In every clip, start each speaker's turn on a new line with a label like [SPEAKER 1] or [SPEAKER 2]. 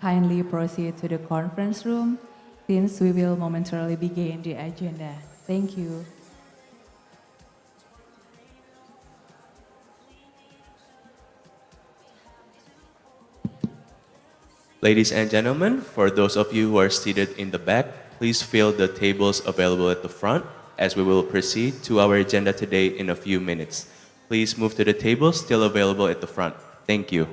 [SPEAKER 1] Kindly proceed to the conference room since we will momentarily begin the agenda. Thank you.
[SPEAKER 2] Ladies and gentlemen, for those of you who are seated in the back, please fill the tables available at the front as we will proceed to our agenda today in a few minutes. Please move to the tables still available at the front. Thank you.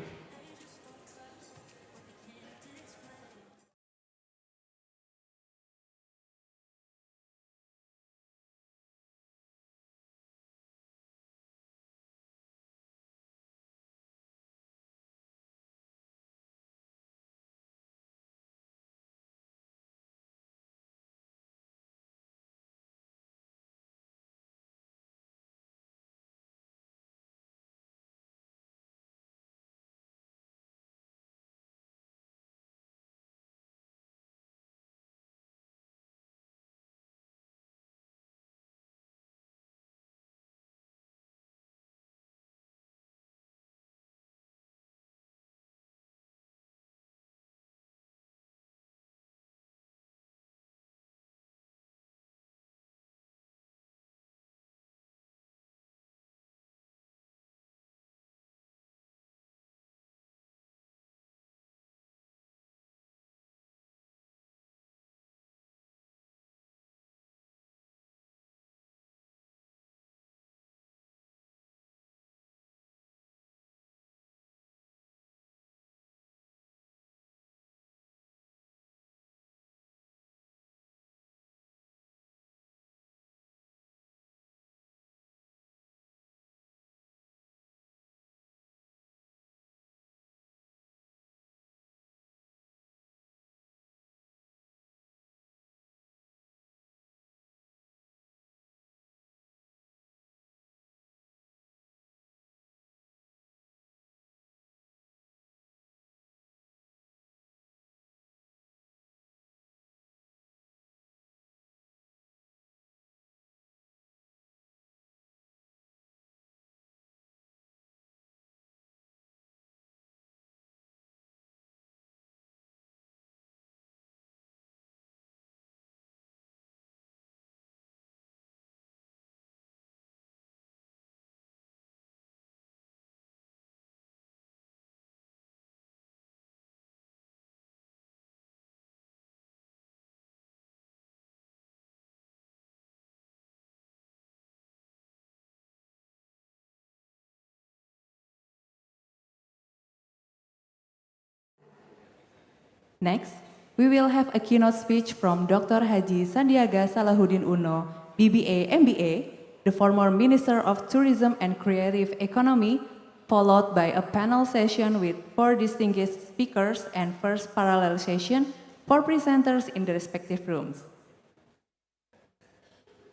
[SPEAKER 1] Next, we will have a keynote speech from Dr. Haji Sandiaga Salahuddin Uno, BBA MBA, the former Minister of Tourism and Creative Economy, followed by a panel session with 4 distinguished speakers and first parallel session for presenters in the respective rooms.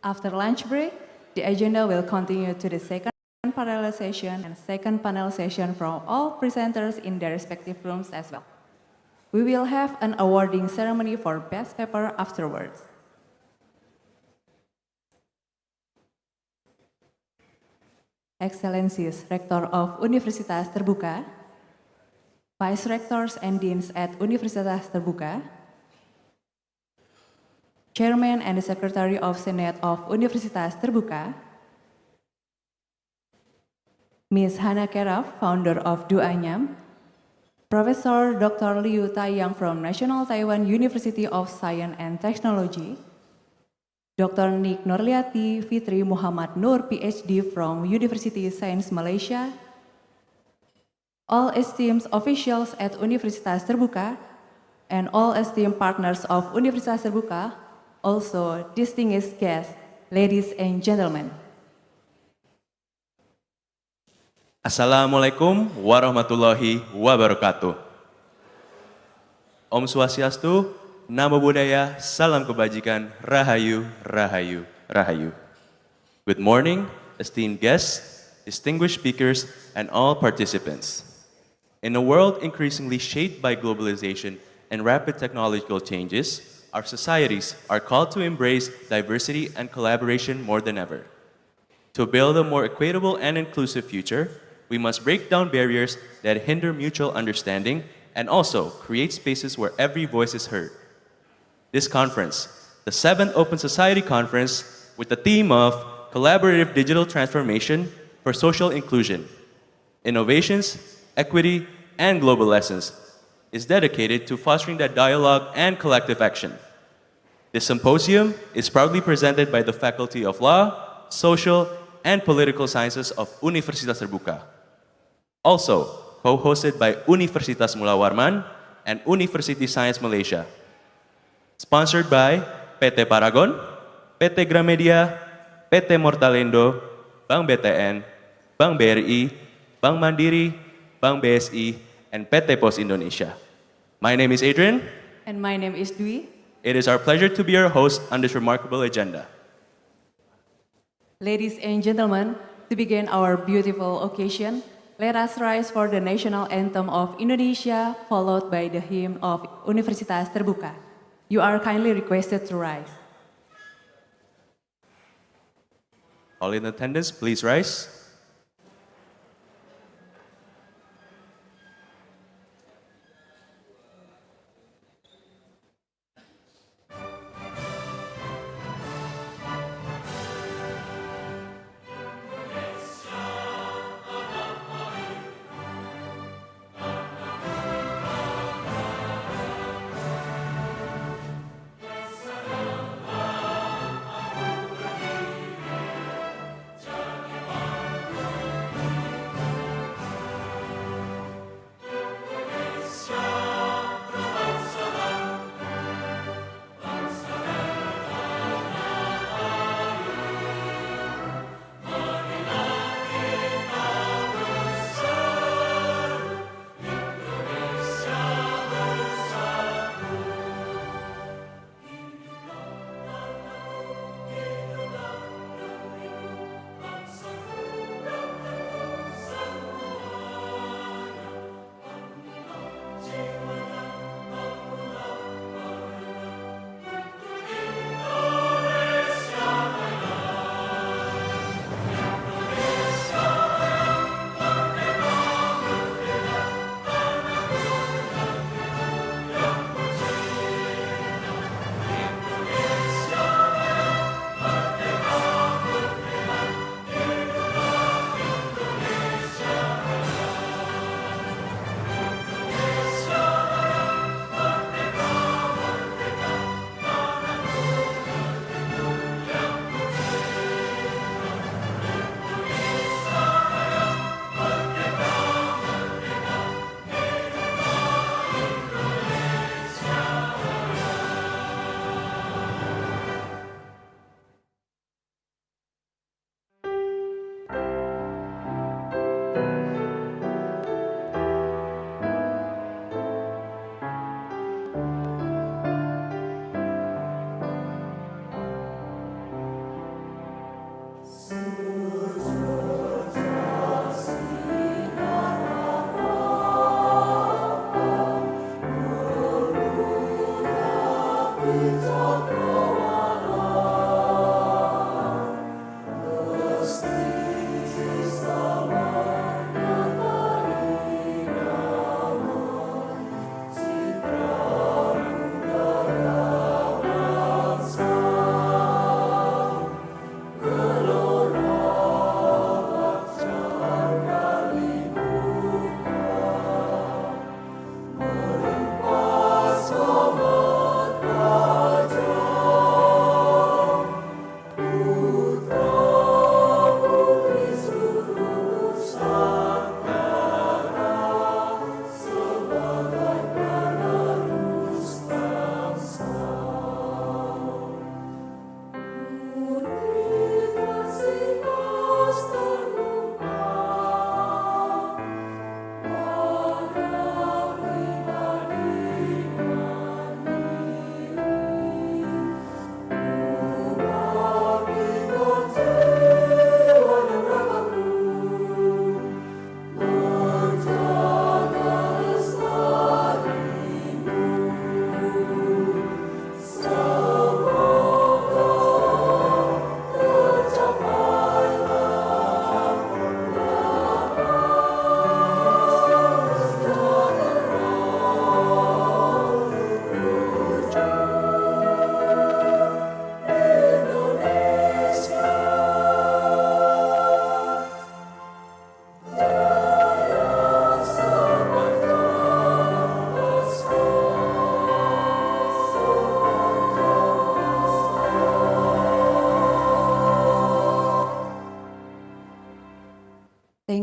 [SPEAKER 1] After lunch break, the agenda will continue to the second parallel session and second panel session from all presenters in their respective rooms as well. We will have an awarding ceremony for best paper afterwards. Excellencies Rector of Universitas Terbuka, Vice Rectors and Deans at Universitas Terbuka, Chairman and the Secretary of Senate of Universitas Terbuka, Ms. Hana Keraf, founder of Duanyam, Professor Dr. Liu Taiyang from National Taiwan University of Science and Technology, Dr. Nik Nurliati Fitri Muhammad Nur, PhD from University Science Malaysia, all esteemed officials at Universitas Terbuka, and all esteemed partners of Universitas Terbuka, also distinguished guests, ladies and gentlemen.
[SPEAKER 2] Assalamualaikum warahmatullahi wabarakatuh. Om Swastiastu, Namo Buddhaya, Salam Kebajikan, Rahayu, Rahayu, Rahayu. Good morning, esteemed guests, distinguished speakers, and all participants. In a world increasingly shaped by globalization and rapid technological changes, our societies are called to embrace diversity and collaboration more than ever. To build a more equitable and inclusive future, we must break down barriers that hinder mutual understanding and also create spaces where every voice is heard. This conference, the 7th Open Society Conference, with the theme of Collaborative Digital Transformation for Social Inclusion, Innovations, Equity, and Global Lessons, is dedicated to fostering that dialogue and collective action. This symposium is proudly presented by the Faculty of Law, Social, and Political Sciences of Universitas Terbuka. Also, co-hosted by Universitas Mula Warman and University Science Malaysia. Sponsored by PT Paragon, PT Gramedia, PT Mortalendo, Bank BTN, Bank BRI, Bank Mandiri, Bank BSI, and PT Pos Indonesia. My name is Adrian.
[SPEAKER 1] And my name is Dwi.
[SPEAKER 2] It is our pleasure to be your host on this remarkable agenda.
[SPEAKER 1] Ladies and gentlemen, to begin our beautiful occasion, let us rise for the national anthem of Indonesia, followed by the hymn of Universitas Terbuka. You are kindly requested to rise.
[SPEAKER 2] All in attendance, please rise.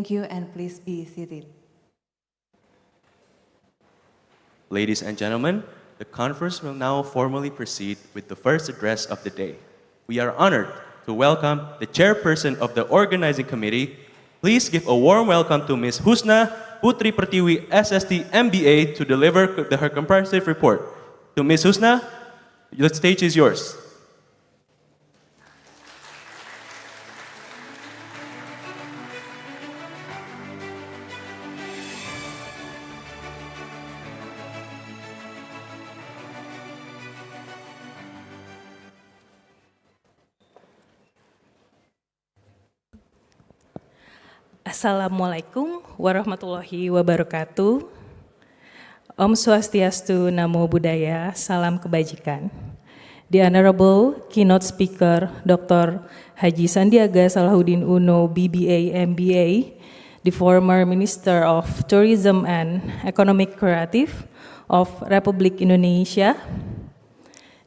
[SPEAKER 1] Thank you, and please be seated.
[SPEAKER 2] Ladies and gentlemen, the conference will now formally proceed with the first address of the day. We are honored to welcome the chairperson of the organizing committee. Please give a warm welcome to Ms. Husna Putri Pertiwi, SST MBA, to deliver her comprehensive report. To Ms. Husna, the stage is yours.
[SPEAKER 3] Assalamualaikum warahmatullahi wabarakatuh. Om Swastiastu, Namo Buddhaya, Salam Kebajikan. The Honorable Keynote Speaker Dr. Haji Sandiaga Salahuddin Uno, BBA, MBA, the former Minister of Tourism and Economic Creative of Republik Indonesia,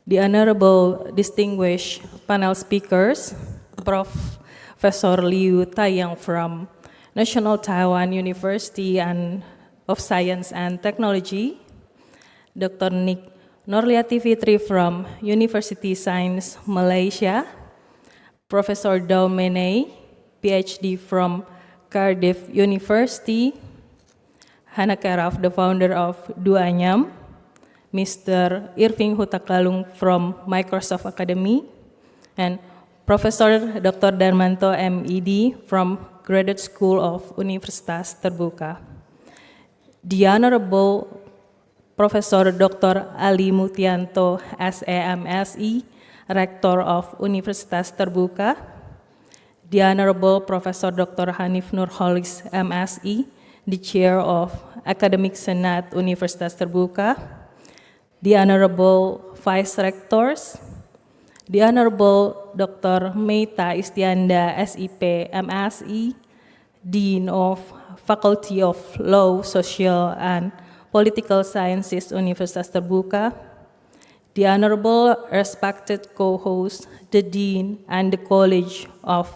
[SPEAKER 3] the Honorable Distinguished Panel Speakers, Professor Liu Taiyang from National Taiwan University of Science and Technology, Dr. Nick Norliati Fitri from University Science Malaysia, Professor Dao Menei, PhD from Cardiff University, Hana Karaf, the founder of Duanyam, Mr. Irving Hutagalung from Microsoft Academy, and Professor Dr. Darmanto MED from Graduate School of Universitas Terbuka. The Honorable Professor Dr. Ali Mutianto, SAMSE, Rector of Universitas Terbuka. The Honorable Professor Dr. Hanif Nurholis, MSE, the Chair of Academic Senate Universitas Terbuka. The Honorable Vice Rectors, the Honorable Dr. Meita Istianda, SIP, MSE, Dean of Faculty of Law, Social and Political Sciences, Universitas Terbuka, the Honorable respected co-host, the Dean and the College of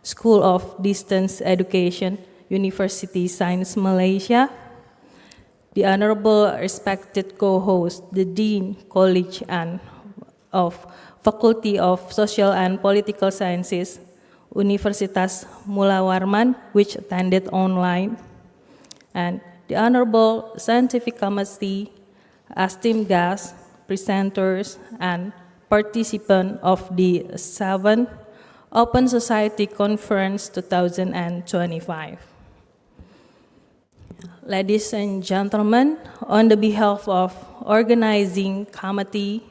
[SPEAKER 3] School of Distance Education, University Science Malaysia, the Honorable respected co-host, the Dean, College and of Faculty of Social and Political Sciences, Universitas Mula Warman, which attended online, and the Honorable Scientific Committee, esteemed guests, presenters, and participants of the 7th Open Society Conference 2025. Ladies and gentlemen, on the behalf of organizing committee,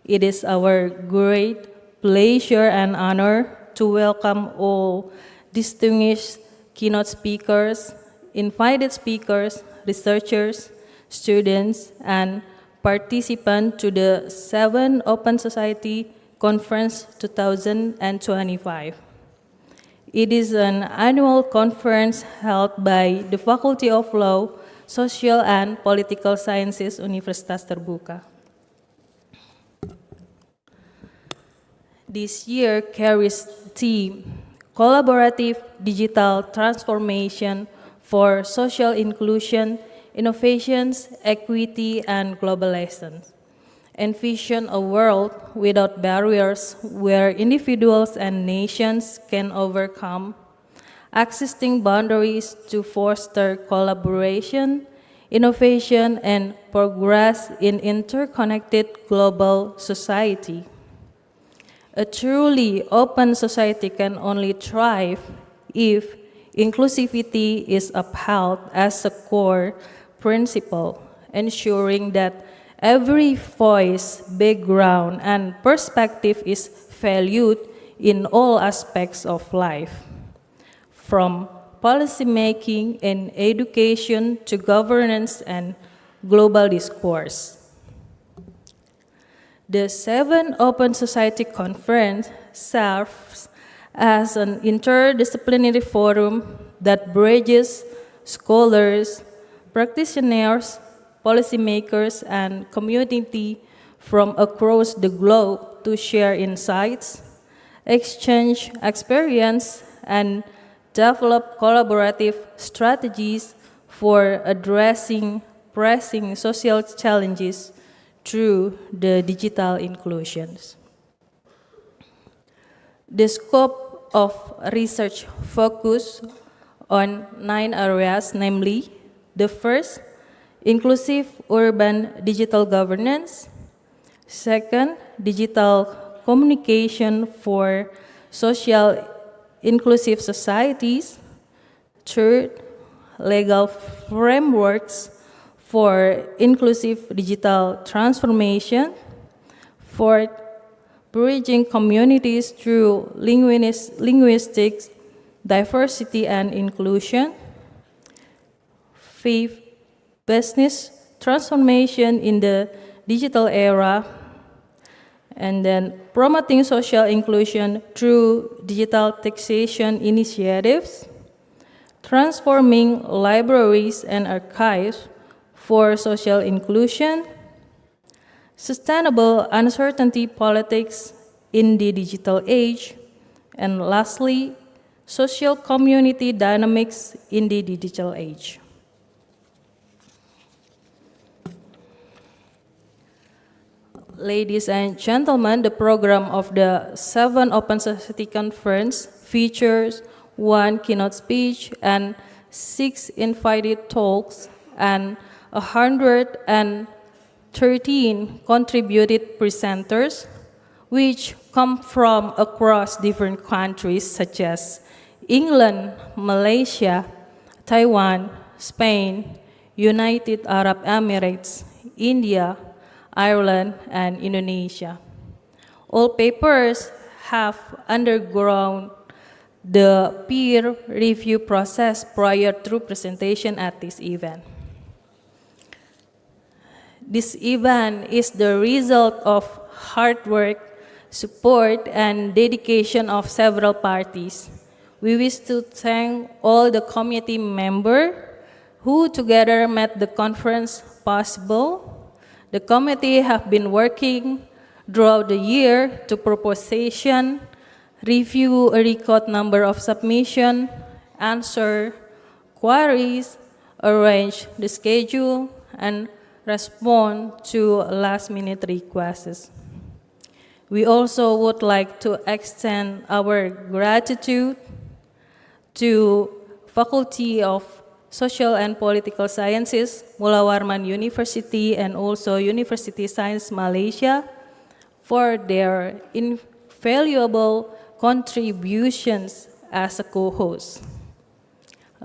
[SPEAKER 3] it is our great pleasure and honor to welcome all distinguished keynote speakers, invited speakers, researchers, students, and participants to the 7th Open Society Conference 2025. It is an annual conference held by the Faculty of Law, Social and Political Sciences, Universitas Terbuka. This year carries the theme Collaborative Digital Transformation for Social Inclusion, Innovations, Equity, and Globalization. Envision a world without barriers where individuals and nations can overcome existing boundaries to foster collaboration, innovation, and progress in interconnected global society. A truly open society can only thrive if inclusivity is upheld as a core principle, ensuring that every voice, background, and perspective is valued in all aspects of life, from policymaking and education to governance and global discourse. The 7th Open Society Conference serves as an interdisciplinary forum that bridges scholars, practitioners, policymakers, and community from across the globe to share insights, exchange experience, and develop collaborative strategies for addressing pressing social challenges through the digital inclusions. The scope of research focus on 9 areas, namely, the first, inclusive urban digital governance; second, digital communication for social inclusive societies; third, legal frameworks for inclusive digital transformation; fourth, bridging communities through linguistic diversity and inclusion; fifth, business transformation in the digital era; and then promoting social inclusion through digital taxation initiatives; transforming libraries and archives for social inclusion; sustainable uncertainty politics in the digital age; and lastly, social community dynamics in the digital age. Ladies and gentlemen, the program of the 7th Open Society Conference features 1 keynote speech and 6 invited talks and 113 contributed presenters, which come from across different countries such as England, Malaysia, Taiwan, Spain, United Arab Emirates, India, Ireland, and Indonesia. All papers have undergone the peer review process prior to presentation at this event. This event is the result of hard work, support, and dedication of several parties. We wish to thank all the committee members who together made the conference possible. The committee have been working throughout the year to proposition, review a record number of submissions, answer queries, arrange the schedule, and respond to last-minute requests. We also would like to extend our gratitude to Faculty of Social and Political Sciences, Mula Warman University, and also University Science Malaysia for their invaluable contributions as a co-host.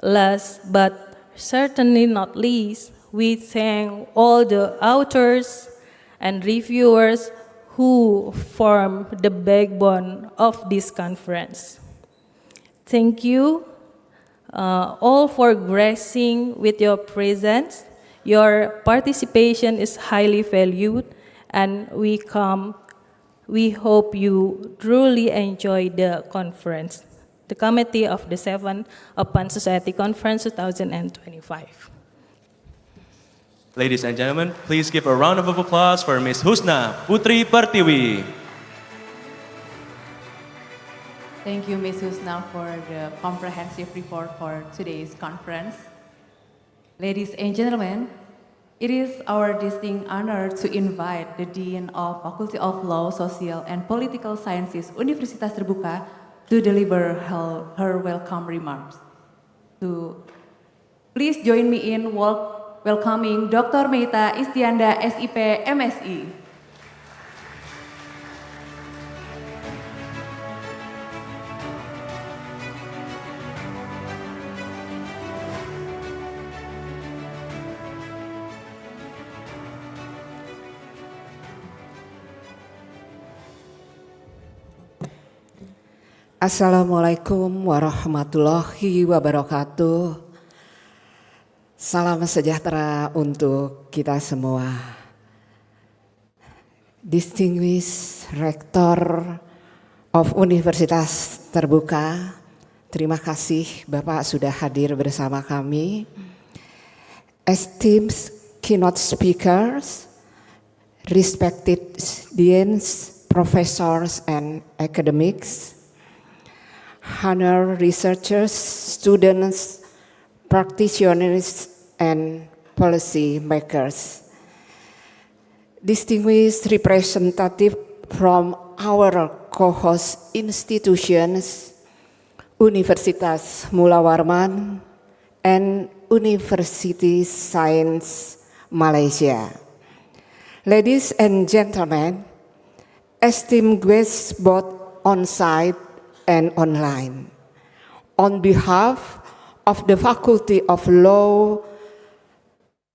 [SPEAKER 3] Last but certainly not least, we thank all the authors and reviewers who form the backbone of this conference. Thank you all for gracing with your presence. Your participation is highly valued, and we hope you truly enjoy the conference. The Committee of the 7th Open Society Conference 2025.
[SPEAKER 2] Ladies and gentlemen, please give a round of applause for Ms. Husna Putri Pertiwi.
[SPEAKER 1] Thank you, Ms. Husna, for the comprehensive report for today's conference. Ladies and gentlemen, it is our distinct honor to invite the Dean of Faculty of Law, Social, and Political Sciences, Universitas Terbuka, to deliver her welcome remarks. Please join me in welcoming Dr. Meita Istianda, SIP, MSI.
[SPEAKER 4] Assalamualaikum warahmatullahi wabarakatuh. Salam sejahtera untuk kita semua. Distinguished Rector of Universitas Terbuka, terima kasih Bapak sudah hadir bersama kami. Esteemed keynote speakers, respected deans, professors, and academics, honor researchers, students, practitioners, and policy makers. Distinguished representative from our co-host institutions, Universitas Mula Warman and University Science Malaysia. Ladies and gentlemen, esteemed guests both on-site and online, on behalf of the Faculty of Law,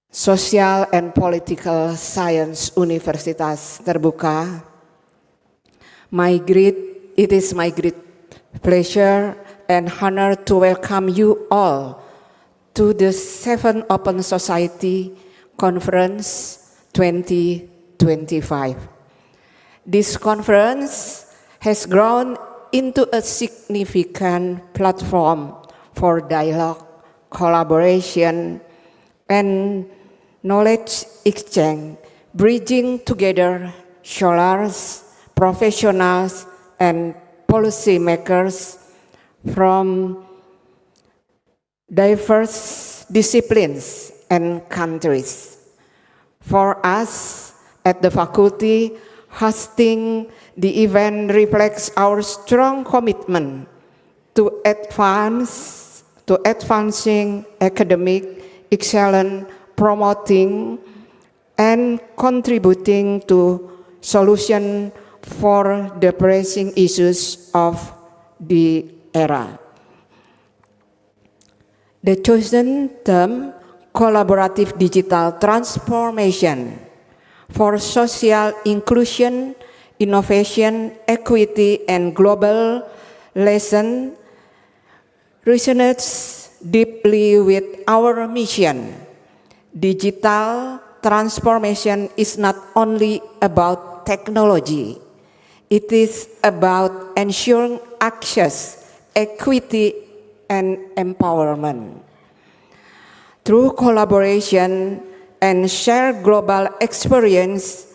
[SPEAKER 4] Social and Political Science Universitas Terbuka, it is my great pleasure and honor to welcome you all to the 7th Open Society Conference 2025. This conference has grown into a significant platform for dialogue, collaboration, and knowledge exchange, bridging together scholars, professionals, and policymakers from diverse disciplines and countries. For us at the faculty, hosting the event reflects our strong commitment to advancing academic excellence, promoting and contributing to solutions for the pressing issues of the era. The chosen term, collaborative digital transformation for social inclusion, innovation, equity, and global lesson resonates deeply with our mission. Digital transformation is not only about technology, it is about ensuring access, equity, and empowerment. Through collaboration and shared global experience,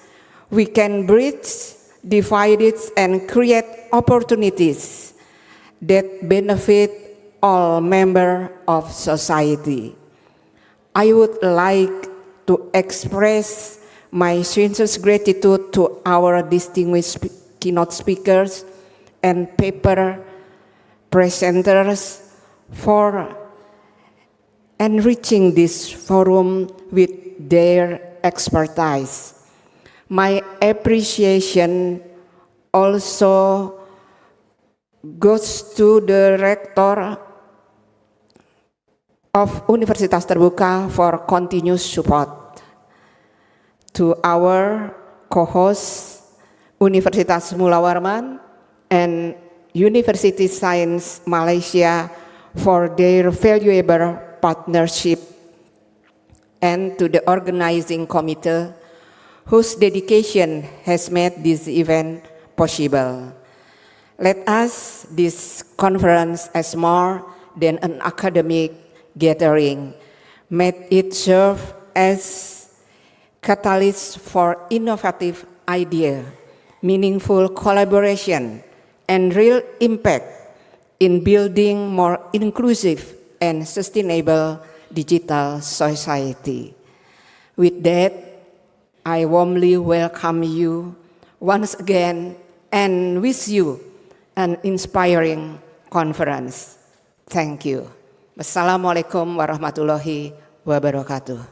[SPEAKER 4] we can bridge divides and create opportunities that benefit all members of society. I would like to express my sincerest gratitude to our distinguished keynote speakers and paper presenters for enriching this forum with their expertise. My appreciation also goes to the Rector of Universitas Terbuka for continuous support, to our co-hosts, Universitas Mula Warman and University Science Malaysia for their valuable partnership, and to the organizing committee whose dedication has made this event possible. Let us this conference as more than an academic gathering. May it serve as catalyst for innovative idea, meaningful collaboration, and real impact in building more inclusive and sustainable digital society. With that, I warmly welcome you once again and wish you an inspiring conference. Thank you. Wassalamualaikum warahmatullahi wabarakatuh.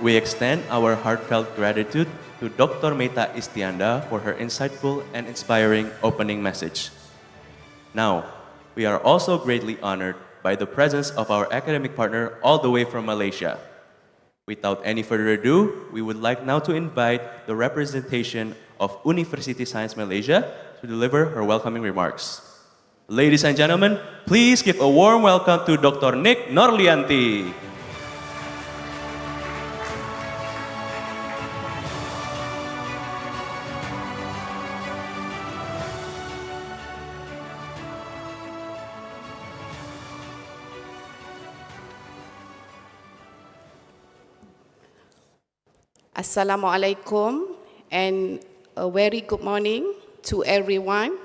[SPEAKER 2] We extend our heartfelt gratitude to Dr. Meta Istianda for her insightful and inspiring opening message. Now, we are also greatly honored by the presence of our academic partner all the way from Malaysia. Without any further ado, we would like now to invite the representation of University Science Malaysia to deliver her welcoming remarks. Ladies and gentlemen, please give a warm welcome to Dr. Nick Norlianti.
[SPEAKER 5] Assalamualaikum and a very good morning to everyone.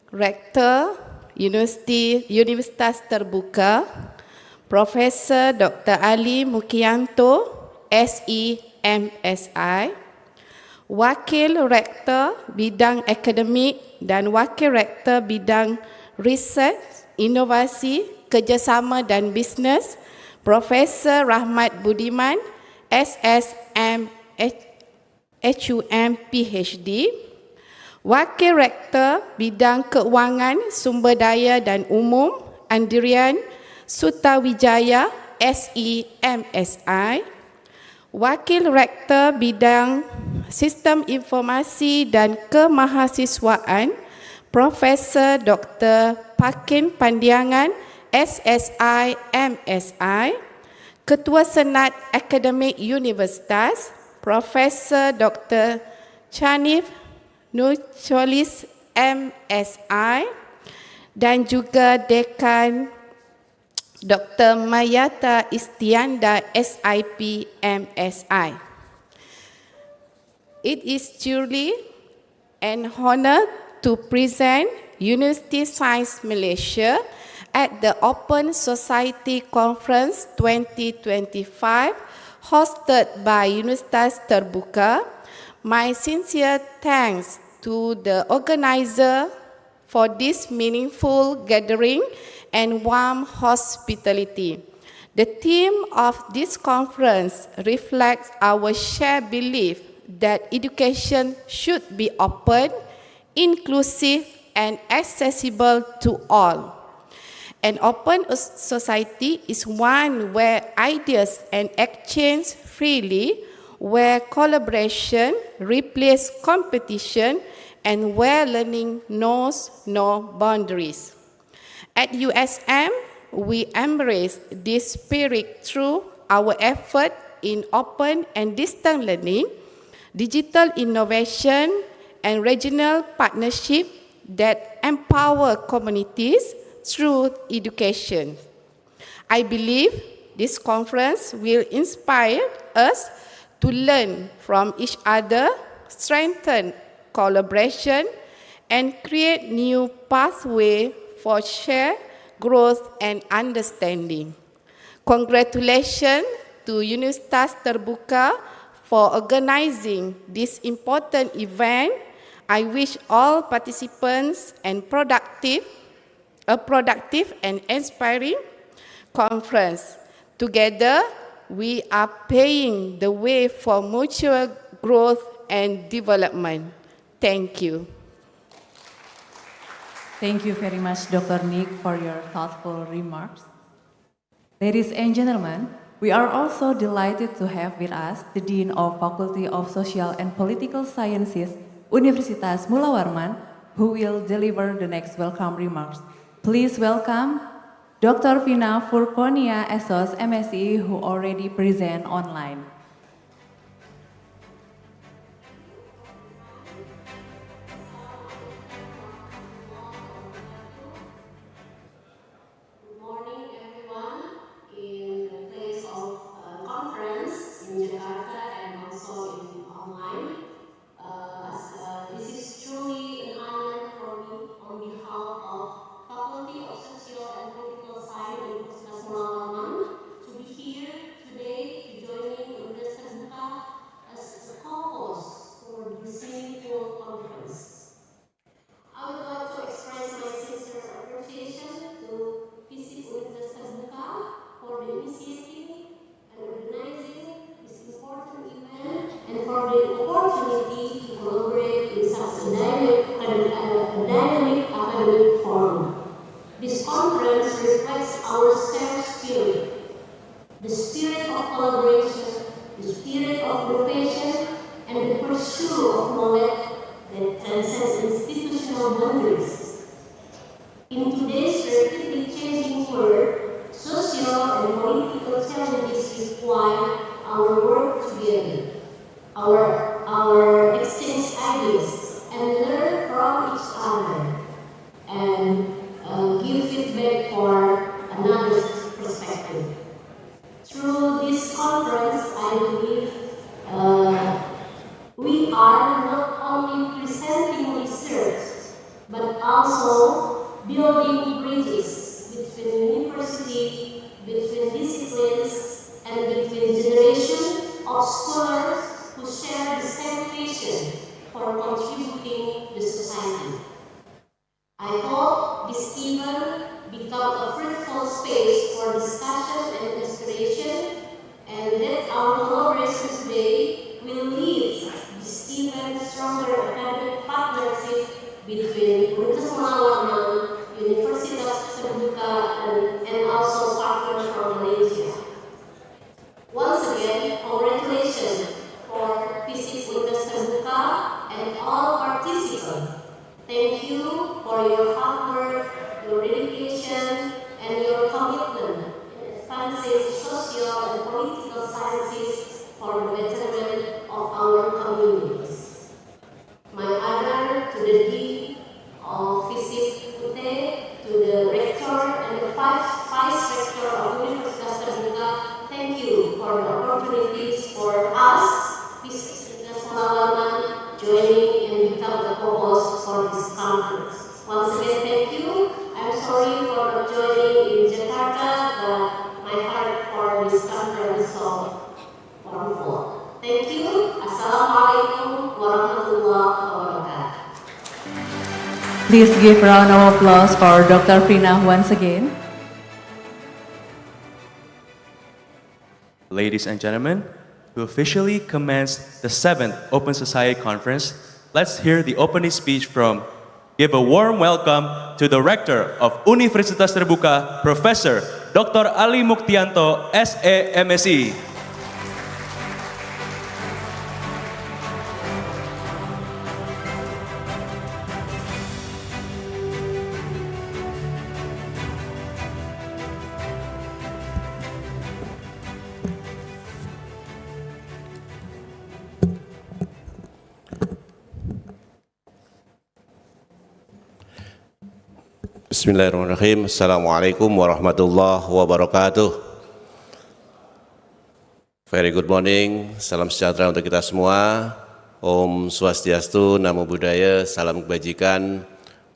[SPEAKER 5] Rector, Universitas Terbuka, Profesor Dr. Ali Mukianto, SE, MSI, Wakil Rektor Bidang Akademik dan Wakil Rektor Bidang Research, Inovasi, Kerjasama dan Bisnes, Profesor Rahmat Budiman, SSM, HUM, PhD, Wakil Rektor Bidang Keuangan, Sumber Daya dan Umum, Andrian Sutawijaya, SE, MSI, Wakil Rektor Bidang Sistem Informasi dan Kemahasiswaan, Profesor Dr. Pakin Pandiangan, SSI, MSI, Ketua Senat Akademik Universitas, Profesor Dr. Chanif Nurcholis, MSI, dan juga Dekan Dr. Mayata Istianda, SIP, MSI. It is truly an honor to present University Science Malaysia at the Open Society Conference 2025 hosted by Universitas Terbuka. My sincere thanks to the organizer for this meaningful gathering and warm hospitality. The theme of this conference reflects our shared belief that education should be open, inclusive, and accessible to all. An open society is one where ideas are exchanged freely, where collaboration replaces competition, and where learning knows no boundaries. At USM, we embrace this spirit through our effort in open and distant learning, digital innovation, and regional partnership that empower communities through education. I believe this conference will inspire us to learn from each other, strengthen collaboration, and create new pathways for shared growth and understanding. Congratulations to Universitas Terbuka for organizing this important event. I wish all participants a productive and inspiring conference. Together, we are paving the way for mutual growth and development. Thank you.
[SPEAKER 1] Thank you very much, Dr. Nick, for your thoughtful remarks. Ladies and gentlemen, we are also delighted to have with us the Dean of Faculty of Social and Political Sciences, Universitas Mula Warman, who will deliver the next welcome remarks. Please welcome Dr. Vina Furkonia, SOS, MSc, who already present online.
[SPEAKER 6] Good morning, everyone, in the place of conference in Jakarta and also in online. This is truly an honor for me on behalf of Faculty of Social and Political Science Universitas Mula Warman to be here today to joining Universitas Terbuka as a co-host for this meaningful conference. I would like to express my sincere appreciation to visit Universitas Terbuka for the initiative and organizing this important event and for the opportunity to collaborate in such a dynamic academic forum. This conference reflects our shared spirit, the spirit of collaboration, the spirit of innovation, and the pursuit of knowledge that transcends institutional boundaries. In today's rapidly changing world, social and political challenges require our work together, our exchange ideas, and learn from each other, and give feedback for another perspective. Through this conference, I believe we are not only also building bridges between university, between disciplines, and between generations of scholars who share the same vision for contributing to society. I hope this event become a fruitful space for discussion and inspiration, and that our collaboration today will lead this even stronger academic partnership between Universitas Warman, Universitas Terbuka, and also partners from Malaysia. Once again, congratulations for Physics Universitas Terbuka and all participants. Thank you for your hard work, your dedication, and your commitment in advancing social and political sciences for the betterment of our communities. My honor to the Dean of Physics UT, to the Rector and the Vice Rector of Universitas Terbuka, thank you for the opportunities for us, Physics Universitas Warman, joining and become the co-host for this conference. Once again, thank you. I'm sorry for not joining in Jakarta, but my heart for this conference is so wonderful. Thank you. Assalamualaikum warahmatullahi wabarakatuh.
[SPEAKER 1] Please give a round of applause for Dr. Frina once again.
[SPEAKER 2] Ladies and gentlemen, to officially commence the 7th Open Society Conference, let's hear the opening speech from, give a warm welcome to the Rector of Universitas Terbuka, Professor Dr. Ali Muktianto, S.A. MSc.
[SPEAKER 7] Bismillahirrahmanirrahim. Assalamualaikum warahmatullahi wabarakatuh. Very good morning. Salam sejahtera untuk kita semua. Om Swastiastu, Namo Buddhaya, salam kebajikan,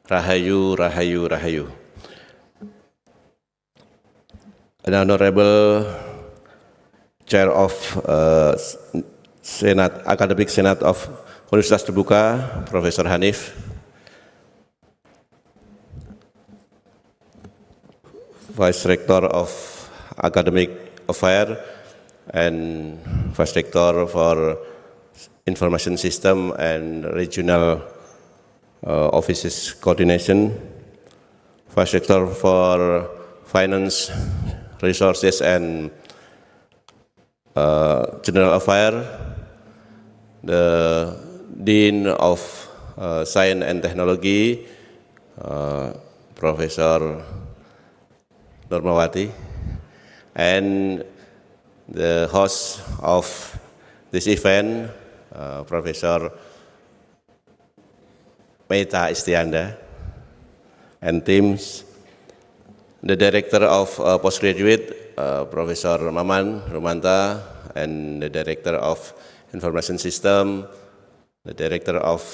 [SPEAKER 7] Rahayu, Rahayu, Rahayu. An Honorable Chair of Academic Senate of Universitas Terbuka, Professor Hanif, Vice Rector of Academic Affairs and Vice Rector for Information System and Regional Offices Coordination, Vice Rector for Finance, Resources and General Affairs, the Dean of Science and Technology, Professor Normawati, and the host of this event, Professor Meta Istianda, and teams, the Director of Postgraduate, Professor Maman Rumanta, and the Director of Information System, the Director of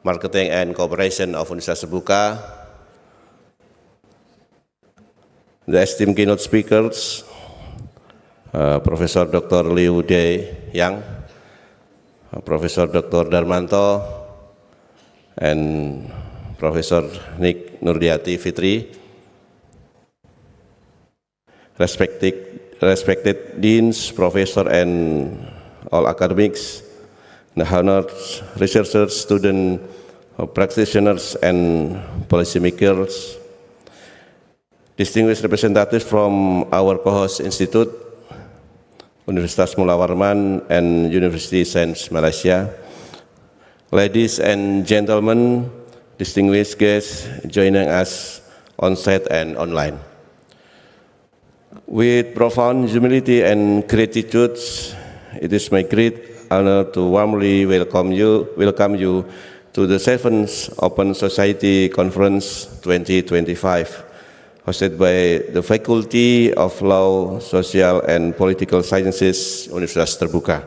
[SPEAKER 7] Marketing and Cooperation of Universitas Terbuka, the esteemed keynote speakers, Professor Dr. Liu Yang, Professor Dr. Darmanto, and Professor Nick Nurdiati Fitri, respected deans, professor, and all academics, the honored researchers, students, practitioners, and policymakers, distinguished representatives from our co-host institute, Universitas Mula Warman and University Sains Malaysia, ladies and gentlemen, distinguished guests joining us on-site and online. With profound humility and gratitude, it is my great honor to warmly welcome you to the 7th Open Society Conference 2025. Hosted by the Faculty of Law, Social and Political Sciences, Universitas Terbuka.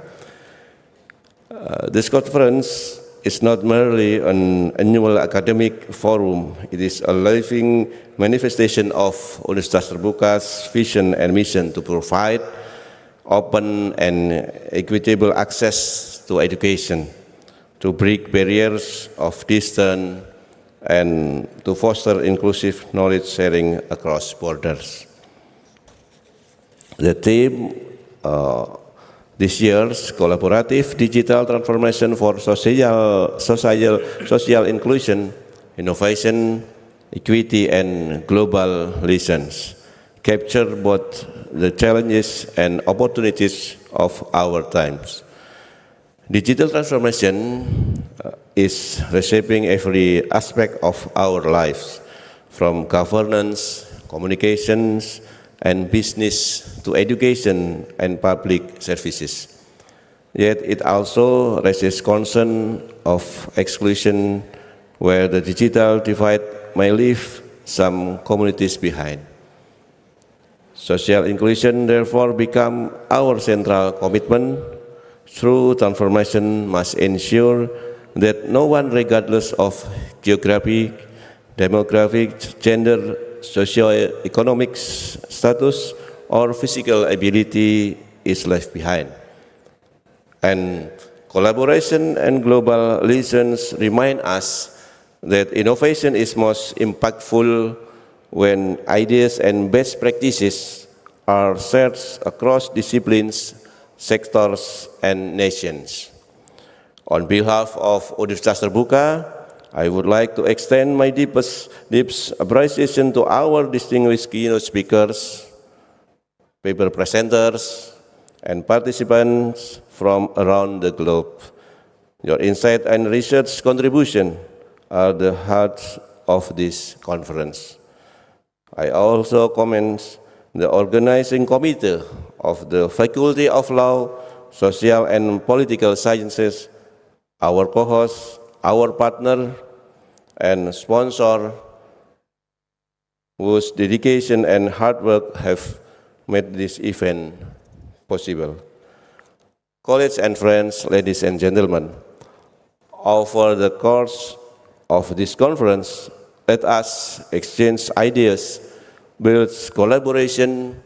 [SPEAKER 7] This conference is not merely an annual academic forum, it is a living manifestation of Universitas Terbuka's vision and mission to provide open and equitable access to education, to break barriers of distance, and to foster inclusive knowledge sharing across borders. The theme this year's collaborative digital transformation for social inclusion, innovation, equity, and global relations capture both the challenges and opportunities of our times. Digital transformation is reshaping every aspect of our lives, from governance, communications, and business to education and public services. Yet it also raises concern of exclusion, where the digital divide may leave some communities behind. Social inclusion therefore become our central commitment. True transformation must ensure that no one, regardless of geography, demographic, gender, socio-economic status, or physical ability is left behind. And collaboration and global relations remind us that innovation is most impactful when ideas and best practices are shared across disciplines, sectors, and nations. On behalf of Universitas Terbuka, I would like to extend my deepest appreciation to our distinguished keynote speakers, paper presenters, and participants from around the globe. Your insight and research contribution are the heart of this conference. I also commend the organizing committee of the Faculty of Law, Social and Political Sciences, our co-host, our partner, and sponsor, whose dedication and hard work have made this event possible. Colleagues and friends, ladies and gentlemen, over the course of this conference, let us exchange ideas, build collaboration,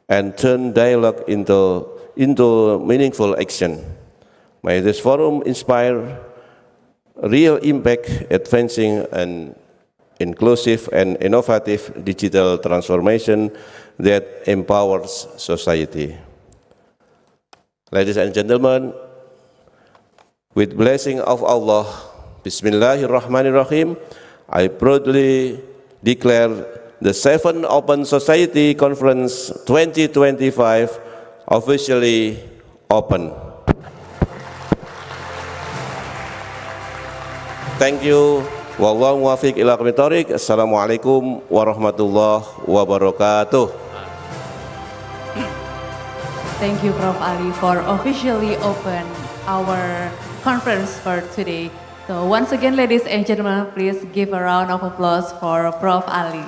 [SPEAKER 7] and turn dialogue into meaningful action. May this forum inspire real impact, advancing an inclusive and innovative digital transformation that empowers society. Ladies and gentlemen, with blessing of Allah, Bismillahirrahmanirrahim, I proudly declare the 7th Open Society Conference 2025 officially open. Thank you. Wallahu muwaffiq ila aqwamit thoriq. Assalamualaikum warahmatullahi wabarakatuh.
[SPEAKER 1] Thank you, Prof. Ali, for officially open our conference for today. So once again, ladies and gentlemen, please give a round of applause for Prof. Ali.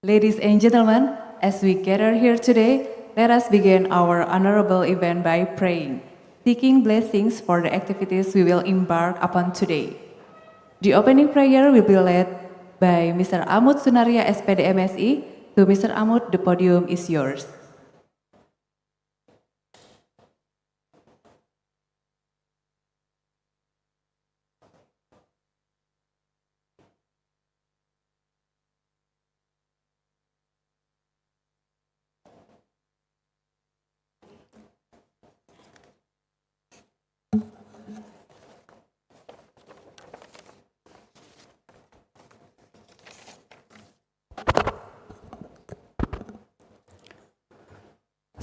[SPEAKER 1] Ladies and gentlemen, as we gather here today, let us begin our honorable event by praying, seeking blessings for the activities we will embark upon today. The opening prayer will be led by Mr. Amut Sunaria, SPD MSI. To Mr. Amut, the podium is yours.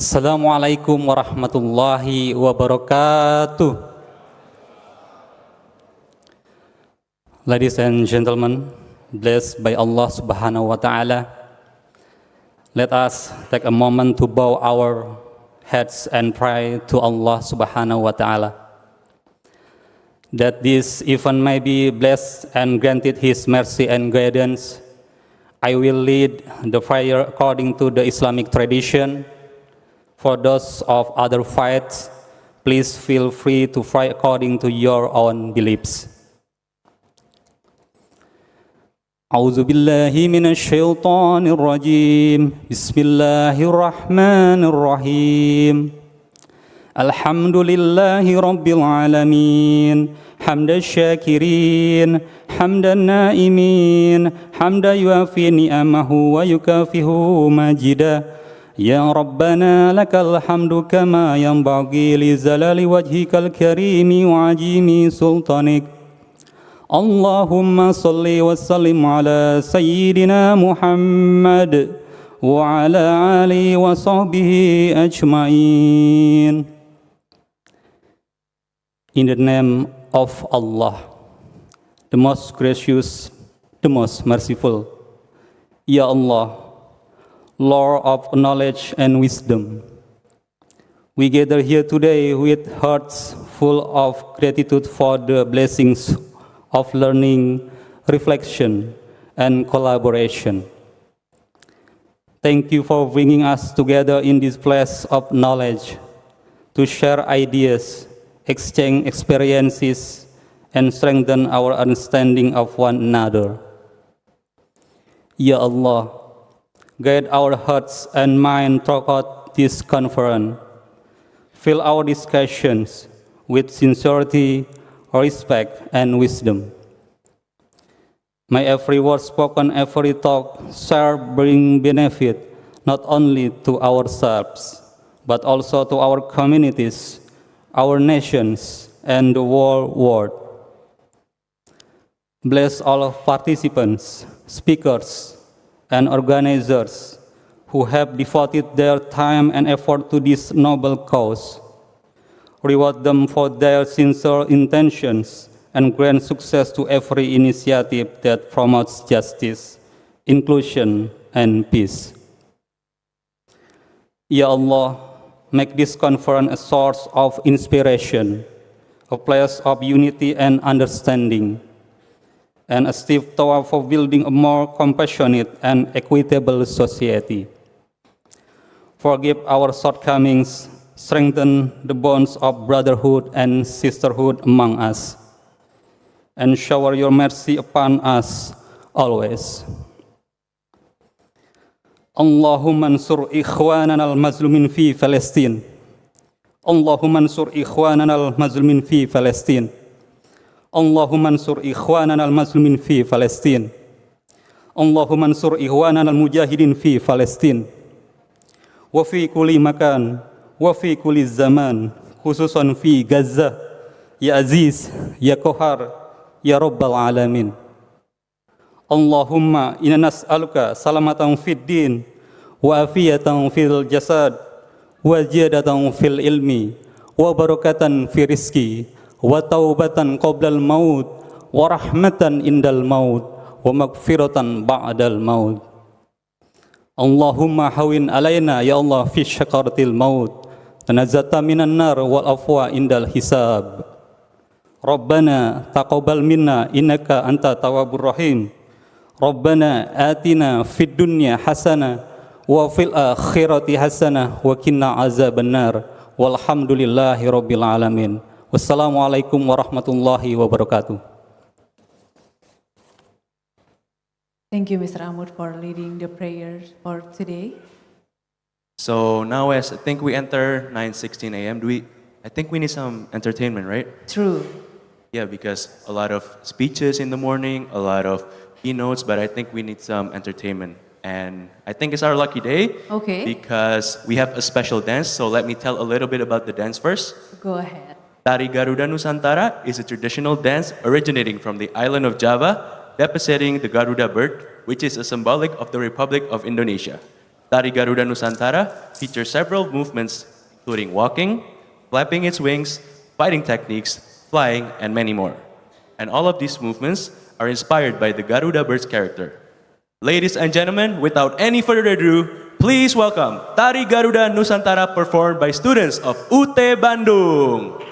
[SPEAKER 8] Assalamualaikum warahmatullahi wabarakatuh. Ladies and gentlemen, blessed by Allah subhanahu wa ta'ala, let us take a moment to bow our heads and pray to Allah subhanahu wa ta'ala, that this event may be blessed and granted His mercy and guidance. I will lead the prayer according to the Islamic tradition. For those of other faiths, Please feel free to fly according to your own beliefs. أعوذ بالله من الشيطان الرجيم بسم الله الرحمن الرحيم الحمد لله رب العالمين حمد الشاكرين حمد النائمين حمد يوافي نعمه ويكافئ مجيدا يا ربنا لك الحمد كما ينبغي لجلال وجهك الكريم وعظيم سلطانك اللهم صل وسلم على سيدنا محمد وعلى آله وصحبه أجمعين. In the name of Allah, the most gracious, the most merciful, Ya Allah, Lord of knowledge and wisdom, we gather here today with hearts full of gratitude for the blessings of learning, reflection, and collaboration. Thank you for bringing us together in this place of knowledge to share ideas, exchange experiences, and strengthen our understanding of one another. Ya Allah, guide our hearts and minds throughout this conference. Fill our discussions with sincerity, respect, and wisdom. May every word spoken, every talk shall bring benefit not only to ourselves, but also to our communities, our nations, and the whole world. Bless all of participants, speakers, and organizers who have devoted their time and effort to this noble cause. Reward them for their sincere intentions and grant success to every initiative that promotes justice, inclusion, and peace. Ya Allah, make this conference a source of inspiration, a place of unity and understanding, and a step toward for building a more compassionate and equitable society. Forgive our shortcomings, strengthen the bonds of brotherhood and sisterhood among us, and shower your mercy upon us always. Allahumma ansur ikhwanana al-mazlumin fi Palestine. Allahumma ansur ikhwanana al-mazlumin fi Palestine. Allahumma ansur ikhwanana al-mazlumin fi Palestine. Allahumma ansur ikhwanana al-mujahidin fi Palestine. Wa fi kulli makan, wa fi kulli zaman, khususan fi Gaza, ya Aziz, ya Qahar, ya Rabbal Alamin. Allahumma inna nas'aluka salamatan fid din, wa afiyatan fil jasad, wa ziyadatan fil ilmi, wa barakatan fi rizki, wa taubatan qoblal maut, wa rahmatan indal maut, wa magfiratan ba'dal maut. Allahumma hawin alayna ya Allah fi syakaratil maut, tanazata minan nar wal afwa indal hisab. Rabbana taqabbal minna innaka anta tawwabur rahim. Rabbana atina fid dunya hasanah wa fil akhirati hasanah wa qina azabannar. Walhamdulillahi rabbil alamin. Wassalamualaikum warahmatullahi wabarakatuh.
[SPEAKER 1] Thank you, Mr. Amud, for leading the prayers for today.
[SPEAKER 2] So now as I think we enter 9:16 a.m., I think we need some entertainment, right?
[SPEAKER 1] True.
[SPEAKER 2] Yeah, because a lot of speeches in the morning, a lot of keynotes, but I think we need some entertainment. And I think it's our lucky day.
[SPEAKER 1] Okay.
[SPEAKER 2] Because we have a special dance, so let me tell a little bit about the dance first.
[SPEAKER 1] Go ahead.
[SPEAKER 2] Tari Garuda Nusantara is a traditional dance originating from the island of Java, representing the Garuda bird, which is a symbolic of the Republic of Indonesia. Tari Garuda Nusantara features several movements, including walking, flapping its wings, fighting techniques, flying, and many more. And all of these movements are inspired by the Garuda bird's character. Ladies and gentlemen, without any further ado, please welcome Tari Garuda Nusantara performed by students of UT Bandung.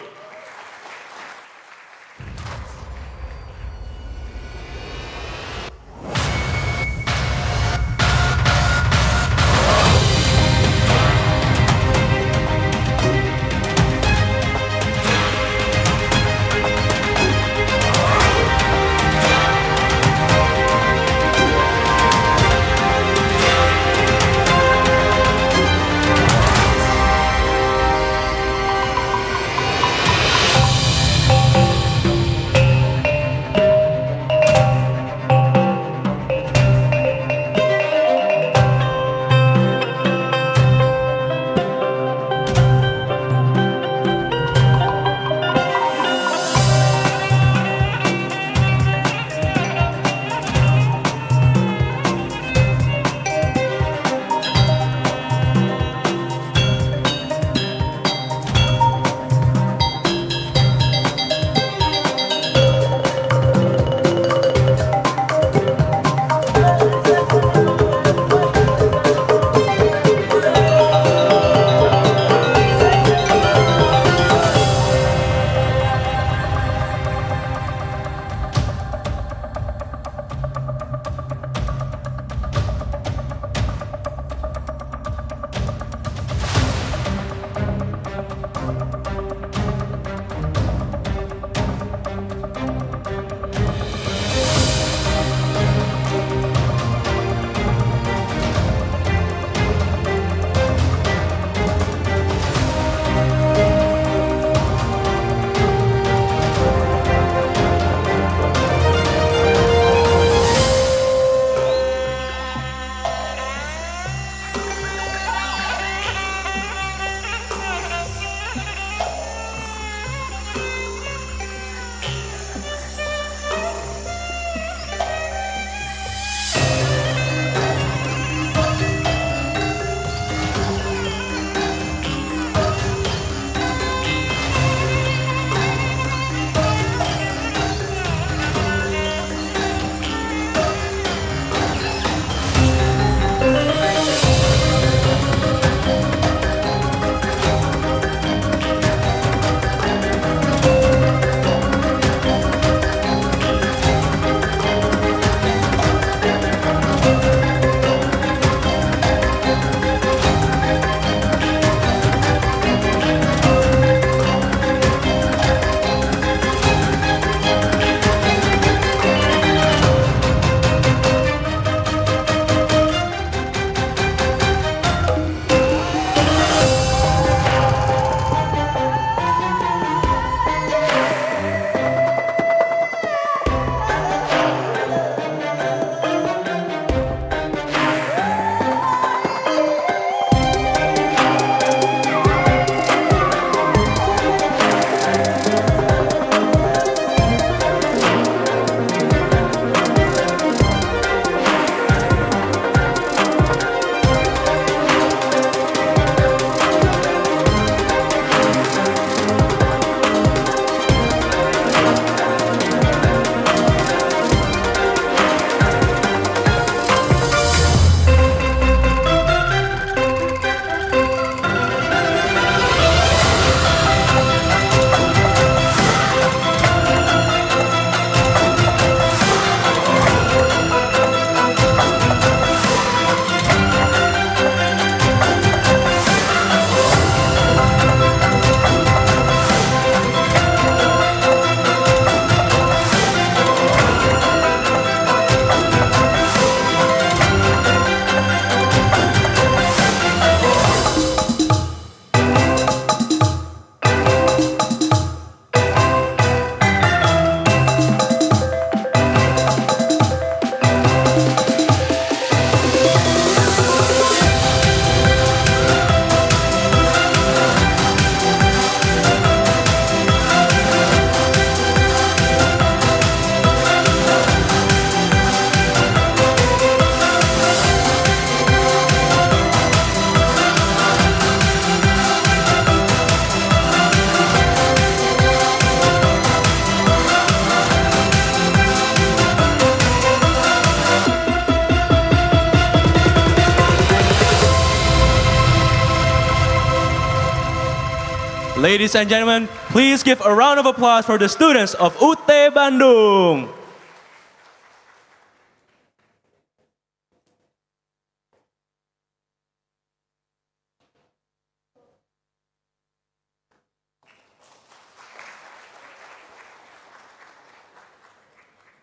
[SPEAKER 2] Ladies and gentlemen, please give a round of applause for the students of UT Bandung.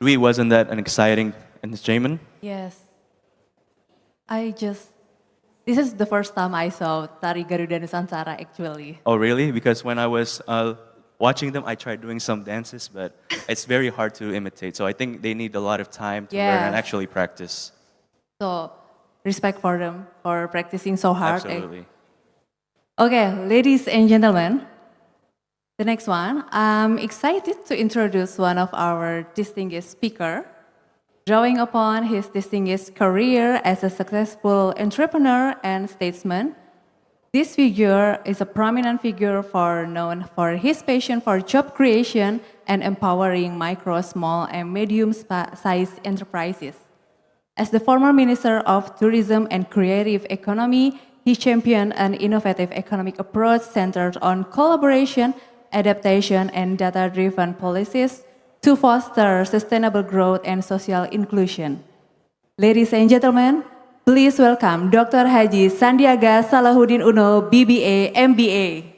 [SPEAKER 2] Dwi, wasn't that an exciting entertainment?
[SPEAKER 1] Yes. This is the first time I saw Tari Garuda Nusantara actually.
[SPEAKER 2] Oh, really? Because when I was watching them, I tried doing some dances, but it's very hard to imitate. So I think they need a lot of time to learn and
[SPEAKER 1] Yes.
[SPEAKER 2] actually practice.
[SPEAKER 1] So, respect for them for practicing so hard.
[SPEAKER 2] Absolutely.
[SPEAKER 1] Okay, ladies and gentlemen, the next one, I'm excited to introduce one of our distinguished speaker. Drawing upon his distinguished career as a successful entrepreneur and statesman, this figure is a prominent figure known for his passion for job creation and empowering micro, small, and medium-sized enterprises. As the former Minister of Tourism and Creative Economy, he championed an innovative economic approach centered on collaboration, adaptation, and data-driven policies to foster sustainable growth and social inclusion. Ladies and gentlemen, please welcome Dr. Haji Sandiaga Salahuddin Uno, BBA, MBA.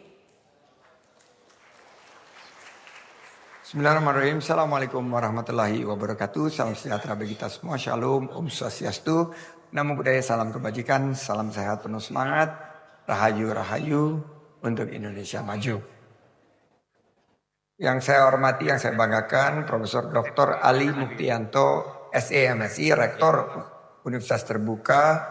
[SPEAKER 9] Bismillahirrahmanirrahim. Assalamualaikum warahmatullahi wabarakatuh. Salam sejahtera bagi kita semua. Shalom, Om Swastiastu. Namo Buddhaya, salam kebajikan, salam sehat penuh semangat. Rahayu, rahayu untuk Indonesia maju. Yang saya hormati, yang saya banggakan, Profesor Dr. Ali Muktianto, SA MSI, Rektor Universitas Terbuka,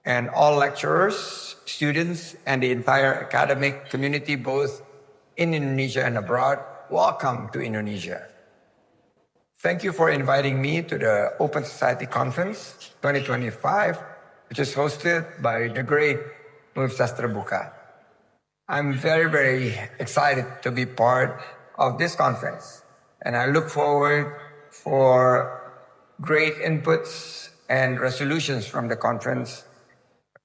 [SPEAKER 9] and all lecturers, students, and the entire academic community, both in Indonesia and abroad. Welcome to Indonesia. Thank you for inviting me to the Open Society Conference 2025, which is hosted by the great Universitas Terbuka. I'm very, very excited to be part of this conference, and I look forward for great inputs and resolutions from the conference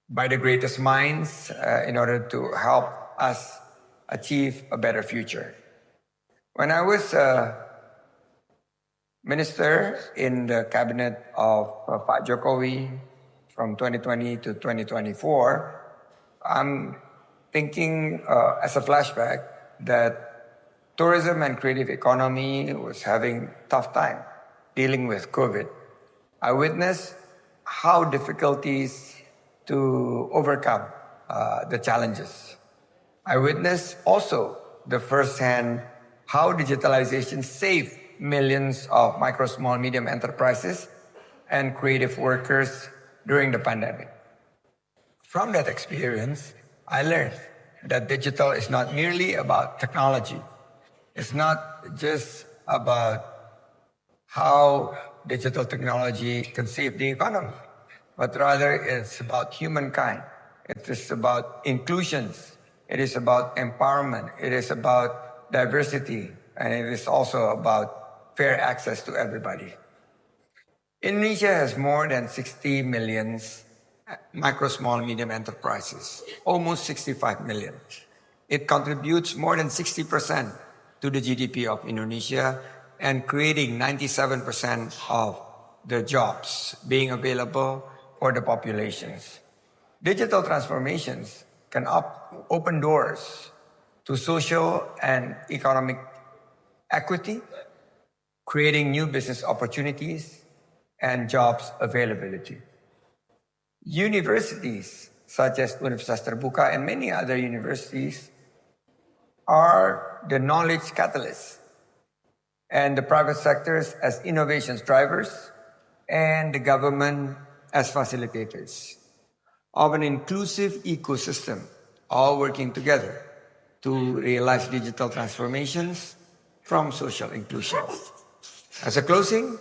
[SPEAKER 9] by the greatest minds in order to help us achieve a better future. When I was minister in the cabinet of Pak Jokowi from 2020 to 2024, I'm thinking as a flashback that tourism and creative economy was having tough time dealing with COVID. I witnessed how difficulties to overcome the challenges. I witnessed also the firsthand how digitalization saved millions of micro, small, medium enterprises and creative workers during the pandemic. From that experience, I learned that digital is not merely about technology. It's not just about how digital technology can save the economy, but rather it's about humankind. It is about inclusions. It is about empowerment. It is about diversity. And it is also about fair access to everybody. Indonesia has more than 60 million micro, small, medium enterprises, almost 65 million. It contributes more than 60% to the GDP of Indonesia and creating 97% of the jobs being available for the populations. Digital transformations can open doors to social and economic equity, creating new business opportunities and jobs availability. Universities such as Universitas Terbuka and many other universities are the knowledge catalysts, and the private sectors as innovations drivers, and the government as facilitators of an inclusive ecosystem, all working together to realize digital transformations from social inclusion. As a closing,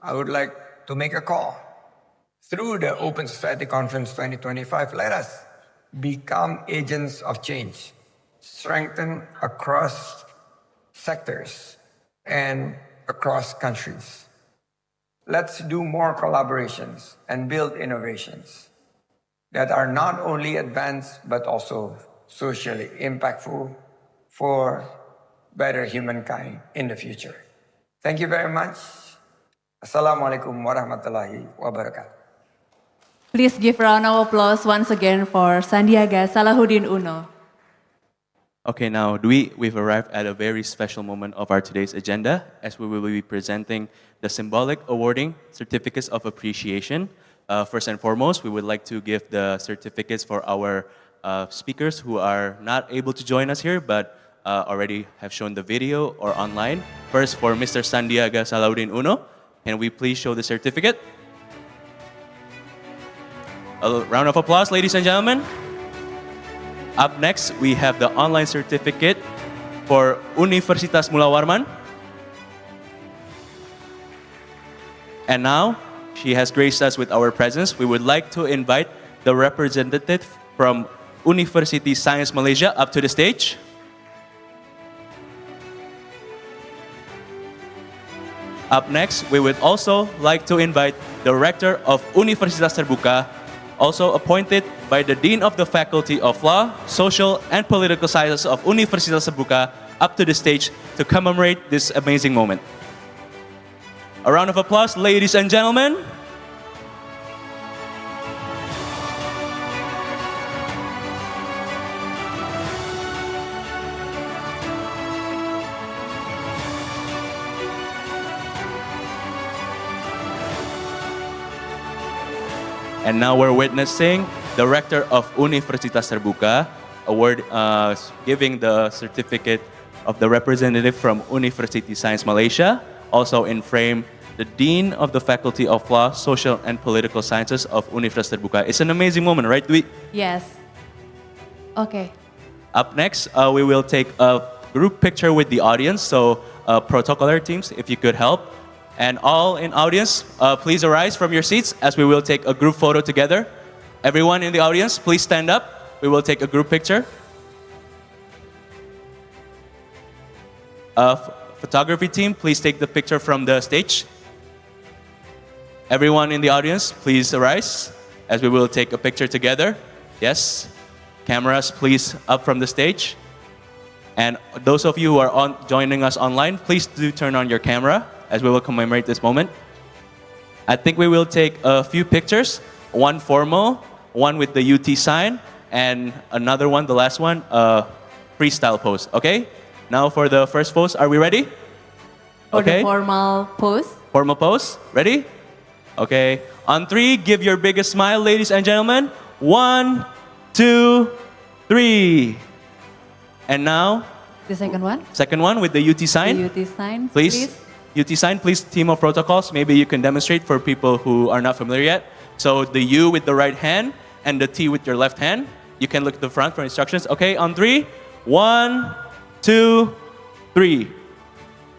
[SPEAKER 9] I would like to make a call. Through the Open Society Conference 2025, let us become agents of change, strengthen across sectors and across countries. Let's do more collaborations and build innovations that are not only advanced but also socially impactful for better humankind in the future. Thank you very much. Assalamualaikum warahmatullahi wabarakatuh.
[SPEAKER 1] Please give round of applause once again for Sandiaga Salahuddin Uno.
[SPEAKER 2] Okay, now we've arrived at a very special moment of our today's agenda as we will be presenting the symbolic awarding certificates of appreciation. First and foremost, we would like to give the certificates for our speakers who are not able to join us here but already have shown the video or online. First, for Mr. Sandiaga Salahuddin Uno, can we please show the certificate? A round of applause, ladies and gentlemen. Up next, we have the online certificate for Universitas Mula Warman. And now, she has graced us with our presence. We would like to invite the representative from University Science Malaysia up to the stage. Up next, we would also like to invite the rector of Universitas Terbuka, also appointed by the Dean of the Faculty of Law, Social and Political Sciences of Universitas Terbuka, up to the stage to commemorate this amazing moment. A round of applause, ladies and gentlemen. And now we're witnessing the rector of Universitas Terbuka giving the certificate of the representative from University Science Malaysia. Also in frame, the Dean of the Faculty of Law, Social and Political Sciences of Universitas Terbuka. It's an amazing moment, right, Dwi?
[SPEAKER 1] Yes. Okay.
[SPEAKER 2] Up next, we will take a group picture with the audience. So protocolar teams, if you could help. And all in audience, please arise from your seats as we will take a group photo together. Everyone in the audience, please stand up. We will take a group picture. Photography team, please take the picture from the stage. Everyone in the audience, please arise as we will take a picture together. Yes. Cameras, please up from the stage. And those of you who are joining us online, please do turn on your camera as we will commemorate this moment. I think we will take a few pictures, one formal, one with the UT sign, and another one, the last one, freestyle pose, okay? Now for the first pose, are we ready?
[SPEAKER 1] For the formal pose.
[SPEAKER 2] Formal pose, ready? Okay, on 3, give your biggest smile, ladies and gentlemen. 1, 2, 3. And now?
[SPEAKER 1] The second one.
[SPEAKER 2] Second one with the UT sign.
[SPEAKER 1] The UT sign,
[SPEAKER 2] Please. UT sign, please, team of protocols. Maybe you can demonstrate for people who are not familiar yet. So the U with the right hand and the T with your left hand. You can look at the front for instructions. Okay, on 3. 1, 2, 3.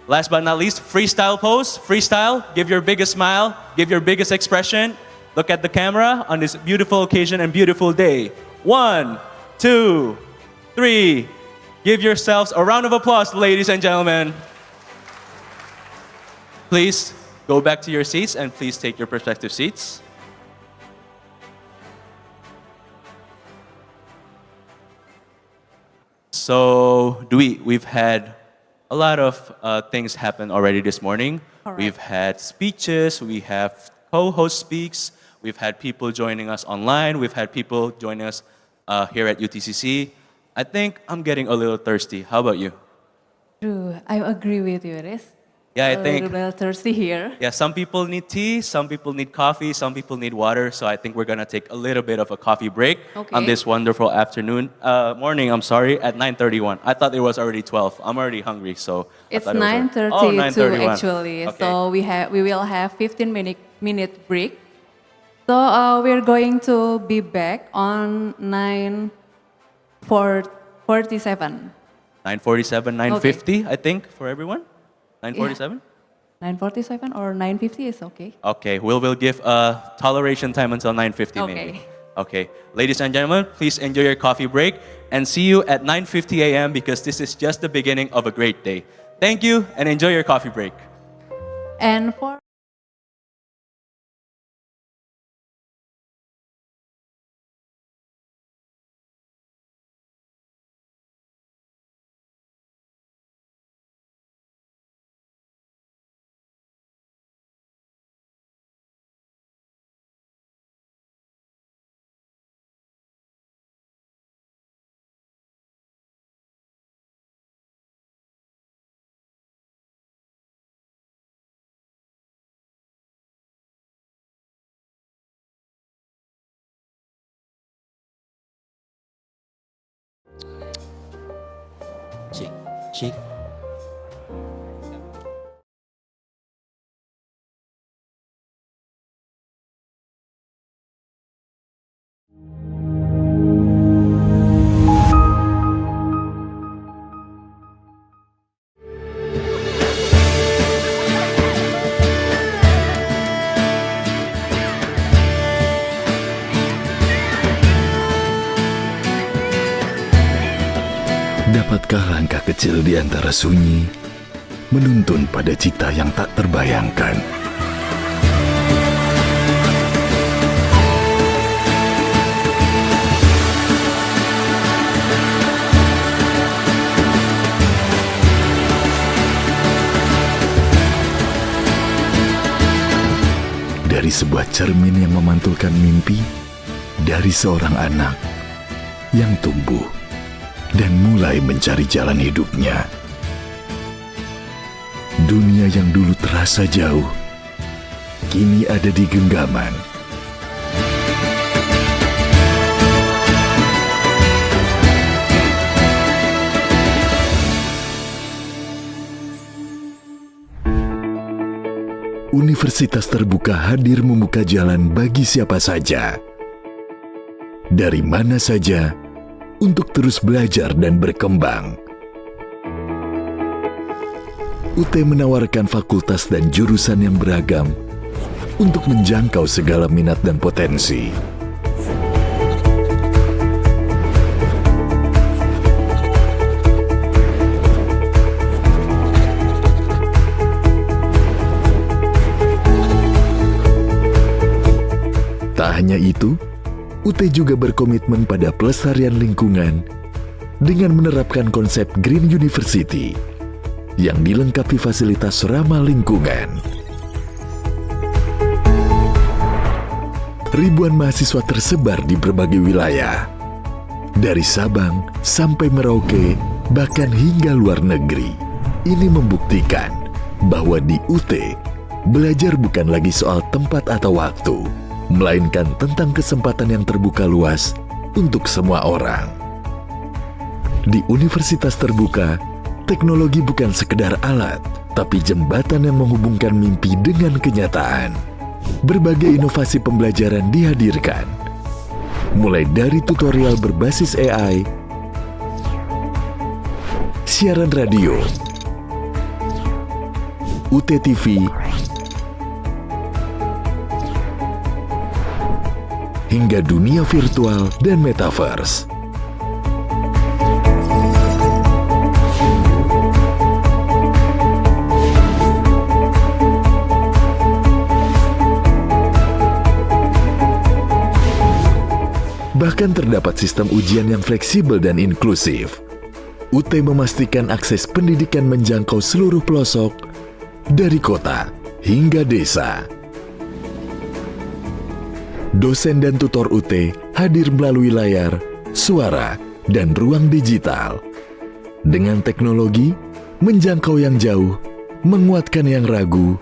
[SPEAKER 2] Last but not least, freestyle pose. Freestyle, give your biggest smile, give your biggest expression. Look at the camera on this beautiful occasion and beautiful day. 1, 2, 3. Give yourselves a round of applause, ladies and gentlemen. Please go back to your seats and please take your respective seats. So, we've had a lot of things happen already this morning.
[SPEAKER 1] Correct.
[SPEAKER 2] We've had speeches, we have co-host speaks, we've had people joining us online, we've had people joining us here at UTCC. I think I'm getting a little thirsty. How about you?
[SPEAKER 1] True, I agree with you, Riz.
[SPEAKER 2] Yeah, I
[SPEAKER 1] A
[SPEAKER 2] think.
[SPEAKER 1] little bit thirsty here.
[SPEAKER 2] Yeah, some people need tea, some people need coffee, some people need water. So I think we're gonna take a little bit of a coffee break on
[SPEAKER 1] Okay.
[SPEAKER 2] this wonderful morning. I'm sorry, at 9:31. I thought it was already 12. I'm already hungry, so I
[SPEAKER 1] It's
[SPEAKER 2] thought it was
[SPEAKER 1] 9:32
[SPEAKER 2] 9:31.
[SPEAKER 1] actually.
[SPEAKER 2] Okay.
[SPEAKER 1] So we will have 15-minute break. So we're going to be back on 9:47.
[SPEAKER 2] 9:47, 9:50, I think, for everyone. 9:47.
[SPEAKER 1] 9:47 or 9:50 is okay.
[SPEAKER 2] Okay, we'll give a toleration time until 9:50 maybe. Okay, ladies and gentlemen, please enjoy your coffee break and see you at 9:50 a.m. because this is just the beginning of a great day. Thank you and enjoy your coffee break.
[SPEAKER 1] And for
[SPEAKER 10] cheek.
[SPEAKER 11] Dapatkah langkah kecil di antara sunyi menuntun pada cita yang tak terbayangkan? Dari sebuah cermin yang memantulkan mimpi dari seorang anak yang tumbuh dan mulai mencari jalan hidupnya. Dunia yang dulu terasa jauh, kini ada di genggaman. Universitas Terbuka hadir membuka jalan bagi siapa saja, dari mana saja, untuk terus belajar dan berkembang. UT menawarkan fakultas dan jurusan yang beragam untuk menjangkau segala minat dan potensi. Tak hanya itu, UT juga berkomitmen pada pelestarian lingkungan dengan menerapkan konsep Green University yang dilengkapi fasilitas ramah lingkungan. Ribuan mahasiswa tersebar di berbagai wilayah, dari Sabang sampai Merauke, bahkan hingga luar negeri. Ini membuktikan bahwa di UT, belajar bukan lagi soal tempat atau waktu, melainkan tentang kesempatan yang terbuka luas untuk semua orang. Di Universitas Terbuka, teknologi bukan sekedar alat, tapi jembatan yang menghubungkan mimpi dengan kenyataan. Berbagai inovasi pembelajaran dihadirkan, mulai dari tutorial berbasis AI, siaran radio, UT TV, hingga dunia virtual dan metaverse. Bahkan terdapat sistem ujian yang fleksibel dan inklusif. UT memastikan akses pendidikan menjangkau seluruh pelosok, dari kota hingga desa. Dosen dan tutor UT hadir melalui layar, suara, dan ruang digital. Dengan teknologi, menjangkau yang jauh, menguatkan yang ragu,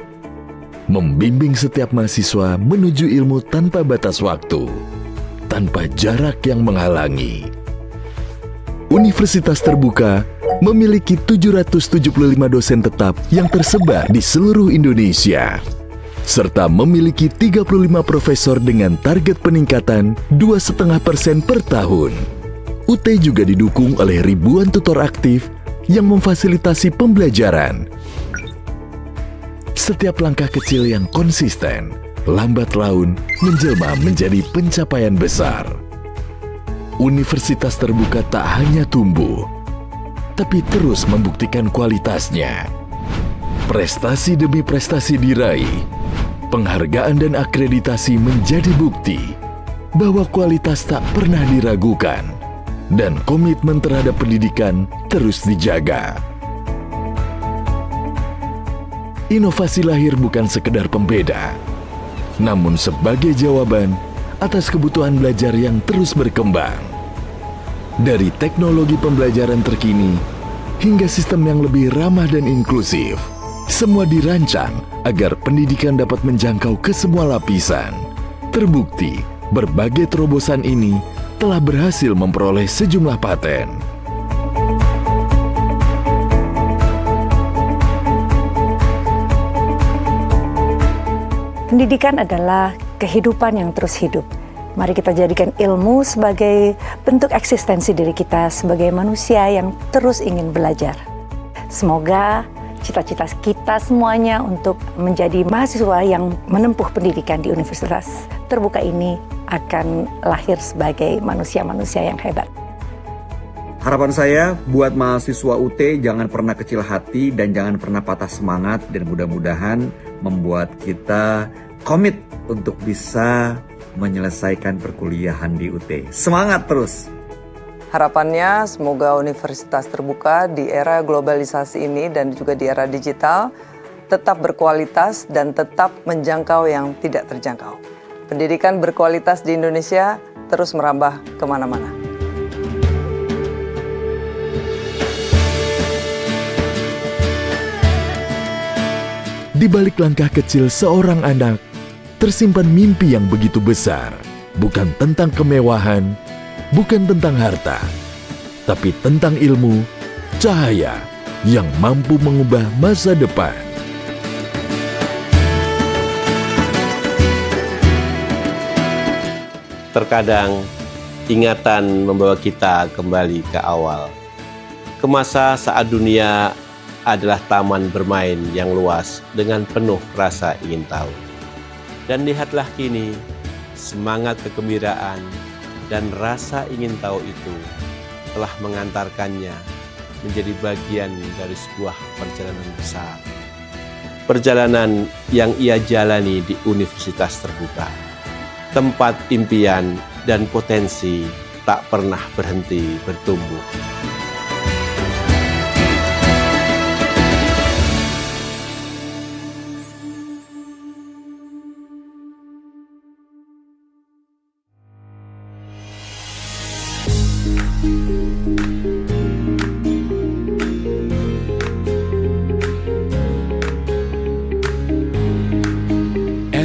[SPEAKER 11] membimbing setiap mahasiswa menuju ilmu tanpa batas waktu, tanpa jarak yang menghalangi. Universitas Terbuka memiliki 775 dosen tetap yang tersebar di seluruh Indonesia, serta memiliki 35 profesor dengan target peningkatan 2,5% per tahun. UT juga didukung oleh ribuan tutor aktif yang memfasilitasi pembelajaran. Setiap langkah kecil yang konsisten, lambat laun menjelma menjadi pencapaian besar. Universitas Terbuka tak hanya tumbuh, tapi terus membuktikan kualitasnya. Prestasi demi prestasi diraih. Penghargaan dan akreditasi menjadi bukti bahwa kualitas tak pernah diragukan dan komitmen terhadap pendidikan terus dijaga. Inovasi lahir bukan sekedar pembeda, namun sebagai jawaban atas kebutuhan belajar yang terus berkembang. Dari teknologi pembelajaran terkini hingga sistem yang lebih ramah dan inklusif, semua dirancang agar pendidikan dapat menjangkau ke semua lapisan. Terbukti, berbagai terobosan ini telah berhasil memperoleh sejumlah paten.
[SPEAKER 10] Pendidikan adalah kehidupan yang terus hidup. Mari kita jadikan ilmu sebagai bentuk eksistensi diri kita sebagai manusia yang terus ingin belajar. Semoga cita-cita kita semuanya untuk menjadi mahasiswa yang menempuh pendidikan di Universitas Terbuka ini akan lahir sebagai manusia-manusia yang hebat.
[SPEAKER 12] Harapan saya buat mahasiswa UT jangan pernah kecil hati dan jangan pernah patah semangat, dan mudah-mudahan membuat kita komit untuk bisa menyelesaikan perkuliahan di UT. Semangat terus!
[SPEAKER 13] Harapannya semoga Universitas Terbuka di era globalisasi ini dan juga di era digital tetap berkualitas dan tetap menjangkau yang tidak terjangkau. Pendidikan berkualitas di Indonesia terus merambah kemana-mana.
[SPEAKER 11] Di balik langkah kecil seorang anak, tersimpan mimpi yang begitu besar. Bukan tentang kemewahan, bukan tentang harta, tapi tentang ilmu, cahaya yang mampu mengubah masa depan.
[SPEAKER 7] Terkadang ingatan membawa kita kembali ke awal, ke masa saat dunia adalah taman bermain yang luas dengan penuh rasa ingin tahu. Dan lihatlah kini, semangat kegembiraan dan rasa ingin tahu itu telah mengantarkannya menjadi bagian dari sebuah perjalanan besar. Perjalanan yang ia jalani di Universitas Terbuka, tempat impian dan potensi tak pernah berhenti bertumbuh.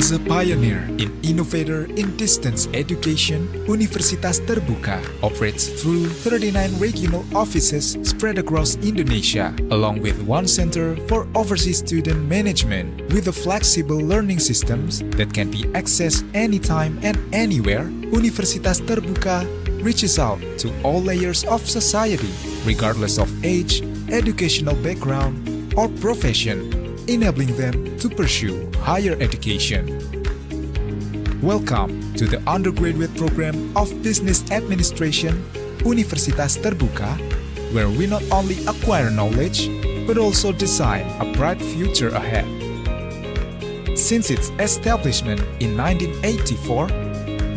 [SPEAKER 14] As a pioneer and innovator in distance education, Universitas Terbuka operates through 39 regional offices spread across Indonesia, along with one center for overseas student management, with a flexible learning systems that can be accessed anytime and anywhere. Universitas Terbuka reaches out to all layers of society, regardless of age, educational background, or profession, enabling them to pursue higher education. Welcome to the undergraduate program of Business Administration, Universitas Terbuka, where we not only acquire knowledge, but also design a bright future ahead. Since its establishment in 1984,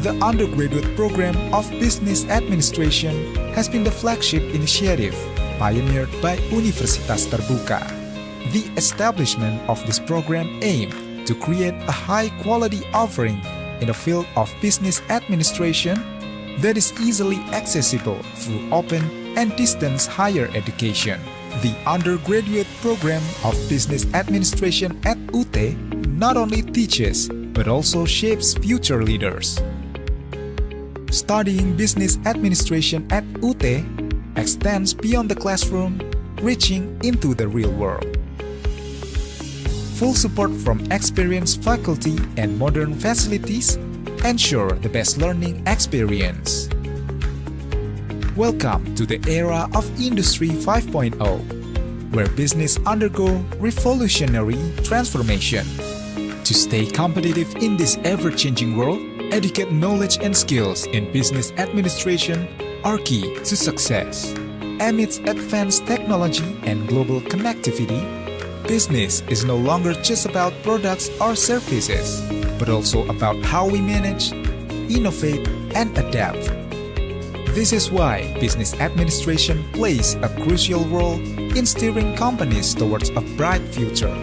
[SPEAKER 14] the undergraduate program of Business Administration has been the flagship initiative pioneered by Universitas Terbuka. The establishment of this program aimed to create a high-quality offering in the field of business administration that is easily accessible through open and distance higher education. The undergraduate program of business administration at UT not only teaches but also shapes future leaders. Studying business administration at UT extends beyond the classroom, reaching into the real world. Full support from experienced faculty and modern facilities ensure the best learning experience. Welcome to the era of Industry 5.0, where business undergo revolutionary transformation. To stay competitive in this ever-changing world, educate knowledge and skills in business administration are key to success. Amidst advanced technology and global connectivity, business is no longer just about products or services, but also about how we manage, innovate, and adapt. This is why business administration plays a crucial role in steering companies towards a bright future.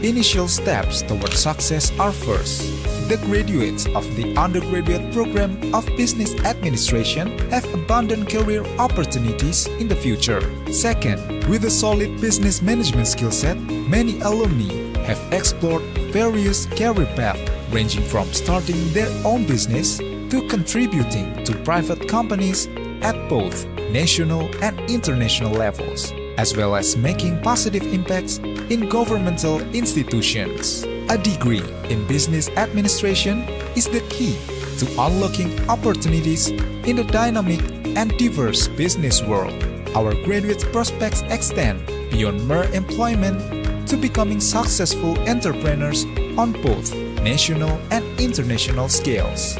[SPEAKER 14] Initial steps towards success are first, the graduates of the undergraduate program of business administration have abundant career opportunities in the future. Second, with a solid business management skill set, many alumni have explored various career paths, ranging from starting their own business to contributing to private companies at both national and international levels, as well as making positive impacts in governmental institutions. A degree in business administration is the key to unlocking opportunities in the dynamic and diverse business world. Our graduate prospects extend beyond mere employment to becoming successful entrepreneurs on both national and international scales.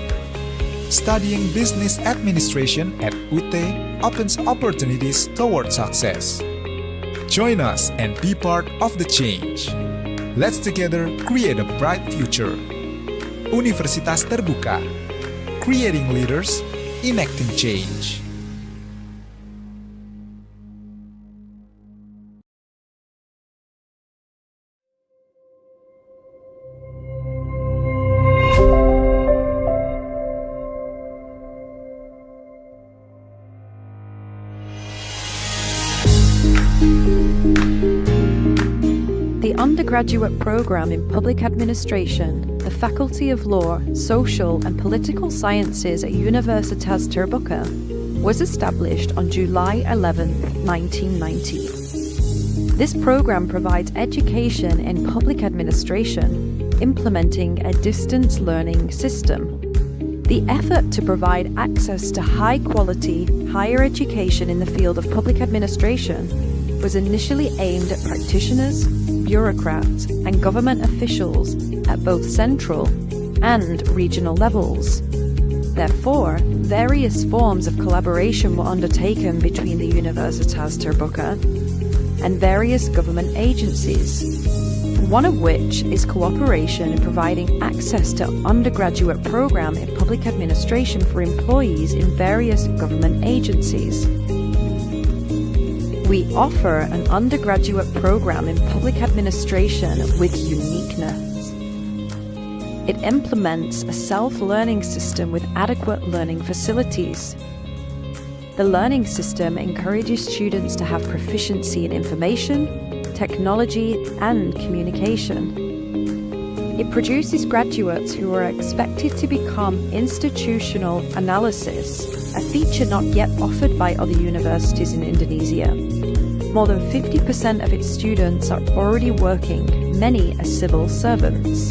[SPEAKER 14] Studying business administration at UT opens opportunities toward success. Join us and be part of the change. Let's together create a bright future. Universitas Terbuka, creating leaders, enacting change.
[SPEAKER 15] The undergraduate program in public administration, the Faculty of Law, Social and Political Sciences at Universitas Terbuka, was established on July 11, 1990. This program provides education in public administration, implementing a distance learning system. The effort to provide access to high-quality higher education in the field of public administration was initially aimed at practitioners, bureaucrats, and government officials at both central and regional levels. Therefore, various forms of collaboration were undertaken between the Universitas Terbuka and various government agencies, one of which is cooperation in providing access to undergraduate program in public administration for employees in various government agencies. We offer an undergraduate program in public administration with uniqueness. It implements a self-learning system with adequate learning facilities. The learning system encourages students to have proficiency in information, technology, and communication. It produces graduates who are expected to become institutional analysis, a feature not yet offered by other universities in Indonesia. More than 50% of its students are already working, many as civil servants.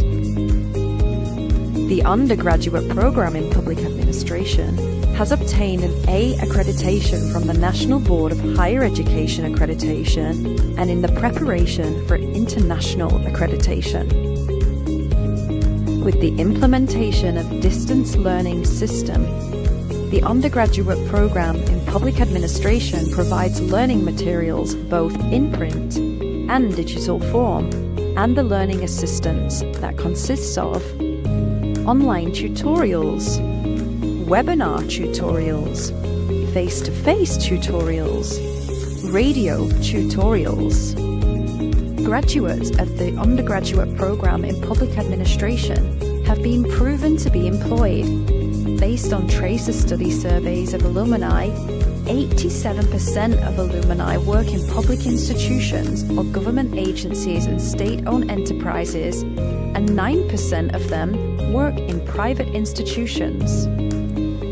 [SPEAKER 15] The undergraduate program in public administration has obtained an A accreditation from the National Board of Higher Education Accreditation and in the preparation for international accreditation. With the implementation of distance learning system, the undergraduate program in public administration provides learning materials both in print and digital form, and the learning assistance that consists of online tutorials, webinar tutorials, face-to-face tutorials, radio tutorials. Graduates of the undergraduate program in public administration have been proven to be employed. Based on tracer study surveys of alumni, 87% of alumni work in public institutions or government agencies and state-owned enterprises, and 9% of them work in private institutions.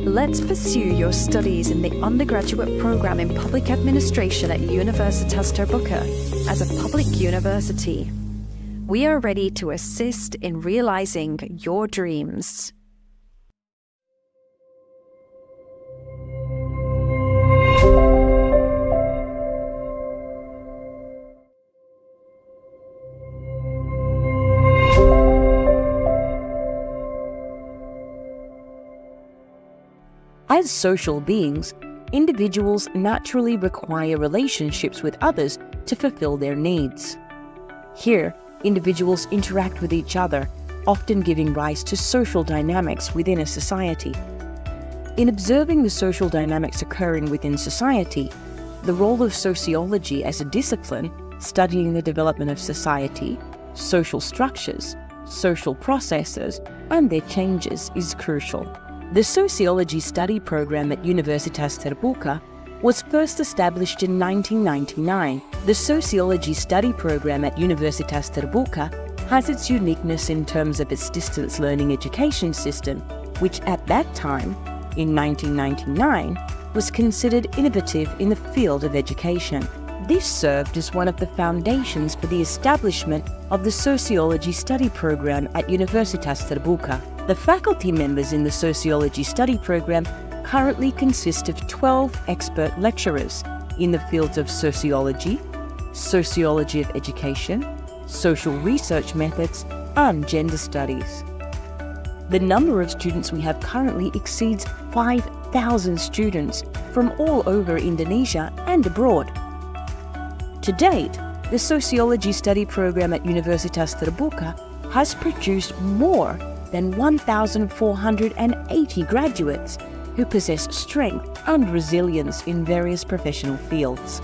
[SPEAKER 15] Let's pursue your studies in the undergraduate program in public administration at Universitas Terbuka as a public university. We are ready to assist in realizing your dreams.
[SPEAKER 16] As social beings, individuals naturally require relationships with others to fulfill their needs. Here, individuals interact with each other, often giving rise to social dynamics within a society. In observing the social dynamics occurring within society, the role of sociology as a discipline, studying the development of society, social structures, social processes, and their changes is crucial. The Sociology Study Program at Universitas Terbuka was first established in 1999. The Sociology Study Program at Universitas Terbuka has its uniqueness in terms of its distance learning education system, which at that time, in 1999, was considered innovative in the field of education. This served as one of the foundations for the establishment of the Sociology Study Program at Universitas Terbuka. The faculty members in the Sociology Study Program currently consist of 12 expert lecturers in the fields of sociology, sociology of education, social research methods, and gender studies. The number of students we have currently exceeds 5,000 students from all over Indonesia and abroad. To date, the Sociology Study Program at Universitas Terbuka has produced more than 1,480 graduates who possess strength and resilience in various professional fields.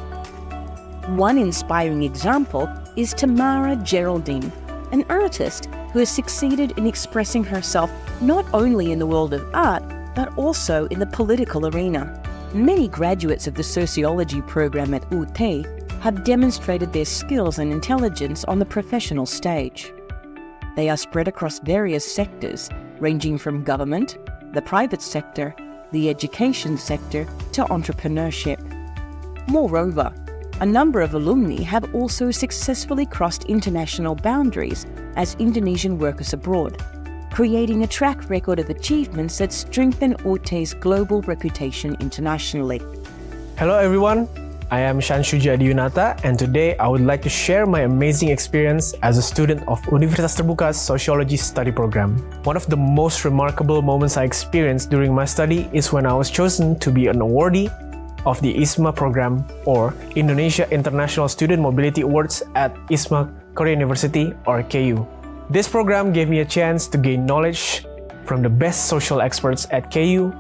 [SPEAKER 16] One inspiring example is Tamara Geraldine, an artist who has succeeded in expressing herself not only in the world of art, but also in the political arena. Many graduates of the Sociology Program at UT have demonstrated their skills and intelligence on the professional stage. They are spread across various sectors, ranging from government, the private sector, the education sector, to entrepreneurship. Moreover, a number of alumni have also successfully crossed international boundaries as Indonesian workers abroad, creating a track record of achievements that strengthen UT's global reputation internationally.
[SPEAKER 17] Hello everyone, I am Shanshuja Adiyunata, and today I would like to share my amazing experience as a student of Universitas Terbuka's Sociology Study Program. One of the most remarkable moments I experienced during my study is when I was chosen to be an awardee of the ISMA program, or Indonesia International Student Mobility Awards, at ISMA Korea University, or KU. This program gave me a chance to gain knowledge from the best social experts at KU,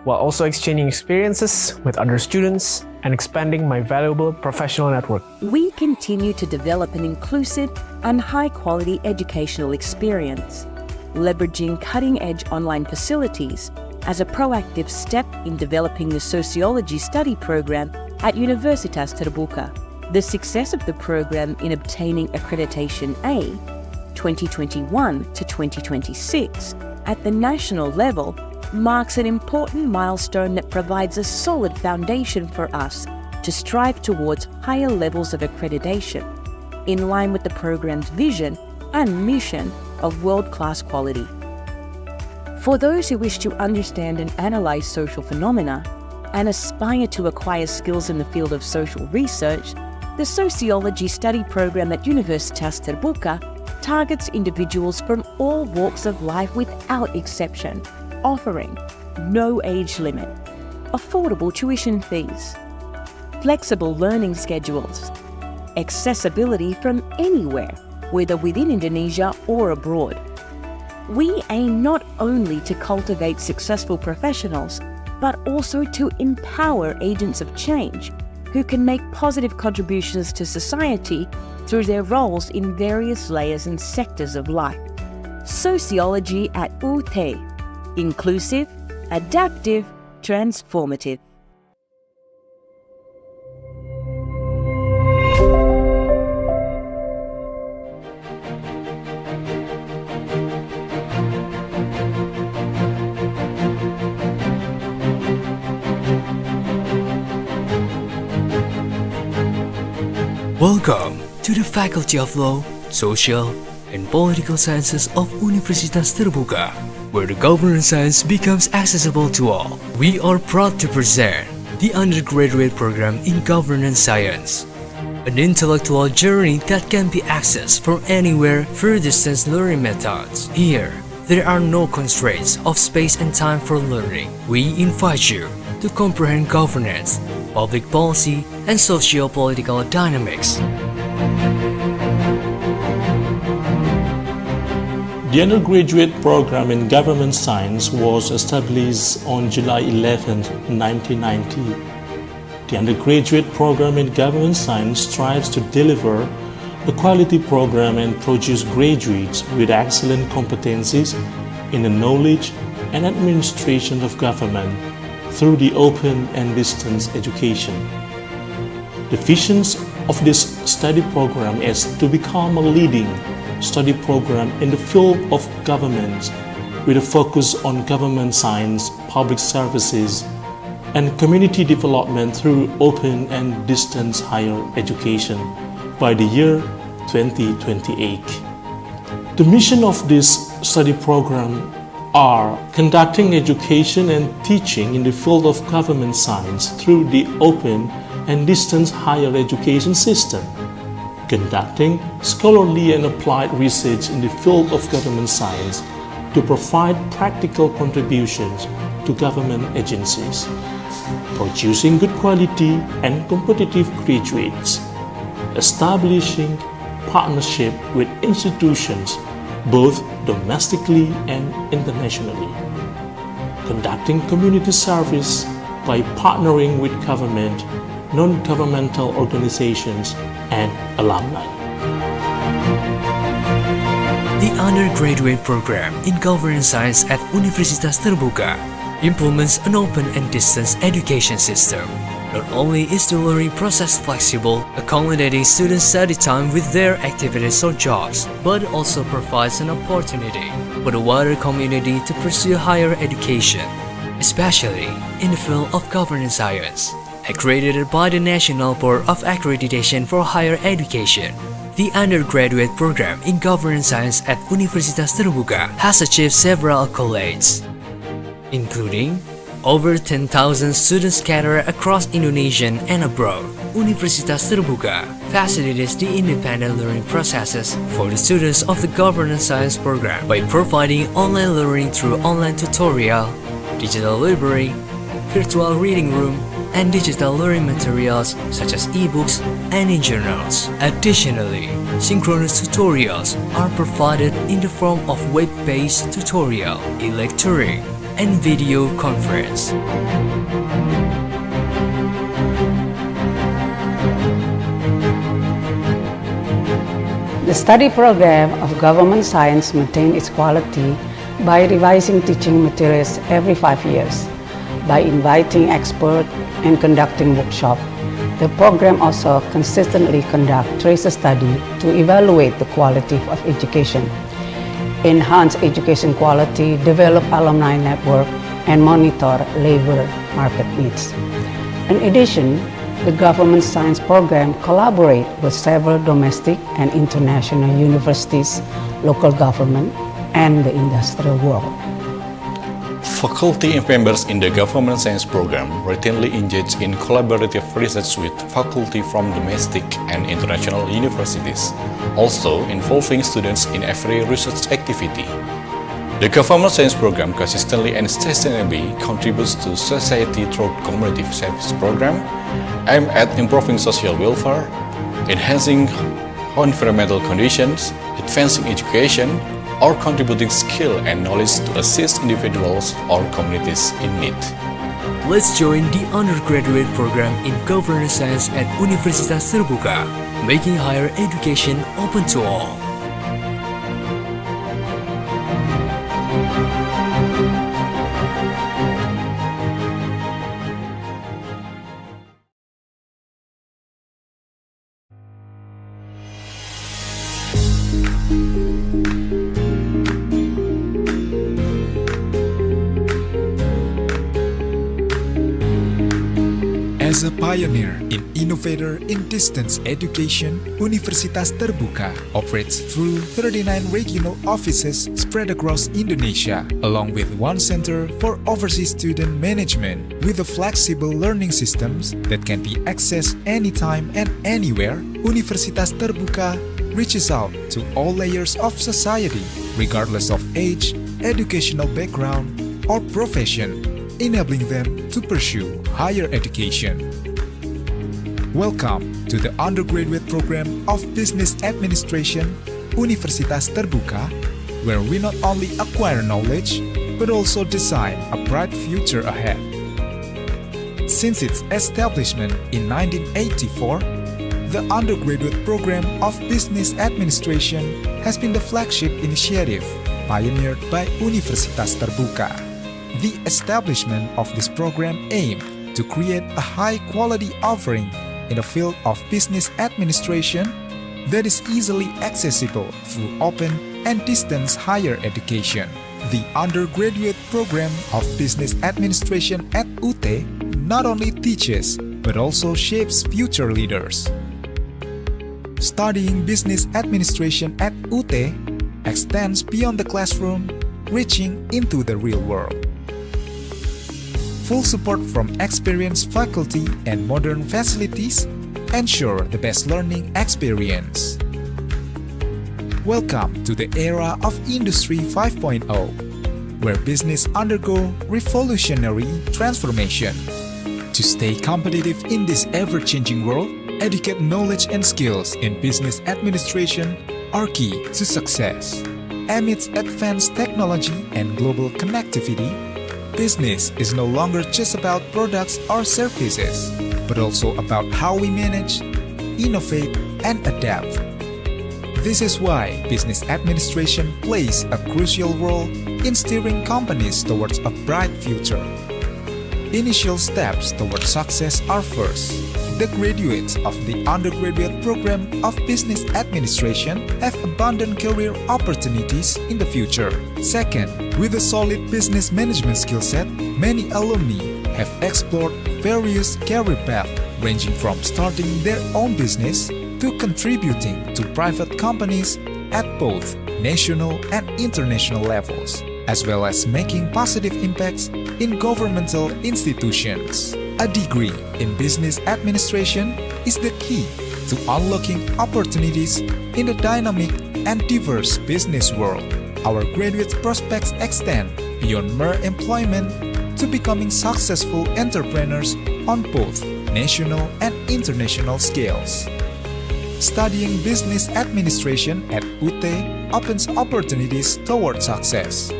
[SPEAKER 17] while also exchanging experiences with other students and expanding my valuable professional network.
[SPEAKER 16] We continue to develop an inclusive and high-quality educational experience, leveraging cutting-edge online facilities as a proactive step in developing the Sociology Study Program at Universitas Terbuka. The success of the program in obtaining accreditation A 2021 to 2026 at the national level marks an important milestone that provides a solid foundation for us to strive towards higher levels of accreditation, in line with the program's vision and mission of world-class quality. For those who wish to understand and analyze social phenomena and aspire to acquire skills in the field of social research, the Sociology Study Program at Universitas Terbuka targets individuals from all walks of life without exception, offering no age limit, affordable tuition fees, flexible learning schedules, accessibility from anywhere, whether within Indonesia or abroad. We aim not only to cultivate successful professionals, but also to empower agents of change who can make positive contributions to society through their roles in various layers and sectors of life. Sociology at UT. Inclusive, adaptive, transformative.
[SPEAKER 18] Welcome to the Faculty of Law, Social and Political Sciences of Universitas Terbuka, where the governance science becomes accessible to all. We are proud to present the undergraduate program in governance science, an intellectual journey that can be accessed from anywhere through distance learning methods. Here, there are no constraints of space and time for learning. We invite you to comprehend governance, public policy, and socio-political dynamics.
[SPEAKER 19] The undergraduate program in government science was established on July 11, 1990. The undergraduate program in government science strives to deliver a quality program and produce graduates with excellent competencies in the knowledge and administration of government through the open and distance education. The vision of this study program is to become a leading study program in the field of government with a focus on government science, public services, and community development through open and distance higher education by the year 2028. The mission of this study program are conducting education and teaching in the field of government science through the open and distance higher education system, conducting scholarly and applied research in the field of government science to provide practical contributions to government agencies, producing good quality and competitive graduates, establishing partnership with institutions both domestically and internationally, conducting community service by partnering with government, non-governmental organizations, and alumni.
[SPEAKER 18] The undergraduate program in governance science at Universitas Terbuka implements an open and distance education system. Not only is the learning process flexible, accommodating students' study time with their activities or jobs, but also provides an opportunity for the wider community to pursue higher education, especially in the field of governance science. Accredited by the National Board of Accreditation for Higher Education, the undergraduate program in governance science at Universitas Terbuka has achieved several accolades, including over 10,000 students scattered across Indonesia and abroad. Universitas Terbuka facilitates the independent learning processes for the students of the governance science program by providing online learning through online tutorial, digital library, virtual reading room, and digital learning materials such as e-books and e-journals. Additionally, synchronous tutorials are provided in the form of web-based tutorial, e-lecturing, and video conference.
[SPEAKER 20] The study program of government science maintains its quality by revising teaching materials every 5 years, by inviting experts and conducting workshops. The program also consistently conducts tracer study to evaluate the quality of education, enhance education quality, develop alumni network, and monitor labor market needs. In addition, the government science program collaborates with several domestic and international universities, local government, and the industrial world.
[SPEAKER 21] Faculty members in the government science program routinely engage in collaborative research with faculty from domestic and international universities, also involving students in every research activity. The government science program consistently and sustainably contributes to society through community service program aimed at improving social welfare, enhancing environmental conditions, advancing education, or contributing skill and knowledge to assist individuals or communities in need.
[SPEAKER 18] Let's join the undergraduate program in governance science at Universitas Terbuka, making higher education open to all.
[SPEAKER 14] As a pioneer and innovator in distance education, Universitas Terbuka operates through 39 regional offices spread across Indonesia, along with one center for overseas student management. With the flexible learning systems that can be accessed anytime and anywhere, Universitas Terbuka reaches out to all layers of society, regardless of age, educational background, or profession, enabling them to pursue higher education. Welcome to the undergraduate program of Business Administration, Universitas Terbuka, where we not only acquire knowledge, but also design a bright future ahead. Since its establishment in 1984, the undergraduate program of Business Administration has been the flagship initiative pioneered by Universitas Terbuka. The establishment of this program aimed to create a high-quality offering in the field of business administration that is easily accessible through open and distance higher education. The undergraduate program of business administration at UT not only teaches but also shapes future leaders. Studying business administration at UT extends beyond the classroom, reaching into the real world. Full support from experienced faculty and modern facilities ensure the best learning experience. Welcome to the era of Industry 5.0, where business undergo revolutionary transformation. To stay competitive in this ever-changing world, educate knowledge and skills in business administration are key to success. Amidst advanced technology and global connectivity, business is no longer just about products or services, but also about how we manage, innovate, and adapt. This is why business administration plays a crucial role in steering companies towards a bright future. Initial steps towards success are first, the graduates of the undergraduate program of business administration have abundant career opportunities in the future. Second, with a solid business management skill set, many alumni have explored various career paths ranging from starting their own business to contributing to private companies at both national and international levels, as well as making positive impacts in governmental institutions. A degree in business administration is the key to unlocking opportunities in the dynamic and diverse business world. Our graduate prospects extend beyond mere employment to becoming successful entrepreneurs on both national and international scales. Studying business administration at UT opens opportunities toward success.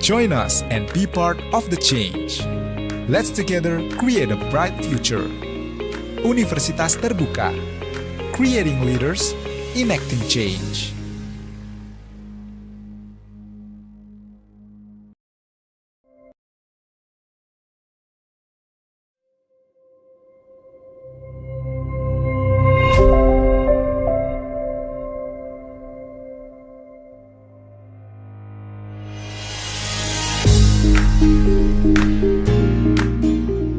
[SPEAKER 14] Join us and be part of the change. Let's together create a bright future. Universitas Terbuka, creating leaders, enacting change.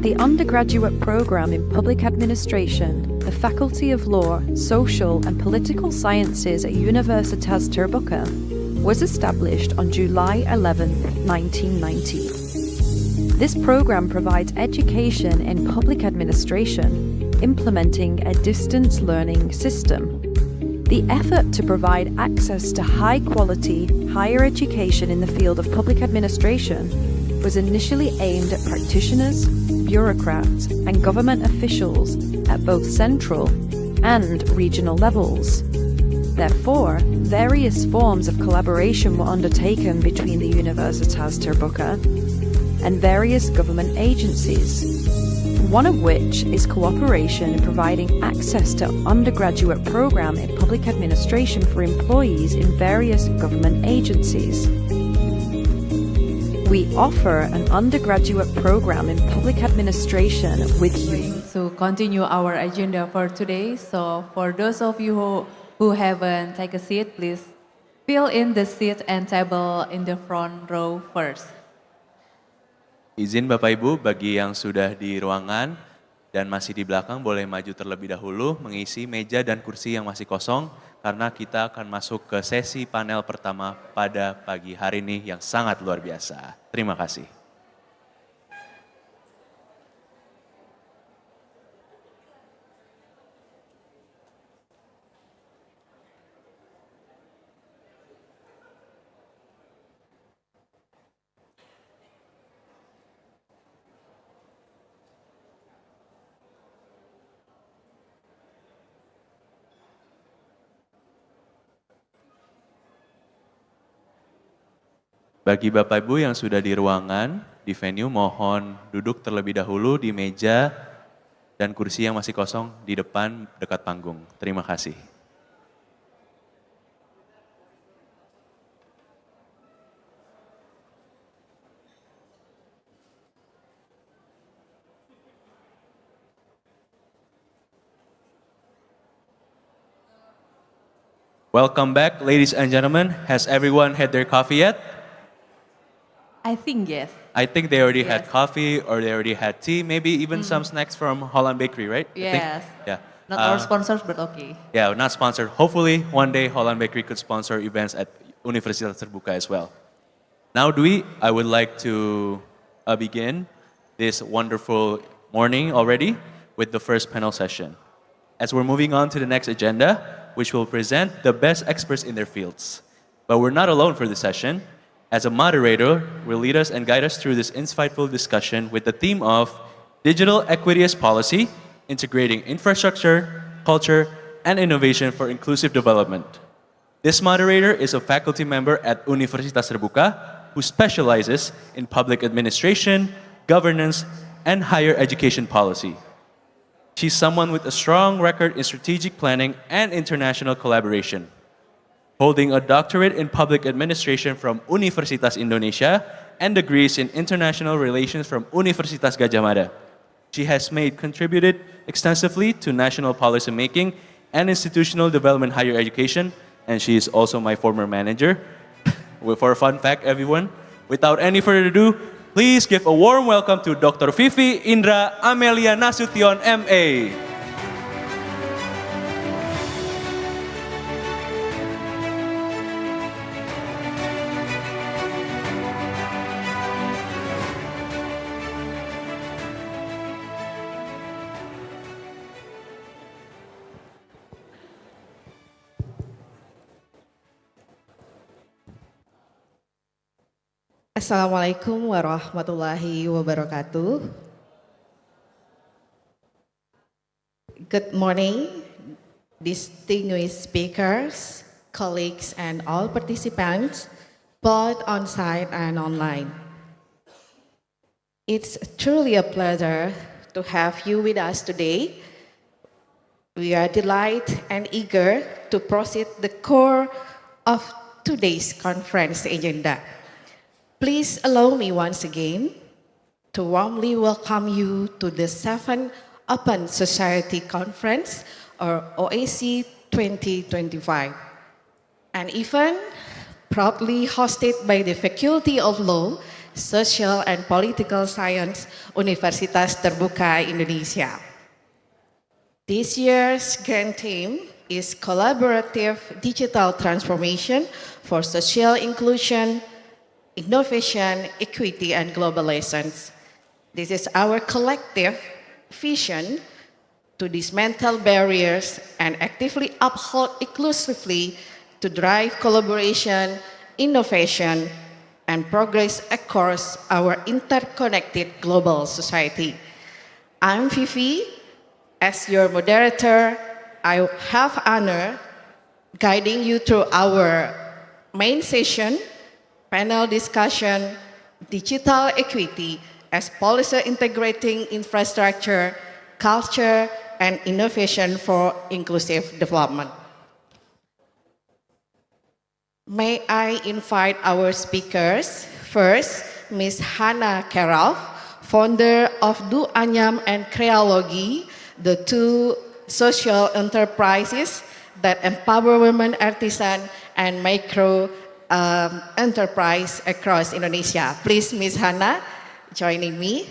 [SPEAKER 15] The undergraduate program in public administration, the Faculty of Law, Social and Political Sciences at Universitas Terbuka, was established on July 11, 1990. This program provides education in public administration, implementing a distance learning system. The effort to provide access to high-quality higher education in the field of public administration was initially aimed at practitioners, bureaucrats, and government officials at both central and regional levels. Therefore, various forms of collaboration were undertaken between the Universitas Terbuka and various government agencies, one of which is cooperation in providing access to undergraduate program in public administration for employees in various government agencies. We offer an undergraduate program in public administration with you.
[SPEAKER 1] To continue our agenda for today, so for those of you who haven't taken a seat, please fill in the seat and table in the front row first.
[SPEAKER 2] Izin Bapak Ibu bagi yang sudah di ruangan dan masih di belakang boleh maju terlebih dahulu mengisi meja dan kursi yang masih kosong karena kita akan masuk ke sesi panel pertama pada pagi hari ini yang sangat luar biasa. Terima kasih. Bagi Bapak Ibu yang sudah di ruangan, di venue mohon duduk terlebih dahulu di meja dan kursi yang masih kosong di depan dekat panggung. Terima kasih. Welcome back, ladies and gentlemen. Has everyone had their coffee yet?
[SPEAKER 1] I think yes.
[SPEAKER 2] I think they already had
[SPEAKER 1] Yes.
[SPEAKER 2] coffee or they already had tea, maybe even some snacks from Holland Bakery, right? I think?
[SPEAKER 1] Yes.
[SPEAKER 2] Yeah.
[SPEAKER 1] Not our sponsors, but okay.
[SPEAKER 2] Yeah, not sponsored. Hopefully, one day Holland Bakery could sponsor events at Universitas Terbuka as well. Now, Dwi, I would like to begin this wonderful morning already with the first panel session. As we're moving on to the next agenda, which will present the best experts in their fields. But we're not alone for this session. As a moderator, will lead us and guide us through this insightful discussion with the theme of Digital Equity as Policy, Integrating Infrastructure, Culture, and Innovation for Inclusive Development. This moderator is a faculty member at Universitas Terbuka who specializes in public administration, governance, and higher education policy. She's someone with a strong record in strategic planning and international collaboration. Holding a doctorate in public administration from Universitas Indonesia and degrees in international relations from Universitas Gadjah Mada. She has contributed extensively to national policy making and institutional development higher education, and she is also my former manager. For a fun fact, everyone, without any further ado, please give a warm welcome to Dr. Vivi Indra Amelia Nasution, MA.
[SPEAKER 3] Assalamualaikum warahmatullahi wabarakatuh. Good morning, distinguished speakers, colleagues, and all participants, both on-site and online. It's truly a pleasure to have you with us today. We are delighted and eager to proceed the core of today's conference agenda. Please allow me once again to warmly welcome you to the 7th Open Society Conference, or OSC 2025, an event proudly hosted by the Faculty of Law, Social and Political Science, Universitas Terbuka, Indonesia. This year's grand theme is Collaborative Digital Transformation for Social Inclusion, Innovation, Equity, and Globalization. This is our collective vision to dismantle barriers and actively uphold inclusively to drive collaboration, innovation, and progress across our interconnected global society. I'm Vivi. As your moderator, I have honor guiding you through our main session, panel discussion, Digital Equity as Policy Integrating Infrastructure, Culture, and Innovation for Inclusive Development. May I invite our speakers. First, Ms. Hannah Karaf, founder of Do Anyam and Creology, the two social enterprises that empower women artisans and micro enterprise across Indonesia. Please, Ms. Hannah, joining me.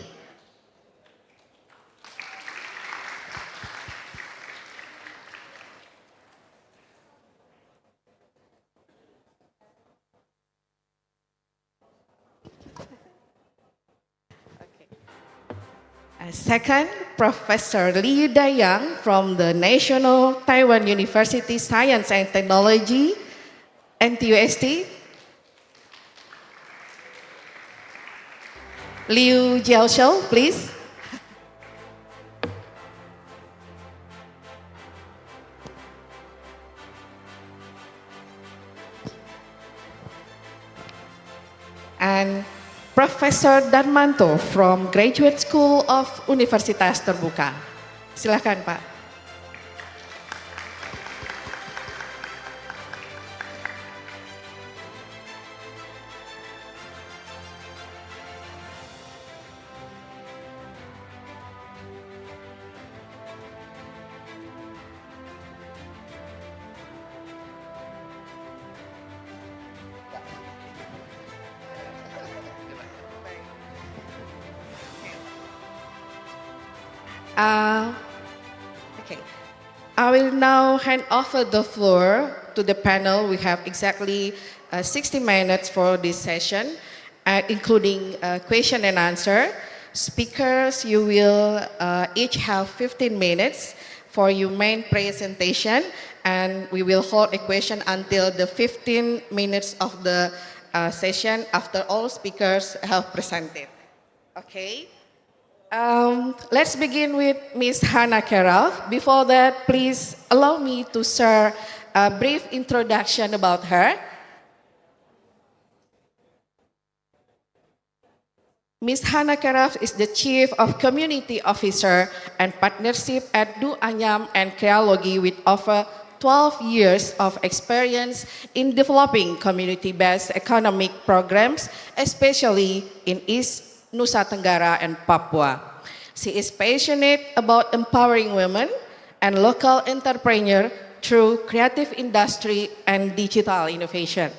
[SPEAKER 3] Second, Professor Liu Dayang from the National Taiwan University Science and Technology, NTUST. Liu Jiaoshou, please. And Professor Darmanto from Graduate School of Universitas Terbuka. Silakan, Pak. Okay. I will now hand over the floor to the panel. We have exactly 60 minutes for this session, including question and answer. Speakers, you will each have 15 minutes for your main presentation, and we will hold a question until the 15 minutes of the session after all speakers have presented. Okay. Let's begin with Ms. Hannah Carroll. Before that, please allow me to share a brief introduction about her. Ms. Hannah Carroll is the Chief of Community Officer and Partnership at Du Anyam and Kreology with over 12 years of experience in developing community-based economic programs, especially in East Nusa Tenggara and Papua. She is passionate about empowering women and local entrepreneurs through creative industry and digital innovation.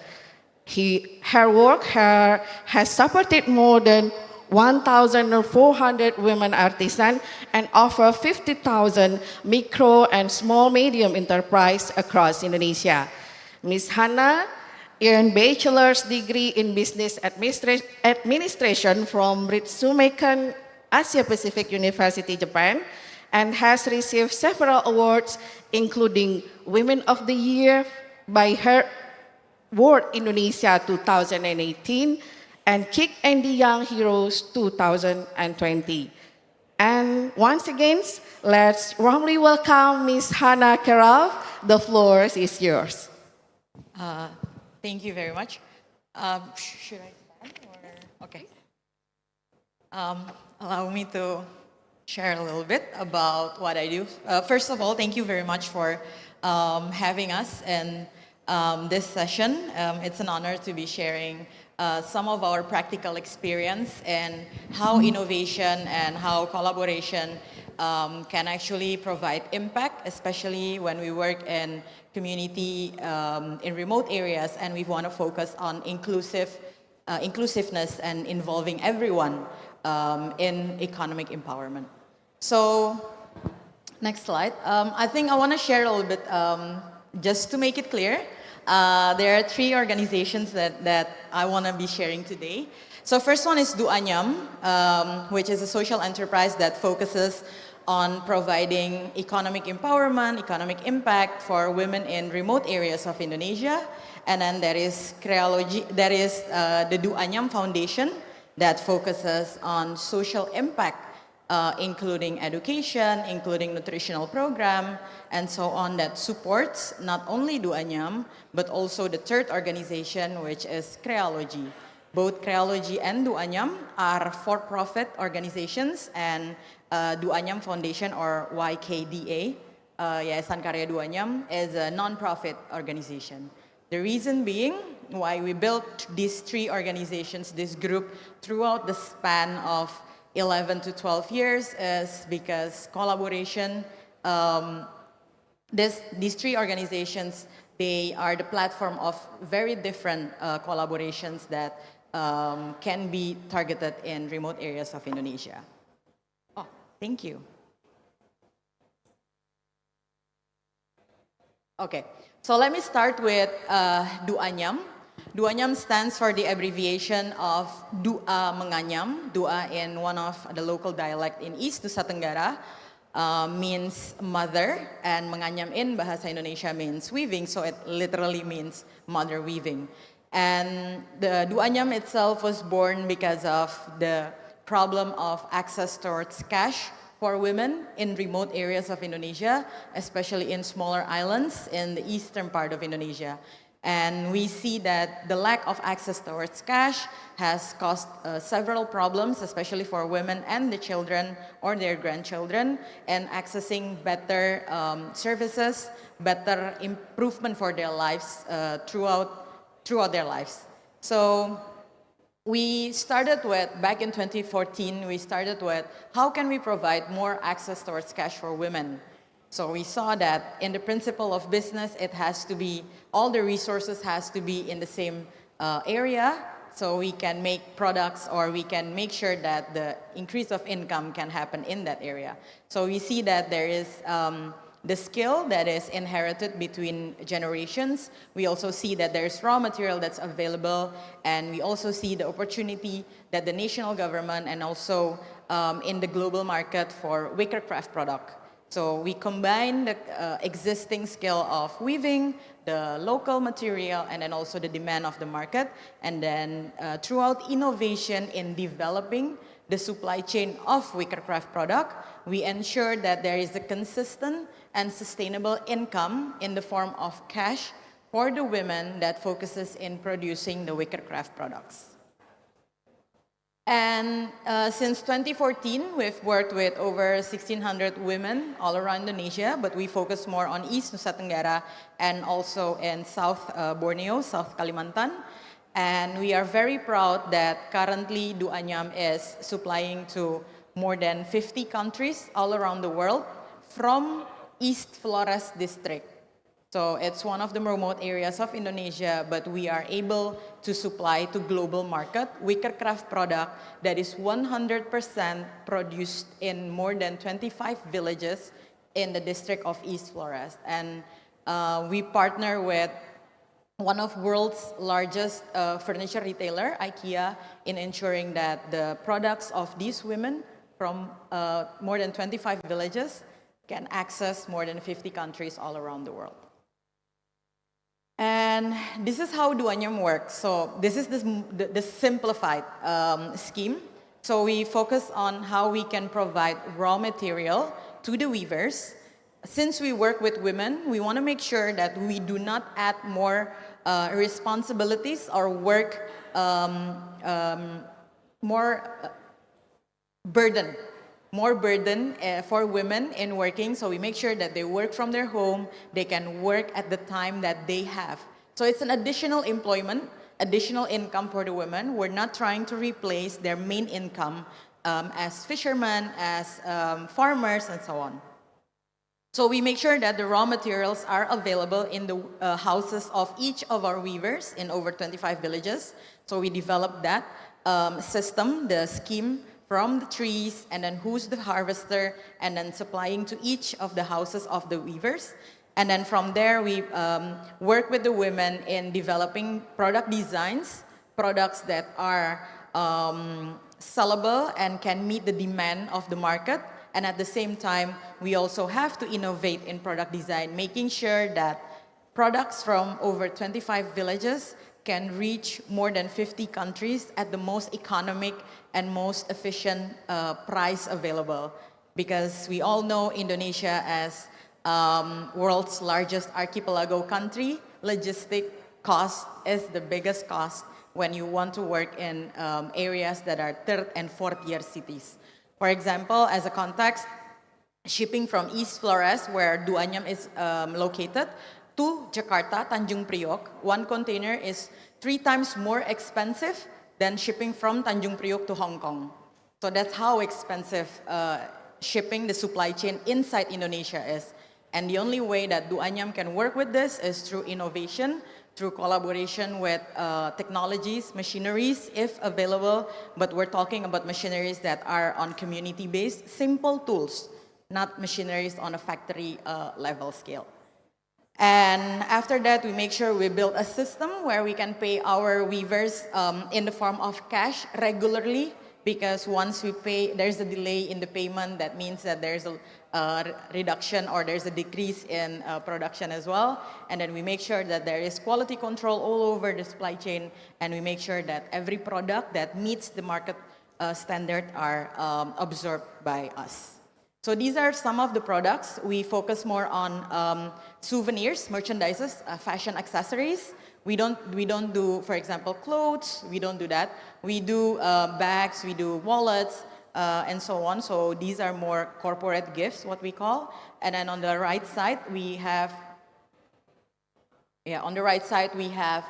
[SPEAKER 3] Her work has supported more than 1,400 women artisans and over 50,000 micro and small medium enterprises across Indonesia. Ms. Hannah earned bachelor's degree in business administration from Ritsumeikan Asia Pacific University, Japan, and has received several awards, including Women of the Year by her World Indonesia 2018 and Kick Andy Young Heroes 2020. And once again, let's warmly welcome Ms. Hannah Carroll. The floor is yours.
[SPEAKER 4] Thank you very much. Should I stand or? Okay. Allow me to share a little bit about what I do. First of all, thank you very much for having us in this session. It's an honor to be sharing some of our practical experience and how innovation and how collaboration can actually provide impact, especially when we work in community in remote areas, and we want to focus on inclusiveness and involving everyone in economic empowerment. So, next slide. I think I want to share a little bit, just to make it clear. There are three organizations that I want to be sharing today. So first one is Du Anyam, which is a social enterprise that focuses on providing economic empowerment, economic impact for women in remote areas of Indonesia. And then there is Kreology, there is the Du Anyam Foundation that focuses on social impact, including education, including nutritional program, and so on, that supports not only Du Anyam, but also the third organization, which is Kreology. Both Kreology and Du Anyam are for-profit organizations, and Du Anyam Foundation, or YKDA, Yayasan Karya Du Anyam, is a non-profit organization. The reason being why we built these three organizations, this group, throughout the span of 11 to 12 years is because collaboration, these three organizations, they are the platform of very different collaborations that can be targeted in remote areas of Indonesia. Oh, thank you. Okay, so let me start with Du Anyam. Du Anyam stands for the abbreviation of Dua Menganyam. Dua in one of the local dialect in East Nusa Tenggara means mother, and Menganyam in Bahasa Indonesia means weaving, so it literally means mother weaving. And the Du Anyam itself was born because of the problem of access towards cash for women in remote areas of Indonesia, especially in smaller islands in the eastern part of Indonesia. And we see that the lack of access towards cash has caused several problems, especially for women and the children or their grandchildren, and accessing better services, better improvement for their lives throughout their lives. So we started with, back in 2014, we started with how can we provide more access towards cash for women. So we saw that in the principle of business, it has to be, all the resources has to be in the same area so we can make products, or we can make sure that the increase of income can happen in that area. So we see that there is the skill that is inherited between generations. We also see that there's raw material that's available, and we also see the opportunity that the national government and also in the global market for wicker craft product. So we combine the existing skill of weaving, the local material, and then also the demand of the market. And then throughout innovation in developing the supply chain of wicker craft product, we ensure that there is a consistent and sustainable income in the form of cash for the women that focuses in producing the wicker craft products. And since 2014, we've worked with over 1,600 women all around Indonesia, but we focus more on East Nusa Tenggara and also in South Borneo, South Kalimantan. And we are very proud that currently Du Anyam is supplying to more than 50 countries all around the world from East Flores district. So it's one of the remote areas of Indonesia, but we are able to supply to global market wicker craft product that is 100% produced in more than 25 villages in the district of East Flores. And we partner with one of world's largest furniture retailer, IKEA, in ensuring that the products of these women from more than 25 villages can access more than 50 countries all around the world. And this is how Du Anyam works. So this is the simplified scheme. So we focus on how we can provide raw material to the weavers. Since we work with women, we want to make sure that we do not add more responsibilities or work more burden for women in working. So we make sure that they work from their home, they can work at the time that they have. So it's an additional employment, additional income for the women. We're not trying to replace their main income as fishermen, as farmers, and so on. So we make sure that the raw materials are available in the houses of each of our weavers in over 25 villages. So we developed that system, the scheme, from the trees, and then who's the harvester, and then supplying to each of the houses of the weavers. And then from there, we work with the women in developing product designs, products that are sellable and can meet the demand of the market. And at the same time, we also have to innovate in product design, making sure that products from over 25 villages can reach more than 50 countries at the most economic and most efficient price available. Because we all know Indonesia as world's largest archipelago country, logistic cost is the biggest cost when you want to work in areas that are third and fourth tier cities. For example, as a context, shipping from East Flores, where Du Anyam is located, to Jakarta, Tanjung Priok, one container is 3 times more expensive than shipping from Tanjung Priok to Hong Kong. So that's how expensive shipping the supply chain inside Indonesia is. And the only way that Du Anyam can work with this is through innovation, through collaboration with technologies, machineries, if available. But we're talking about machineries that are on community-based, simple tools, not machineries on a factory level scale. And after that, we make sure we build a system where we can pay our weavers in the form of cash regularly, because once we pay, there's a delay in the payment. That means that there's a reduction or there's a decrease in production as well. And then we make sure that there is quality control all over the supply chain, and we make sure that every product that meets the market standard are absorbed by us. So these are some of the products. We focus more on souvenirs, merchandises, fashion accessories. We don't do, for example, clothes. We don't do that. We do bags, we do wallets, and so on. So these are more corporate gifts, what we call. And then on the right side, we have,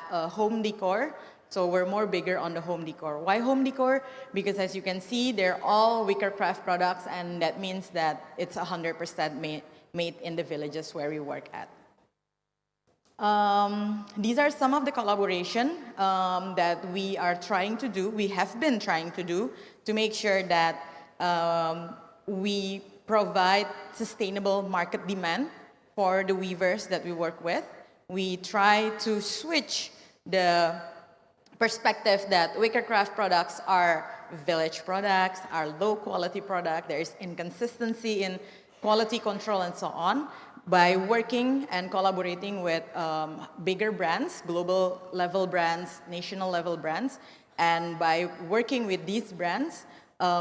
[SPEAKER 4] home decor. So we're more bigger on the home decor. Why home decor? Because as you can see, they're all wicker craft products, and that means that it's 100% made in the villages where we work at. These are some of the collaboration that we are trying to do, we have been trying to do, to make sure that we provide sustainable market demand for the weavers that we work with. We try to switch the perspective that wicker craft products are village products, are low quality product, there is inconsistency in quality control and so on, by working and collaborating with bigger brands, global level brands, national level brands, and by working with these brands,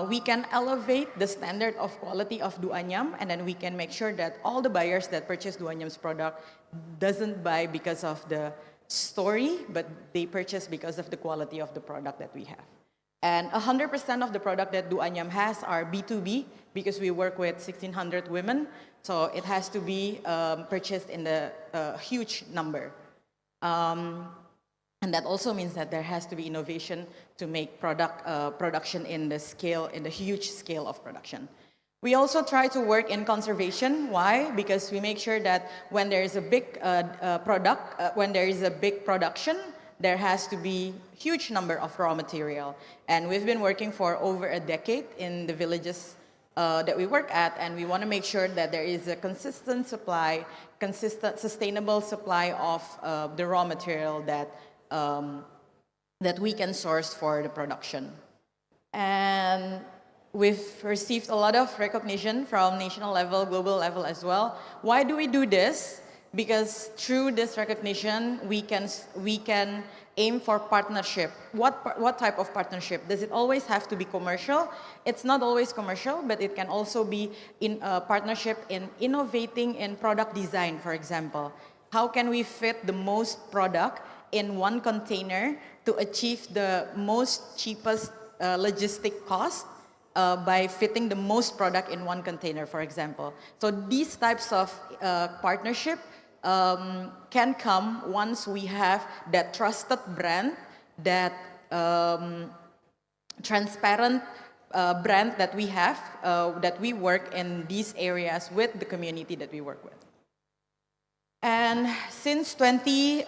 [SPEAKER 4] we can elevate the standard of quality of Du Anyam, and then we can make sure that all the buyers that purchase Du Anyam's product doesn't buy because of the story, but they purchase because of the quality of the product that we have. And 100% of the product that Du Anyam has are B2B, because we work with 1,600 women, so it has to be purchased in the huge number. And that also means that there has to be innovation to make production in the huge scale of production. We also try to work in conservation. Why? Because we make sure that when there is a big when there is a big production, there has to be huge number of raw material. And we've been working for over a decade in the villages that we work at, and we want to make sure that there is a consistent supply, sustainable supply of the raw material that that we can source for the production. And we've received a lot of recognition from national level, global level as well. Why do we do this? Because through this recognition, we can aim for partnership. What type of partnership? Does it always have to be commercial? It's not always commercial, but it can also be in a partnership in innovating in product design, for example. How can we fit the most product in one container to achieve the most cheapest logistic cost by fitting the most product in one container, for example. So these types of partnership can come once we have that trusted brand, that transparent brand that we have, that we work in these areas with the community that we work with. And since the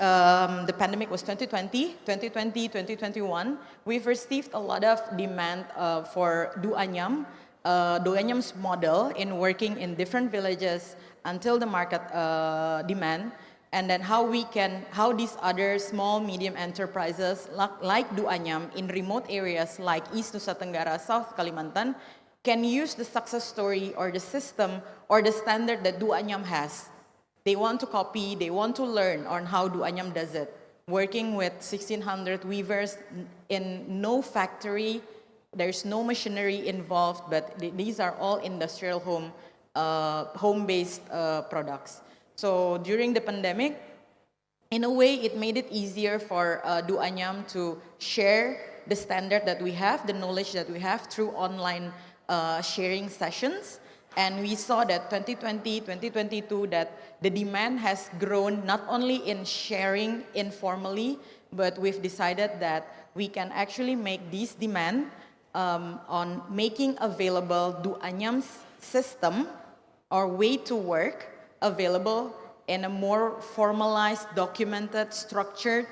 [SPEAKER 4] pandemic was 2020, 2021, we've received a lot of demand for Du Anyam's model in working in different villages until the market demand, and then how these other small, medium enterprises like Du Anyam in remote areas like East Nusa Tenggara, South Kalimantan, can use the success story or the system or the standard that Du Anyam has. They want to copy, they want to learn on how Du Anyam does it. Working with 1,600 weavers in no factory, there's no machinery involved, but these are all industrial home-based products. So during the pandemic, in a way, it made it easier for Du Anyam to share the standard that we have, the knowledge that we have through online sharing sessions. And we saw that 2020, 2022, that the demand has grown not only in sharing informally, but we've decided that we can actually make this demand on making available Du Anyam's system or way to work available in a more formalized, documented, structured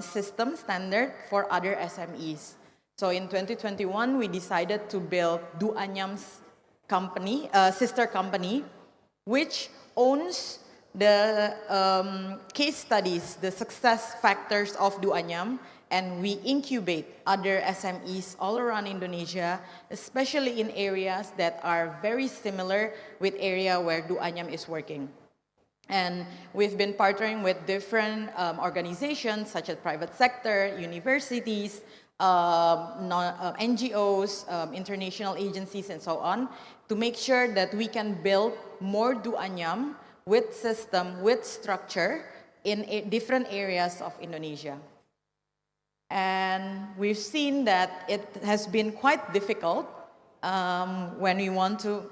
[SPEAKER 4] system standard for other SMEs. So in 2021, we decided to build Du Anyam's company, sister company, which owns the case studies, the success factors of Du Anyam, and we incubate other SMEs all around Indonesia, especially in areas that are very similar with area where Du Anyam is working. And we've been partnering with different organizations such as private sector, universities, NGOs, international agencies, and so on, to make sure that we can build more Du Anyam with system, with structure in different areas of Indonesia. And we've seen that it has been quite difficult when we want to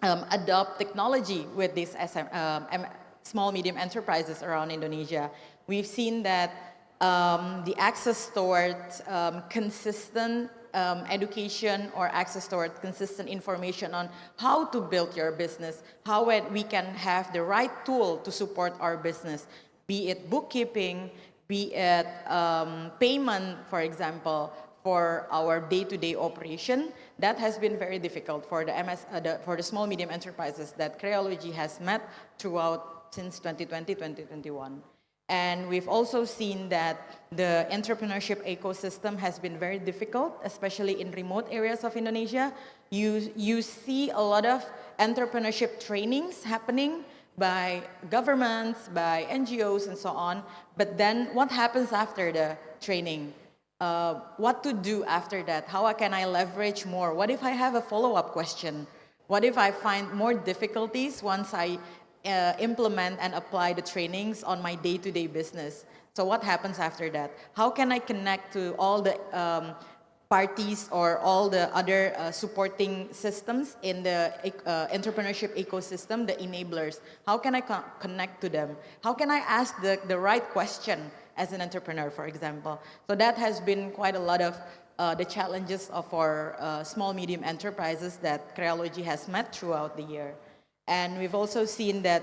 [SPEAKER 4] adopt technology with these small, medium enterprises around Indonesia. We've seen that the access towards consistent education or access toward consistent information on how to build your business, how we can have the right tool to support our business, be it bookkeeping, be it payment, for example, for our day-to-day operation. That has been very difficult for the small medium enterprises that Creology has met throughout since 2020, 2021. And we've also seen that the entrepreneurship ecosystem has been very difficult, especially in remote areas of Indonesia. You see a lot of entrepreneurship trainings happening by governments, by NGOs, and so on. But then what happens after the training? What to do after that? How can I leverage more? What if I have a follow-up question? What if I find more difficulties once I implement and apply the trainings on my day-to-day business? So what happens after that? How can I connect to all the parties or all the other supporting systems in the entrepreneurship ecosystem, the enablers? How can I connect to them? How can I ask the right question as an entrepreneur, for example? So that has been quite a lot of the challenges of our small medium enterprises that Creology has met throughout the year. And we've also seen that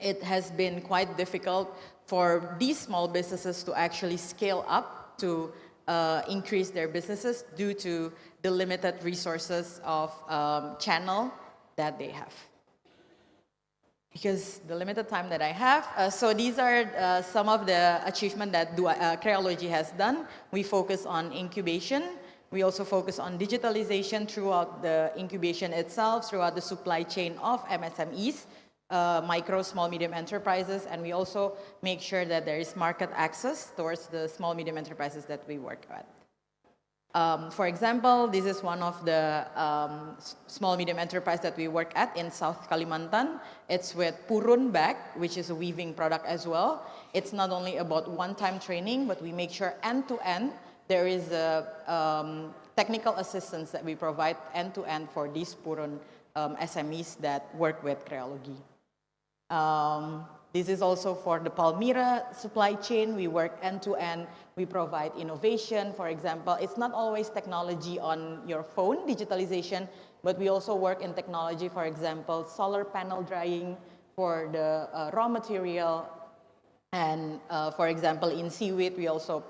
[SPEAKER 4] it has been quite difficult for these small businesses to actually scale up to increase their businesses due to the limited resources of channel that they have. Because the limited time that I have, so these are some of the achievements that Creology has done. We focus on incubation. We also focus on digitalization throughout the incubation itself, throughout the supply chain of MSMEs, micro, small, medium enterprises, and we also make sure that there is market access towards the small, medium enterprises that we work at. For example, this is one of the small, medium enterprise that we work at in South Kalimantan. It's with Purun Bag, which is a weaving product as well. It's not only about one-time training, but we make sure end-to-end there is a technical assistance that we provide end-to-end for these Purun SMEs that work with Creology. This is also for the Palmyra supply chain. We work end-to-end. We provide innovation. For example, it's not always technology on your phone, digitalization, but we also work in technology, for example, solar panel drying for the raw material. And for example, in seaweed, we also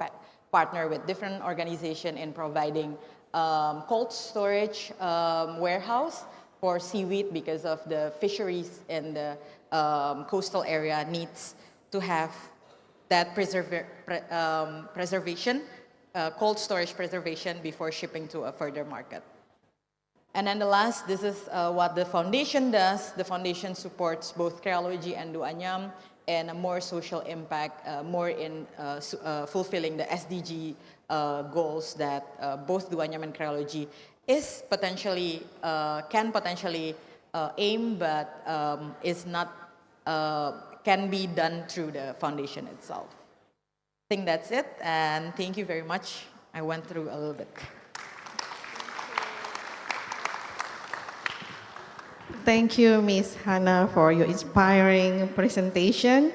[SPEAKER 4] partner with different organizations in providing cold storage warehouse for seaweed because of the fisheries in the coastal area needs to have that preservation, cold storage preservation before shipping to a further market. And then the last, this is what the foundation does. The foundation supports both Creology and Duanyam and a more social impact, more in fulfilling the SDG goals that both Duanyam and Creology is potentially, can potentially aim, but is not, can be done through the foundation itself. I think that's it, and thank you very much. I went through a little bit.
[SPEAKER 3] Thank you, Ms. Hannah, for your inspiring presentation.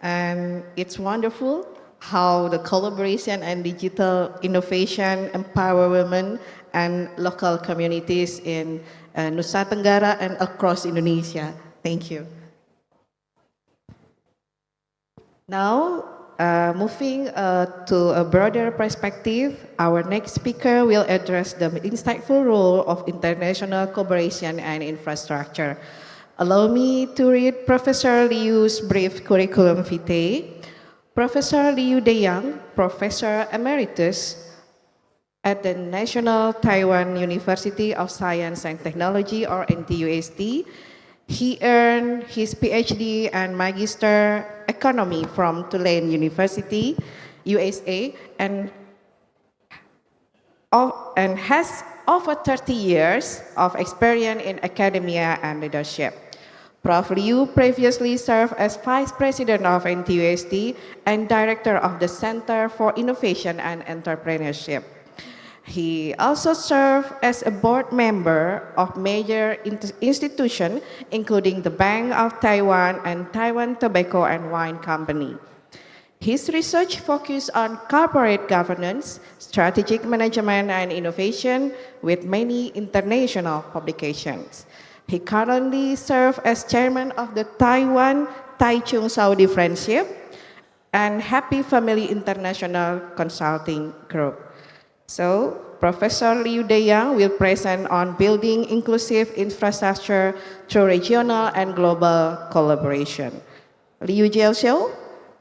[SPEAKER 3] And it's wonderful how the collaboration and digital innovation empower women and local communities in Nusa Tenggara and across Indonesia. Thank you. Now, moving to a broader perspective, our next speaker will address the insightful role of international cooperation and infrastructure. Allow me to read Professor Liu's brief curriculum vitae. Professor Liu Deyang, Professor Emeritus at the National Taiwan University of Science and Technology, or NTUST. He earned his PhD and Magister Economy from Tulane University, USA, and has over 30 years of experience in academia and leadership. Prof. Liu previously served as Vice President of NTUST and Director of the Center for Innovation and Entrepreneurship. He also served as a board member of major institutions, including the Bank of Taiwan and Taiwan Tobacco and Wine Company. His research focused on corporate governance, strategic management, and innovation with many international publications. He currently serves as chairman of the Taiwan Taichung Saudi Friendship and Happy Family International Consulting Group. So, Professor Liu Deyang will present on building inclusive infrastructure through regional and global collaboration. Liu Jiaoxiu,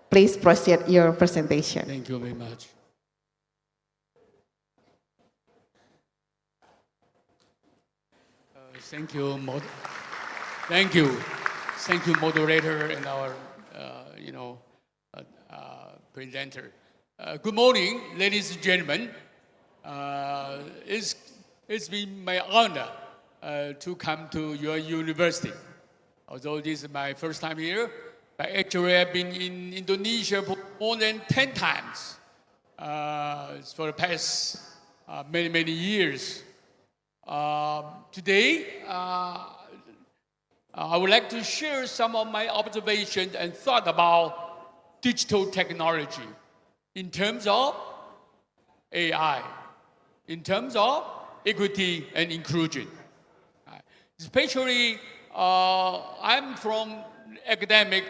[SPEAKER 3] please proceed your presentation.
[SPEAKER 5] Thank you very much. Thank you, moderator, and our, presenter. Good morning, ladies and gentlemen. It's been my honor to come to your university. Although this is my first time here, but actually I've been in Indonesia for more than 10 times for the past many years. Today, I would like to share some of my observations and thought about digital technology in terms of AI, in terms of equity and inclusion. Especially, I'm from academic,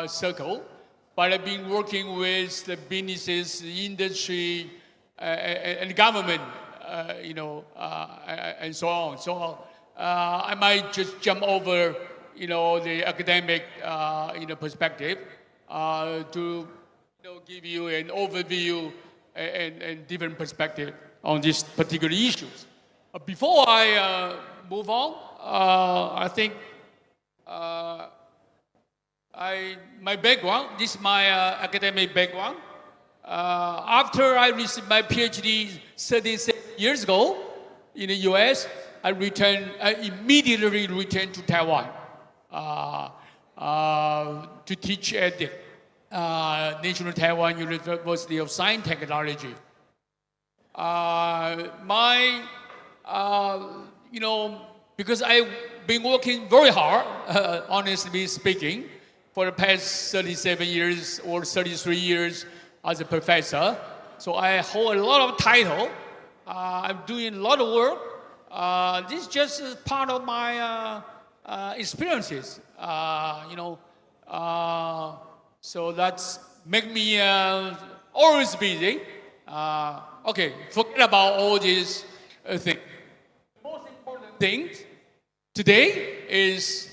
[SPEAKER 5] circle, but I've been working with the businesses, the industry, and government, and so on. So I might just jump over, the academic, perspective to give you an overview and different perspective on these particular issues. Before I move on, I think my background, this is my academic background. After I received my PhD 36 years ago in the US, I immediately returned to Taiwan to teach at the National Taiwan University of Science and Technology. Because I've been working very hard, honestly speaking, for the past 37 years or 33 years as a professor. So I hold a lot of title. I'm doing a lot of work. This is just part of my experiences, so that's make me always busy. Okay, forget about all these things. The most important thing today is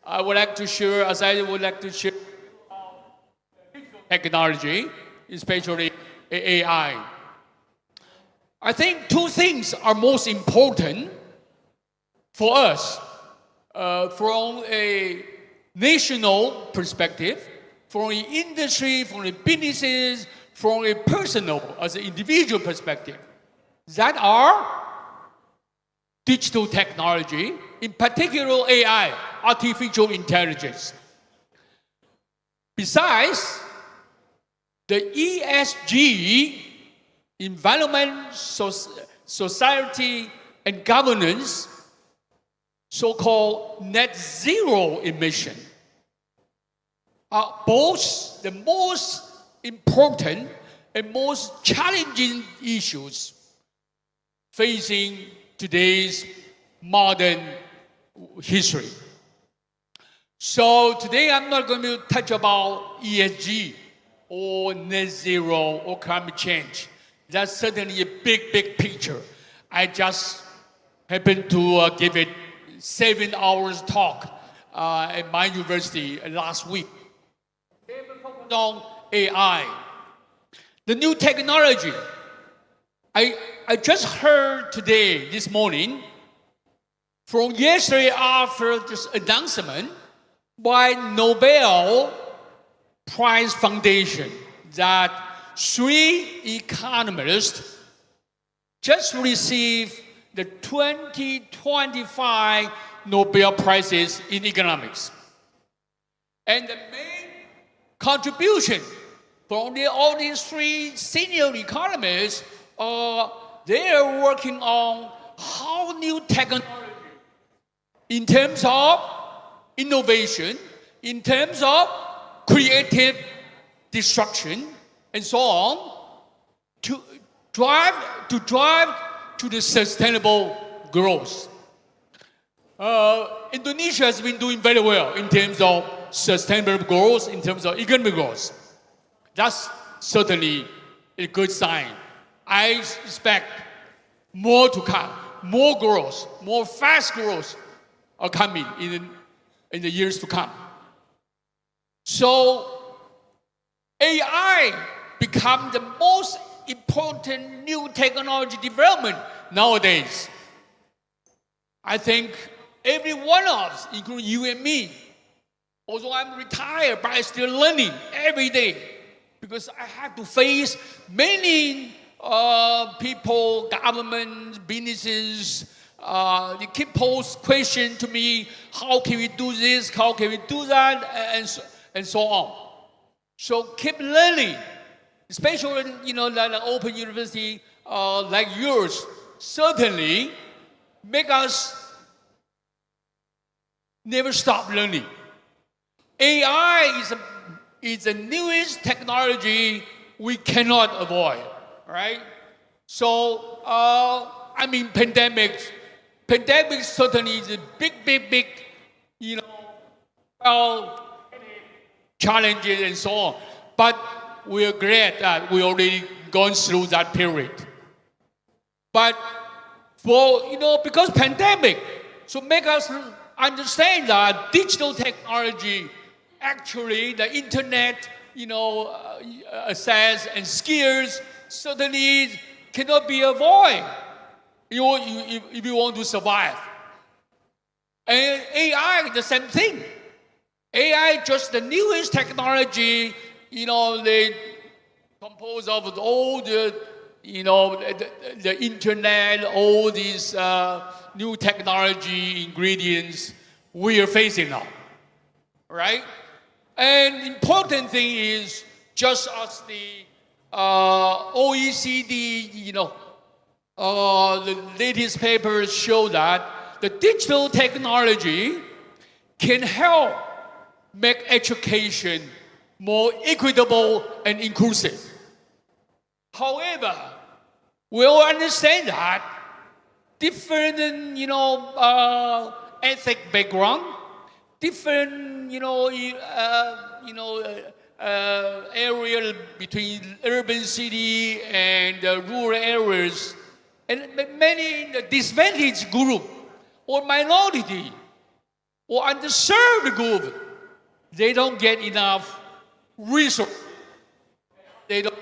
[SPEAKER 5] I would like to share technology, especially AI. I think two things are most important for us from a national perspective, from an industry, from the businesses, from a personal, as an individual perspective, that are digital technology, in particular AI, artificial intelligence. Besides, the ESG, environment, society, and governance, so-called net zero emission, are both the most important and most challenging issues facing today's modern history. So today I'm not going to touch about ESG or net zero or climate change. That's certainly a big picture. I just happened to give it 7 hours talk at my university last week. They were focused on AI, the new technology. I just heard today, this morning, from yesterday after this announcement by Nobel Prize Foundation that 3 economists just received the 2025 Nobel Prizes in economics. And the main contribution from all these 3 senior economists they are working on how new technology, in terms of innovation, in terms of creative destruction, and so on, to drive to the sustainable growth. Indonesia has been doing very well in terms of sustainable growth, in terms of economic growth. That's certainly a good sign. I expect more to come, more growth, more fast growth are coming in the years to come. So AI become the most important new technology development nowadays. I think every one of us, including you and me, although I'm retired, but I'm still learning every day because I have to face many people, governments, businesses. They keep posing questions to me, how can we do this, how can we do that, and so on. So keep learning, especially like an open university like yours, certainly make us never stop learning. AI is the newest technology we cannot avoid, right? So, pandemic certainly is a big, challenges and so on. But we are glad that we already gone through that period. But because pandemic, so make us understand that digital technology, actually the internet, access and skills certainly cannot be avoided if you want to survive. And AI, the same thing. AI just the newest technology, they compose of all the internet, all these new technology ingredients we are facing now, right? And important thing is, just as the OECD, the latest papers show that the digital technology can help make education more equitable and inclusive. However, we all understand that different, ethnic background, different, area between urban city and rural areas, and many disadvantaged group or minority or underserved group, they don't get enough resources. They don't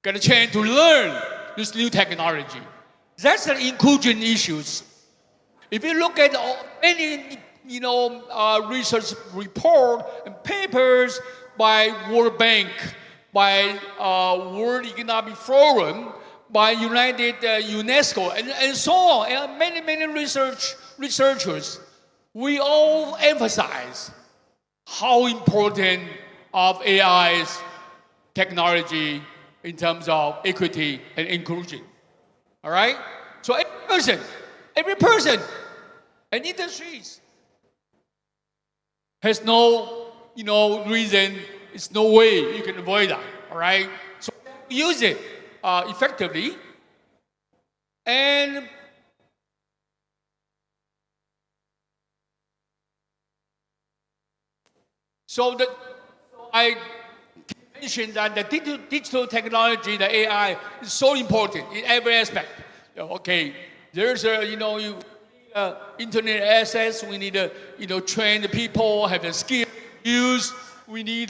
[SPEAKER 5] get a chance to learn this new technology. That's the inclusion issues. If you look at many, research report and papers by World Bank, by World Economic Forum, by UNESCO, and so on, and many researchers, we all emphasize how important of AI's technology in terms of equity and inclusion. All right? So every person and industries has no, reason, it's no way you can avoid that. All right? So use it effectively. And so I mentioned that the digital technology, the AI, is so important in every aspect. Okay, there's internet access. We need to train the people, have the skill use. We need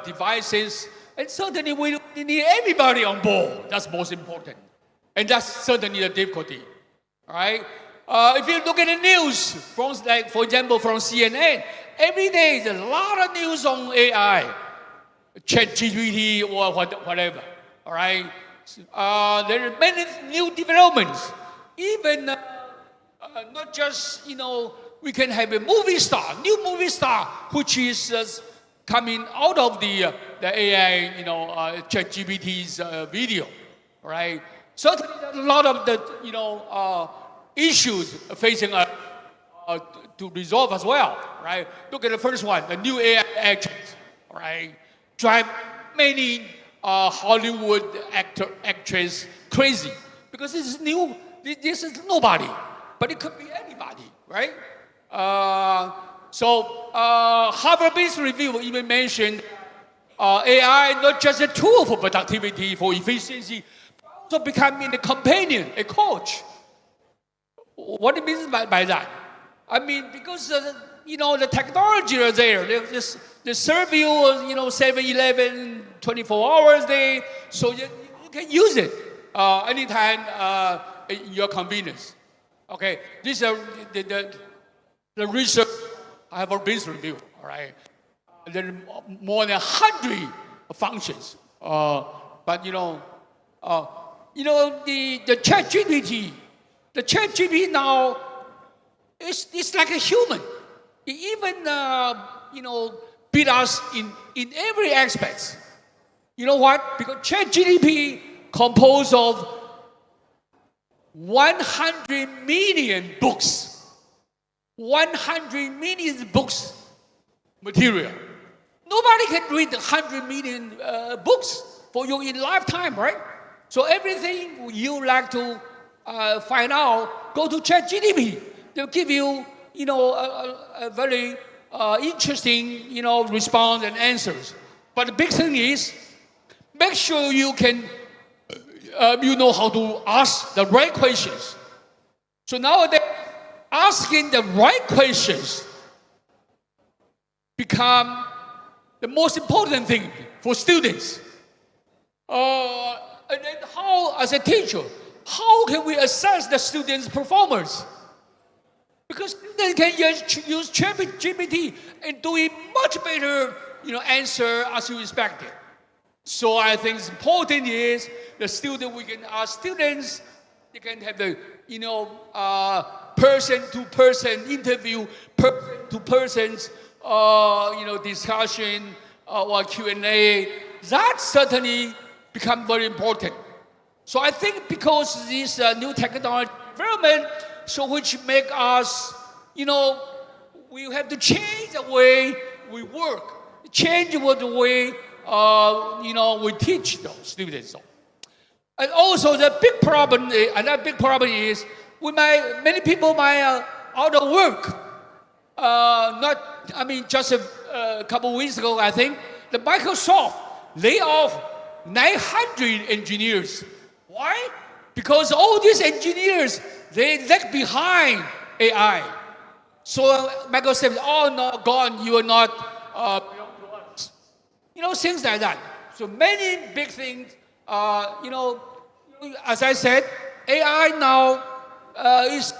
[SPEAKER 5] devices, and certainly we need everybody on board. That's most important, and that's certainly the difficulty. All right. If you look at the news, for example, from CNN, every day there's a lot of news on AI, ChatGPT or whatever. All right. There are many new developments. Even not just we can have a new movie star, which is coming out of the AI, ChatGPT's video. All right. Certainly, a lot of the issues facing us to resolve as well, right? Look at the first one, the new AI agents, right? drive many Hollywood actress crazy because this is new. This is nobody, but it could be anybody, right? Harvard Business Review even mentioned AI not just a tool for productivity, for efficiency, but also becoming a companion, a coach. What it means by that? I mean, because the technology is there. They serve you, 7-Eleven, 24 hours a day, so you can use it anytime in your convenience. Okay, this is the research I have a business review. All right, there are more than 100 functions. But the ChatGPT, now it's like a human. It even beat us in every aspect. You know what? Because ChatGPT composed of 100 million books. 100 million books material. Nobody can read 100 million books for you in lifetime, right? So everything you like to find out, go to ChatGPT. They'll give you, a very interesting, response and answers. But the big thing is, make sure you can, you know how to ask the right questions. So nowadays, asking the right questions become the most important thing for students. And then how, as a teacher, how can we assess the students' performance? Because students can use ChatGPT and do it much better, answer as you expected. So I think it's important is the student, we can ask students, they can have the, person-to-person interview, person-to-person's, discussion or Q&A. That certainly become very important. So I think because this new technology development, so which make us, we have to change the way we work, change the way, we teach those students. And also the big problem, another big problem is many people might out of work. Just a couple of weeks ago, I think, the Microsoft laid off 900 engineers. Why? Because all these engineers, they lag behind AI. So Microsoft said, oh, no, gone, you are not belong to us. Things like that. So many big things, as I said, AI now is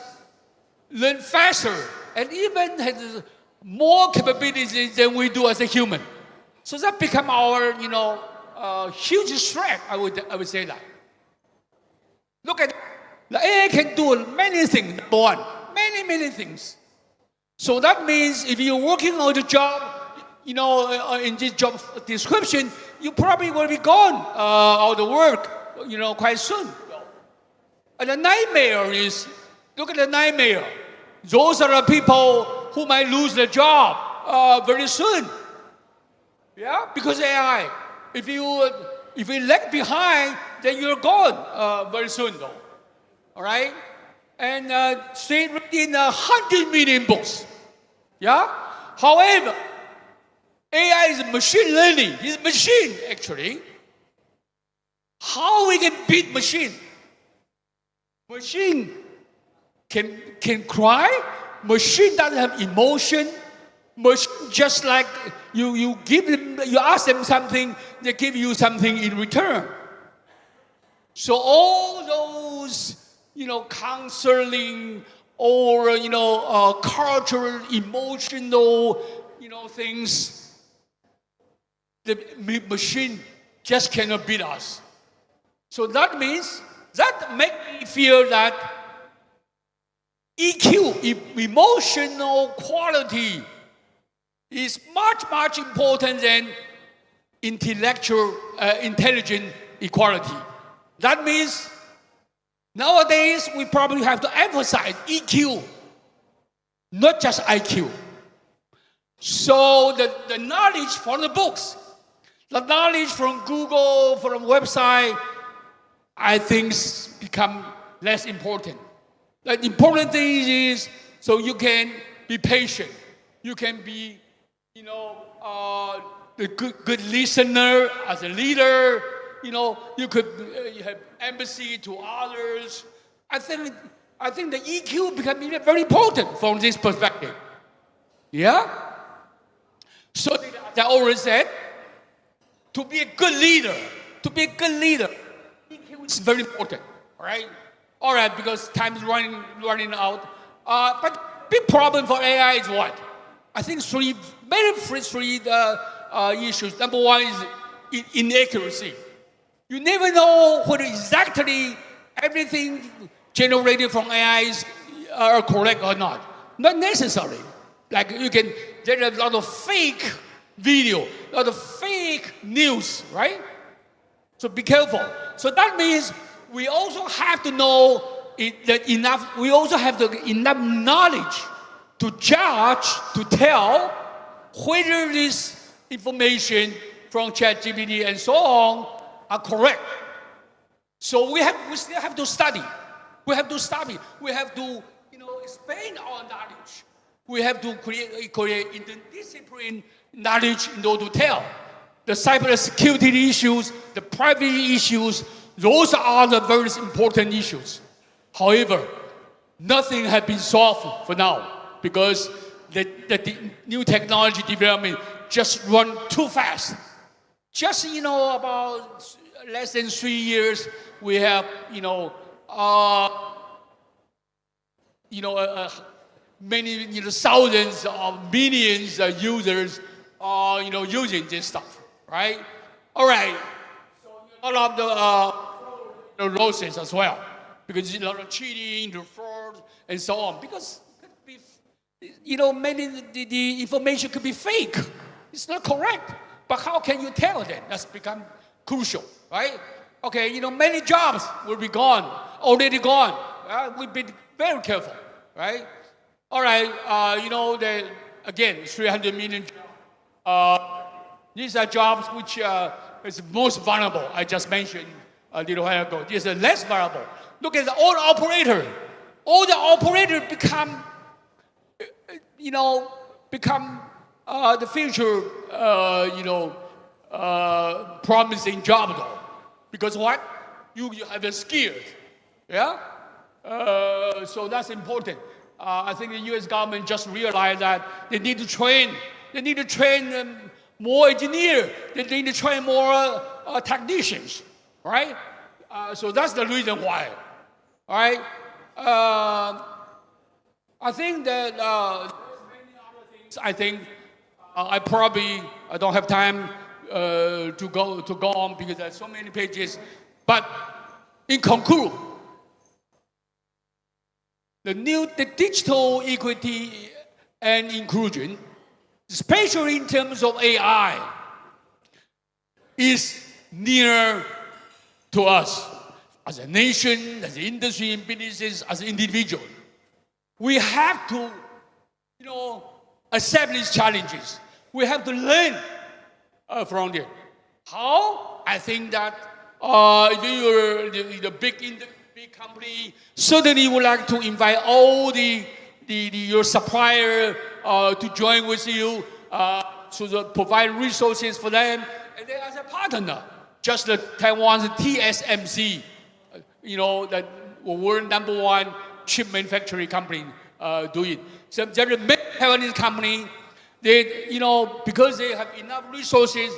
[SPEAKER 5] learn faster and even has more capabilities than we do as a human. So that become our, huge threat, I would say that. Look at the AI can do many things, number one, many things. So that means if you're working on the job, in this job description, you probably will be gone out of work, quite soon. And the nightmare is, look at the nightmare. Those are the people who might lose their job very soon. Yeah, because AI. If you lag behind, then you're gone very soon, though. All right, and say in 100 million books. Yeah. However, AI is machine learning. It's machine actually. How we can beat machine? Machine can cry. Machine doesn't have emotion. Machine just like you ask them something, they give you something in return. So all those counseling or cultural, emotional things, the machine just cannot beat us. So that means that makes me feel that EQ, emotional quality, is much important than intellectual, intelligent equality. That means nowadays we probably have to emphasize EQ, not just IQ. So the knowledge from the books, The knowledge from Google, from website, I think become less important. The important thing is so you can be patient. You can be, the good listener as a leader. You could have empathy to others. I think the EQ becomes very important from this perspective. Yeah? So as I always said, to be a good leader, EQ is very important. All right, because time is running out. But big problem for AI is what? I think three issues. Number one is inaccuracy. You never know whether exactly everything generated from AIs are correct or not. Not necessarily. Like you can generate a lot of fake video, a lot of fake news, right? So be careful. So that means we also have to know enough. We also have enough knowledge to judge, to tell whether this information from ChatGPT and so on are correct. So we still have to study. We have to expand our knowledge. We have to create interdisciplinary knowledge in order to tell the cybersecurity issues, the privacy issues. Those are the very important issues. However, nothing has been solved for now because the new technology development just run too fast. Just about less than 3 years, we have many thousands of millions of users using this stuff, right? All right. So a lot of the losses as well, because a lot of cheating, the fraud, and so on. Because many the information could be fake. It's not correct. But how can you tell that? That's become crucial, right? Okay, many jobs will be gone, already gone. We've been very careful, right? All right, again, 300 million jobs. These are jobs which is most vulnerable. I just mentioned a little while ago. These are less vulnerable. Look at all the operator. All the operators become the future, promising job though. Because what? You have the skills, yeah? So that's important. I think the U.S. government just realized that they need to train. They need to train more engineers. They need to train more technicians, right? So that's the reason why, all right? I think that there's many other things. I think I don't have time to go on because there's so many pages. But in conclusion, the digital equity and inclusion, especially in terms of AI, is near to us as a nation, as an industry, and businesses, as an individual. We have to, accept these challenges. We have to learn from them. How? I think that if you're the big company, certainly would like to invite all your supplier to join with you to provide resources for them, and then as a partner, just the Taiwan's TSMC, that world #1 chip manufacturing company do it. So there are many Taiwanese companies, because they have enough resources,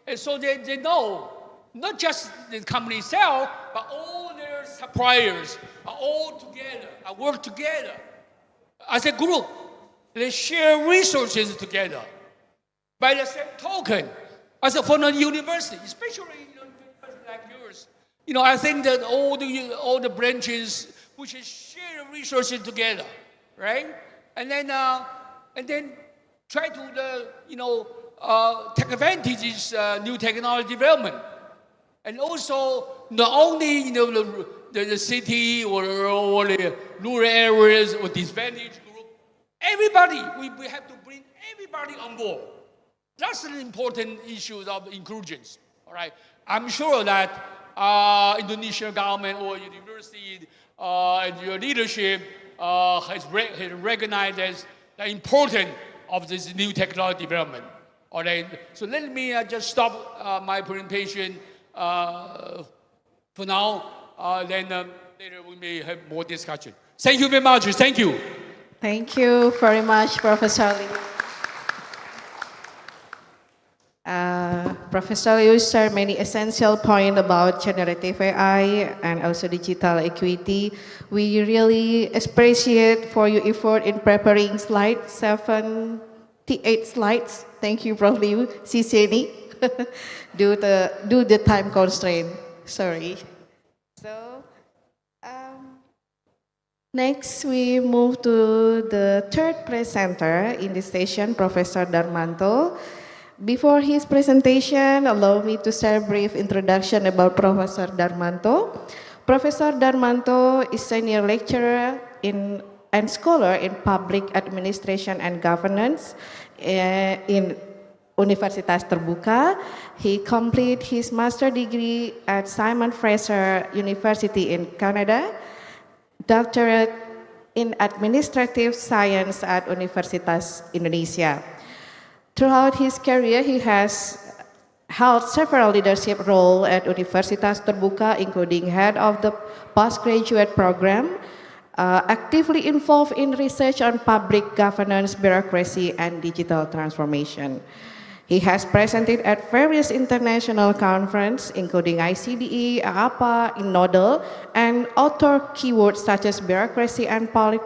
[SPEAKER 5] and so they know not just the company itself, but all their suppliers are all together, work together as a group. They share resources together. By the same token, as for the university, especially like yours, I think that all the branches which share resources together, right? And then try to take advantage of this new technology development, and also not only the city or the rural areas or disadvantaged group. Everybody, we have to bring everybody on board. That's an important issue of inclusions. All right. I'm sure that Indonesian government or university and your leadership has recognized as the importance of this new technology development. All right. So let me just stop my presentation for now. Then later we may have more discussion. Thank you very much. Thank you.
[SPEAKER 3] Thank you very much, Professor Liu. Professor Liu shared many essential points about generative AI and also digital equity. We really appreciate for your effort in preparing slide 78 slides. Thank you, Prof. Liu. CCNI. due the time constraint. Sorry. So, next we move to the third presenter in this session, Professor Darmanto. Before his presentation, allow me to share a brief introduction about Professor Darmanto. Professor Darmanto is senior lecturer and scholar in public administration and governance in Universitas Terbuka. He completed his master degree at Simon Fraser University in Canada, doctorate in administrative science at Universitas Indonesia. Throughout his career, he has held several leadership roles at Universitas Terbuka, including head of the postgraduate program, actively involved in research on public governance, bureaucracy, and digital transformation. He has presented at various international conferences, including ICDE, APA, INNODL, and author keywords such as bureaucracy and public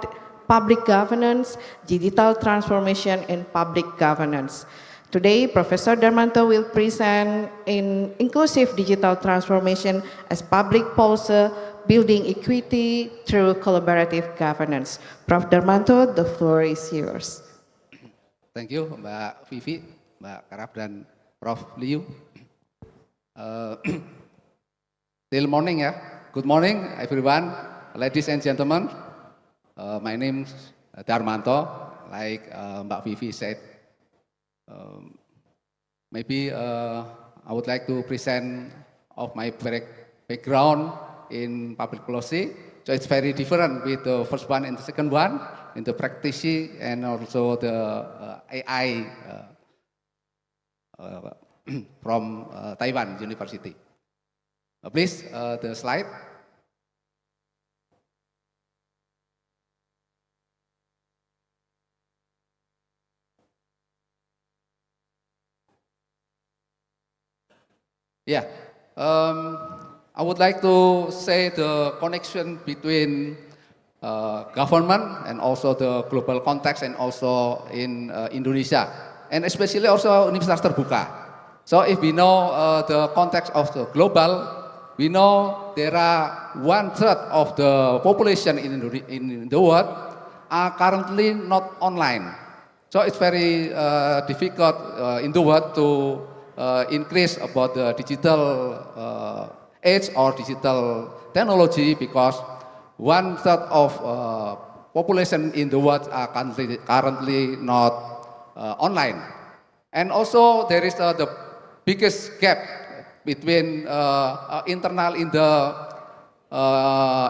[SPEAKER 3] governance, digital transformation, and public governance. Today, Professor Darmanto will present in inclusive digital transformation as public policy, building equity through collaborative governance. Prof. Darmanto, the floor is yours.
[SPEAKER 6] Thank you, Mbak Vivi, Mbak Karab, dan Prof. Liu. Till morning ya. Good morning, everyone, ladies and gentlemen. My name is Darmanto, like Mbak Vivi said. Maybe I would like to present of my background in public policy. So it's very different with the first one and the second one, in the practice and also the AI from Taiwan University. Please, the slide. Yeah, I would like to say the connection between government and also the global context and also in Indonesia, and especially also Universitas Terbuka. So if we know the context of the global, we know there are 1/3 of the population in the world are currently not online. So it's very difficult in the world to increase about the digital age or digital technology, because 1/3 of population in the world are currently not online. And also there is the biggest gap between internal in the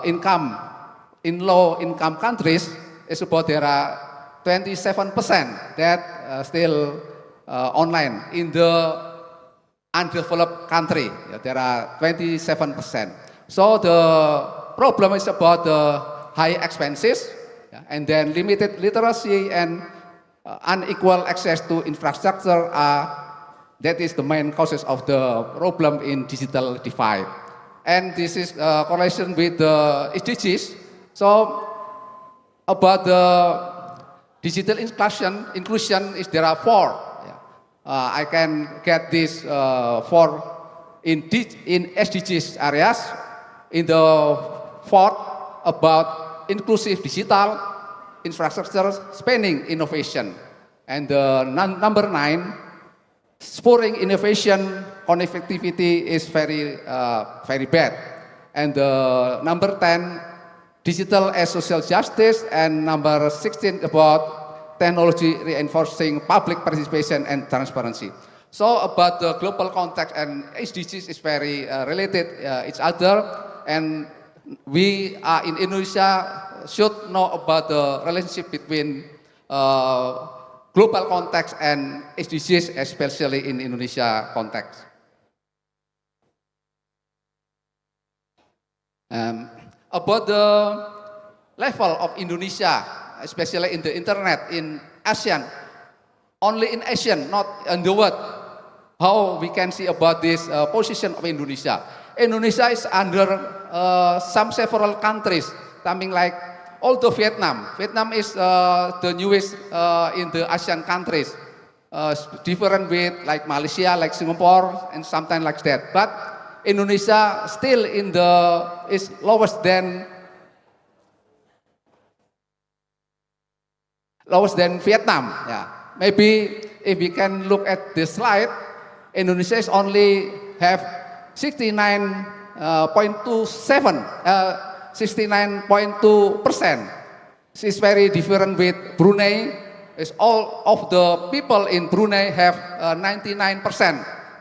[SPEAKER 6] income in low income countries is about there are 27% that still online. In the undeveloped country, there are 27%. So the problem is about the high expenses, and then limited literacy and unequal access to infrastructure. That is the main causes of the problem in digital divide. And this is correlation with the SDGs. So about the digital inclusion is there are 4. I can get this 4 in SDGs areas. In the 4th, about inclusive digital infrastructure spending innovation. And the number 9, spurring innovation connectivity is very bad. And the number 10, digital as social justice, and number 16 about technology reinforcing public participation and transparency. So about the global context and SDGs is very related each other, and we are in Indonesia should know about the relationship between global context and SDGs, especially in Indonesia context. About the level of Indonesia, especially in the internet in ASEAN, only in ASEAN, not in the world. How we can see about this position of Indonesia? Indonesia is under several countries, something like also Vietnam. Vietnam is the newest in the ASEAN countries, different with like Malaysia, like Singapore, and something like that. But Indonesia still in the is lowest than Vietnam. Yeah, maybe if we can look at this slide, Indonesia is only have 69.2%. This is very different with Brunei. Is all of the people in Brunei have 99%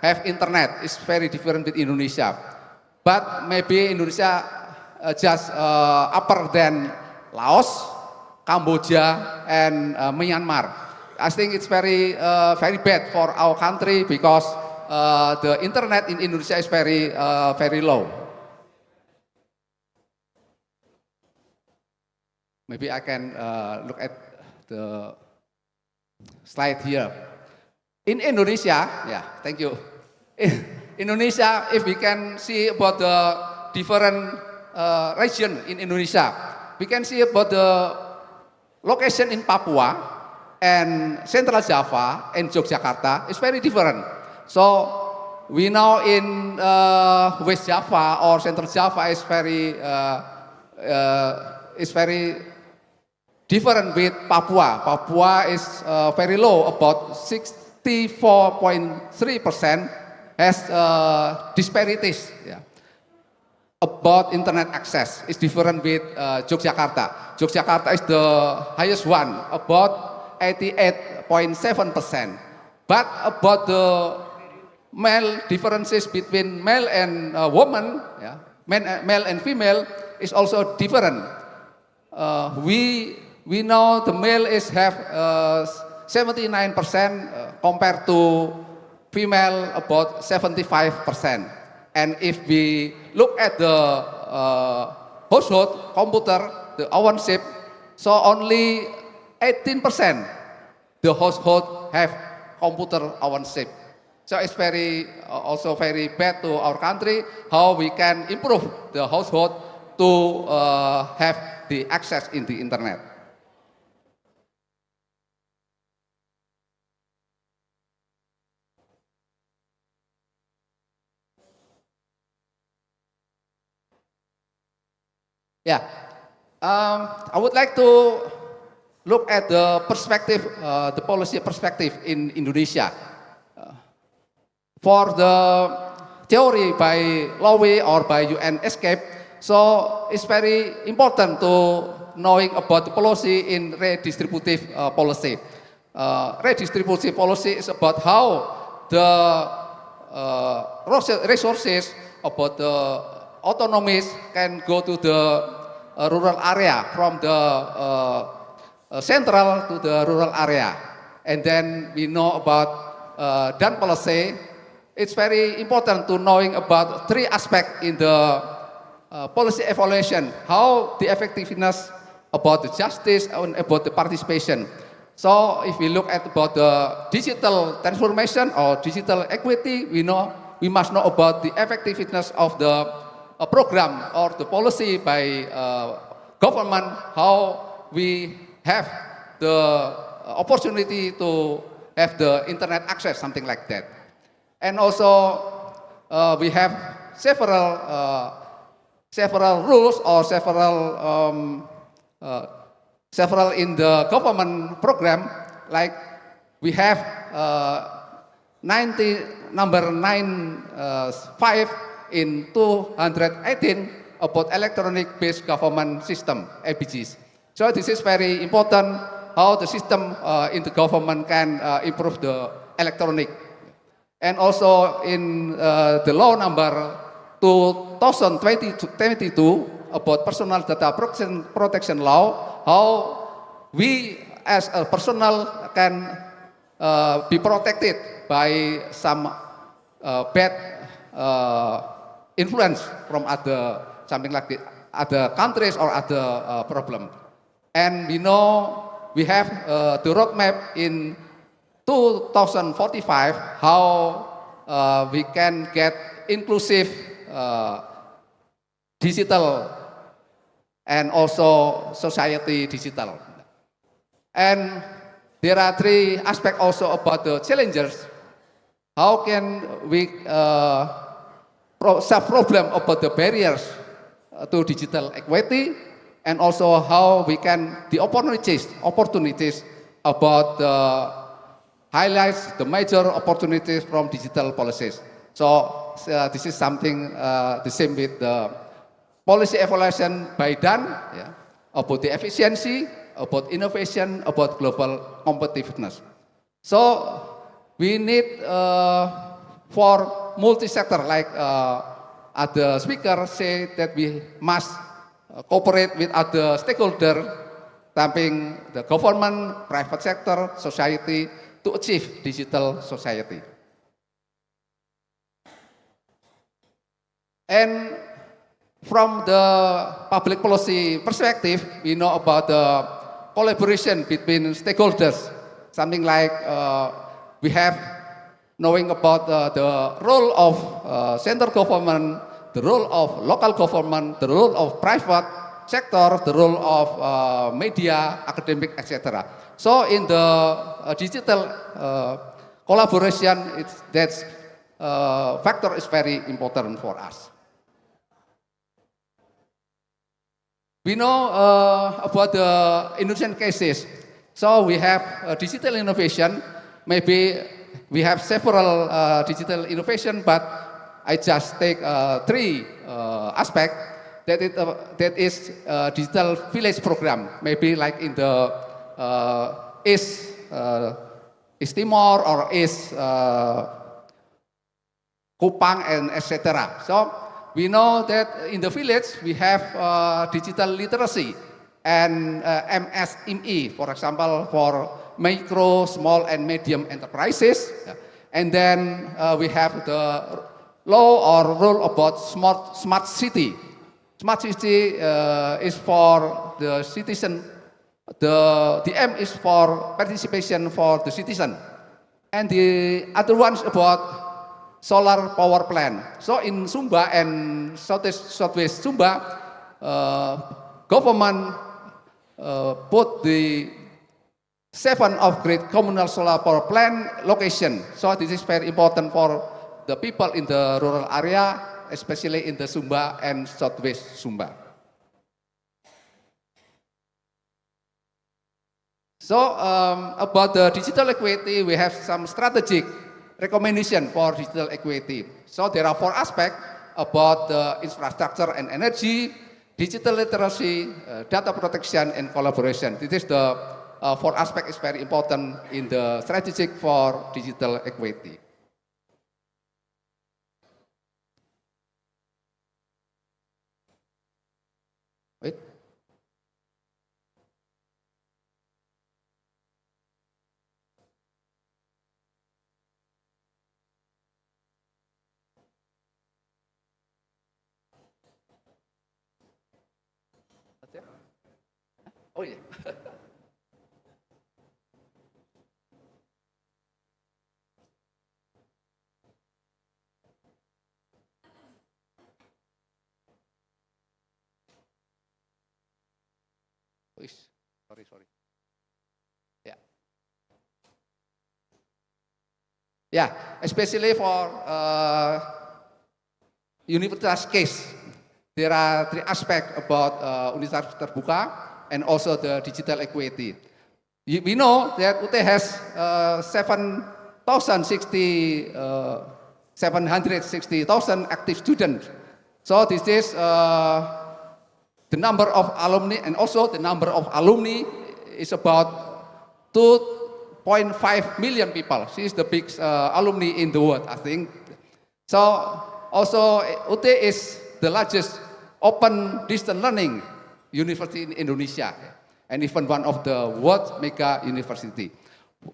[SPEAKER 6] have internet. It's very different with Indonesia. But maybe Indonesia just upper than Laos, Cambodia, and Myanmar. I think it's very bad for our country because the internet in Indonesia is very low. Maybe I can look at the slide here. In Indonesia, yeah, thank you. In Indonesia, if we can see about the different region in Indonesia, we can see about the location in Papua and Central Java and Yogyakarta is very different. So we know in West Java or Central Java is very different with Papua. Papua is very low, about 64.3% has disparities. Yeah. About internet access is different with Yogyakarta. Yogyakarta is the highest one, about 88.7%. But about the male differences between male and woman, yeah, male and female is also different. We know the male is have 79% compared to female about 75%. And if we look at the household computer, the ownership, so only 18% the household have computer ownership. So it's also very bad to our country, how we can improve the household to have the access in the internet. Yeah, I would like to look at the perspective, the policy perspective in Indonesia. For the theory by Lowy or by UN Escape, so it's very important to knowing about the policy in redistributive policy. Redistributive policy is about how the resources about the autonomies can go to the rural area from the central to the rural area. And then we know about DAN policy. It's very important to knowing about three aspects in the policy evaluation, how the effectiveness about the justice and about the participation. So if we look at about the digital transformation or digital equity, we must know about the effectiveness of the program or the policy by government, how we have the opportunity to have the internet access, something like that. And also we have several rules or several in the government program, like we have number 95 in 218 about electronic based government system, ABGs. So this is very important how the system in the government can improve the electronic. And also in the law number 2022 about personal data protection law, how we as a personal can be protected by some bad influence from other, something like the other countries or other problem. And we know we have the roadmap in 2045 how we can get inclusive digital and also society digital. And there are three aspects also about the challenges. How can we solve problem about the barriers to digital equity, and also how we can the opportunities about the highlights the major opportunities from digital policies. So this is something the same with the policy evaluation by Dan, yeah, about the efficiency, about innovation, about global competitiveness. So we need for multi-sector, like other speakers say, that we must cooperate with other stakeholders, tapping the government, private sector, society, to achieve digital society. And from the public policy perspective, we know about the collaboration between stakeholders, something like we have knowing about the role of central government, the role of local government, the role of private sector, the role of media, academic, etc. So in the digital collaboration, that factor is very important for us. We know about the Indonesian cases. So we have digital innovation. Maybe we have several digital innovation, but I just take three aspects. That is digital village program. Maybe like in the East Timor or East Kupang and etc. So we know that in the village we have digital literacy and MSME, for example, for micro, small, and medium enterprises. And then we have the law or rule about smart city. Smart city is for the citizen. The aim is for participation for the citizen. And the other one is about solar power plant. So in Sumba and Southwest Sumba, government put the 7 off-grid communal solar power plant location. So this is very important for the people in the rural area, especially in the Sumba and Southwest Sumba. So about the digital equity, we have some strategic recommendation for digital equity. So there are 4 aspects about the infrastructure and energy, digital literacy, data protection, and collaboration. This is the 4 aspects is very important in the strategic for digital equity. Wait. Oh yeah. Sorry. Yeah. Yeah, especially for Universitas case, there are 3 aspects about Universitas Terbuka and also the digital equity. We know that UT has 760,000 active students. So this is the number of alumni, and also the number of alumni is about 2.5 million people. She is the big alumni in the world, I think. So also UT is the largest open distance learning university in Indonesia, and even one of the world mega university.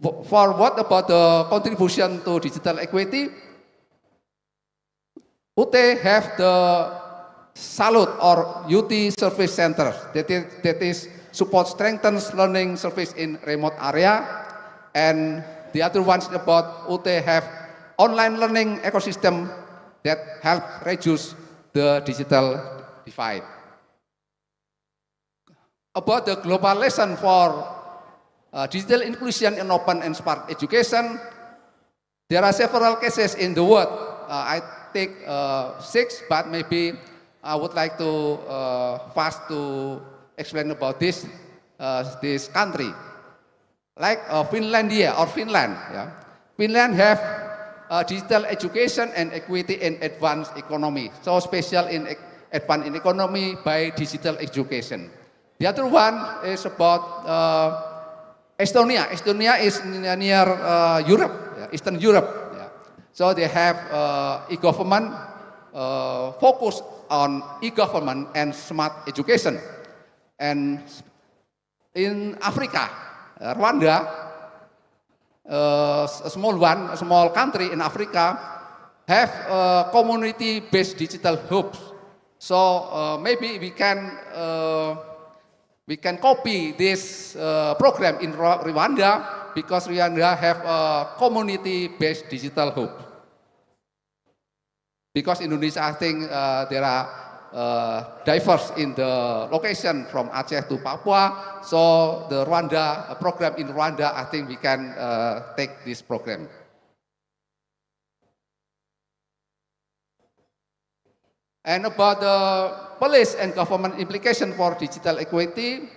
[SPEAKER 6] For what about the contribution to digital equity? UT have the Salute or UT Service Center that is support strengthens learning service in remote area, and the other ones about UT have online learning ecosystem that help reduce the digital divide. About the global lesson for digital inclusion in open and smart education, there are several cases in the world. I take 6, but maybe I would like to fast to explain about this country, like Finland. Yeah. Finland have digital education and equity in advanced economy, so special in advanced in economy by digital education. The other one is about Estonia. Estonia is near Europe, Eastern Europe. Yeah. So they have e-government focus on e-government and smart education. And in Africa, Rwanda, a small country in Africa, have community-based digital hubs. So maybe we can copy this program in Rwanda, because Rwanda have a community-based digital hub. Because Indonesia, I think there are diverse in the location from Aceh to Papua. So the Rwanda program in Rwanda, I think we can take this program. And about the policy and government implication for digital equity,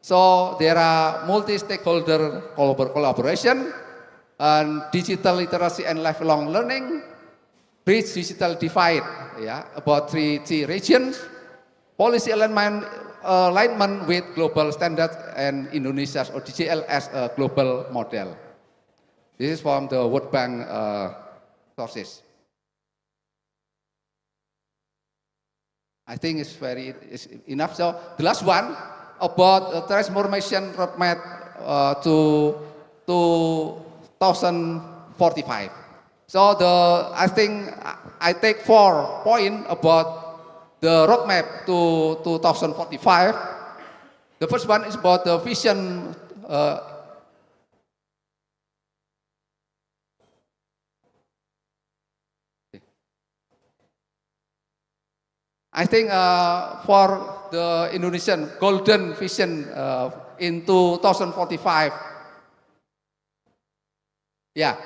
[SPEAKER 6] so there are multi-stakeholder collaboration, and digital literacy and lifelong learning, bridge digital divide, about 3 regions, policy alignment with global standards, and Indonesia's or DGL as a global model. This is from the World Bank sources. I think it's enough. So the last one about transformation roadmap to 2045. So I think I take 4 points about the roadmap to 2045. The first one is about the vision. I think for the Indonesian golden vision in 2045, there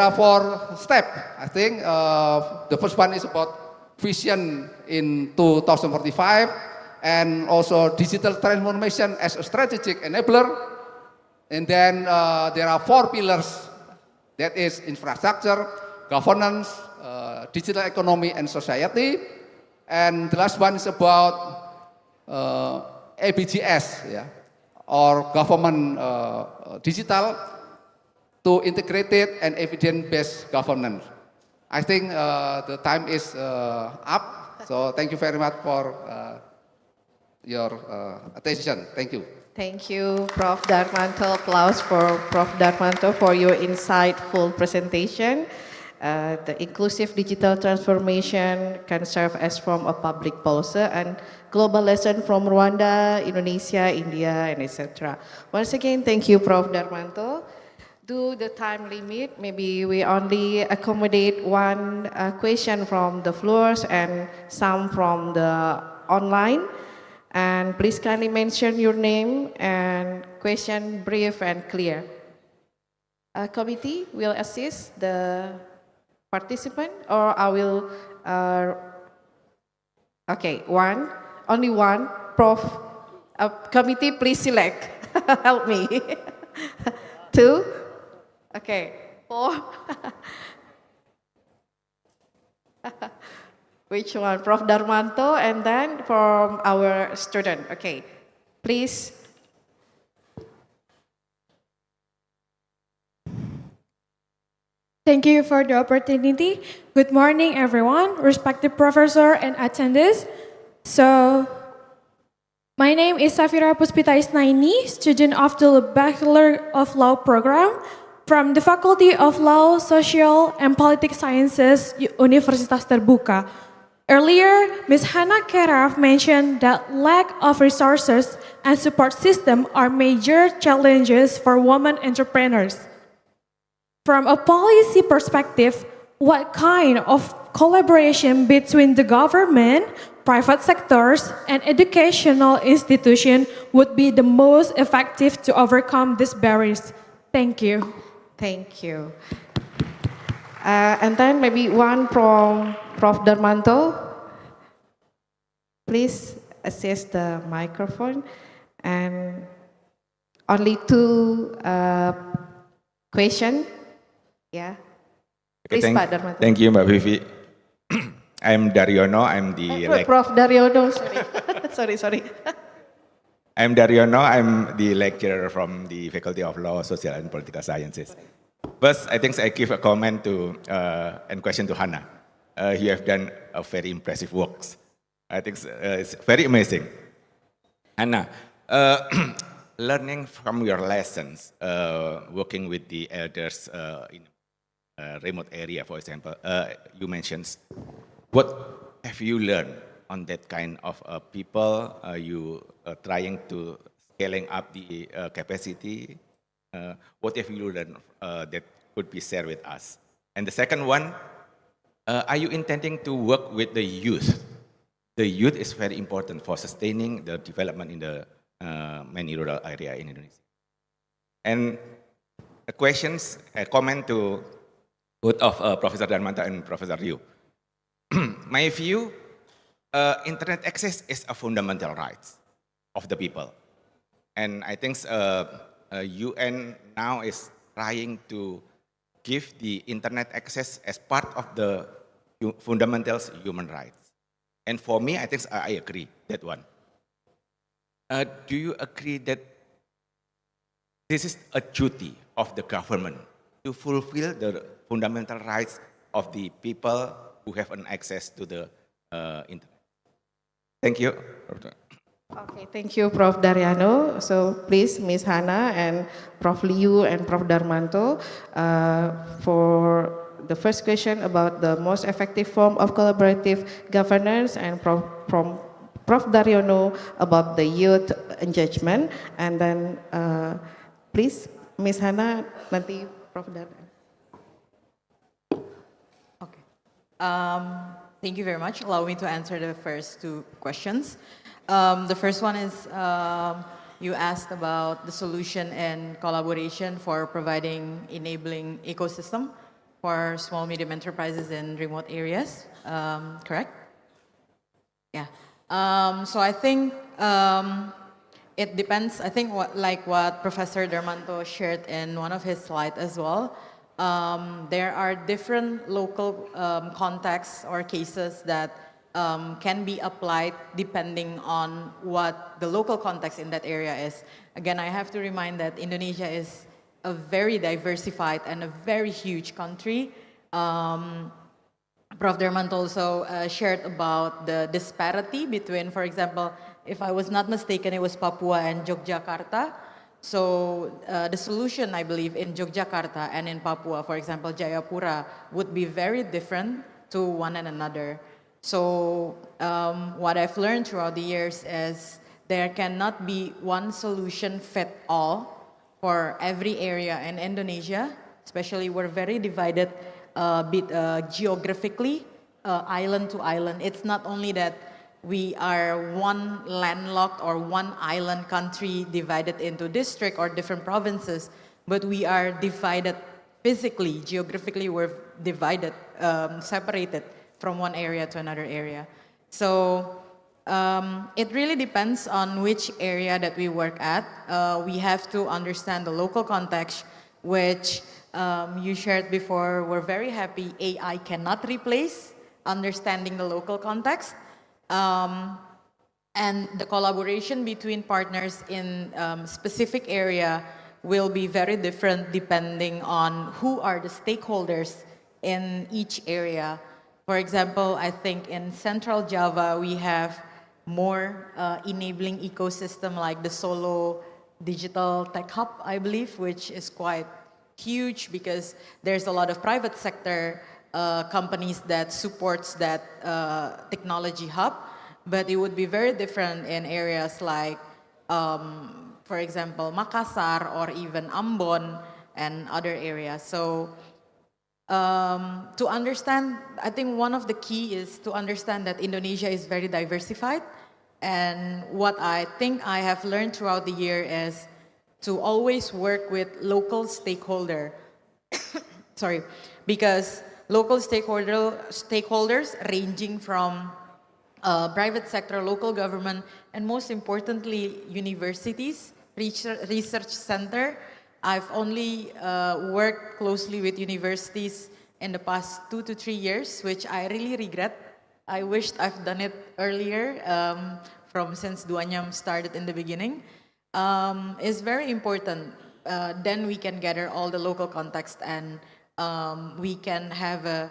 [SPEAKER 6] are 4 steps. I think the first one is about vision in 2045, and also digital transformation as a strategic enabler. And then there are 4 pillars, that is infrastructure, governance, digital economy, and society. And the last one is about ABGS, or government digital to integrated and evidence-based governance. I think the time is up, so thank you very much for your attention. Thank you.
[SPEAKER 3] Thank you, Prof. Darmanto. Applause for Prof. Darmanto for your insightful presentation. The inclusive digital transformation can serve as from a public policy and global lesson from Rwanda, Indonesia, India, and etc. Once again, thank you, Prof. Darmanto. Due the time limit, maybe we only accommodate 1 question from the floors and some from the online. And please kindly mention your name and question brief and clear. Committee will assist the participant, or I will, okay, only one, Prof. Committee, please select, help me. 2, okay, 4. Which one? Prof. Darmanto, and then from our student, okay. Please
[SPEAKER 8] Thank you for the opportunity. Good morning, everyone, respected professor and attendees. So, my name is Safira Puspita Isnaini, student of the Bachelor of Law program from the Faculty of Law, Social, and Political Sciences, Universitas Terbuka. Earlier, Ms. Hannah Keraf mentioned that lack of resources and support system are major challenges for women entrepreneurs. From a policy perspective, what kind of collaboration between the government, private sectors, and educational institutions would be the most effective to overcome these barriers? Thank you.
[SPEAKER 3] Thank you. And then maybe one from Prof. Darmanto. Please assist the microphone. And only two questions. Yeah.
[SPEAKER 22] Okay,
[SPEAKER 3] Please, Pak Darmanto.
[SPEAKER 22] thank you, Mbak Vivi. I'm Daryono. I'm the
[SPEAKER 3] Prof. Daryono, sorry.
[SPEAKER 22] I'm Daryono. I'm the lecturer from the Faculty of Law, Social and Political Sciences. First, I think I give a comment to and question to Hannah. You have done a very impressive works. I think it's very amazing. Hannah, learning from your lessons, working with the elders in remote area, for example, you mentioned. What have you learned on that kind of people? You trying to scaling up the capacity? What have you learned that could be shared with us? And the second one, are you intending to work with the youth? The youth is very important for sustaining the development in the many rural area in Indonesia. And a comment to both of Professor Darmanto and Professor Ryu. My view, internet access is a fundamental right of the people. And I think UN now is trying to give the internet access as part of the fundamental human rights. And for me, I think I agree that one. Do you agree that this is a duty of the government to fulfill the fundamental rights of the people who have an access to the internet? Thank you.
[SPEAKER 3] Okay, thank you, Prof. Daryano. So please, Ms. Hannah and Prof. Liu and Prof. Darmanto, for the first question about the most effective form of collaborative governance, and from Prof. Daryono about the youth engagement, and then please, Ms. Hannah, nanti Prof. Daryono.
[SPEAKER 4] Thank you very much. Allow me to answer the first two questions. The first one is you asked about the solution and collaboration for providing enabling ecosystem for small medium enterprises in remote areas, correct? Yeah. So I think it depends. I think like what Professor Darmanto shared in one of his slides as well. There are different local contexts or cases that can be applied depending on what the local context in that area is. Again, I have to remind that Indonesia is a very diversified and a very huge country. Prof. Darmanto also shared about the disparity between, for example, if I was not mistaken, it was Papua and Yogyakarta. So the solution, I believe, in Yogyakarta and in Papua, for example, Jayapura, would be very different to one and another. So what I've learned throughout the years is there cannot be one solution fit all for every area in Indonesia, especially we're very divided geographically, island to island. It's not only that we are one landlocked or one island country divided into district or different provinces, but we are divided physically, geographically, we're divided, separated from one area to another area. So it really depends on which area that we work at. We have to understand the local context, which you shared before. We're very happy AI cannot replace understanding the local context. And the collaboration between partners in specific area will be very different depending on who are the stakeholders in each area. For example, I think in Central Java, we have more enabling ecosystem like the Solo Digital Tech Hub, I believe, which is quite huge because there's a lot of private sector companies that supports that technology hub. But it would be very different in areas like, for example, Makassar or even Ambon and other areas. So to understand, I think one of the key is to understand that Indonesia is very diversified. And what I think I have learned throughout the year is to always work with local stakeholder. Sorry, because local stakeholders ranging from private sector, local government, and most importantly, universities, research center. I've only worked closely with universities in the past 2 to 3 years, which I really regret. I wished I've done it earlier, since Duanyam started in the beginning. Is very important. Then we can gather all the local context and we can have a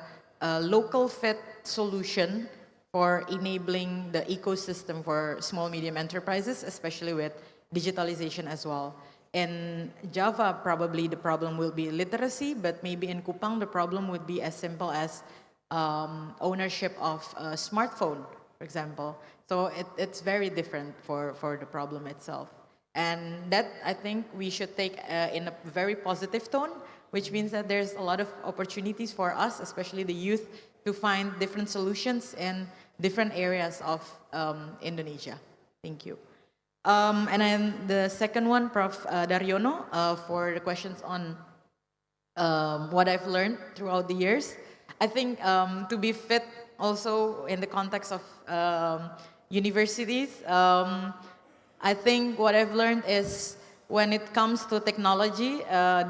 [SPEAKER 4] local fit solution for enabling the ecosystem for small medium enterprises, especially with digitalization as well. In Java, probably the problem will be literacy, but maybe in Kupang, the problem would be as simple as ownership of a smartphone, for example. So it's very different for the problem itself. And that, I think, we should take in a very positive tone, which means that there's a lot of opportunities for us, especially the youth, to find different solutions in different areas of Indonesia. Thank you. And then the second one, Prof. Daryono, for the questions on what I've learned throughout the years. I think to be fit also in the context of universities, I think what I've learned is when it comes to technology,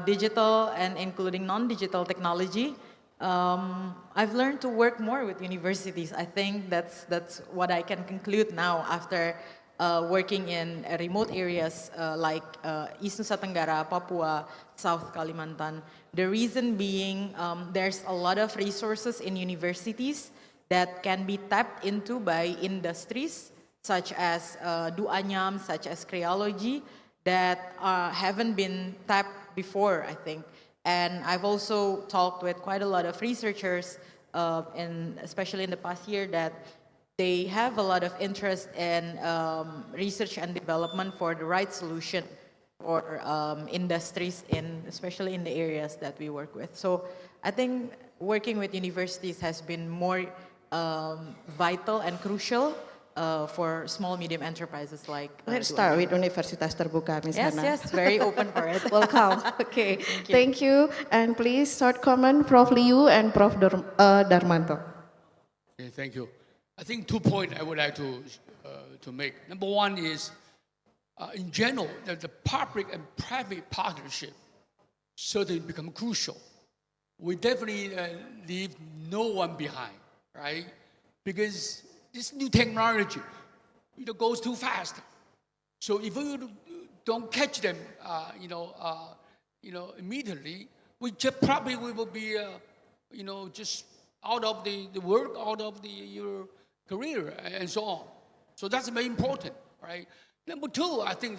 [SPEAKER 4] digital and including non-digital technology, I've learned to work more with universities. I think that's what I can conclude now after working in remote areas like East Nusa Tenggara, Papua, South Kalimantan. The reason being there's a lot of resources in universities that can be tapped into by industries such as Duanyam, such as Creology, that haven't been tapped before, I think. And I've also talked with quite a lot of researchers, especially in the past year, that they have a lot of interest in research and development for the right solution for industries, especially in the areas that we work with. So I think working with universities has been more vital and crucial for small, medium enterprises like
[SPEAKER 3] Let's start with Universitas Terbuka, Ms.
[SPEAKER 4] Yes,
[SPEAKER 3] Hana.
[SPEAKER 4] yes, very open for it.
[SPEAKER 3] Welcome. Okay, thank you. And please, short comment, Prof. Liu and Prof. Darmanto.
[SPEAKER 5] Okay, thank you. I think 2 points I would like to make. Number one is, in general, that the public and private partnership certainly become crucial. We definitely leave no one behind, right? Because this new technology, goes too fast. So if we don't catch them, immediately, we will be, just out of the work, out of your career, and so on. So that's very important, right? Number two, I think,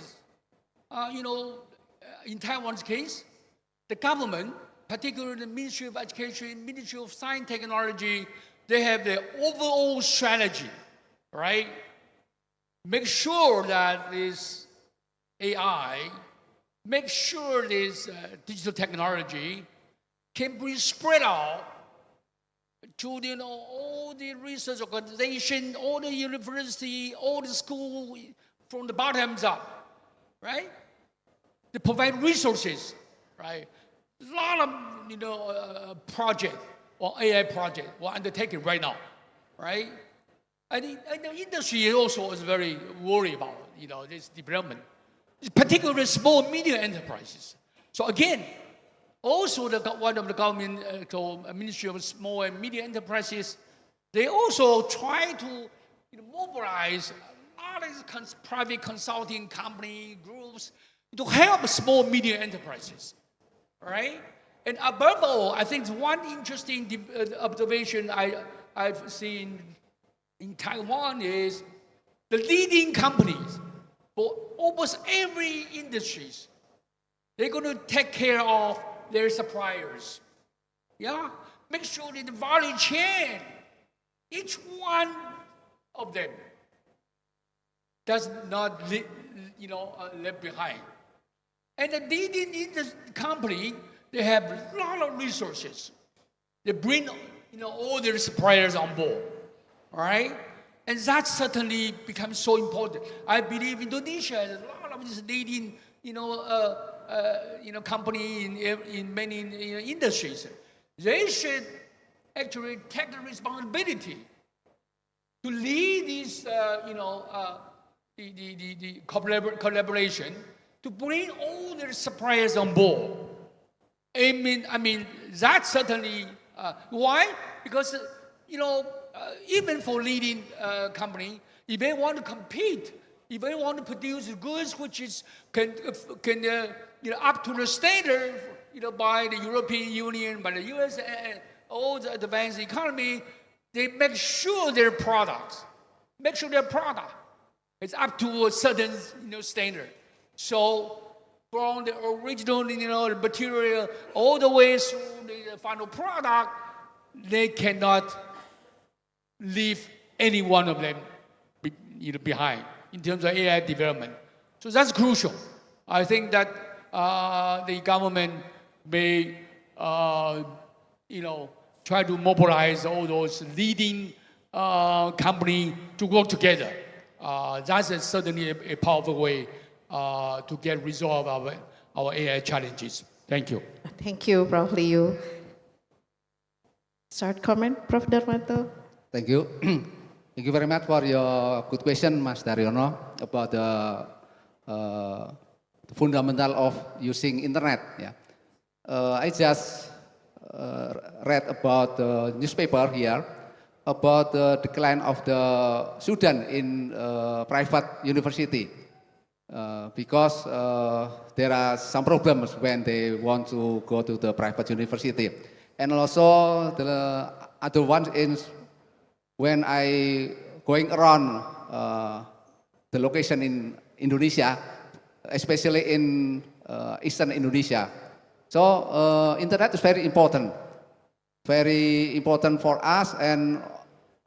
[SPEAKER 5] in Taiwan's case, the government, particularly the Ministry of Education, Ministry of Science and Technology, they have their overall strategy, right? Make sure that this AI, make sure this digital technology can be spread out to all the research organization, all the university, all the school, from the bottoms up, right? They provide resources, right? A lot of project or AI project we're undertaking right now, right? And the industry also is very worried about this development, particularly small and medium enterprises. So again, also one of the government Ministry of Small and Medium Enterprises, they also try to mobilize a lot of private consulting company groups, to help small medium enterprises, right? And above all, I think one interesting observation I've seen in Taiwan is the leading companies for almost every industries, they're going to take care of their suppliers. Yeah, make sure that the value chain, each one of them does not left behind. And the leading in the company, they have a lot of resources. They bring all their suppliers on board, all right? And that certainly becomes so important. I believe Indonesia has a lot of this leading, company in many industries. They should actually take the responsibility to lead this, the collaboration to bring all their suppliers on board. I mean, that certainly. Why? Because even for leading company, if they want to compete, if they want to produce goods which is can up to the standard by the European Union, by the US, and all the advanced economy, they make sure their product is up to a certain standard. So from the original material all the way through the final product, they cannot leave any one of them behind in terms of AI development. So that's crucial. I think that the government may try to mobilize all those leading companies to work together. That's certainly a powerful way to get resolve our AI challenges. Thank you.
[SPEAKER 3] Thank you, Prof. Liu. Short comment, Prof. Darmanto.
[SPEAKER 6] Thank you. Thank you very much for your good question, Mas Daryono, about the fundamental of using internet. Yeah. I just read about the newspaper here about the decline of the student in private university because there are some problems when they want to go to the private university. And also the other one is when I going around the location in Indonesia, especially in Eastern Indonesia. So internet is very important for us, and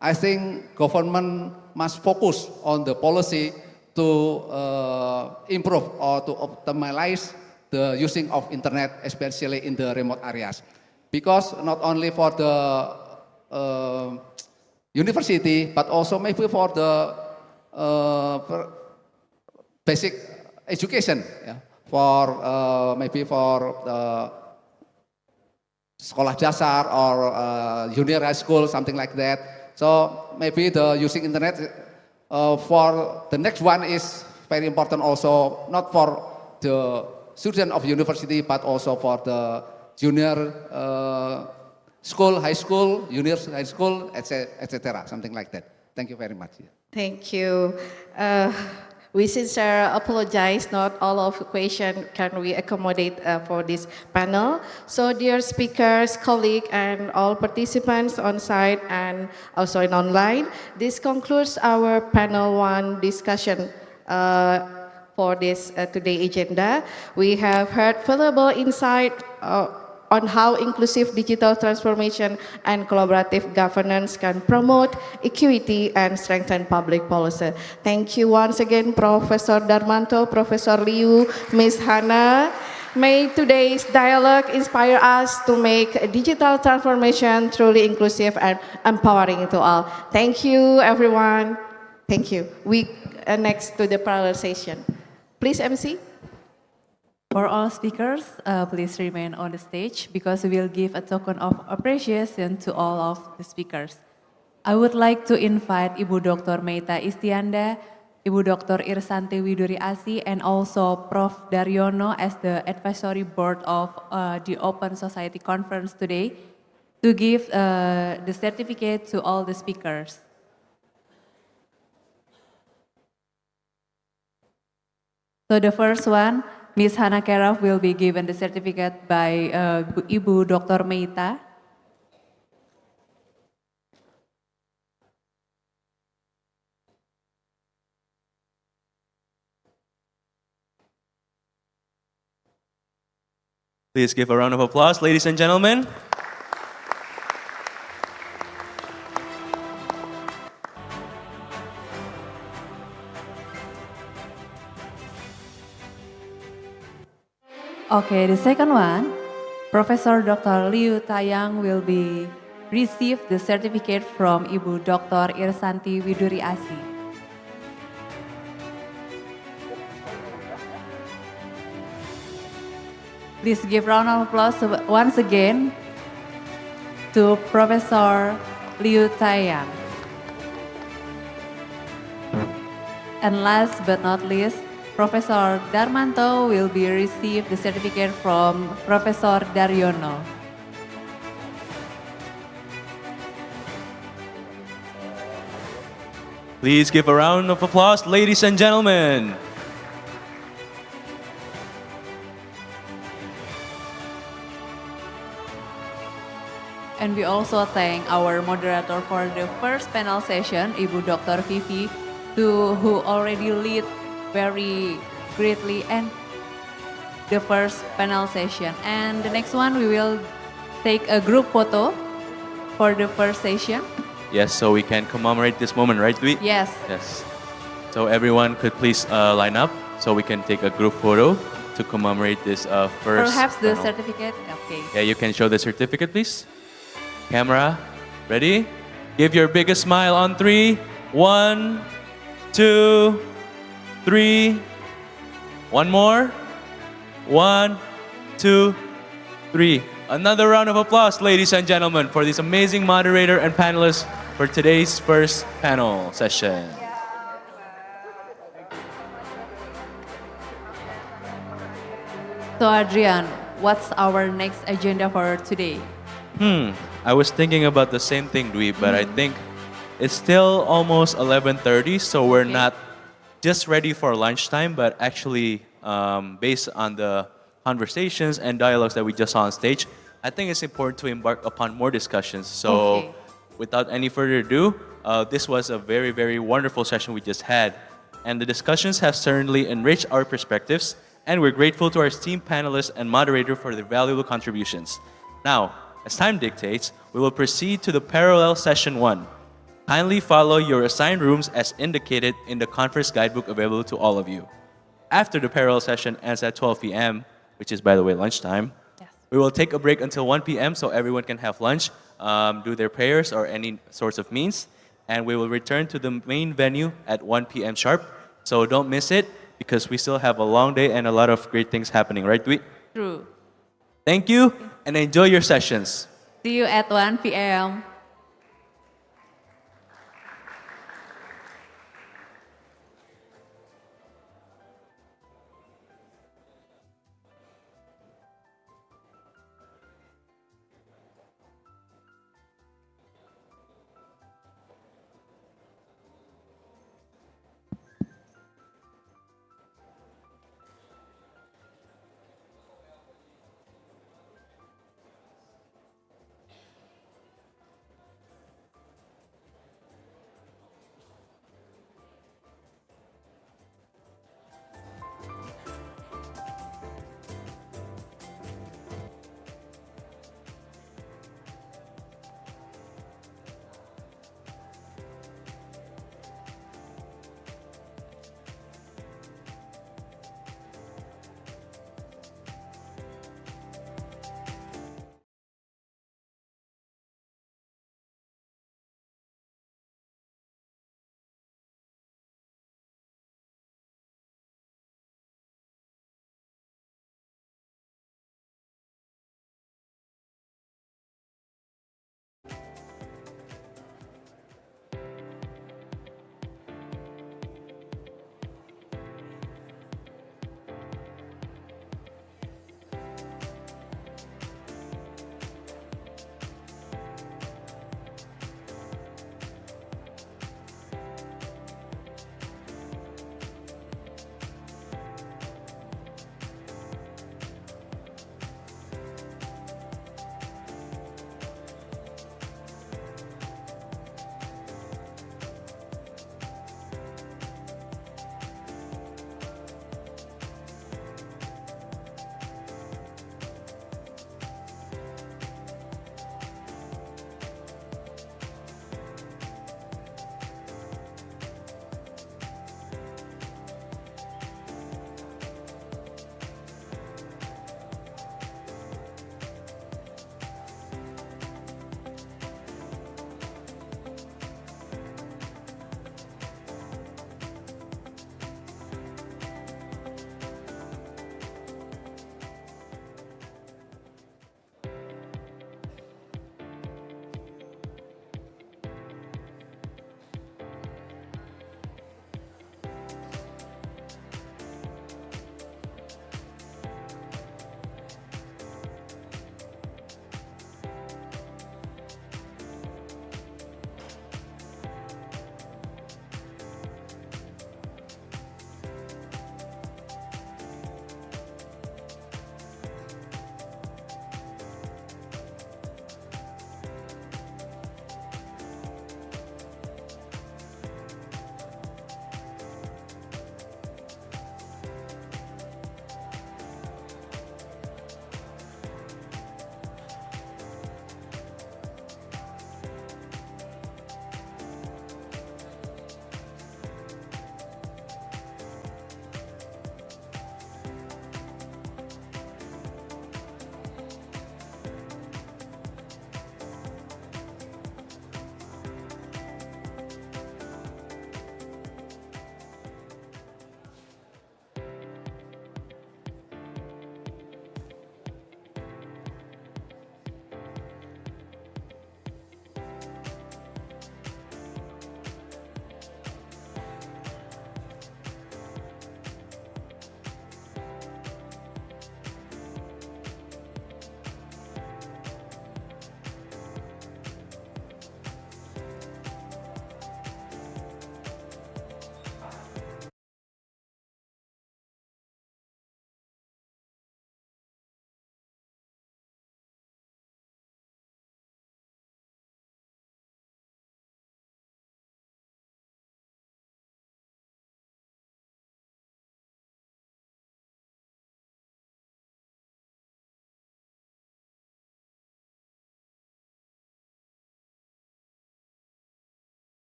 [SPEAKER 6] I think government must focus on the policy to improve or to optimize the using of internet, especially in the remote areas. Because not only for the university, but also maybe for the basic education, yeah, for maybe for sekolah dasar or junior high school, something like that. So maybe the using internet for the next one is very important also, not for the student of university, but also for the junior school, high school, junior high school, etc., something like that. Thank you very much.
[SPEAKER 3] Thank you. We sincerely apologize, not all of the questions can we accommodate for this panel. So dear speakers, colleagues, and all participants on site and also in online, this concludes our panel 1 discussion for this today agenda. We have heard valuable insight on how inclusive digital transformation and collaborative governance can promote equity and strengthen public policy. Thank you once again, Professor Darmanto, Professor Liu, Ms. Hana. May today's dialogue inspire us to make digital transformation truly inclusive and empowering to all. Thank you, everyone. Thank you. We next to the parallel session. Please, MC.
[SPEAKER 1] For all speakers, please remain on the stage because we will give a token of appreciation to all of the speakers. I would like to invite Ibu Dr. Meita Istianda, Ibu Dr. Irsanti Widuri Asi, and also Prof. Daryono as the advisory board of the Open Society Conference today to give the certificate to all the speakers. So the first one, Ms. Hana Keraf will be given the certificate by Ibu Dr. Meita.
[SPEAKER 2] Please give a round of applause, ladies and gentlemen.
[SPEAKER 1] Okay, the second one, Professor Dr. Liu Tayang will be receive the certificate from Ibu Dr. Irsanti Widuri Asi. Please give round of applause once again to Professor Liu Tayang. And last but not least, Professor Darmanto will be receive the certificate from Professor Daryono.
[SPEAKER 2] Please give a round of applause, ladies and gentlemen.
[SPEAKER 1] And we also thank our moderator for the first panel session, Ibu Dr. Vivi, who already lead very greatly and the first panel session. And the next one, we will take a group photo for the first session.
[SPEAKER 2] Yes, so we can commemorate this moment, right, Dwi?
[SPEAKER 1] Yes.
[SPEAKER 2] Yes. So everyone could please line up so we can take a group photo to commemorate this first
[SPEAKER 1] Perhaps the
[SPEAKER 2] panel.
[SPEAKER 1] certificate. Okay.
[SPEAKER 2] Yeah, you can show the certificate, please. Camera, ready? Give your biggest smile on 3. 1, 2, 3. One more. 1, 2, 3. Another round of applause, ladies and gentlemen, for this amazing moderator and panelists for today's first panel session.
[SPEAKER 1] So Adrian, what's our next agenda for today?
[SPEAKER 2] I was thinking about the same thing, Dwi, but I think it's still almost 11:30, so we're not just ready for lunchtime, but actually based on the conversations and dialogues that we just saw on stage, I think it's important to embark upon more discussions. So without any further ado, this was a very, very wonderful session we just had. And the discussions have certainly enriched our perspectives, and we're grateful to our esteemed panelists and moderator for their valuable contributions. Now, as time dictates, we will proceed to the parallel session 1. Kindly follow your assigned rooms as indicated in the conference guidebook available to all of you. After the parallel session ends at 12 p.m., which is, by the way, lunchtime, we will take a break until 1 p.m. so everyone can have lunch, do their prayers or any sorts of means, and we will return to the main venue at 1 p.m. sharp. So don't miss it because we still have a long day and a lot of great things happening, right, Dwi?
[SPEAKER 1] True.
[SPEAKER 2] Thank you and enjoy your sessions.
[SPEAKER 1] See you at 1 p.m.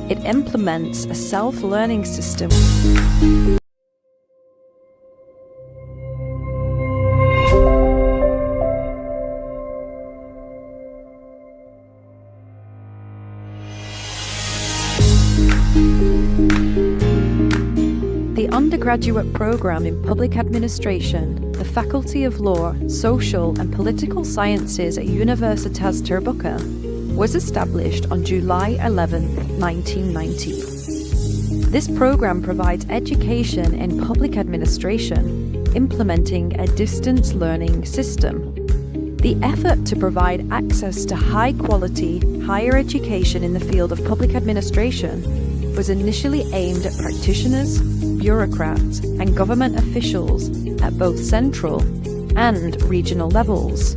[SPEAKER 15] It implements a self-learning system. The undergraduate program in public administration, the Faculty of Law, Social and Political Sciences at Universitas Terbuka, was established on July 11, 1990. This program provides education in public administration, implementing a distance learning system. The effort to provide access to high-quality higher education in the field of public administration was initially aimed at practitioners, bureaucrats, and government officials at both central and regional levels.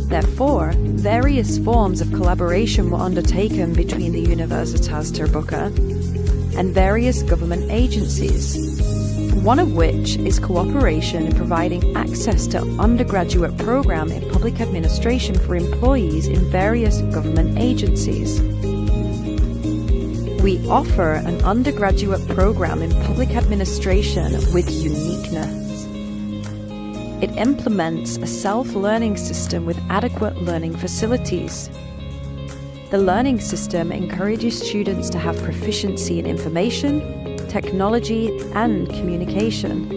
[SPEAKER 15] Therefore, various forms of collaboration were undertaken between the Universitas Terbuka and various government agencies, one of which is cooperation in providing access to undergraduate program in public administration for employees in various government agencies. We offer an undergraduate program in public administration with uniqueness. It implements a self-learning system with adequate learning facilities. The learning system encourages students to have proficiency in information, technology, and communication.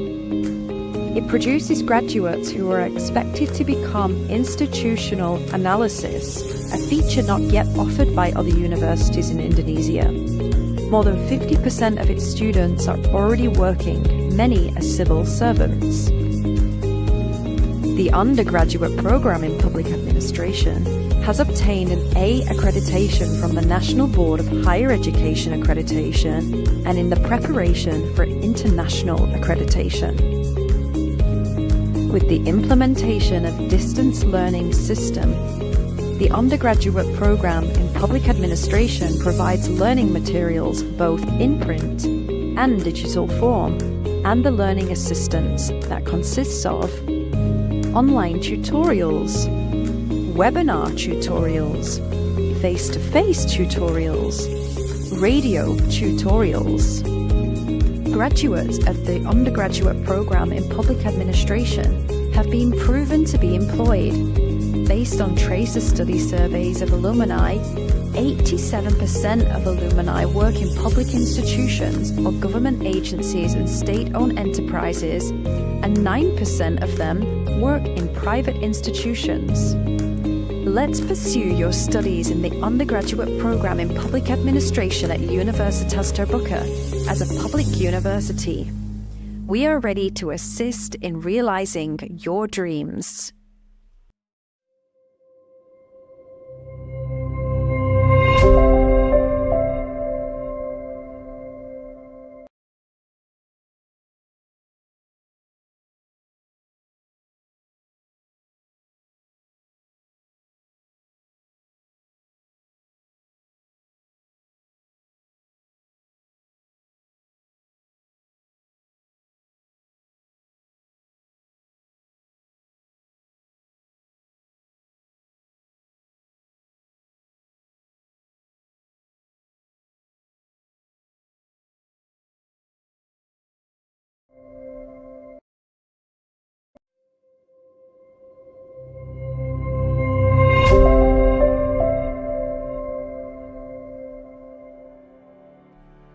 [SPEAKER 15] It produces graduates who are expected to become institutional analysis, a feature not yet offered by other universities in Indonesia. More than 50% of its students are already working, many as civil servants. The undergraduate program in public administration has obtained an A accreditation from the National Board of Higher Education Accreditation and in the preparation for international accreditation. With the implementation of distance learning system, the undergraduate program in public administration provides learning materials both in print and digital form, and the learning assistance that consists of online tutorials, webinar tutorials, face-to-face tutorials, radio tutorials. Graduates of the undergraduate program in public administration have been proven to be employed. Based on tracer study surveys of alumni, 87% of alumni work in public institutions or government agencies and state-owned enterprises, and 9% of them work in private institutions. Let's pursue your studies in the undergraduate program in public administration at Universitas Terbuka as a public university. We are ready to assist in realizing your dreams.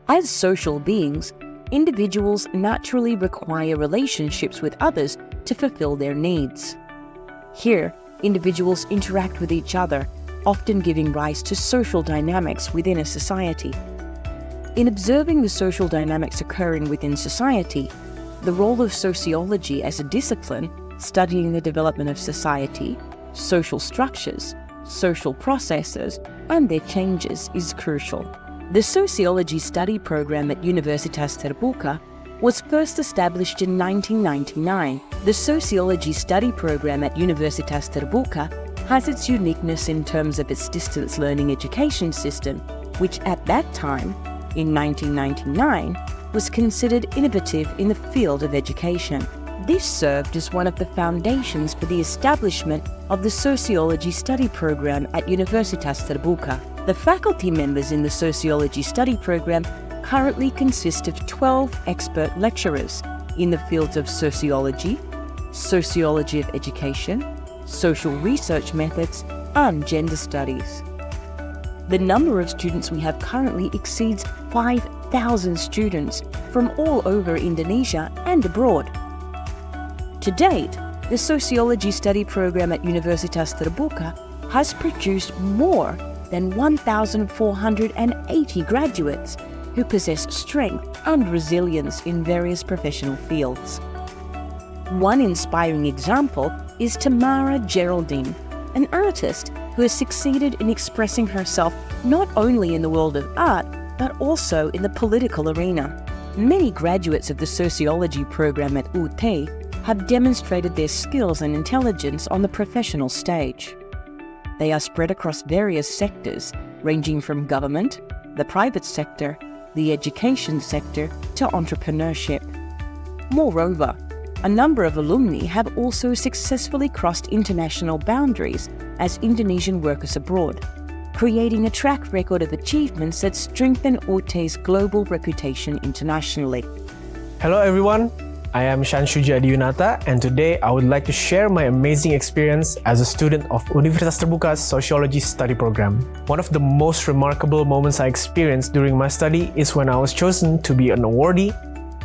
[SPEAKER 16] As social beings, individuals naturally require relationships with others to fulfill their needs. Here, individuals interact with each other, often giving rise to social dynamics within a society. In observing the social dynamics occurring within society, the role of sociology as a discipline, studying the development of society, social structures, social processes, and their changes is crucial. The Sociology Study Program at Universitas Terbuka was first established in 1999. The Sociology Study Program at Universitas Terbuka has its uniqueness in terms of its distance learning education system, which at that time, in 1999, was considered innovative in the field of education. This served as one of the foundations for the establishment of the Sociology Study Program at Universitas Terbuka. The faculty members in the Sociology Study Program currently consist of 12 expert lecturers in the fields of sociology, sociology of education, social research methods, and gender studies. The number of students we have currently exceeds 5,000 students from all over Indonesia and abroad. To date, the Sociology Study Program at Universitas Terbuka has produced more than 1,480 graduates who possess strength and resilience in various professional fields. One inspiring example is Tamara Geraldine, an artist who has succeeded in expressing herself not only in the world of art, but also in the political arena. Many graduates of the Sociology program at UT have demonstrated their skills and intelligence on the professional stage. They are spread across various sectors, ranging from government, the private sector, the education sector, to entrepreneurship. Moreover, a number of alumni have also successfully crossed international boundaries as Indonesian workers abroad, creating a track record of achievements that strengthen UT's global reputation internationally.
[SPEAKER 17] Hello everyone, I am Shanshuji Adiyunata, and today I would like to share my amazing experience as a student of Universitas Terbuka's Sociology Study Program. One of the most remarkable moments I experienced during my study is when I was chosen to be an awardee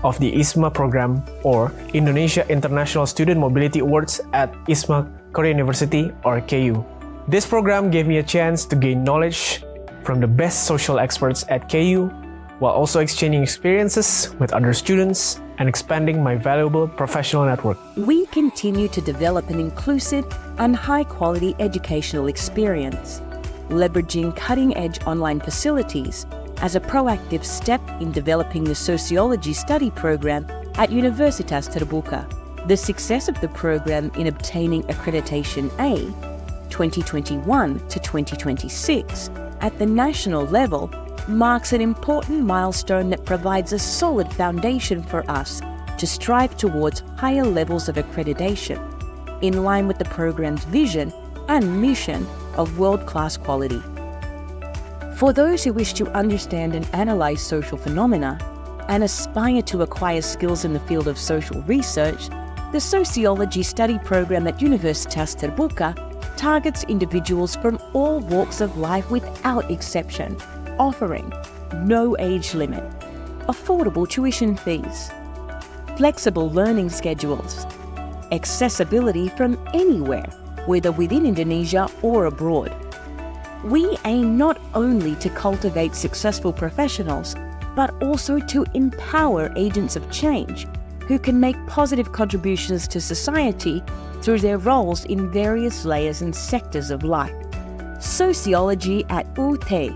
[SPEAKER 17] of the ISMA program, or Indonesia International Student Mobility Awards at ISMA Korea University, or KU. This program gave me a chance to gain knowledge from the best social experts at KU, while also exchanging experiences with other students and expanding my valuable professional network.
[SPEAKER 16] We continue to develop an inclusive and high-quality educational experience, leveraging cutting-edge online facilities as a proactive step in developing the Sociology Study Program at Universitas Terbuka. The success of the program in obtaining accreditation A 2021 to 2026 at the national level marks an important milestone that provides a solid foundation for us to strive towards higher levels of accreditation, in line with the program's vision and mission of world-class quality. For those who wish to understand and analyze social phenomena and aspire to acquire skills in the field of social research, the Sociology Study Program at Universitas Terbuka targets individuals from all walks of life without exception, offering no age limit, affordable tuition fees, flexible learning schedules, accessibility from anywhere, whether within Indonesia or abroad. We aim not only to cultivate successful professionals, but also to empower agents of change who can make positive contributions to society through their roles in various layers and sectors of life. Sociology at UT.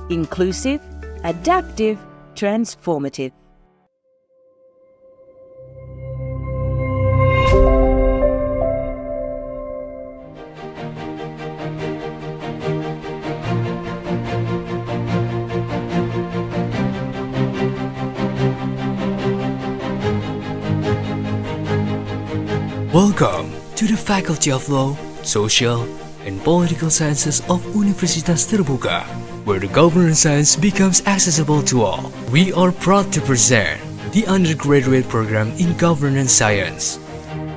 [SPEAKER 16] Inclusive, adaptive, transformative.
[SPEAKER 18] Welcome to the Faculty of Law, Social and Political Sciences of Universitas Terbuka, where the governance science becomes accessible to all. We are proud to present the undergraduate program in governance science,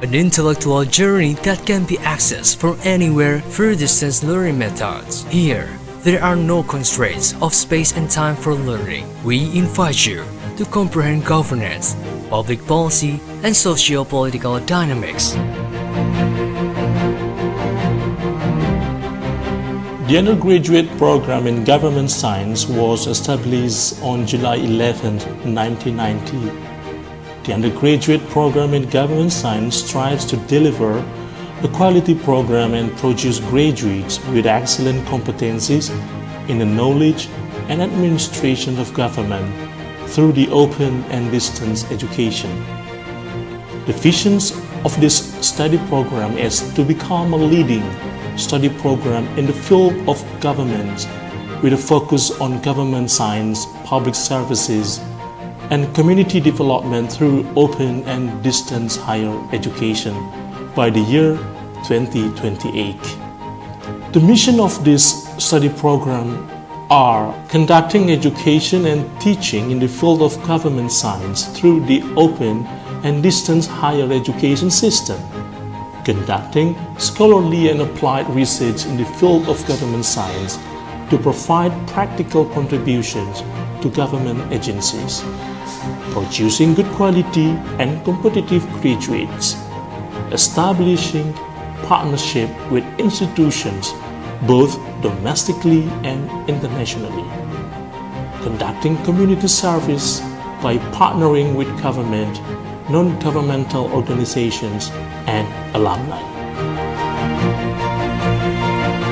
[SPEAKER 18] an intellectual journey that can be accessed from anywhere through distance learning methods. Here, there are no constraints of space and time for learning. We invite you to comprehend governance, public policy, and socio-political dynamics.
[SPEAKER 19] The undergraduate program in government science was established on July 11, 1990. The undergraduate program in government science strives to deliver a quality program and produce graduates with excellent competencies in the knowledge and administration of government through the open and distance education. The vision of this study program is to become a leading study program in the field of government with a focus on government science, public services, and community development through open and distance higher education by the year 2028. The mission of this study program are conducting education and teaching in the field of government science through the open and distance higher education system, conducting scholarly and applied research in the field of government science to provide practical contributions to government agencies, producing good quality and competitive graduates, establishing partnership with institutions both domestically and internationally, conducting community service by partnering with government, non-governmental organizations, and alumni.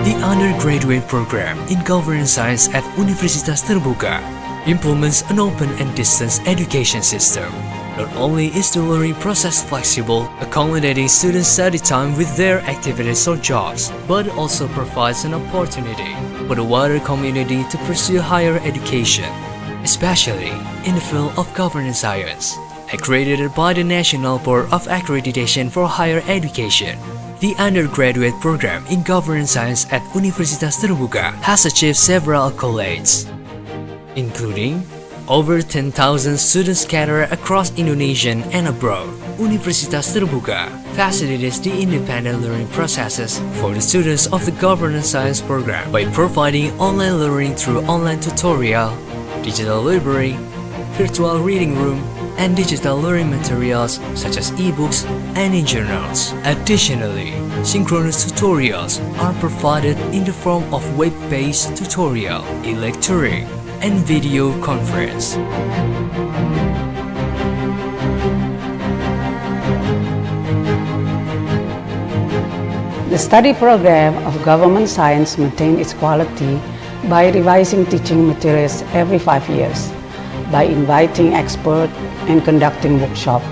[SPEAKER 18] The undergraduate program in governance science at Universitas Terbuka implements an open and distance education system. Not only is the learning process flexible, accommodating students' study time with their activities or jobs, but also provides an opportunity for the wider community to pursue higher education, especially in the field of governance science. Accredited by the National Board of Accreditation for Higher Education, the undergraduate program in governance science at Universitas Terbuka has achieved several accolades, including over 10,000 students scattered across Indonesia and abroad. Universitas Terbuka facilitates the independent learning processes for the students of the governance science program by providing online learning through online tutorial, digital library, virtual reading room, and digital learning materials such as e-books and e-journals. Additionally, synchronous tutorials are provided in the form of web-based tutorial, e-lecturing, and video conference.
[SPEAKER 20] The study program of government science maintains its quality by revising teaching materials every 5 years, by inviting experts and conducting workshops.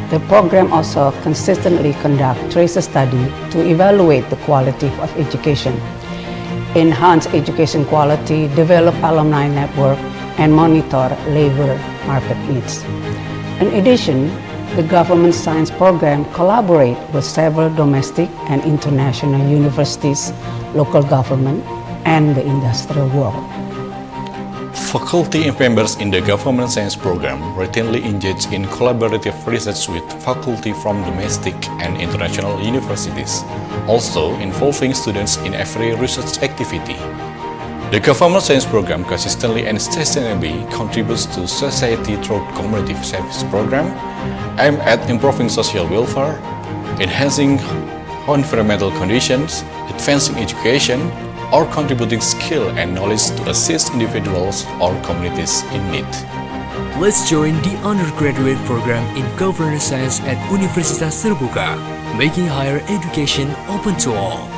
[SPEAKER 20] The program also consistently conducts tracer study to evaluate the quality of education, enhance education quality, develop alumni network, and monitor labor market needs. In addition, the government science program collaborates with several domestic and international universities, local government, and the industrial world.
[SPEAKER 21] Faculty members in the government science program routinely engage in collaborative research with faculty from domestic and international universities, also involving students in every research activity. The government science program consistently and sustainably contributes to society through community service program aimed at improving social welfare, enhancing environmental conditions, advancing education, or contributing skill and knowledge to assist individuals or communities in need.
[SPEAKER 18] Let's join the undergraduate program in governance science at Universitas Terbuka, making higher education open to all.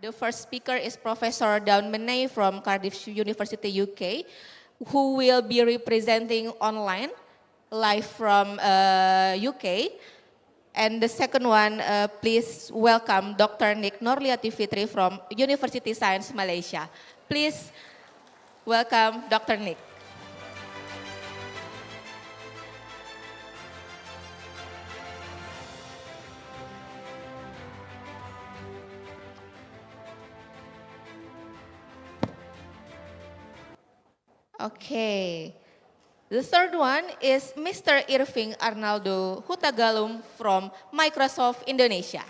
[SPEAKER 9] The first speaker is Professor Dawn Menay from Cardiff University, UK, who will be representing online, live from UK. And the second one, please welcome Dr. Nick Norliati Fitri from University Science Malaysia. Please welcome Dr. Nick. Okay. The third one is Mr. Irving Arnaldo Hutagalung from Microsoft Indonesia.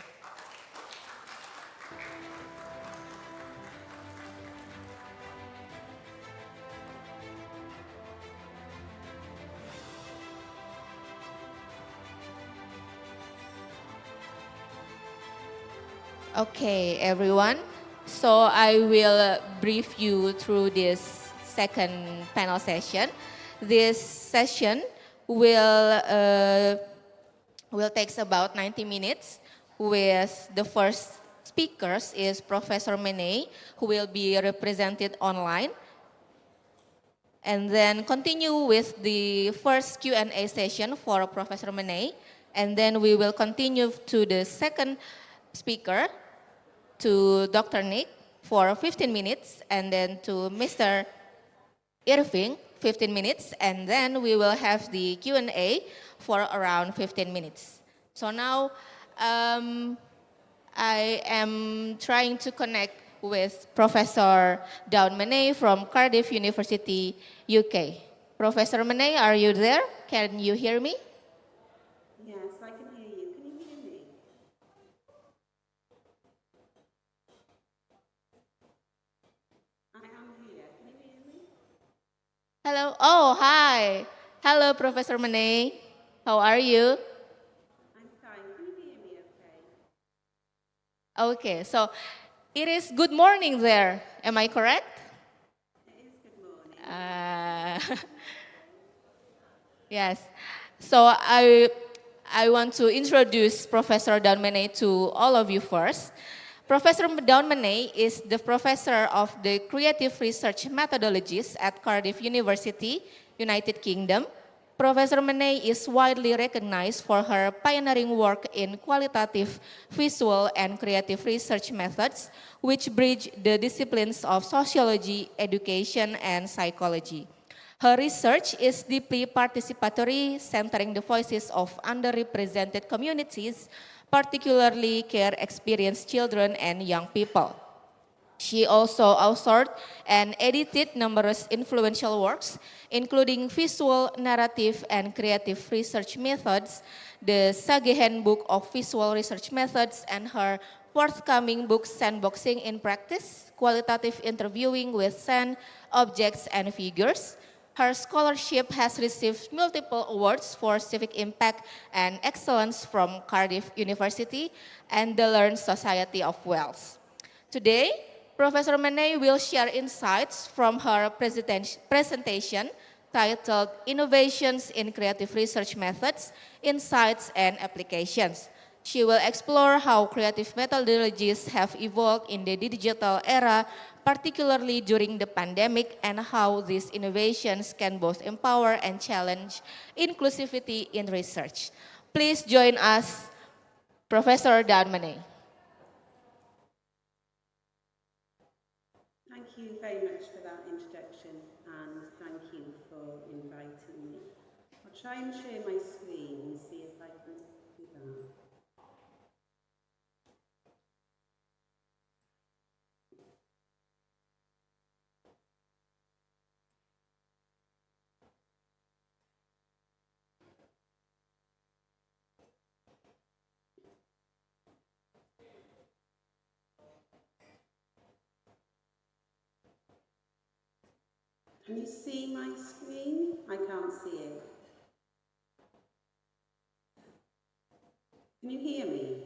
[SPEAKER 9] Okay, everyone. So I will brief you through this second panel session. This session will takes about 90 minutes. With the first speakers is Professor Menay, who will be represented online. And then continue with the first Q&A session for Professor Menay. And then we will continue to the second speaker, to Dr. Nick for 15 minutes, and then to Mr. Irving, 15 minutes, and then we will have the Q&A for around 15 minutes. So now I am trying to connect with Professor Dawn Menay from Cardiff University, UK. Professor Menay, are you there? Can you hear me?
[SPEAKER 10] Yes, I can hear you. Can you hear me? I am here. Can you hear me?
[SPEAKER 9] Hello. Oh, hi. Hello, Professor Menay. How are you?
[SPEAKER 10] I'm fine. Can you hear me okay?
[SPEAKER 9] Okay, so it is good morning there. Am I correct?
[SPEAKER 10] It is good morning.
[SPEAKER 9] Yes. So I want to introduce Professor Dawn Menay to all of you first. Professor Dawn Menay is the professor of the Creative Research Methodologies at Cardiff University, United Kingdom. Professor Menay is widely recognized for her pioneering work in qualitative, visual, and creative research methods, which bridge the disciplines of sociology, education, and psychology. Her research is deeply participatory, centering the voices of underrepresented communities, particularly care-experienced children and young people. She also authored and edited numerous influential works, including Visual, Narrative, and Creative Research Methods, the Sage Handbook of Visual Research Methods, and her forthcoming book Sandboxing in Practice, Qualitative Interviewing with Sand, Objects, and Figures. Her scholarship has received multiple awards for civic impact and excellence from Cardiff University and the Learned Society of Wales. Today, Professor Menay will share insights from her presentation titled Innovations in Creative Research Methods, Insights and Applications. She will explore how creative methodologies have evolved in the digital era, particularly during the pandemic, and how these innovations can both empower and challenge inclusivity in research. Please join us, Professor Dawn Menay.
[SPEAKER 10] Thank you very much for that introduction, and thank you for inviting me. I'll try and share my screen and see if I can do that. Can you see my screen? I can't see it. Can you hear me?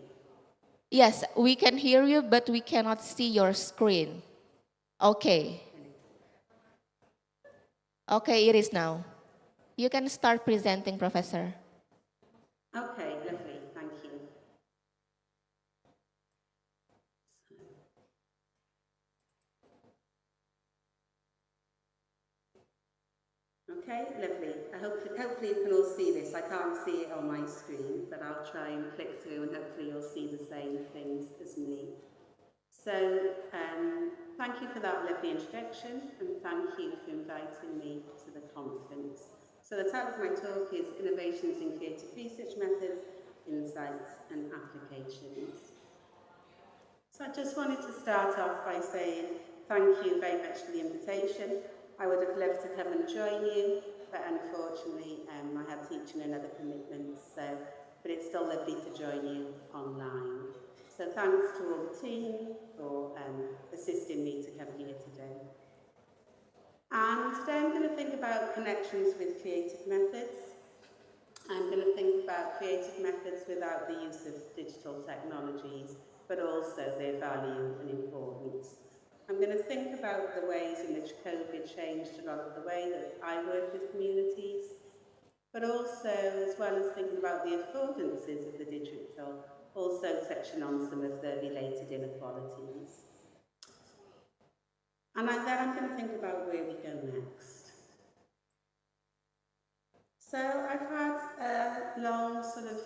[SPEAKER 9] Yes, we can hear you, but we cannot see your screen. Okay. Okay, it is now. You can start presenting, Professor.
[SPEAKER 10] Okay, lovely, thank you. Okay, lovely. Hopefully you can all see this. I can't see it on my screen, but I'll try and click through and hopefully you'll see the same things as me. So, thank you for that lovely introduction and thank you for inviting me to the conference. So the title of my talk is Innovations in Creative Research Methods, Insights and Applications. So I just wanted to start off by saying thank you very much for the invitation. I would have loved to come and join you, but unfortunately I had teaching and other commitments, but it's still lovely to join you online. So thanks to all the team for assisting me to come here today. And today I'm going to think about connections with creative methods. I'm going to think about creative methods without the use of digital technologies, but also their value and importance. I'm going to think about the ways in which COVID changed a lot of the way that I work with communities, but also, as well as thinking about the affordances of the digital, also touching on some of the related inequalities. And then I'm going to think about where we go next. So I've had a long sort of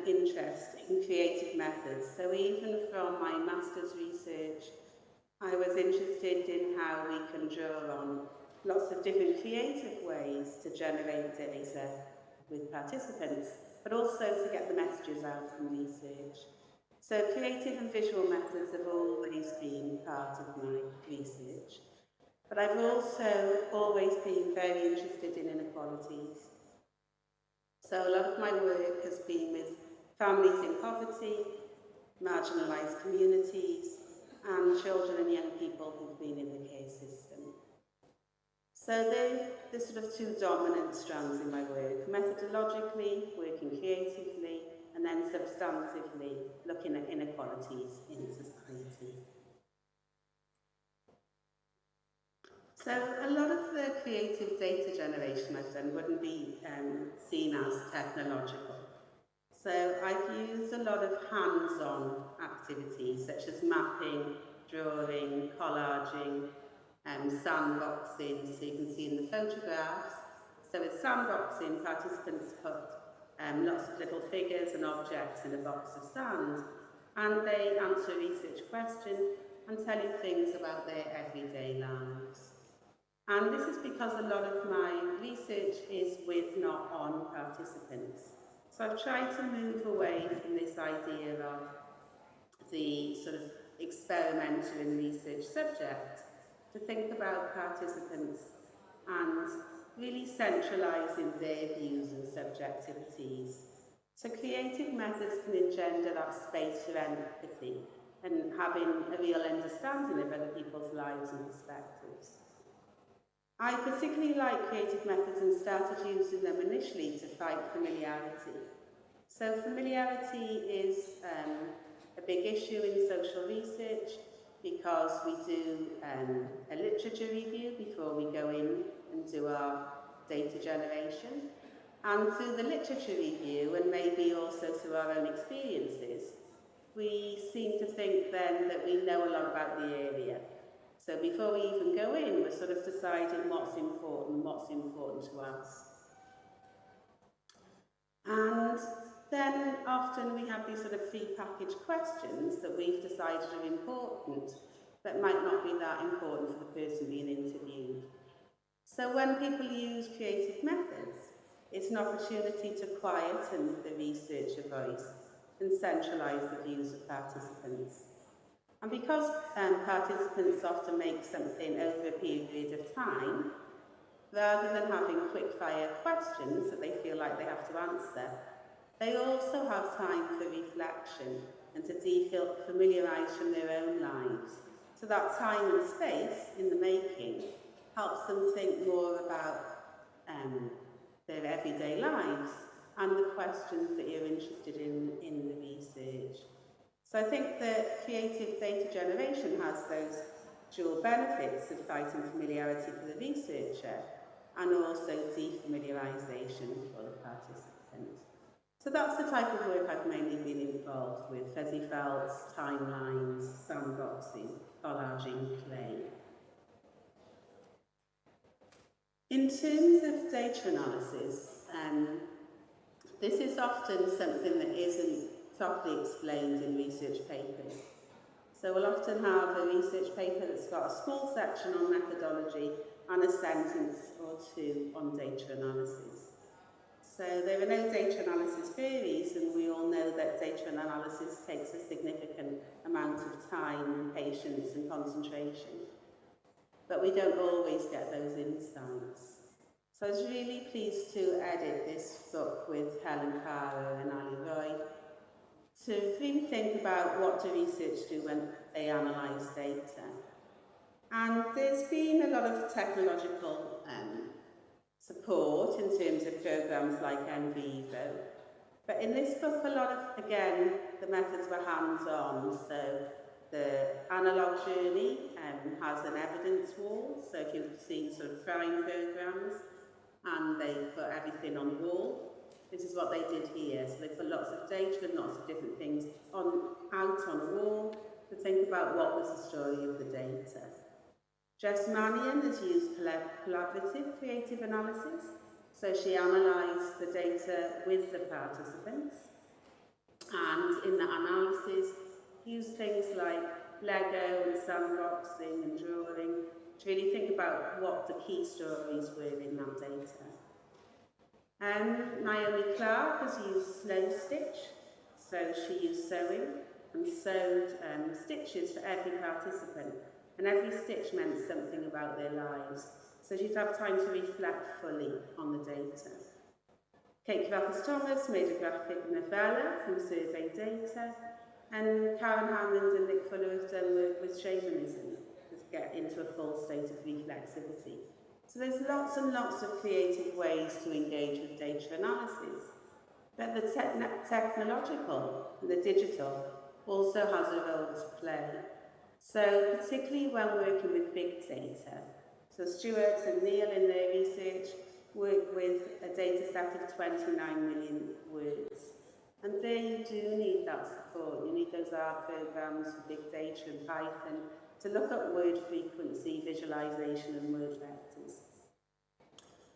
[SPEAKER 10] interest in creative methods. So even from my master's research, I was interested in how we can draw on lots of different creative ways to generate data with participants, but also to get the messages out from research. So creative and visual methods have always been part of my research. But I've also always been very interested in inequalities. So a lot of my work has been with families in poverty, marginalised communities, and children and young people who've been in the care system. So they're the sort of two dominant strands in my work, methodologically, working creatively, and then substantively looking at inequalities in society. So a lot of the creative data generation I've done wouldn't be seen as technological. So I've used a lot of hands-on activities such as mapping, drawing, collaging, sandboxing, so you can see in the photographs. So with sandboxing, participants put lots of little figures and objects in a box of sand, and they answer a research question and tell you things about their everyday lives. And this is because a lot of my research is with, not on, participants. So I've tried to move away from this idea of the sort of experimental and research subject to think about participants and really centralising their views and subjectivities. So creative methods can engender that space for empathy and having a real understanding of other people's lives and perspectives. I particularly like creative methods and started using them initially to fight familiarity. So familiarity is a big issue in social research because we do a literature review before we go in and do our data generation. And through the literature review, and maybe also through our own experiences, we seem to think then that we know a lot about the area. So before we even go in, we're sort of deciding what's important to us. And then often we have these sort of pre-packaged questions that we've decided are important, but might not be that important for the person being interviewed. So when people use creative methods, it's an opportunity to quieten the researcher voice and centralise the views of participants. And because participants often make something over a period of time, rather than having quick-fire questions that they feel like they have to answer, they also have time for reflection and to defamiliarise from their own lives. So that time and space in the making helps them think more about their everyday lives and the questions that you're interested in the research. So I think that creative data generation has those dual benefits of fighting familiarity for the researcher and also defamiliarisation for the participant. So that's the type of work I've mainly been involved with: fuzzy felts, timelines, sandboxing, collaging, clay. In terms of data analysis, this is often something that isn't properly explained in research papers. So we'll often have a research paper that's got a small section on methodology and a sentence or two on data analysis. So there are no data analysis queries, and we all know that data analysis takes a significant amount of time and patience and concentration. But we don't always get those insights. So I was really pleased to edit this book with Helen Caro and Ali Roy to really think about what do research do when they analyse data. And there's been a lot of technological support in terms of programmes like NVivo. But in this book, a lot of, again, the methods were hands-on. So the analogue journey has an evidence wall. So if you've seen sort of crime programmes and they put everything on the wall, this is what they did here. So they put lots of data and lots of different things out on a wall to think about what was the story of the data. Jess Mannion has used collaborative creative analysis. So she analysed the data with the participants, and in that analysis used things like Lego and sandboxing and drawing to really think about what the key stories were in that data. Naomi Clark has used slow stitch, so she used sewing and sewed stitches for every participant, and every stitch meant something about their lives, so she'd have time to reflect fully on the data. Kate Krakus-Thomas made a graphic novella from survey data, and Karen Hammond and Nick Fuller have done work with shamanism to get into a full state of reflexivity. So there's lots and lots of creative ways to engage with data analysis, but the technological and the digital also has a role to play. So particularly when working with big data, so Stuart and Neil in their research work with a data set of 29 million words. And there you do need that support. You need those R programs for big data and Python to look at word frequency, visualization, and word vectors.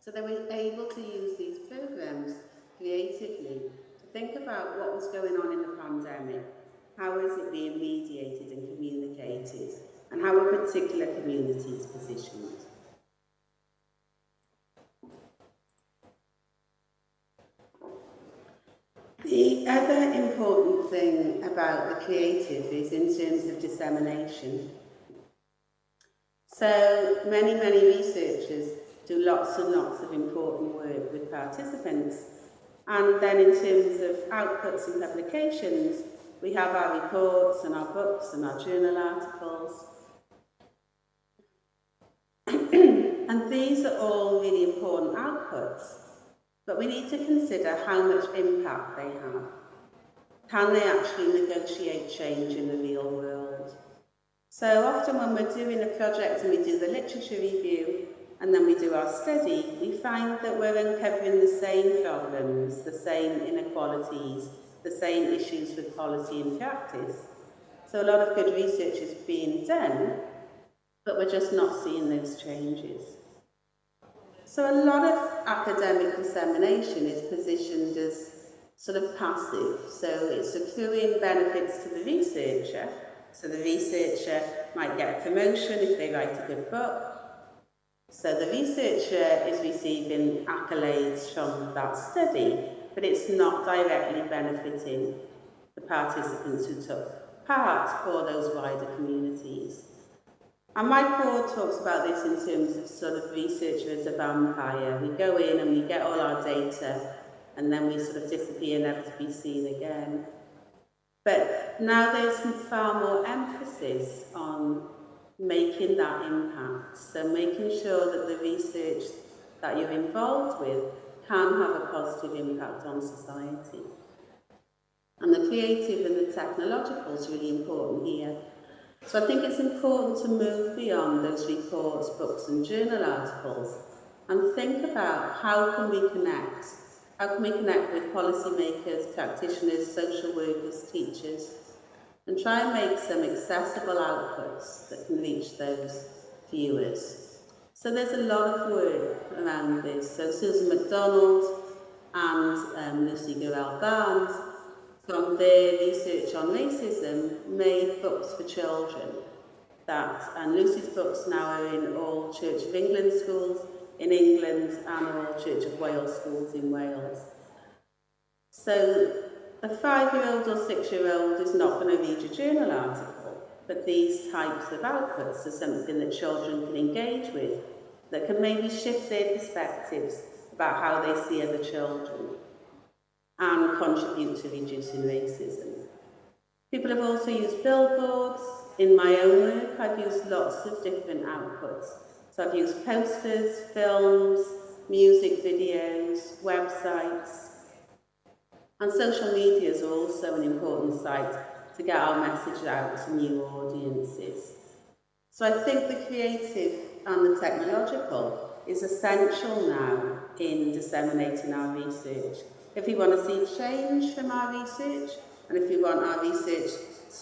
[SPEAKER 10] So they were able to use these programs creatively to think about what was going on in the pandemic, how is it being mediated and communicated, and how a particular community is positioned. The other important thing about the creative is in terms of dissemination. So many researchers do lots and lots of important work with participants, and then in terms of outputs and publications, we have our reports and our books and our journal articles. And these are all really important outputs, but we need to consider how much impact they have. Can they actually negotiate change in the real world? So often when we're doing a project and we do the literature review and then we do our study, we find that we're uncovering the same problems, the same inequalities, the same issues with policy and practice. So a lot of good research is being done, but we're just not seeing those changes. So a lot of academic dissemination is positioned as sort of passive. So it's accruing benefits to the researcher. So the researcher might get a promotion if they write a good book. So the researcher is receiving accolades from that study, but it's not directly benefiting the participants who took part or those wider communities. And my board talks about this in terms of sort of researcher as a vampire. We go in and we get all our data, and then we sort of disappear, never to be seen again. But now there's far more emphasis on making that impact. So making sure that the research that you're involved with can have a positive impact on society. And the creative and the technological is really important here. So I think it's important to move beyond those reports, books and journal articles and think about how can we connect? How can we connect with policymakers, practitioners, social workers, teachers, and try and make some accessible outputs that can reach those viewers. So there's a lot of work around this. So Susan MacDonald and Lucy Gurrell-Barnes, from their research on racism, made books for children. And Lucy's books now are in all Church of England schools in England and all Church of Wales schools in Wales. So a 5-year-old or 6-year-old is not going to read a journal article, but these types of outputs are something that children can engage with, that can maybe shift their perspectives about how they see other children and contribute to reducing racism. People have also used billboards. In my own work, I've used lots of different outputs. So I've used posters, films, music videos, websites, and social media is also an important site to get our message out to new audiences. So I think the creative and the technological is essential now in disseminating our research. If we want to see change from our research, and if we want our research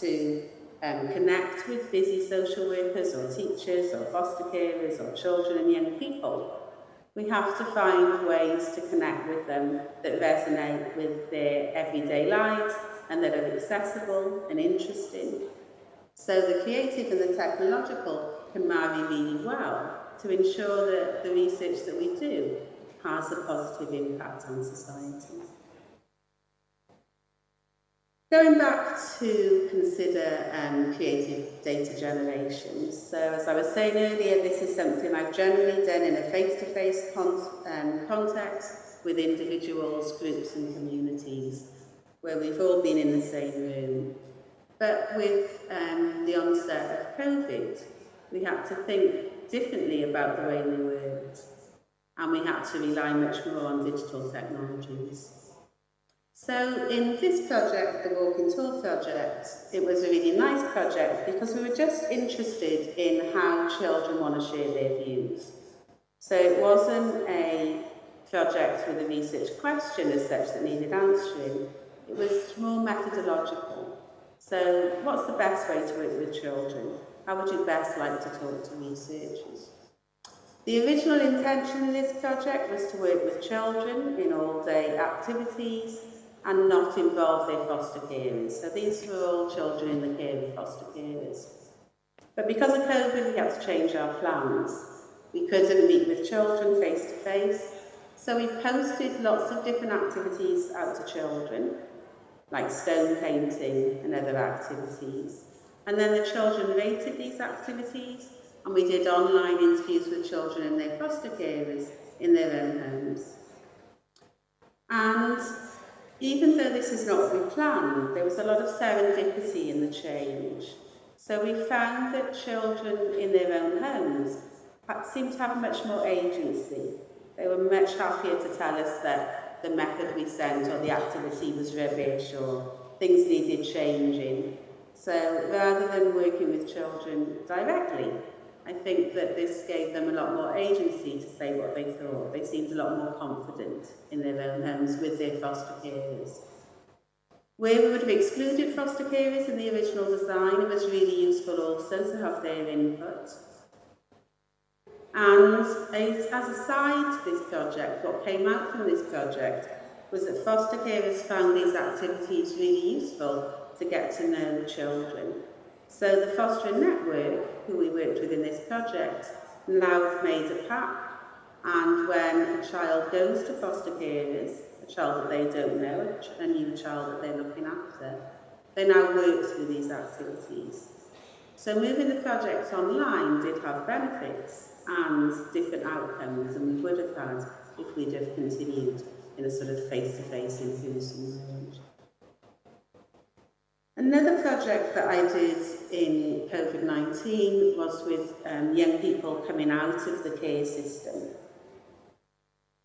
[SPEAKER 10] to connect with busy social workers or teachers or foster carers or children and young people, we have to find ways to connect with them that resonate with their everyday lives and that are accessible and interesting. So the creative and the technological can marry really well to ensure that the research that we do has a positive impact on society. Going back to consider creative data generation. So as I was saying earlier, this is something I've generally done in a face-to-face context with individuals, groups and communities, where we've all been in the same room. But with the onset of COVID, we had to think differently about the way we worked, and we had to rely much more on digital technologies. So in this project, the Walking Tour project, it was a really nice project because we were just interested in how children want to share their views. So it wasn't a project with a research question as such that needed answering. It was more methodological. So what's the best way to work with children? How would you best like to talk to researchers? The original intention of this project was to work with children in all-day activities and not involve their foster carers. So these were all children in the care of foster carers. But because of COVID, we had to change our plans. We couldn't meet with children face-to-face, so we posted lots of different activities out to children, like stone painting and other activities. And then the children rated these activities, and we did online interviews with children and their foster carers in their own homes. And even though this is not what we planned, there was a lot of serendipity in the change. So we found that children in their own homes seemed to have much more agency. They were much happier to tell us that the method we sent or the activity was rubbish or things needed changing. So rather than working with children directly, I think that this gave them a lot more agency to say what they thought. They seemed a lot more confident in their own homes with their foster carers. Where we would have excluded foster carers in the original design, it was really useful also to have their input. And as a side to this project, what came out from this project was that foster carers found these activities really useful to get to know children. So the fostering network, who we worked with in this project, now have made a pack, and when a child goes to foster carers, a child that they don't know, a new child that they're looking after, they now work through these activities. So moving the project online did have benefits and different outcomes than we would have had if we'd have continued in a sort of face-to-face in-person mode. Another project that I did in COVID-19 was with young people coming out of the care system.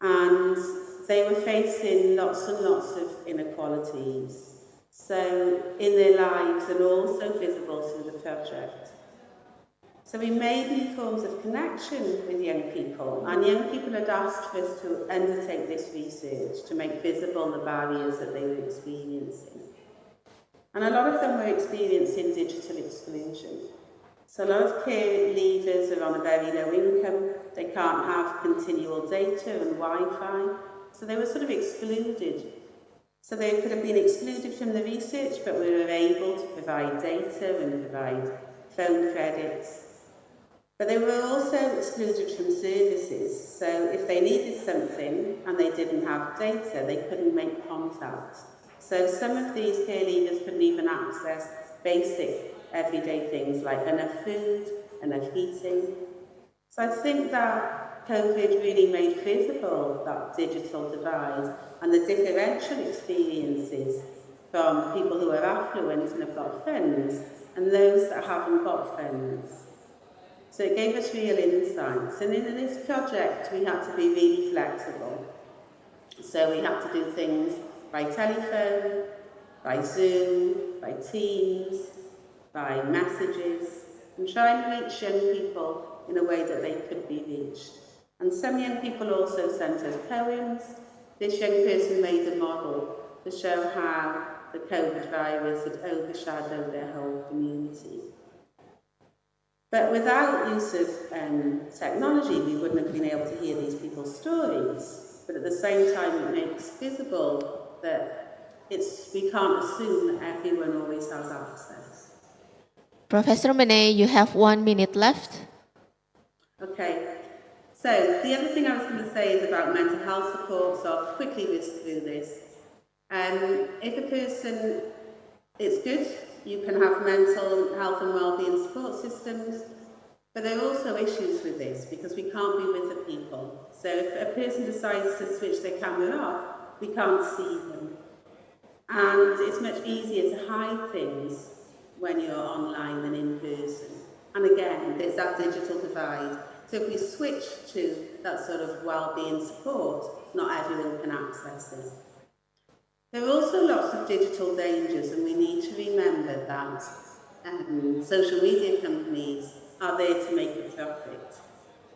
[SPEAKER 10] And they were facing lots and lots of inequalities. So in their lives and also visible through the project. So we made new forms of connection with young people, and young people had asked for us to undertake this research to make visible the barriers that they were experiencing. And a lot of them were experiencing digital exclusion. So a lot of care leavers are on a very low income, they can't have continual data and Wi-Fi, so they were sort of excluded. So they could have been excluded from the research, but we were able to provide data and provide phone credits. But they were also excluded from services, so if they needed something and they didn't have data, they couldn't make contact. So some of these care leavers couldn't even access basic everyday things like enough food, enough heating. So I think that COVID really made visible that digital divide and the differential experiences from people who are affluent and have got funds and those that haven't got funds. So it gave us real insights. And in this project, we had to be really flexible. So we had to do things by telephone, by Zoom, by Teams, by messages, and try and reach young people in a way that they could be reached. And some young people also sent us poems. This young person made a model to show how the COVID virus had overshadowed their whole community. But without use of technology, we wouldn't have been able to hear these people's stories. But at the same time, it makes visible that we can't assume that everyone always has access.
[SPEAKER 9] Professor Mene, you have 1 minute left.
[SPEAKER 10] Okay. So the other thing I was going to say is about mental health support, so I'll quickly whisk through this. If a person is good, you can have mental health and wellbeing support systems, but there are also issues with this because we can't be with the people. So if a person decides to switch their camera off, we can't see them. And it's much easier to hide things when you're online than in person. And again, there's that digital divide. So if we switch to that sort of wellbeing support, not everyone can access it. There are also lots of digital dangers, and we need to remember that social media companies are there to make a profit.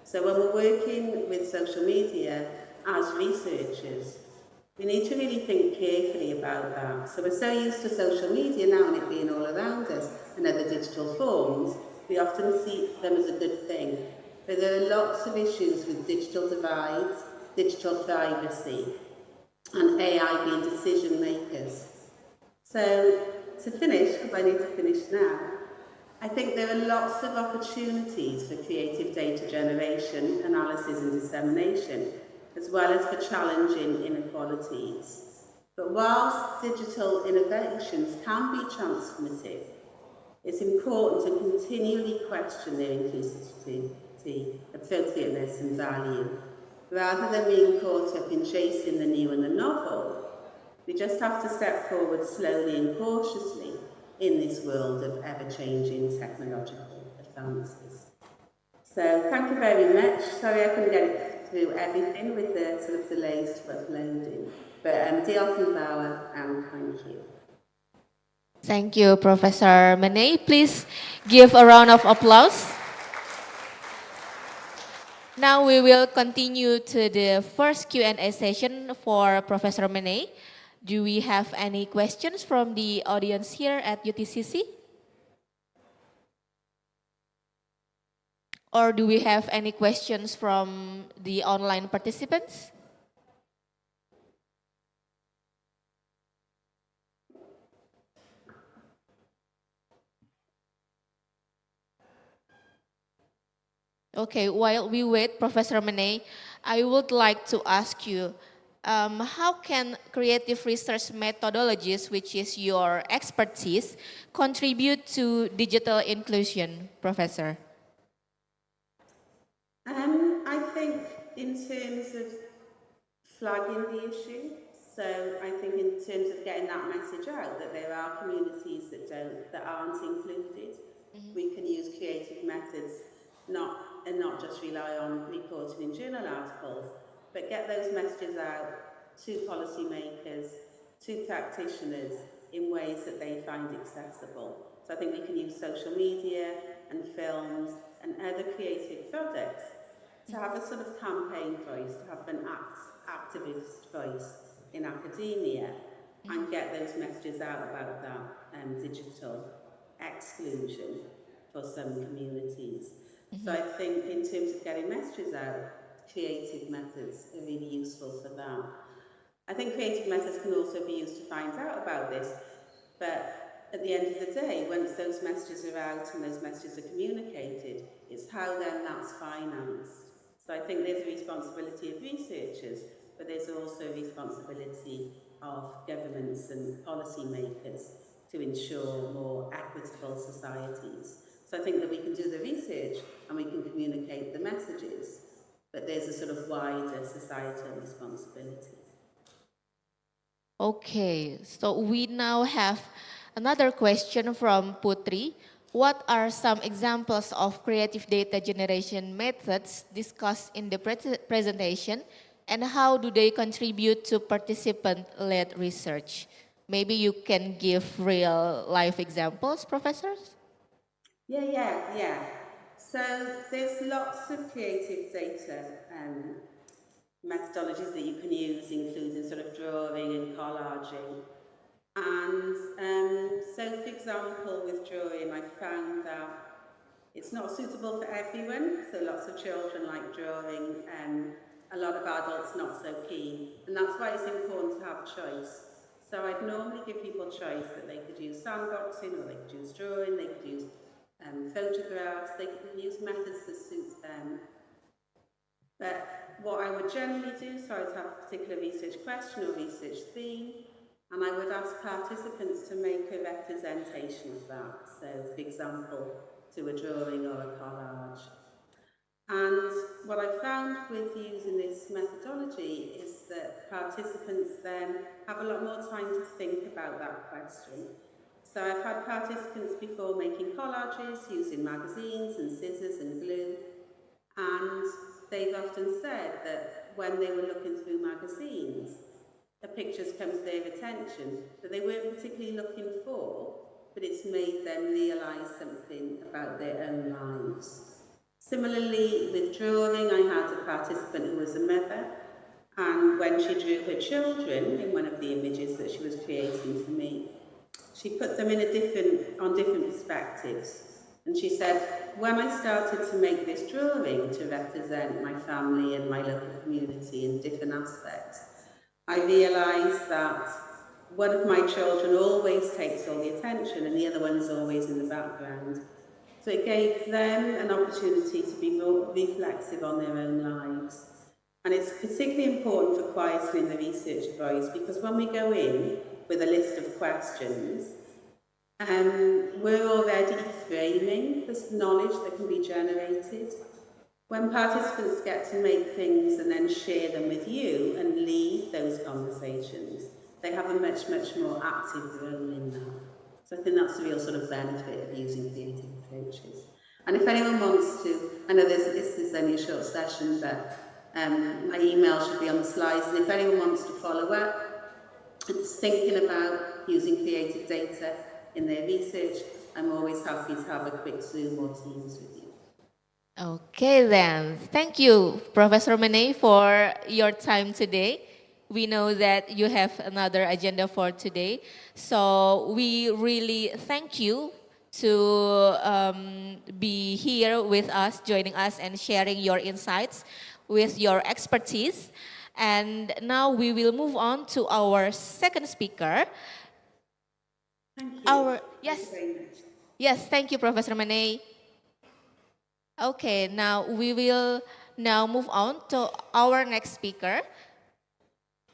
[SPEAKER 10] So when we're working with social media as researchers, we need to really think carefully about that. So we're so used to social media now and it being all around us and other digital forms, we often see them as a good thing. But there are lots of issues with digital divides, digital privacy, and AI being decision makers. So to finish, because I need to finish now, I think there are lots of opportunities for creative data generation, analysis and dissemination, as well as for challenging inequalities. But whilst digital innovations can be transformative, it's important to continually question their inclusivity, appropriateness and value. Rather than being caught up in chasing the new and the novel, we just have to step forward slowly and cautiously in this world of ever-changing technological advances. So thank you very much. Sorry I couldn't get it through everything with the sort of delays to uploading. But diolch yn fawr and thank you.
[SPEAKER 9] Thank you, Professor Mene. Please give a round of applause. Now we will continue to the first Q&A session for Professor Mene. Do we have any questions from the audience here at UTCC? Or do we have any questions from the online participants? Okay, while we wait, Professor Mene, I would like to ask you, how can creative research methodologies, which is your expertise, contribute to digital inclusion, Professor?
[SPEAKER 10] I think in terms of flagging the issue, so I think in terms of getting that message out that there are communities that aren't included, we can use creative methods and not just rely on reporting in journal articles, but get those messages out to policymakers, to practitioners in ways that they find accessible. So I think we can use social media and films and other creative products to have a sort of campaign voice, to have an activist voice in academia and get those messages out about that digital exclusion for some communities. So I think in terms of getting messages out, creative methods are really useful for that. I think creative methods can also be used to find out about this, but at the end of the day, once those messages are out and those messages are communicated, it's how then that's financed. So I think there's a responsibility of researchers, but there's also a responsibility of governments and policymakers to ensure more equitable societies. So I think that we can do the research and we can communicate the messages, but there's a sort of wider societal responsibility.
[SPEAKER 9] Okay, so we now have another question from Putri. What are some examples of creative data generation methods discussed in the presentation, and how do they contribute to participant-led research? Maybe you can give real life examples, professors?
[SPEAKER 10] Yeah. So there's lots of creative data methodologies that you can use, including sort of drawing and collaging. And so, for example, with drawing, I found that it's not suitable for everyone. So lots of children like drawing, a lot of adults not so keen. And that's why it's important to have choice. So I'd normally give people choice that they could use sandboxing, or they could use drawing, they could use photographs, they could use methods that suit them. But what I would generally do, so I would have a particular research question or research theme, and I would ask participants to make a representation of that. So, for example, do a drawing or a collage. And what I found with using this methodology is that participants then have a lot more time to think about that question. So I've had participants before making collages using magazines and scissors and glue, and they've often said that when they were looking through magazines, the pictures come to their attention that they weren't particularly looking for, but it's made them realise something about their own lives. Similarly, with drawing, I had a participant who was a mother, and when she drew her children in one of the images that she was creating for me, she put them on different perspectives. And she said, when I started to make this drawing to represent my family and my local community in different aspects, I realised that one of my children always takes all the attention and the other one is always in the background. So it gave them an opportunity to be more reflexive on their own lives. And it's particularly important for quietening the research voice, because when we go in with a list of questions, we're already framing this knowledge that can be generated. When participants get to make things and then share them with you and lead those conversations, they have a much, much more active role in that. So I think that's the real sort of benefit of using creative approaches. And if anyone wants to, I know this is only a short session, but my email should be on the slides, and if anyone wants to follow up and is thinking about using creative data in their research, I'm always happy to have a quick Zoom or Teams with you.
[SPEAKER 9] Okay then, thank you, Professor Mene, for your time today. We know that you have another agenda for today, so we really thank you to be here with us, joining us and sharing your insights with your expertise. And now we will move on to our second speaker.
[SPEAKER 10] Thank you.
[SPEAKER 9] Yes, thank you, Professor Mene. Okay, now we will move on to our next speaker.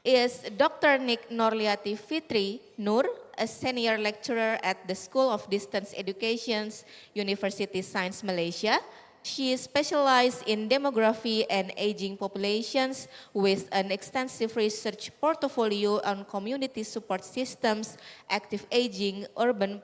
[SPEAKER 9] Is Dr. Nick Norliati Fitri Nur, a senior lecturer at the School of Distance Education's University Science Malaysia. She is specialized in demography and aging populations with an extensive research portfolio on community support systems, active aging, urban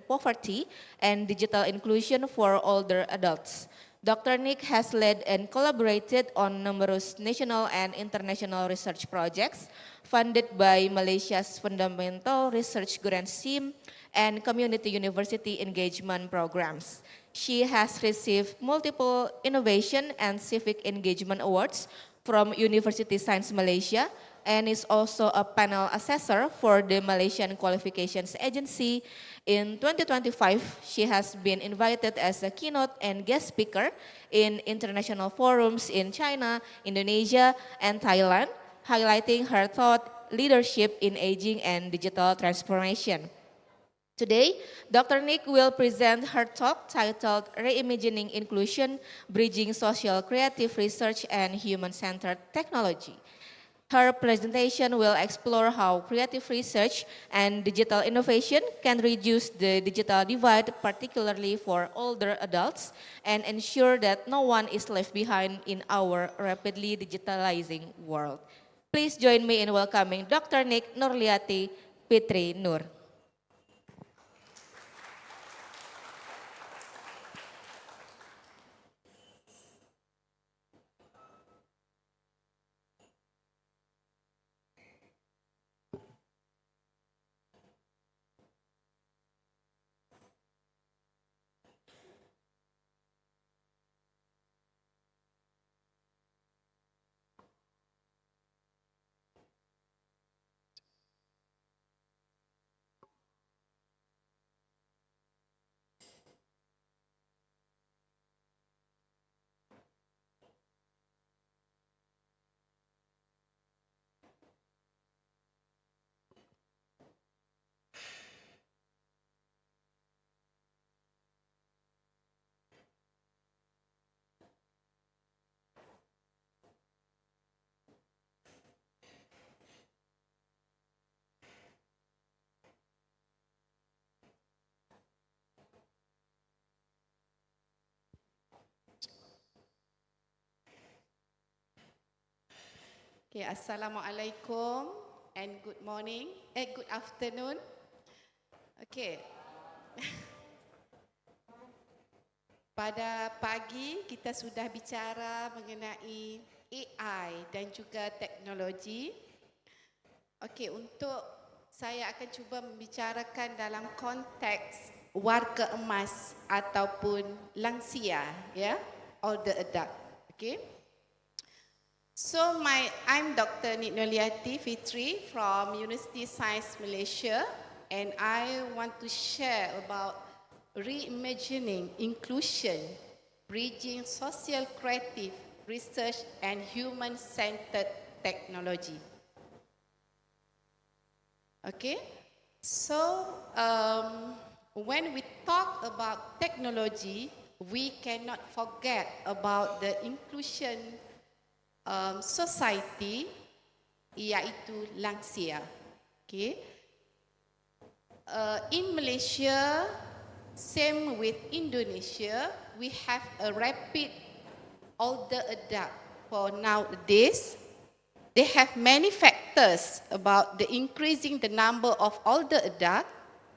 [SPEAKER 9] poverty, and digital inclusion for older adults. Dr. Nick has led and collaborated on numerous national and international research projects funded by Malaysia's Fundamental Research Grant Scheme and Community University Engagement Programs. She has received multiple innovation and civic engagement awards from University Science Malaysia, and is also a panel assessor for the Malaysian Qualifications Agency. In 2025, she has been invited as a keynote and guest speaker in international forums in China, Indonesia, and Thailand, highlighting her thought leadership in aging and digital transformation. Today, Dr. Nick will present her talk titled Reimagining Inclusion, Bridging Social Creative Research and Human-Centered Technology. Her presentation will explore how creative research and digital innovation can reduce the digital divide, particularly for older adults, and ensure that no one is left behind in our rapidly digitalizing world. Please join me in welcoming Dr. Nick Nurliati Fitri Nur.
[SPEAKER 12] Okay, Assalamualaikum and good morning, good afternoon. Okay. Pada pagi kita sudah bicara mengenai AI dan juga teknologi. Okey, untuk saya akan cuba membicarakan dalam konteks warga emas ataupun lansia, ya, older adult. Okay. So I'm Dr. Nick Nurliati Fitri from Universitas Malaysia, and I want to share about reimagining inclusion, bridging social creative research and human-centered technology. Okay, so when we talk about technology, we cannot forget about the inclusion society, iaitu lansia. Okay. In Malaysia, same with Indonesia, we have a rapid older adult for nowadays. They have many factors about the increasing the number of older adult.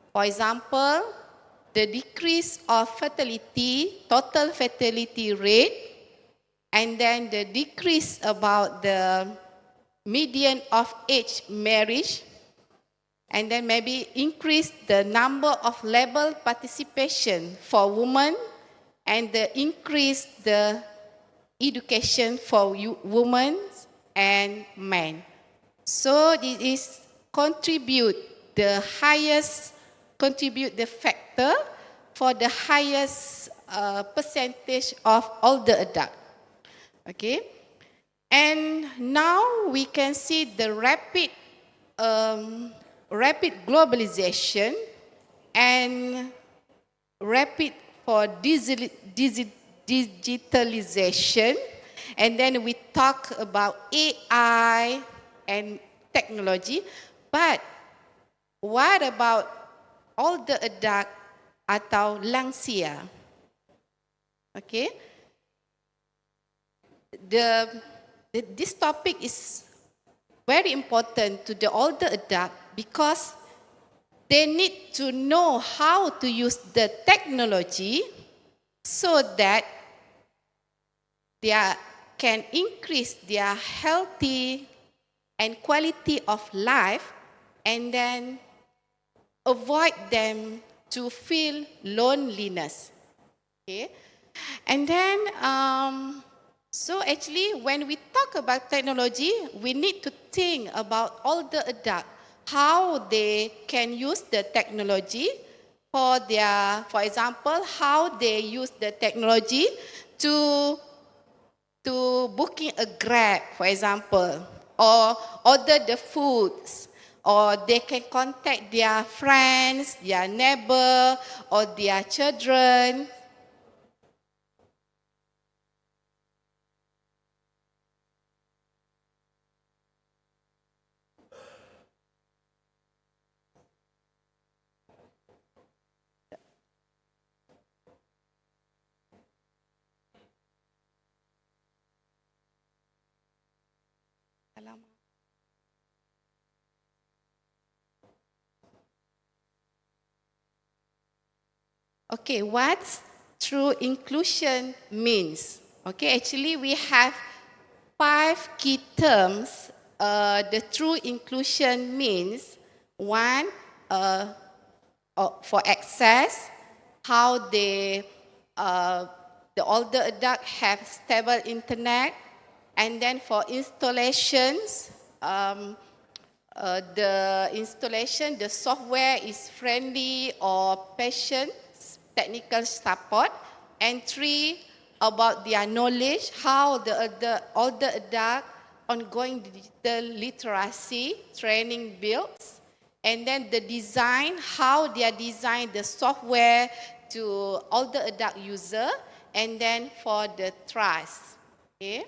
[SPEAKER 12] For example, the decrease of fertility, total fertility rate, and then the decrease about the median of age marriage, and then maybe increase the number of labor participation for women, and the increase the education for women and men. So this is contribute the factor for the highest percentage of older adult. Okay, and now we can see the rapid globalization and rapid for digitalization, and then we talk about AI and technology. But what about older adult atau lansia? Okay. This topic is very important to the older adult because they need to know how to use the technology so that they can increase their healthy and quality of life, and then avoid them to feel loneliness. Okay, and then So actually, when we talk about technology, we need to think about all the adults, how they can use the technology for their, for example, how they use the technology to booking a Grab, for example, or order the foods, or they can contact their friends, their neighbor, or their children. Okay, what true inclusion means? Okay, actually we have 5 key terms. The true inclusion means one, for access, how they, the older adult have stable internet, and then for installations, the installation, the software is friendly or patient, technical support, and 3, about their knowledge, how the older adult ongoing digital literacy training builds, and then the design, how they are design the software to older adult user, and then for the trust. Okay.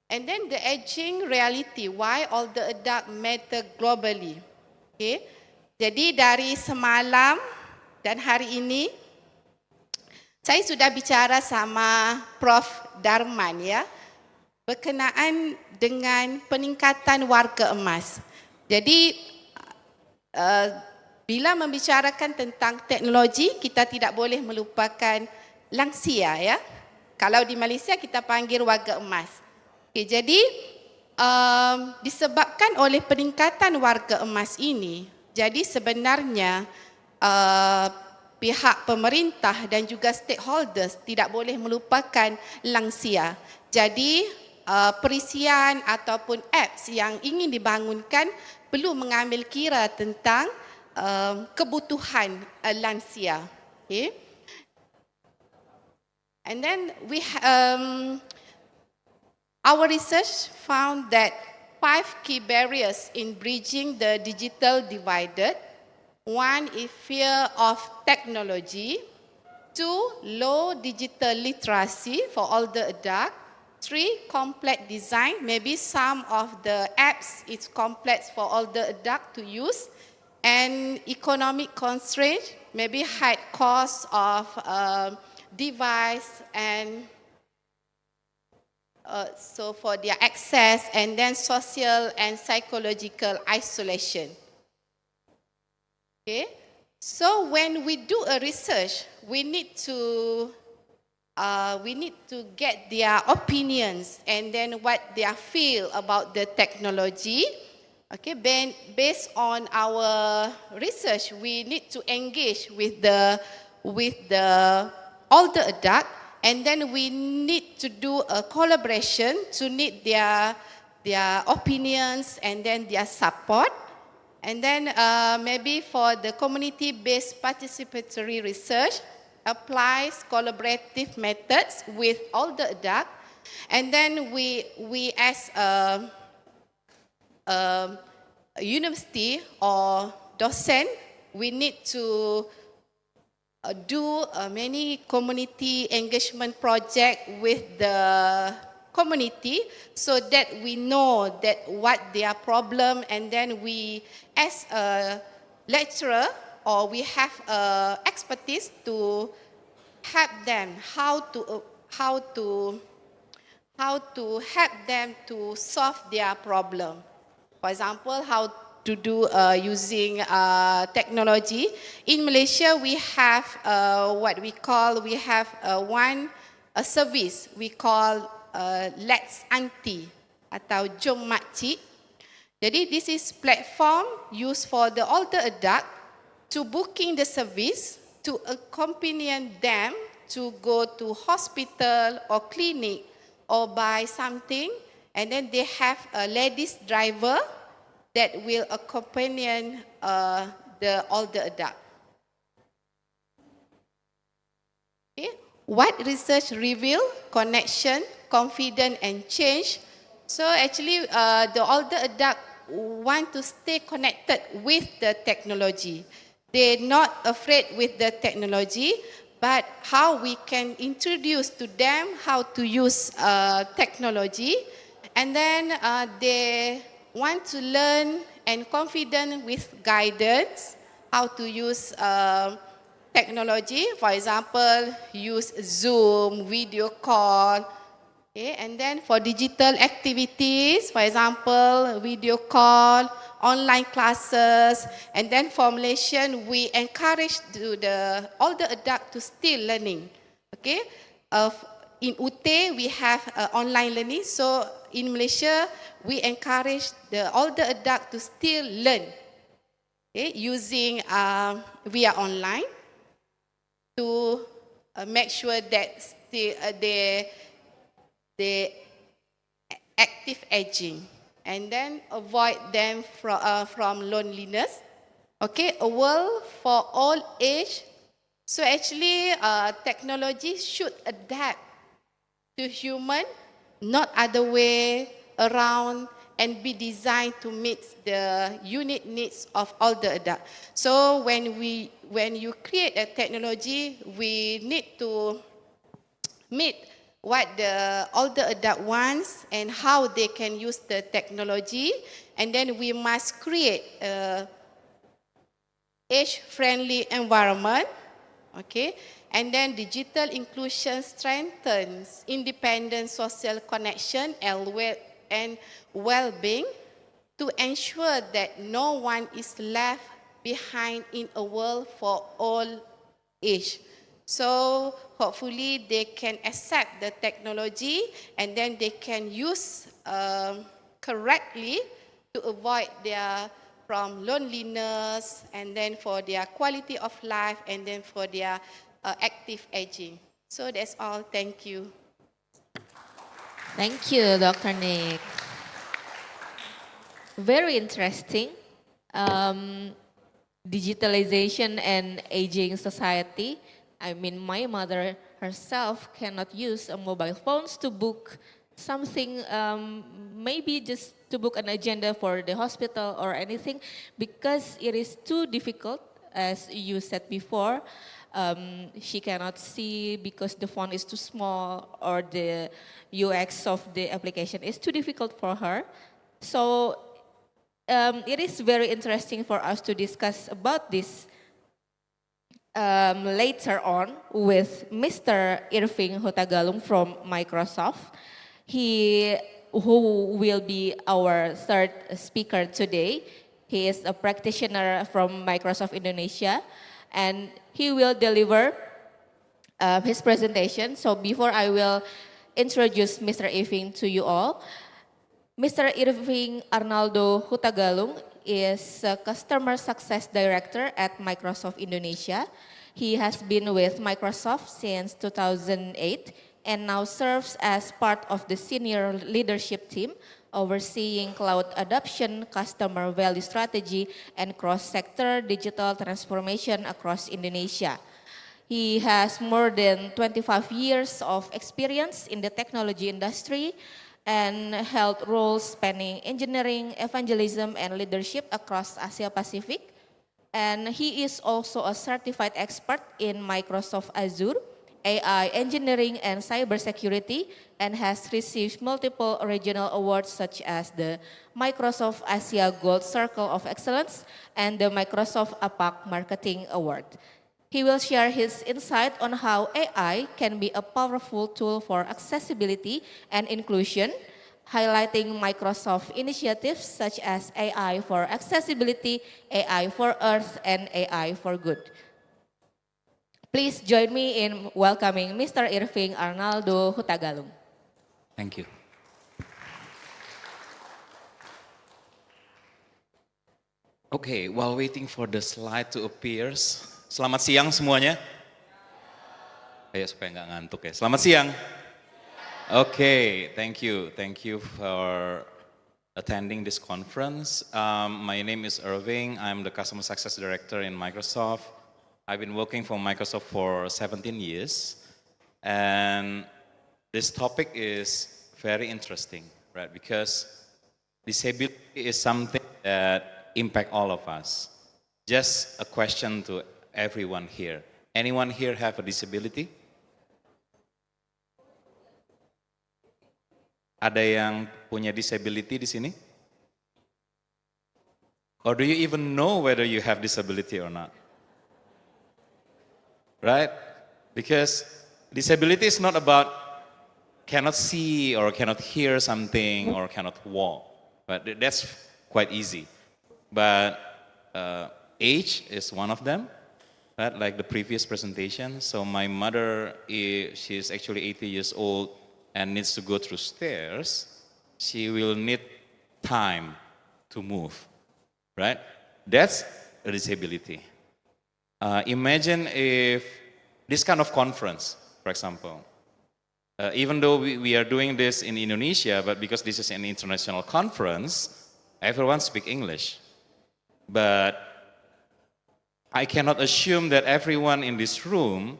[SPEAKER 12] And then the aging reality, why older adult matter globally. Okay. Jadi dari semalam dan hari ini, saya sudah bicara sama Prof. Darman ya, berkenaan dengan peningkatan warga emas. Jadi, bila membicarakan tentang teknologi, kita tidak boleh melupakan lansia ya. Kalau di Malaysia kita panggil warga emas. Okay, jadi disebabkan oleh peningkatan warga emas ini, jadi sebenarnya pihak pemerintah dan juga stakeholders tidak boleh melupakan lansia. Jadi perisian ataupun apps yang ingin dibangunkan perlu mengambil kira tentang kebutuhan lansia. Okay. And then our research found that 5 key barriers in bridging the digital divided. 1 is fear of technology. 2, low digital literacy for older adult. 3, complex design. Maybe some of the apps is complex for older adult to use. And economic constraint, maybe high cost of device and so for their access, and then social and psychological isolation. Okay, so when we do a research, we need to get their opinions and then what they feel about the technology. Okay, based on our research, we need to engage with the older adult. And then we need to do a collaboration to need their opinions and then their support. And then maybe for the community-based participatory research, applies collaborative methods with all the adults. And then we as a university or docent, we need to do many community engagement project with the community so that we know that what their problem, and then we as a lecturer or we have expertise to help them how to help them to solve their problem. For example, how to do using technology. In Malaysia, we have what we call, we have a service we call Let's Auntie atau Jom Makcik. Jadi this is platform used for the older adult to booking the service, to accompany them to go to hospital or clinic or buy something, and then they have a ladies driver that will accompany all the adult. Okay. What research reveal? Connection, confidence, and change. So actually, the older adult want to stay connected with the technology. They're not afraid with the technology, but how we can introduce to them how to use technology, and then they want to learn and confident with guidance, how to use technology, for example, use Zoom, video call, okay, and then for digital activities, for example, video call, online classes, and then formulation, we encourage all the adults to still learning, okay. In UT, we have online learning, so in Malaysia, we encourage all the adults to still learn, okay, using via online to make sure that they active aging, and then avoid them from loneliness. Okay, a world for all age. So actually, technology should adapt to human, not other way around, and be designed to meet the unique needs of all the adults. So when you create a technology, we need to meet what all the adult wants and how they can use the technology, and then we must create a age-friendly environment, okay? And then digital inclusion strengthens independent social connection and well-being to ensure that no one is left behind in a world for all age. So hopefully they can accept the technology, and then they can use correctly to avoid from loneliness, and then for their quality of life, and then for their active aging. So that's all. Thank you.
[SPEAKER 9] Thank you, Dr. Nick. Very interesting. Digitalization and aging society. I mean, my mother herself cannot use mobile phones to book something, maybe just to book an agenda for the hospital or anything, because it is too difficult, as you said before. She cannot see because the font is too small, or the UX of the application is too difficult for her. So it is very interesting for us to discuss about this later on with Mr. Irving Hutagalung from Microsoft. Who will be our third speaker today. He is a practitioner from Microsoft Indonesia, and he will deliver his presentation. So before I will introduce Mr. Irving to you all, Mr. Irving Arnaldo Hutagalung is a Customer Success Director at Microsoft Indonesia. He has been with Microsoft since 2008 and now serves as part of the senior leadership team overseeing cloud adoption, customer value strategy, and cross-sector digital transformation across Indonesia. He has more than 25 years of experience in the technology industry and held roles spanning engineering, evangelism, and leadership across Asia Pacific. And he is also a certified expert in Microsoft Azure, AI engineering, and cybersecurity, and has received multiple regional awards such as the Microsoft Asia Gold Circle of Excellence and the Microsoft APAC Marketing Award. He will share his insight on how AI can be a powerful tool for accessibility and inclusion, highlighting Microsoft initiatives such as AI for Accessibility, AI for Earth, and AI for Good. Please join me in welcoming Mr. Irving Arnaldo Hutagalung.
[SPEAKER 11] Thank you. Okay, while waiting for the slide to appear, selamat siang semuanya. Ayo supaya nggak ngantuk ya. Selamat siang. Okay, thank you. Thank you for attending this conference. My name is Irving. I'm the Customer Success Director in Microsoft. I've been working for Microsoft for 17 years. And this topic is very interesting, right? Because disability is something that impacts all of us. Just a question to everyone here. Anyone here have a disability? Ada yang punya disability di sini? Or do you even know whether you have disability or not? Right? Because disability is not about cannot see or cannot hear something or cannot walk. But that's quite easy. But age is one of them, right? Like the previous presentation. So my mother, she's actually 80 years old and needs to go through stairs. She will need time to move, right? That's a disability. Imagine if this kind of conference, for example, even though we are doing this in Indonesia, but because this is an international conference, everyone speaks English. But I cannot assume that everyone in this room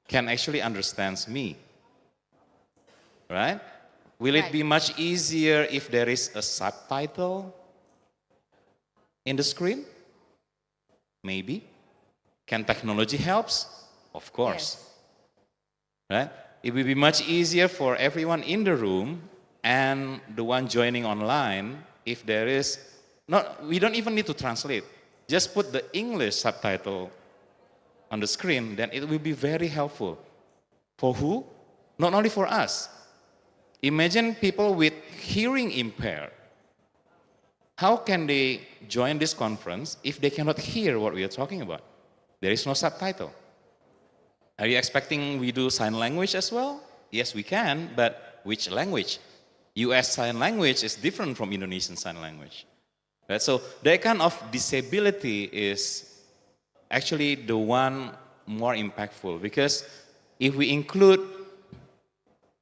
[SPEAKER 11] can actually understand me. Right? Will it be much easier if there is a subtitle in the screen? Maybe. Can technology help? Of course. Right? It will be much easier for everyone in the room and the one joining online if there is, we don't even need to translate. Just put the English subtitle on the screen, then it will be very helpful. For who? Not only for us. Imagine people with hearing impaired. How can they join this conference if they cannot hear what we are talking about? There is no subtitle. Are you expecting we do sign language as well? Yes, we can, but which language? US Sign Language is different from Indonesian Sign Language. Right? So that kind of disability is actually the one more impactful, because if we include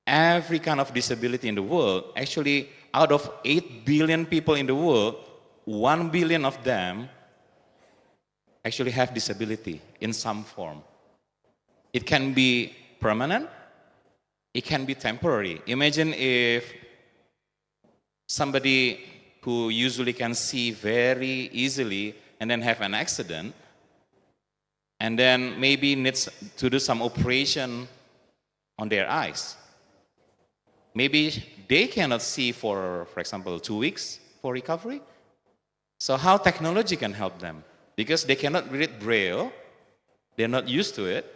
[SPEAKER 11] every kind of disability in the world, actually out of 8 billion people in the world, 1 billion of them actually have disability in some form. It can be permanent, it can be temporary. Imagine if somebody who usually can see very easily and then have an accident, and then maybe needs to do some operation on their eyes. Maybe they cannot see for example, 2 weeks for recovery. So how technology can help them? Because they cannot read Braille, they're not used to it.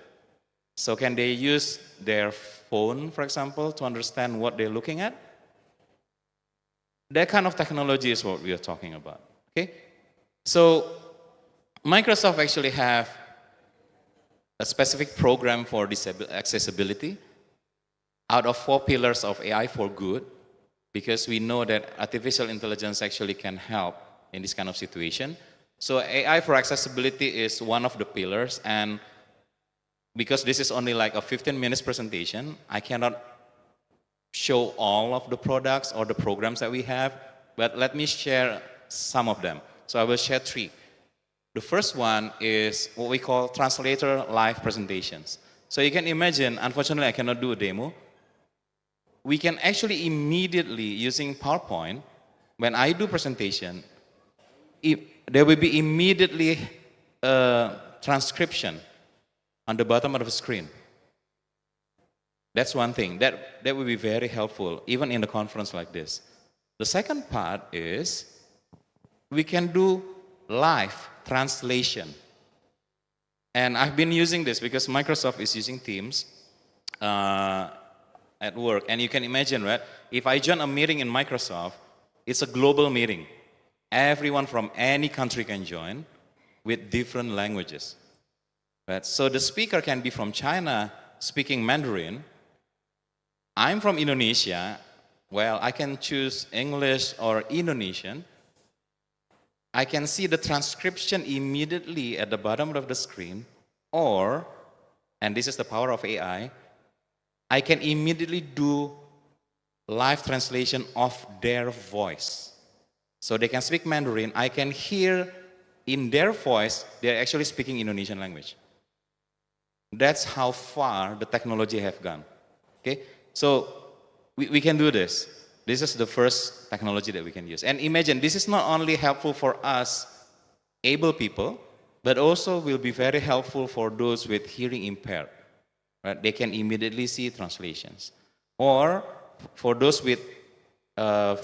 [SPEAKER 11] So can they use their phone, for example, to understand what they're looking at? That kind of technology is what we are talking about, okay? So Microsoft actually have a specific program for accessibility out of 4 pillars of AI for good, because we know that artificial intelligence actually can help in this kind of situation. So AI for accessibility is one of the pillars, and because this is only like a 15 minutes presentation, I cannot show all of the products or the programs that we have, but let me share some of them. So I will share 3. The first one is what we call translator live presentations. So you can imagine, unfortunately I cannot do a demo. We can actually immediately, using PowerPoint, when I do presentation, there will be immediately a transcription on the bottom of the screen. That's one thing. That will be very helpful, even in a conference like this. The second part is we can do live translation. And I've been using this because Microsoft is using Teams at work. And you can imagine, right? If I join a meeting in Microsoft, it's a global meeting. Everyone from any country can join with different languages. Right? So the speaker can be from China speaking Mandarin. I'm from Indonesia. Well, I can choose English or Indonesian. I can see the transcription immediately at the bottom of the screen, or, and this is the power of AI, I can immediately do live translation of their voice. So they can speak Mandarin, I can hear in their voice, they're actually speaking Indonesian language. That's how far the technology have gone. Okay, so we can do this. This is the first technology that we can use. And imagine, this is not only helpful for us able people, but also will be very helpful for those with hearing impaired. Right? They can immediately see translations. Or for those with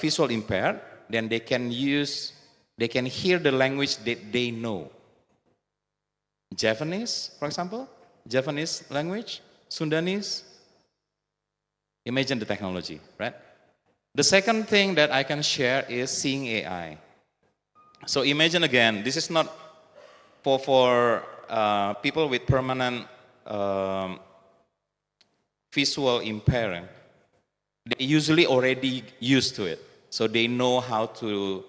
[SPEAKER 11] visual impaired, then they can hear the language that they know. Japanese, for example, Japanese language, Sundanese. Imagine the technology, right? The second thing that I can share is seeing AI. So imagine again, this is not for people with permanent visual impairment. They usually already used to it. So they know how to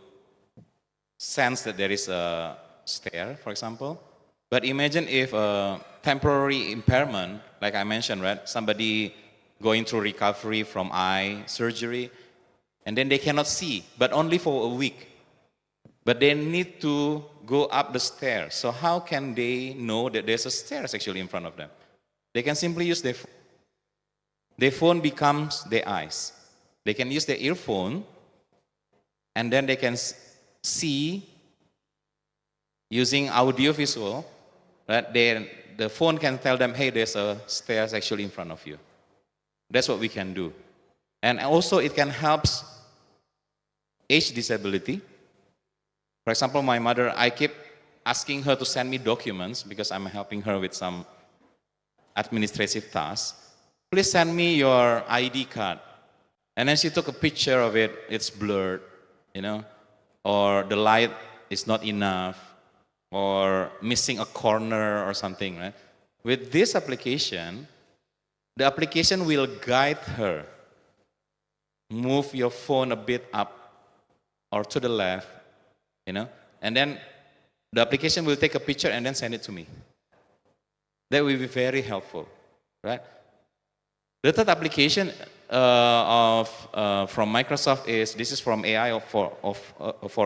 [SPEAKER 11] sense that there is a stair, for example. But imagine if a temporary impairment, like I mentioned, right? Somebody going through recovery from eye surgery, and then they cannot see, but only for a week. But they need to go up the stairs. So how can they know that there's a stairs actually in front of them? They can simply use their phone. Their phone becomes their eyes. They can use their earphone, and then they can see using audio-visual, right? The phone can tell them, hey, there's a stairs actually in front of you. That's what we can do. And also it can help age disability. For example, my mother, I keep asking her to send me documents because I'm helping her with some administrative tasks. Please send me your ID card. And then she took a picture of it, it's blurred, you know, or the light is not enough, or missing a corner or something, right? With this application, the application will guide her. Move your phone a bit up or to the left, you know, and then the application will take a picture and then send it to me. That will be very helpful, right? The third application from Microsoft is, this is from AI for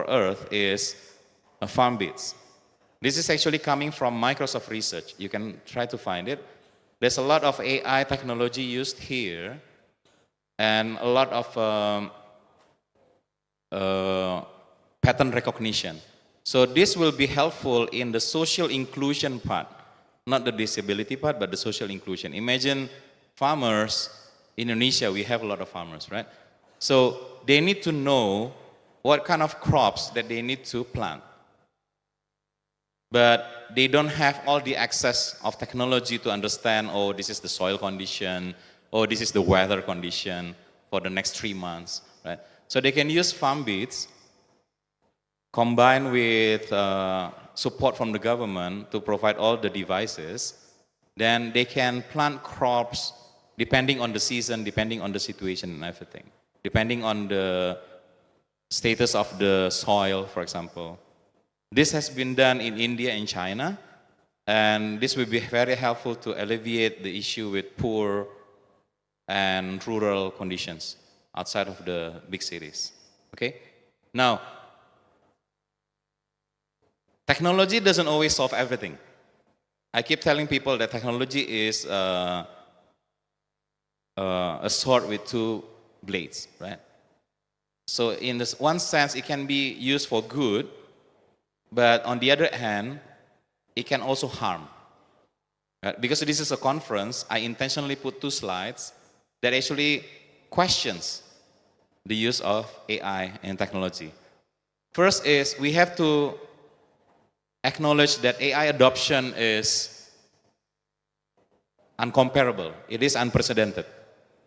[SPEAKER 11] Earth, is FarmBits. This is actually coming from Microsoft Research. You can try to find it. There's a lot of AI technology used here, and a lot of pattern recognition. So this will be helpful in the social inclusion part, not the disability part, but the social inclusion. Imagine farmers, in Indonesia, we have a lot of farmers, right? So they need to know what kind of crops that they need to plant. But they don't have all the access of technology to understand, oh, this is the soil condition, or this is the weather condition for the next 3 months, right? So they can use FarmBits combined with support from the government to provide all the devices. Then they can plant crops depending on the season, depending on the situation and everything, depending on the status of the soil, for example. This has been done in India and China, and this will be very helpful to alleviate the issue with poor and rural conditions outside of the big cities, okay? Now, technology doesn't always solve everything. I keep telling people that technology is a sword with two blades, right? So in this one sense, it can be used for good, but on the other hand, it can also harm. Right? Because this is a conference, I intentionally put 2 slides that actually questions the use of AI and technology. First is, we have to acknowledge that AI adoption is uncomparable. It is unprecedented,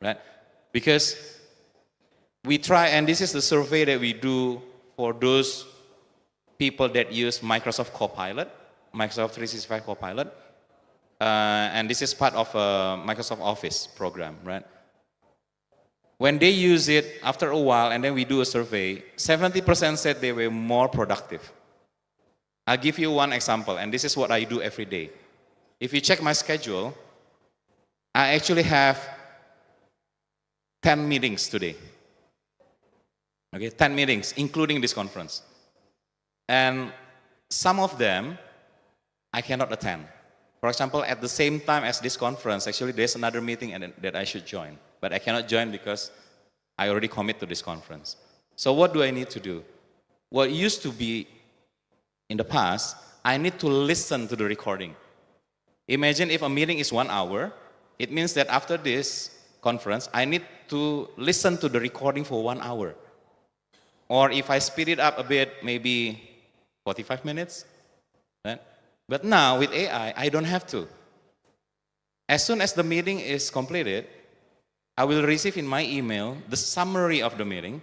[SPEAKER 11] right? Because we try, and this is the survey that we do for those people that use Microsoft Copilot, Microsoft 365 Copilot, and this is part of a Microsoft Office program, right? When they use it, after a while, and then we do a survey, 70% said they were more productive. I'll give you one example, and this is what I do every day. If you check my schedule, I actually have 10 meetings today. Okay, 10 meetings, including this conference. And some of them, I cannot attend. For example, at the same time as this conference, actually there's another meeting that I should join. But I cannot join because I already commit to this conference. So what do I need to do? What used to be in the past, I need to listen to the recording. Imagine if a meeting is 1 hour, it means that after this conference, I need to listen to the recording for 1 hour. Or if I speed it up a bit, maybe 45 minutes. Right? But now with AI, I don't have to. As soon as the meeting is completed, I will receive in my email the summary of the meeting.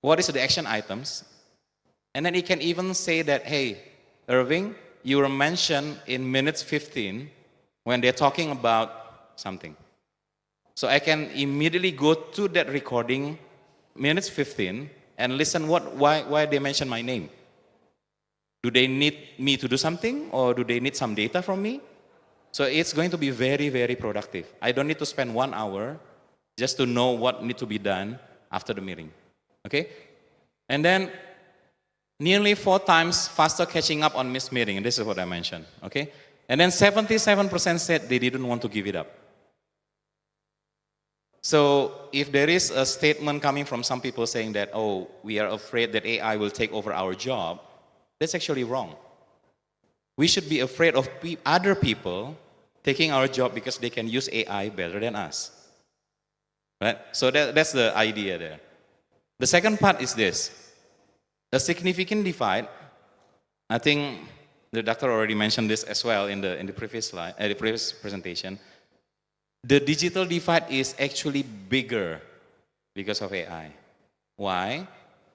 [SPEAKER 11] What is the action items? And then it can even say that, hey, Irving, you were mentioned in minutes 15 when they're talking about something. So I can immediately go to that recording, minutes 15, and listen why they mention my name. Do they need me to do something, or do they need some data from me? So it's going to be very, very productive. I don't need to spend 1 hour just to know what needs to be done after the meeting. Okay? And then nearly 4 times faster catching up on missed meeting. And this is what I mentioned. Okay? And then 77% said they didn't want to give it up. So if there is a statement coming from some people saying that, oh, we are afraid that AI will take over our job, that's actually wrong. We should be afraid of other people taking our job because they can use AI better than us. Right? So that's the idea there. The second part is this. A significant divide, I think the doctor already mentioned this as well in the previous slide, the previous presentation. The digital divide is actually bigger because of AI. Why?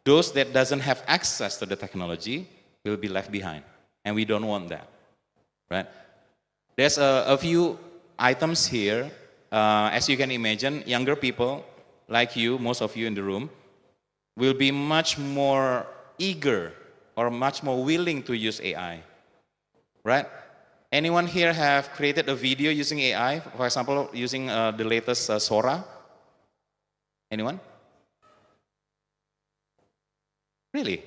[SPEAKER 11] Those that doesn't have access to the technology will be left behind, and we don't want that, right? There's a few items here. As you can imagine, younger people like you, most of you in the room, will be much more eager or much more willing to use AI, right? Anyone here have created a video using AI? For example, using the latest Sora? Anyone? Really?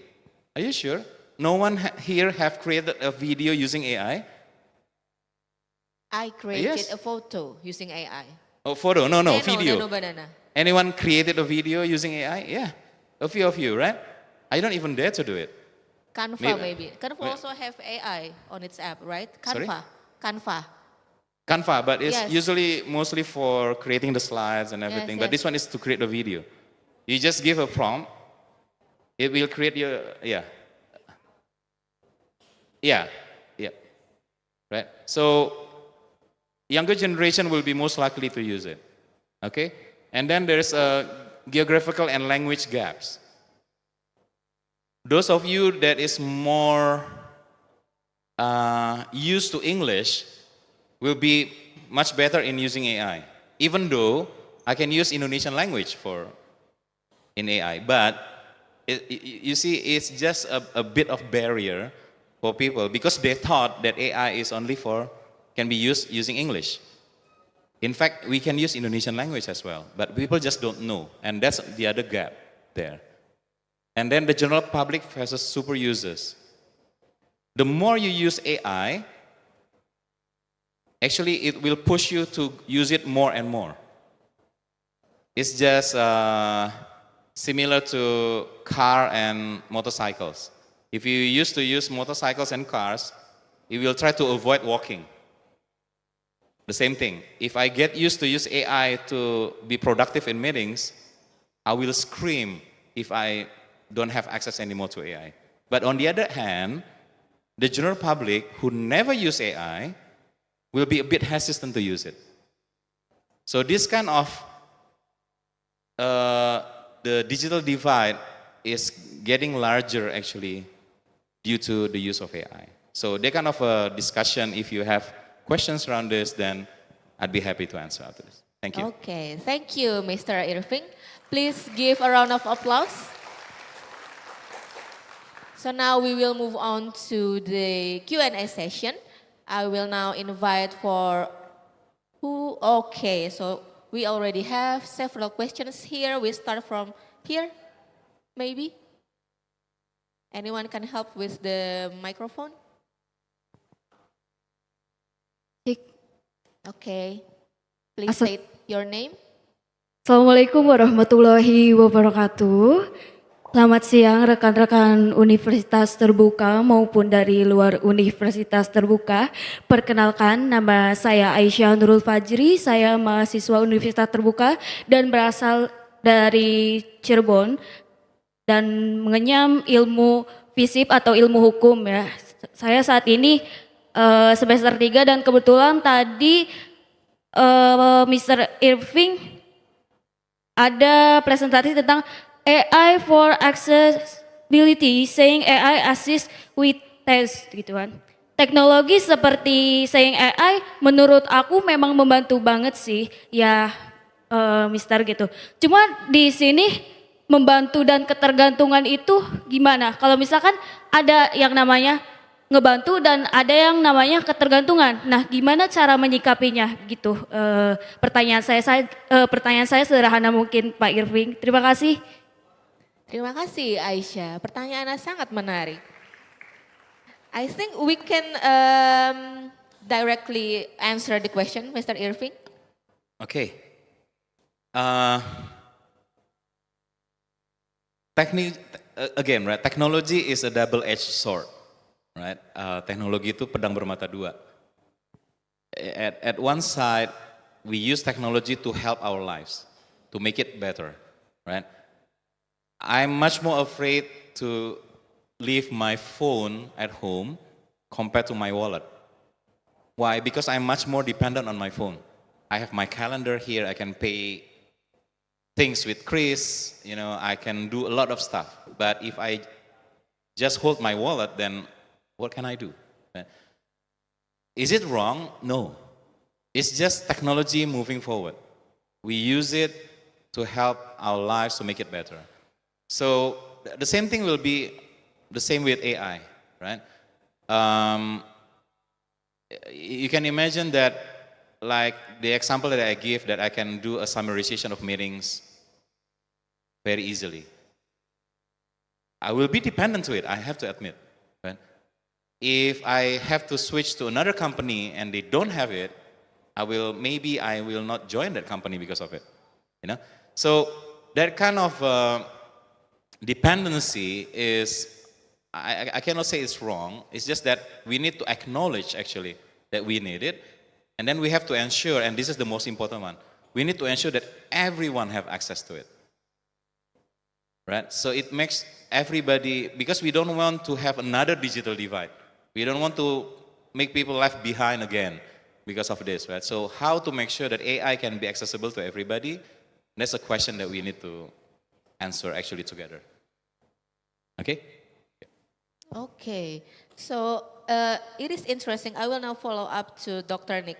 [SPEAKER 11] Are you sure? No one here have created a video using AI?
[SPEAKER 9] I created a photo using AI.
[SPEAKER 11] Oh, photo? No, video.
[SPEAKER 9] Nano banana.
[SPEAKER 11] Anyone created a video using AI? Yeah, a few of you, right? I don't even dare to do it.
[SPEAKER 9] Canva maybe. Canva also have AI on its app, right? Canva.
[SPEAKER 11] Sorry? Canva, but it's usually mostly for creating the slides and everything. But this one is to create a video. You just give a prompt. It will create your, yeah. Right? So, younger generation will be most likely to use it. Okay? And then there's geographical and language gaps. Those of you that is more used to English will be much better in using AI. Even though I can use Indonesian language in AI, but you see, it's just a bit of barrier for people because they thought that AI is only can be used using English. In fact, we can use Indonesian language as well, but people just don't know, and that's the other gap there. And then the general public versus super users. The more you use AI, actually it will push you to use it more and more. It's just similar to car and motorcycles. If you used to use motorcycles and cars, you will try to avoid walking. The same thing. If I get used to use AI to be productive in meetings, I will scream if I don't have access anymore to AI. But on the other hand, the general public who never use AI will be a bit hesitant to use it. So this kind of the digital divide is getting larger actually due to the use of AI. So that kind of a discussion, if you have questions around this, then I'd be happy to answer after this. Thank you.
[SPEAKER 9] Okay, thank you, Mr. Irving. Please give a round of applause. So now we will move on to the Q&A session. I will now invite for okay, so we already have several questions here. We start from here. maybe? Anyone can help with the microphone? Okay. Please state your name.
[SPEAKER 7] Assalamualaikum warahmatullahi wabarakatuh. Selamat siang rekan-rekan Universitas Terbuka maupun dari luar Universitas Terbuka. Perkenalkan, nama saya Aisyah Nurul Fajri, saya mahasiswa Universitas Terbuka dan berasal dari Cirebon dan mengenyam ilmu FISIP atau ilmu hukum ya. Saya saat ini semester 3 dan kebetulan tadi Mr. Irving ada presentasi tentang AI for accessibility, saying AI assist with test gitu kan. Teknologi seperti saying AI menurut aku memang membantu banget sih ya Mister gitu. Cuma di sini membantu dan ketergantungan itu gimana? Kalau misalkan ada yang namanya ngebantu dan ada yang namanya ketergantungan. Nah, gimana cara menyikapinya gitu? Pertanyaan saya sederhana mungkin Pak Irving. Terima kasih.
[SPEAKER 9] Terima kasih Aisyah. Pertanyaannya sangat menarik. I think we can directly answer the question, Mr. Irving.
[SPEAKER 11] Okay. Again, right? Technology is a double-edged sword. Right? Teknologi itu pedang bermata dua. At one side, we use technology to help our lives, to make it better. Right? I'm much more afraid to leave my phone at home compared to my wallet. Why? Because I'm much more dependent on my phone. I have my calendar here. I can pay things with Chris. You know, I can do a lot of stuff. But if I just hold my wallet, then what can I do? Is it wrong? No. It's just technology moving forward. We use it to help our lives to make it better. So the same thing will be the same with AI, right? You can imagine that, like the example that I give, that I can do a summarization of meetings very easily. I will be dependent to it, I have to admit. Right? If I have to switch to another company and they don't have it, maybe I will not join that company because of it. You know, so that kind of dependency is, I cannot say it's wrong. It's just that we need to acknowledge actually that we need it, and then we have to ensure, and this is the most important one, we need to ensure that everyone have access to it. Right? So it makes everybody, because we don't want to have another digital divide. We don't want to make people left behind again because of this, right? So how to make sure that AI can be accessible to everybody? That's a question that we need to answer actually together. Okay?
[SPEAKER 9] Okay, so it is interesting. I will now follow up to Dr. Nick.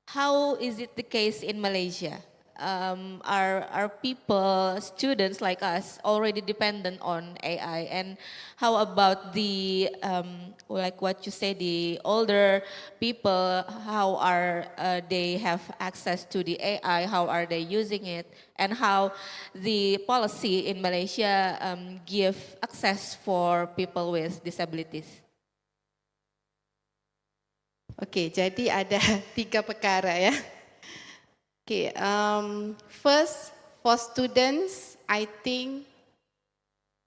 [SPEAKER 9] How is it the case in Malaysia? Are people, students like us, already dependent on AI? And how about the, like what you say, the older people, how are they have access to the AI? How are they using it? And how the policy in Malaysia give access for people with disabilities?
[SPEAKER 12] Okey, jadi ada 3 perkara ya. Okay, first, for students, I think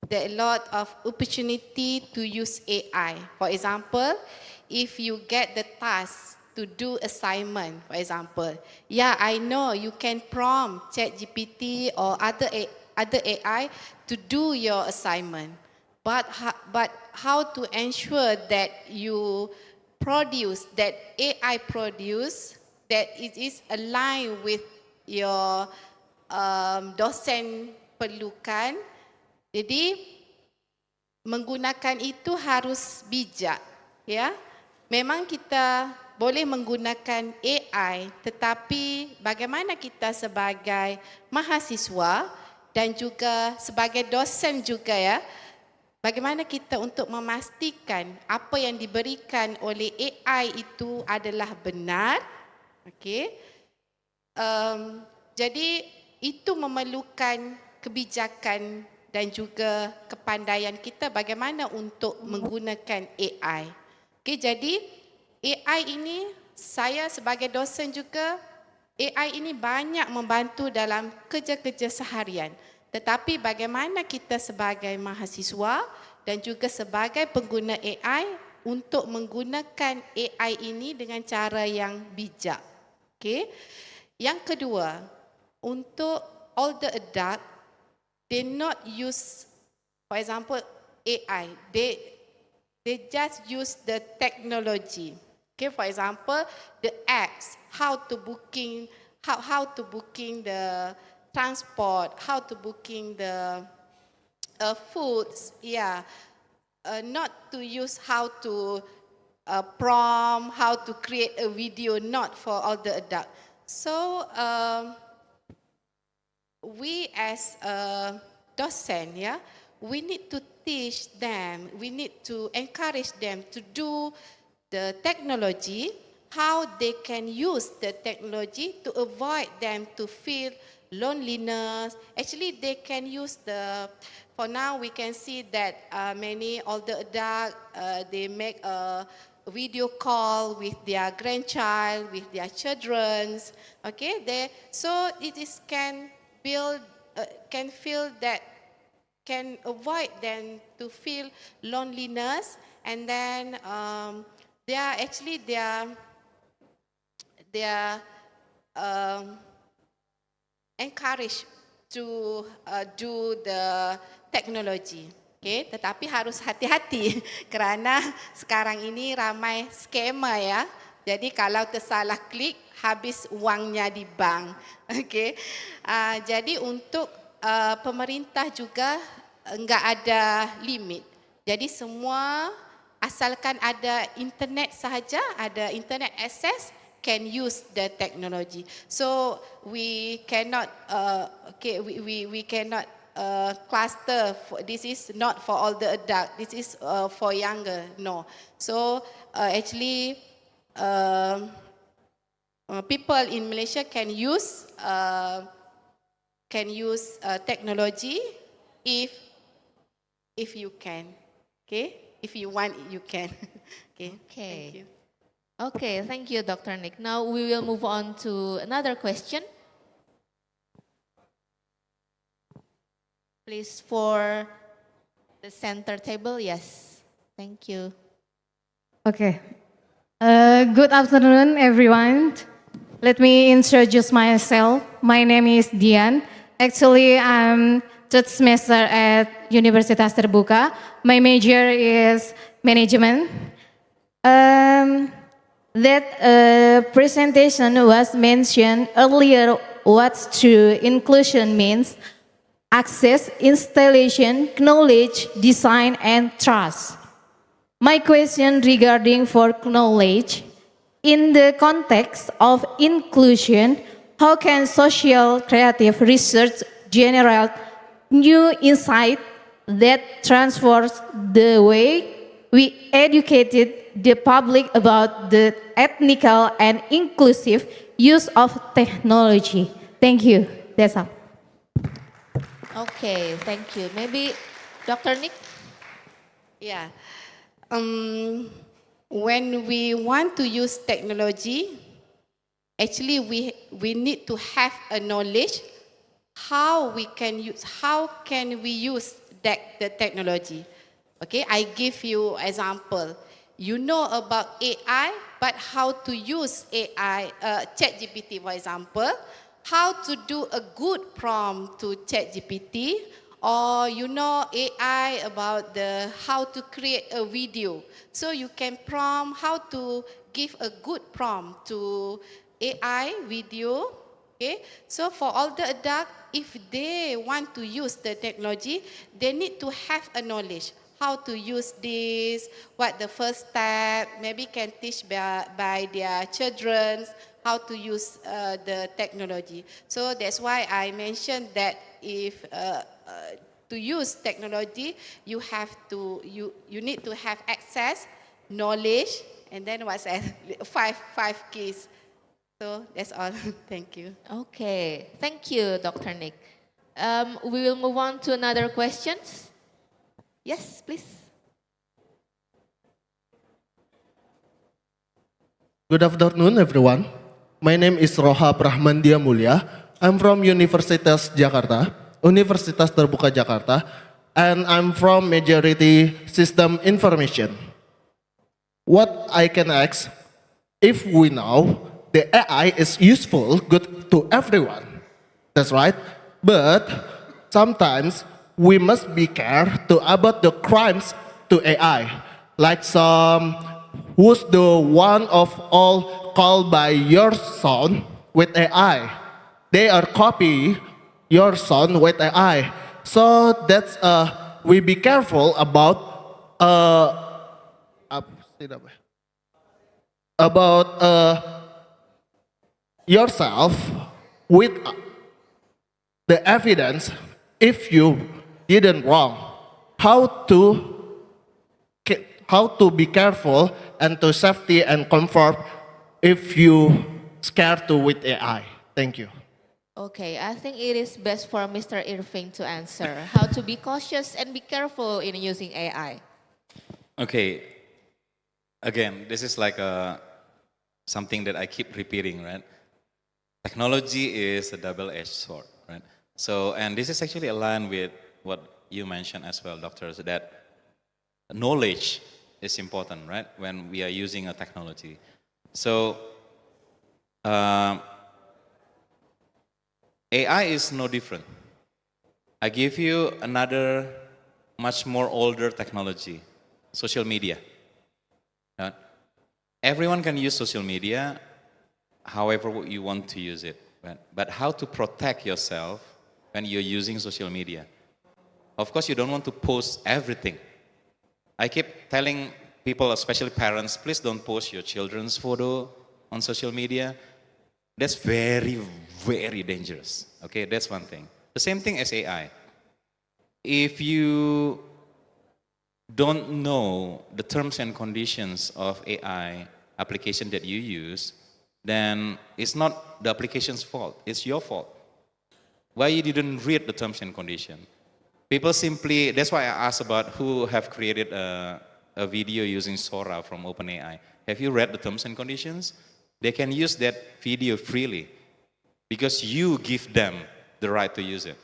[SPEAKER 12] there are a lot of opportunity to use AI. For example, if you get the task to do assignment, for example, yeah, I know you can prompt ChatGPT or other AI to do your assignment, but how to ensure that you produce, that AI produce, that it is aligned with your dosen perlukan. Jadi menggunakan itu harus bijak, ya. Memang kita boleh menggunakan AI, tetapi bagaimana kita sebagai mahasiswa dan juga sebagai dosen juga ya, bagaimana kita untuk memastikan apa yang diberikan oleh AI itu adalah benar. Okay. Jadi itu memerlukan kebijakan dan juga kepandaian kita bagaimana untuk menggunakan AI. Okay, jadi AI ini saya sebagai dosen juga, AI ini banyak membantu dalam kerja-kerja seharian. Tetapi bagaimana kita sebagai mahasiswa dan juga sebagai pengguna AI untuk menggunakan AI ini dengan cara yang bijak. Okay. Yang kedua, untuk all the adult, they not use, for example, AI. They just use the technology. Okay, for example, the apps, how to booking the transport, how to booking the foods, yeah. Not to use how to prompt, how to create a video, not for all the adult. So we as a docent, yeah, we need to teach them, we need to encourage them to do the technology, how they can use the technology to avoid them to feel loneliness. Actually, they can use for now we can see that many older adults, they make a video call with their grandchild, with their children. Okay, so it is can feel that, can avoid them to feel loneliness, and then they are encouraged to do the technology. Okay, tetapi harus hati-hati kerana sekarang ini ramai scammer ya. Jadi kalau tersalah klik, habis uangnya di bank. Okay, jadi untuk pemerintah juga enggak ada limit. Jadi semua asalkan ada internet sahaja, ada internet access, can use the technology. So we cannot, we cannot cluster. This is not for all the adult. This is for younger. No. So actually, people in Malaysia can use technology if you can. Okay, if you want, you can. Okay. Thank you.
[SPEAKER 9] Okay, thank you, Dr. Nick. Now we will move on to another question. Please, for the center table, yes. Thank you.
[SPEAKER 13] Okay. Good afternoon, everyone. Let me introduce myself. My name is Dian. Actually, I'm third semester at Universitas Terbuka. My major is management. That presentation was mentioned earlier. What true inclusion means: access, installation, knowledge, design, and trust. My question regarding for knowledge, in the context of inclusion, how can social creative research generate new insight that transforms the way we educated the public about the ethical and inclusive use of technology? Thank you. That's all.
[SPEAKER 9] Okay, thank you. Maybe Dr. Nick?
[SPEAKER 12] Yeah. When we want to use technology, actually we need to have a knowledge how can we use the technology. Okay, I give you example. You know about AI, but how to use AI, ChatGPT, for example, how to do a good prompt to ChatGPT, or you know AI about how to create a video. So you can prompt how to give a good prompt to AI video. Okay, so for all the adults, if they want to use the technology, they need to have a knowledge how to use this, what the first step, maybe can teach by their children how to use the technology. So that's why I mentioned that if to use technology, you need to have access, knowledge, and then what's that? five keys. So that's all. Thank you.
[SPEAKER 9] Okay, thank you, Dr. Nick. We will move on to another questions. Yes, please.
[SPEAKER 8] Good afternoon, everyone. My name is Roha Prahmandia Mulya. I'm from Universitas Jakarta, Universitas Terbuka Jakarta, and I'm from Majority System Information. What I can ask, if we know the AI is useful, good to everyone, that's right, but sometimes we must be care to about the crimes to AI, like some who's the one of all called by your son with AI. They are copy your son with AI. So that's we be careful about yourself with the evidence if you didn't wrong. How to be careful and to safety and comfort if you scared to with AI. Thank you.
[SPEAKER 9] Okay, I think it is best for Mr. Irving to answer how to be cautious and be careful in using AI.
[SPEAKER 11] Okay, again, this is like something that I keep repeating, right? Technology is a double-edged sword, right? So, and this is actually aligned with what you mentioned as well, doctors, that knowledge is important, right? When we are using a technology. So, AI is no different. I give you another much more older technology, social media. Everyone can use social media however you want to use it, right? But how to protect yourself when you're using social media? Of course, you don't want to post everything. I keep telling people, especially parents, please don't post your children's photo on social media. That's very, very dangerous. Okay, that's one thing. The same thing as AI. If you don't know the terms and conditions of AI application that you use, then it's not the application's fault, it's your fault. Why you didn't read the terms and conditions? People simply, that's why I asked about who have created a video using Sora from OpenAI. Have you read the terms and conditions? They can use that video freely because you give them the right to use it.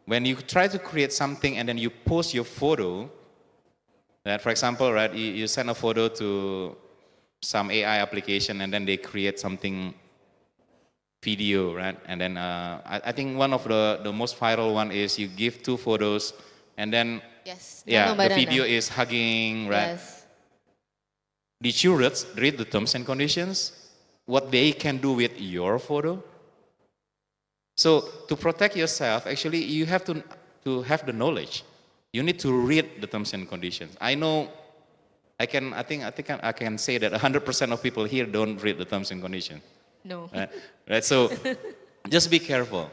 [SPEAKER 11] When you try to create something and then you post your photo, that for example, right, you send a photo to some AI application and then they create something video, right? And then I think one of the most viral one is you give two photos and then the video is hugging, right?
[SPEAKER 9] Yes.
[SPEAKER 11] Did you read the terms and conditions? What they can do with your photo? So to protect yourself, actually you have to have the knowledge. You need to read the terms and conditions. I know, I think I can say that 100% of people here don't read the terms and conditions.
[SPEAKER 9] No.
[SPEAKER 11] Right? So just be careful.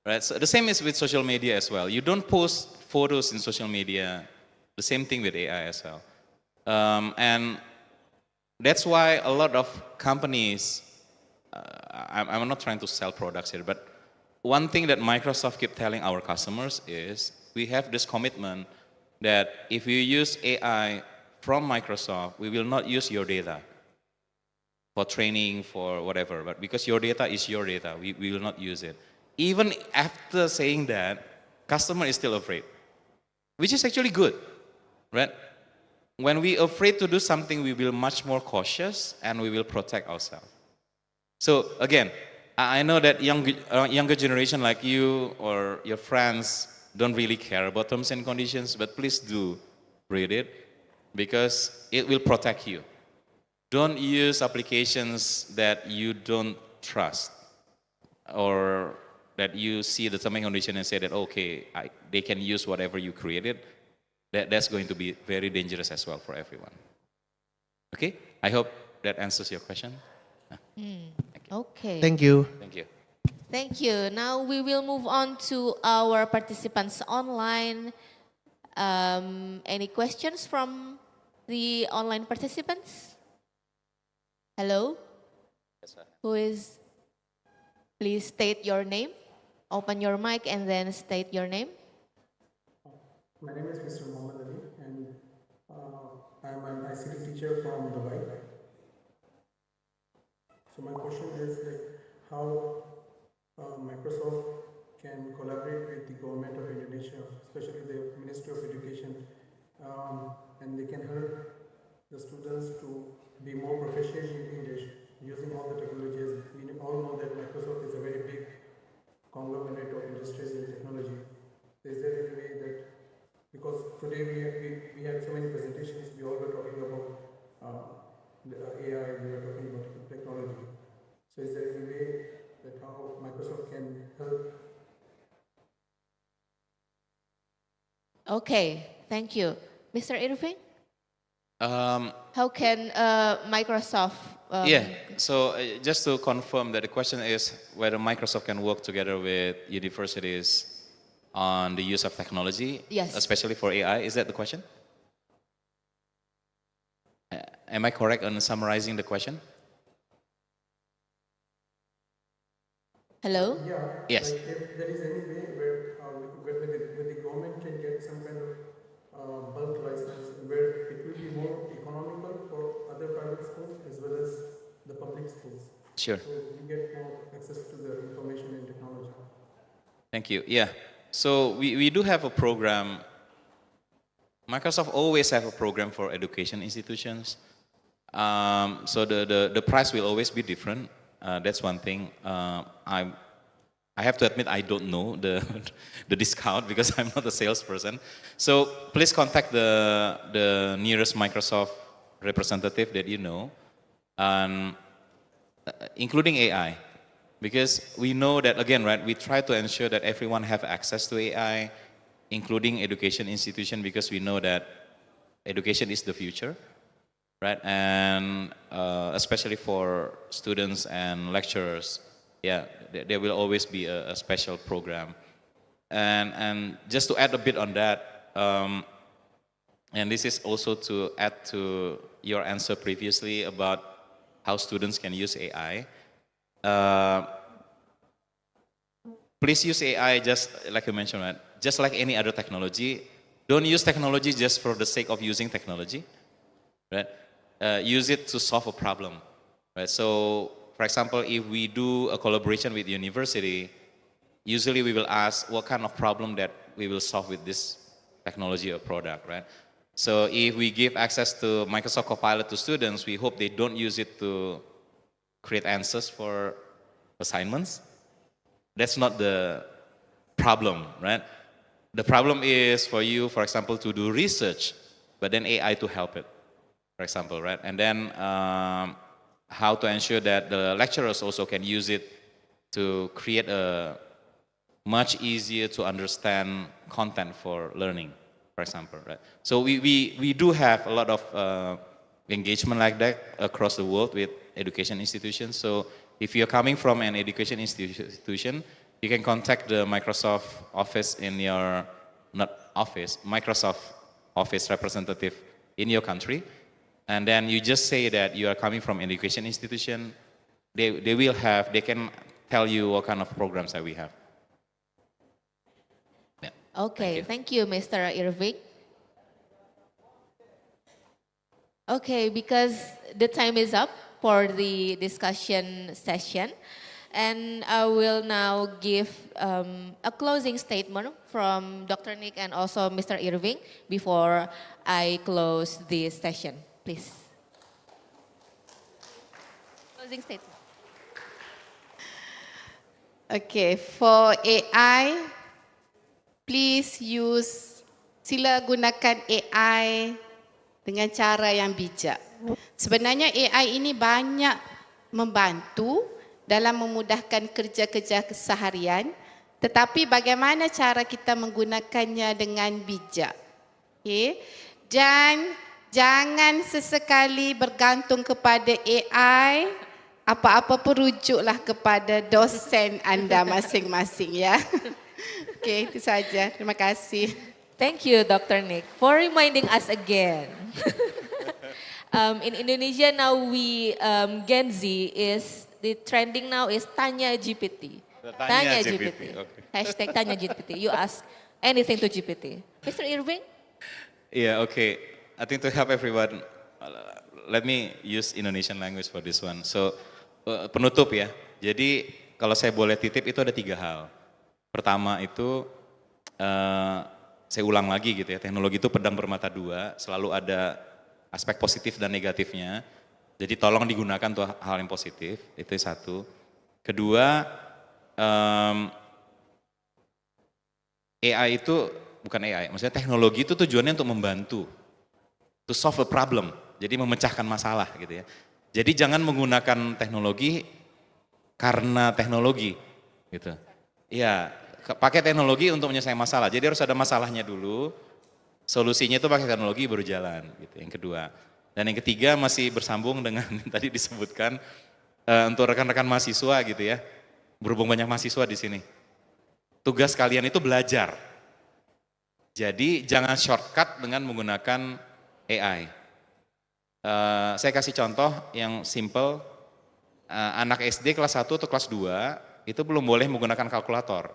[SPEAKER 11] Right? So the same is with social media as well. You don't post photos in social media. The same thing with AI as well. And that's why a lot of companies, I'm not trying to sell products here, but one thing that Microsoft keep telling our customers is we have this commitment that if you use AI from Microsoft, we will not use your data for training, for whatever, but because your data is your data, we will not use it. Even after saying that, customer is still afraid, which is actually good, right? When we are afraid to do something, we will much more cautious and we will protect ourselves. So again, I know that younger generation like you or your friends don't really care about terms and conditions, but please do read it because it will protect you. Don't use applications that you don't trust or that you see the terms and conditions and say that, okay, they can use whatever you created. That's going to be very dangerous as well for everyone. Okay, I hope that answers your question.
[SPEAKER 9] Okay.
[SPEAKER 8] Thank you.
[SPEAKER 11] Thank you.
[SPEAKER 9] Thank you. Now we will move on to our participants online. Any questions from the online participants? Hello? Who is? Please state your name. open your mic and then state your name.
[SPEAKER 14] My name is Mr. Mohammed Ali, and I'm an ICT teacher from Dubai. So my question is how Microsoft can collaborate with the government of Indonesia, especially the Ministry of Education, and they can help the students to be more proficient in English using all the technologies. We all know that Microsoft is a very big conglomerate of industries and technology. Is there any way that, because today we had so many presentations, we all were talking about the AI, we were talking about technology. So is there any way that how Microsoft can help?
[SPEAKER 9] Okay, thank you. Mr. Irving?
[SPEAKER 11] Um,
[SPEAKER 9] How can Microsoft?
[SPEAKER 11] So just to confirm that the question is whether Microsoft can work together with universities on the use of technology,
[SPEAKER 9] Yes.
[SPEAKER 11] especially for AI. Is that the question? Am I correct on summarizing the question?
[SPEAKER 9] Hello?
[SPEAKER 14] Yeah.
[SPEAKER 11] Yes.
[SPEAKER 14] Like if there is any way where the government can get some kind of bulk license where it will be more economical for other private schools as well as the public schools.
[SPEAKER 11] Sure.
[SPEAKER 14] So we get more access to the information and technology.
[SPEAKER 11] Thank you. Yeah. So we do have a program. Microsoft always have a program for education institutions. So the price will always be different. That's one thing. I have to admit I don't know the discount because I'm not a salesperson. So please contact the nearest Microsoft representative that you know, and including AI, because we know that again, right? We try to ensure that everyone have access to AI, including education institution, because we know that education is the future, right? And especially for students and lecturers, yeah, there will always be a special program. And just to add a bit on that, and this is also to add to your answer previously about how students can use AI. Please use AI just like you mentioned, right? Just like any other technology. Don't use technology just for the sake of using technology, right? Use it to solve a problem, right? So, for example, if we do a collaboration with university, usually we will ask what kind of problem that we will solve with this technology or product, right? So if we give access to Microsoft Copilot to students, we hope they don't use it to create answers for assignments. That's not the problem, right? The problem is for you, for example, to do research, but then AI to help it, for example, right? And then how to ensure that the lecturers also can use it to create a much easier to understand content for learning, for example, right? So we do have a lot of engagement like that across the world with education institutions. So if you're coming from an education institution, you can contact the Microsoft office in your, not office, Microsoft office representative in your country. And then you just say that you are coming from an education institution. They can tell you what kind of programs that we have. Yeah.
[SPEAKER 9] Okay, thank you, Mr. Irving. Okay, because the time is up for the discussion session, and I will now give a closing statement from Dr. Nick and also Mr. Irving before I close this session. Please. Closing statement.
[SPEAKER 12] Okay, for AI, please sila gunakan AI dengan cara yang bijak. Sebenarnya AI ini banyak membantu dalam memudahkan kerja-kerja keseharian, tetapi bagaimana cara kita menggunakannya dengan bijak. Okay? Dan jangan sesekali bergantung kepada AI, apa-apa pun rujuklah kepada dosen anda masing-masing ya. Okey, itu saja. Terima kasih.
[SPEAKER 9] Thank you, Dr. Nick, for reminding us again. In Indonesia now Gen Z is the trending now is Tanya GPT. Tanya GPT.
[SPEAKER 11] Okay.
[SPEAKER 9] Hashtag tanya GPT. You ask anything to GPT. Mr. Irving?
[SPEAKER 11] Yeah, okay. I think to help everyone, let me use Indonesian language for this one. So, penutup ya. Jadi, kalau saya boleh titip itu ada 3 hal. Pertama itu, saya ulang lagi gitu ya, teknologi itu pedang bermata 2, selalu ada aspek positif dan negatifnya. Jadi tolong digunakan untuk hal yang positif, itu 1. Kedua, AI itu, bukan AI, maksudnya teknologi itu tujuannya untuk membantu, to solve a problem, jadi memecahkan masalah gitu ya. Jadi jangan menggunakan teknologi karena teknologi gitu. Ya, pakai teknologi untuk menyelesaikan masalah, jadi harus ada masalahnya dulu, solusinya itu pakai teknologi baru jalan gitu, yang kedua. Dan yang ketiga masih bersambung dengan tadi disebutkan, untuk rekan-rekan mahasiswa gitu ya, berhubung banyak mahasiswa di sini. Tugas kalian itu belajar. Jadi jangan shortcut dengan menggunakan AI. Saya kasih contoh yang simple, anak SD kelas 1 atau kelas 2 itu belum boleh menggunakan kalkulator.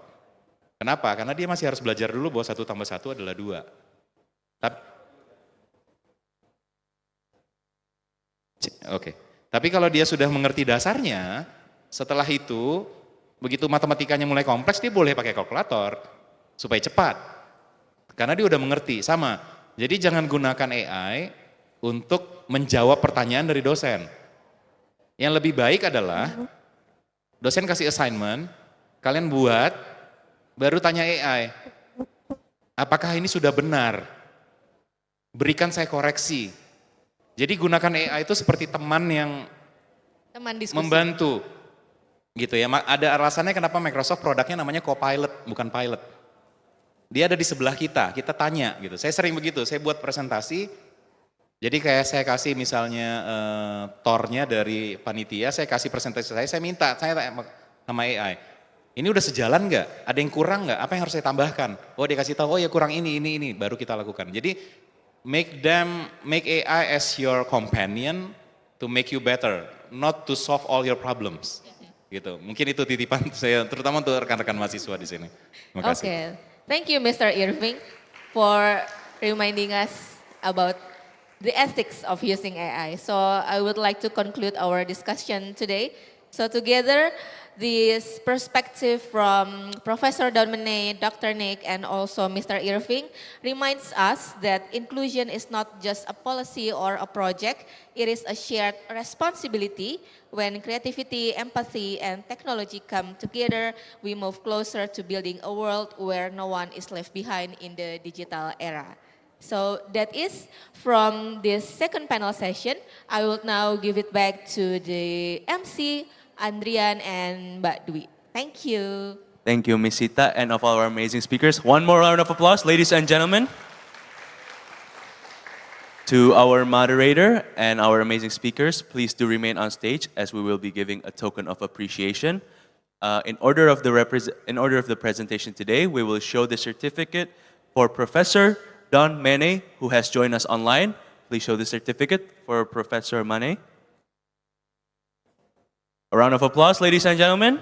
[SPEAKER 11] Kenapa? Karena dia masih harus belajar dulu bahwa 1 tambah 1 adalah 2. Tapi kalau dia sudah mengerti dasarnya, setelah itu, begitu matematikanya mulai kompleks, dia boleh pakai kalkulator supaya cepat. Karena dia udah mengerti, sama. Jadi jangan gunakan AI untuk menjawab pertanyaan dari dosen. Yang lebih baik adalah, dosen kasih assignment, kalian buat, baru tanya AI. Apakah ini sudah benar? Berikan saya koreksi. Jadi gunakan AI itu seperti teman yang membantu. Gitu ya, ada alasannya kenapa Microsoft produknya namanya Copilot, bukan Pilot. Dia ada di sebelah kita tanya gitu. Saya sering begitu, saya buat presentasi, jadi kayak saya kasih misalnya tornya dari panitia, saya kasih presentasi saya minta, saya tanya sama AI, ini udah sejalan nggak? Ada yang kurang nggak? Apa yang harus saya tambahkan? Oh dia kasih tahu, oh ya kurang ini, baru kita lakukan. Jadi make AI as your companion to make you better, not to solve all your problems. Gitu. Mungkin itu titipan saya, terutama untuk rekan-rekan mahasiswa di sini. Terima kasih.
[SPEAKER 9] Okay. Thank you, Mr. Irving, for reminding us about the ethics of using AI. So I would like to conclude our discussion today. So together, this perspective from Professor Donmene, Dr. Nick, and also Mr. Irving reminds us that inclusion is not just a policy or a project, it is a shared responsibility. When creativity, empathy, and technology come together, we move closer to building a world where no one is left behind in the digital era. So that is from this second panel session. I will now give it back to the MC, Andrian and Mbak Dwi. Thank you.
[SPEAKER 2] Thank you, Ms. Sita, and of our amazing speakers. One more round of applause, ladies and gentlemen. To our moderator and our amazing speakers, please do remain on stage as we will be giving a token of appreciation. In order of the presentation today, we will show the certificate for Professor Don Mene, who has joined us online. Please show the certificate for Professor Mane. A round of applause, ladies and gentlemen.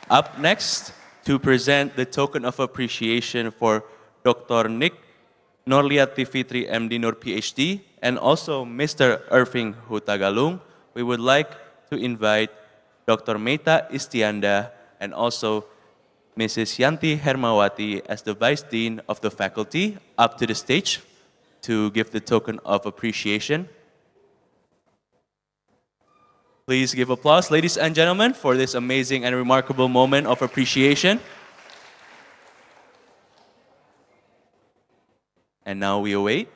[SPEAKER 2] Up next, to present the token of appreciation for Dr. Nick Norliati Fitri MD Nur PhD, and also Mr. Irving Hutagalung, we would like to invite Dr. Meta Istianda and also Mrs. Yanti Hermawati as the Vice Dean of the faculty up to the stage to give the token of appreciation. Please give applause, ladies and gentlemen, for this amazing and remarkable moment of appreciation. And now we await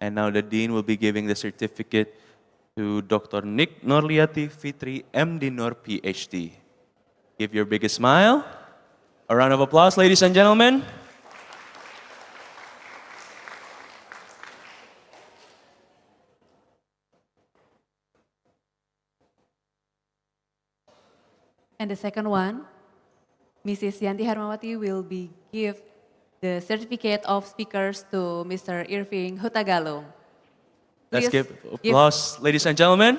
[SPEAKER 2] and now the Dean will be giving the certificate to Dr. Nick Norliati Fitri MD Nur PhD. Give your biggest smile. A round of applause, ladies and gentlemen.
[SPEAKER 1] And the second one, Mrs. Yanti Harmawati will be give the certificate of speakers to Mr. Irving Hutagalung.
[SPEAKER 2] Let's
[SPEAKER 1] Please
[SPEAKER 2] give applause, ladies and gentlemen.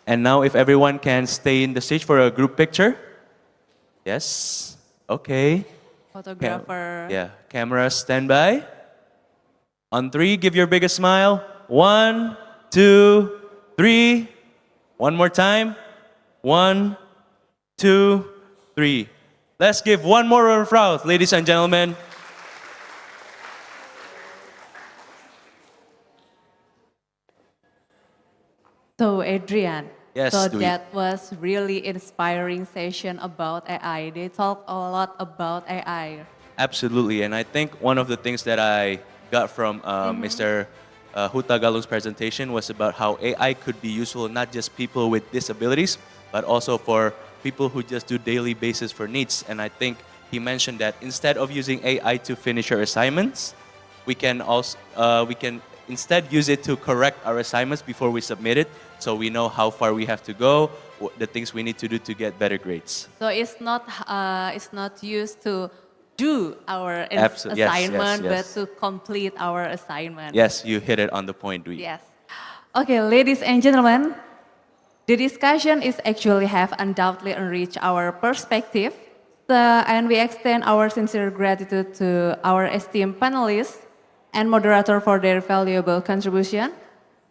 [SPEAKER 2] And now if everyone can stay in the stage for a group picture. Yes, okay.
[SPEAKER 1] Photographer.
[SPEAKER 2] Yeah, camera stand by. On 3, give your biggest smile. 1, 2, 3. One more time. 1, 2, 3. Let's give one more round of applause, ladies and gentlemen.
[SPEAKER 1] So Adrian,
[SPEAKER 2] Yes,
[SPEAKER 1] so
[SPEAKER 2] Dwi.
[SPEAKER 1] that was really inspiring session about AI. They talk a lot about AI.
[SPEAKER 2] Absolutely, and I think one of the things that I got from Mr. Hutagalung's presentation was about how AI could be useful not just people with disabilities, but also for people who just do daily basis for needs. And I think he mentioned that instead of using AI to finish our assignments, we can also we can instead use it to correct our assignments before we submit it, so we know how far we have to go, the things we need to do to get better grades.
[SPEAKER 1] So it's not used to do our
[SPEAKER 2] Yes,
[SPEAKER 1] assignment,
[SPEAKER 2] yes.
[SPEAKER 1] but to complete our assignment.
[SPEAKER 2] Yes, you hit it on the point, Dwi.
[SPEAKER 1] Yes. Okay, ladies and gentlemen, the discussion is actually have undoubtedly enriched our perspective, and we extend our sincere gratitude to our esteemed panelists and moderator for their valuable contribution.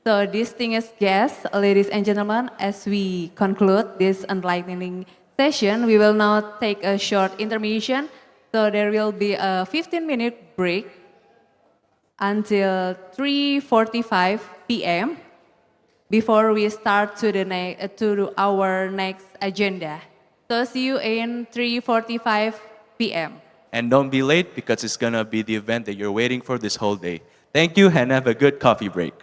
[SPEAKER 1] So distinguished guests, ladies and gentlemen, as we conclude this enlightening session, we will now take a short intermission. So there will be a 15-minute break until 3:45 p.m. before we start to our next agenda. So see you in 3:45 p.m.
[SPEAKER 2] And don't be late because it's gonna be the event that you're waiting for this whole day. Thank you and have a good coffee break.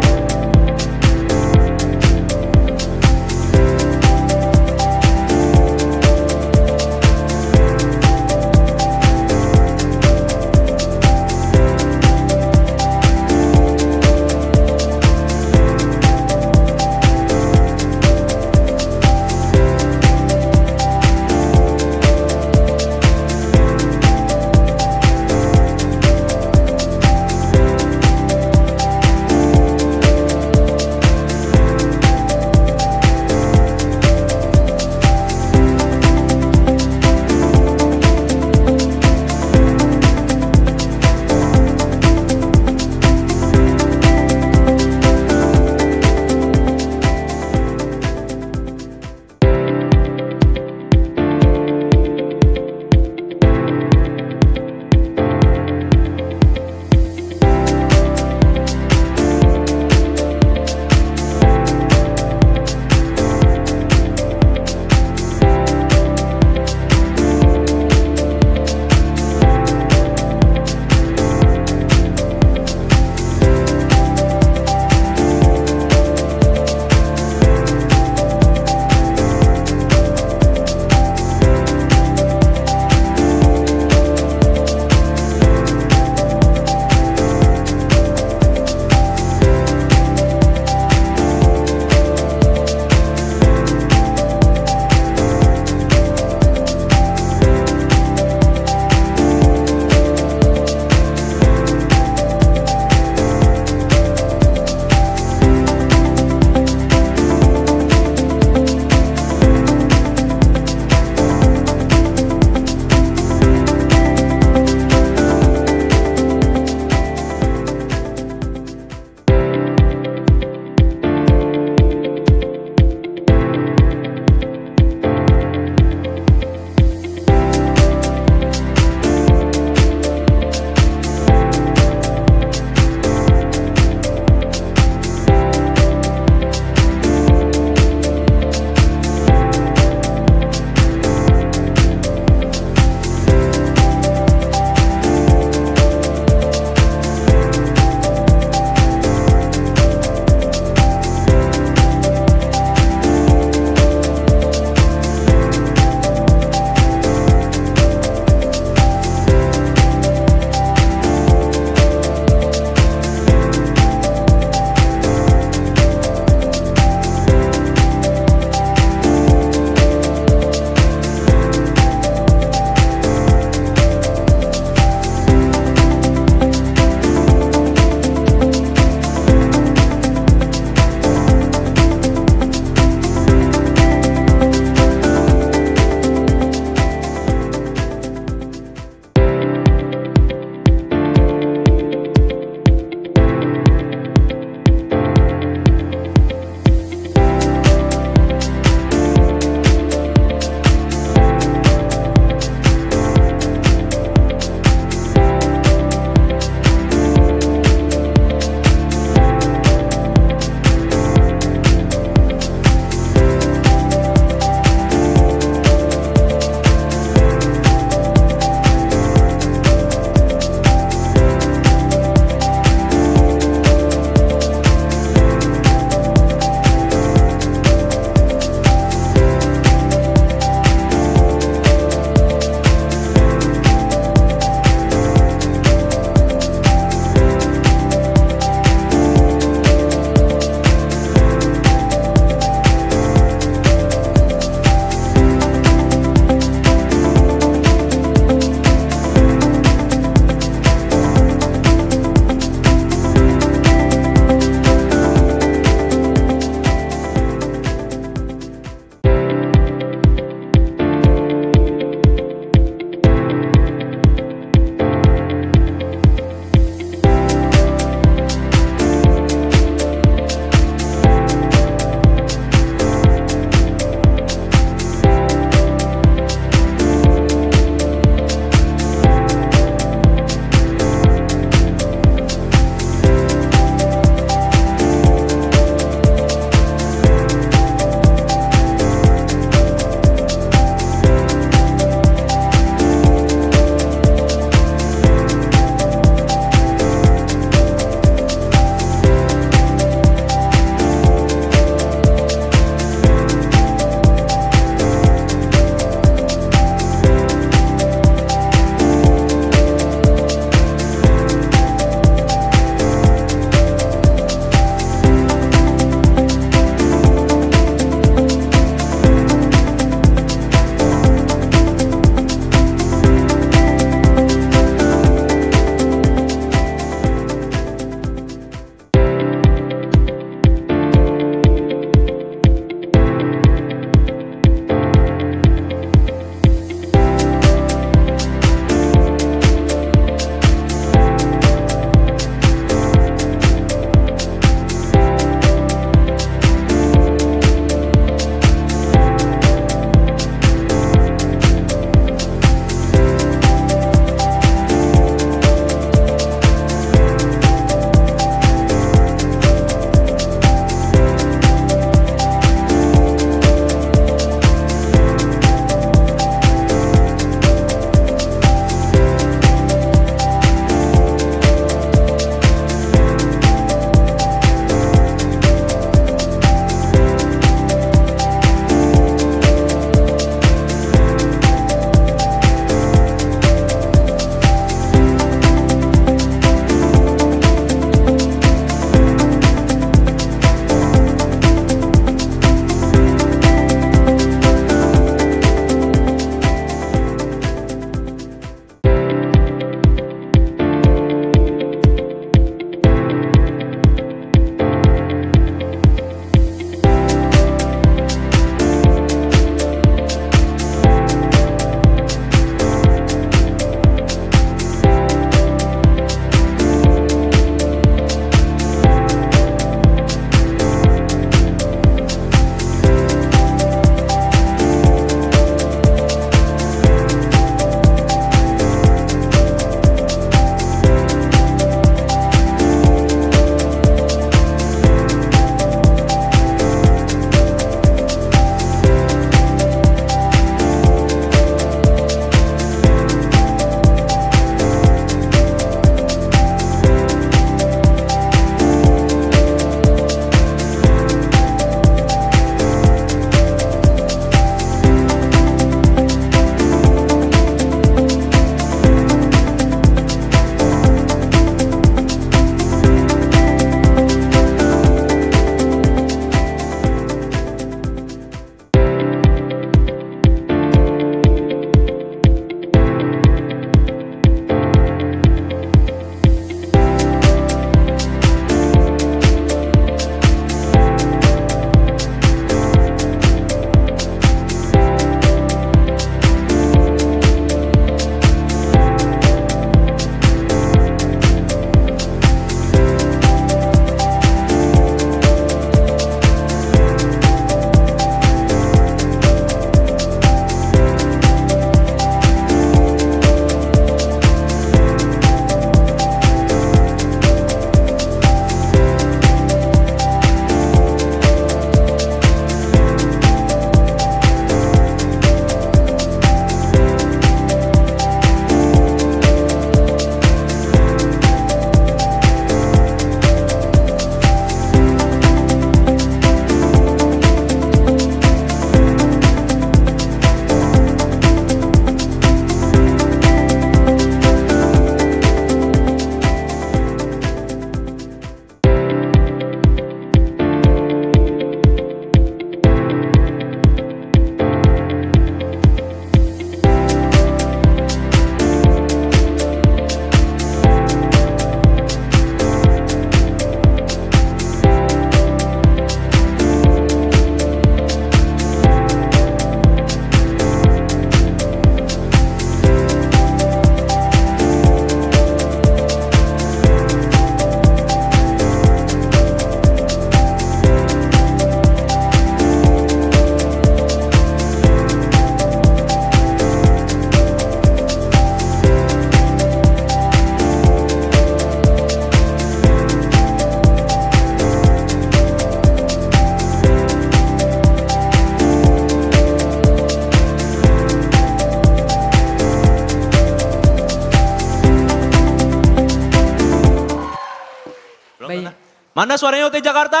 [SPEAKER 1] Banyak.
[SPEAKER 2] Mana suaranya UT Jakarta?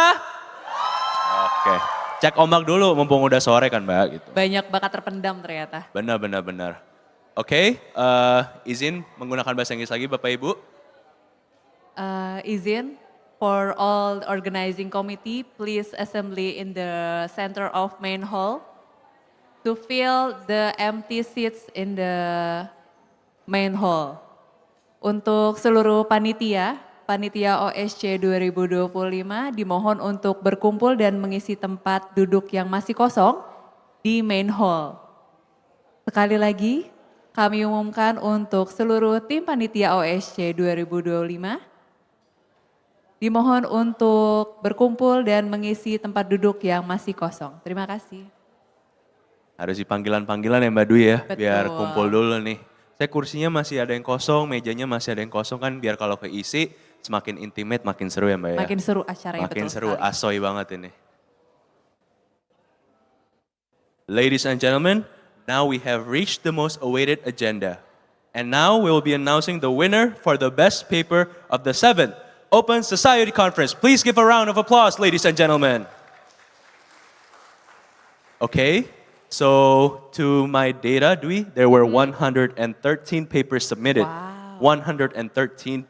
[SPEAKER 2] Oke, cek ombak dulu mumpung udah sore kan Mbak gitu.
[SPEAKER 1] Banyak bakat terpendam ternyata.
[SPEAKER 2] Benar. Oke, izin menggunakan bahasa Inggris lagi Bapak Ibu.
[SPEAKER 1] Izin for all organizing committee, please assembly in the center of main hall to fill the empty seats in the main hall. Untuk seluruh panitia OSC 2025 dimohon untuk berkumpul dan mengisi tempat duduk yang masih kosong di main hall. Sekali lagi, kami umumkan untuk seluruh tim panitia OSC 2025, dimohon untuk berkumpul dan mengisi tempat duduk yang masih kosong. Terima kasih.
[SPEAKER 2] Harus dipanggilan-panggilan ya Mbak Dwi ya,
[SPEAKER 1] Betul.
[SPEAKER 2] biar kumpul dulu nih. Saya kursinya masih ada yang kosong, mejanya masih ada yang kosong kan, biar kalau keisi semakin intimate, makin seru ya Mbak ya.
[SPEAKER 1] Makin seru acaranya,
[SPEAKER 2] Makin
[SPEAKER 1] betul
[SPEAKER 2] seru,
[SPEAKER 1] sekali.
[SPEAKER 2] asoy banget ini. Ladies and gentlemen, now we have reached the most awaited agenda. And now we will be announcing the winner for the best paper of the 7th Open Society Conference. Please give a round of applause, ladies and gentlemen. Okay, so to my data, Dwi, there were 113 papers submitted.
[SPEAKER 1] Wow.
[SPEAKER 2] 113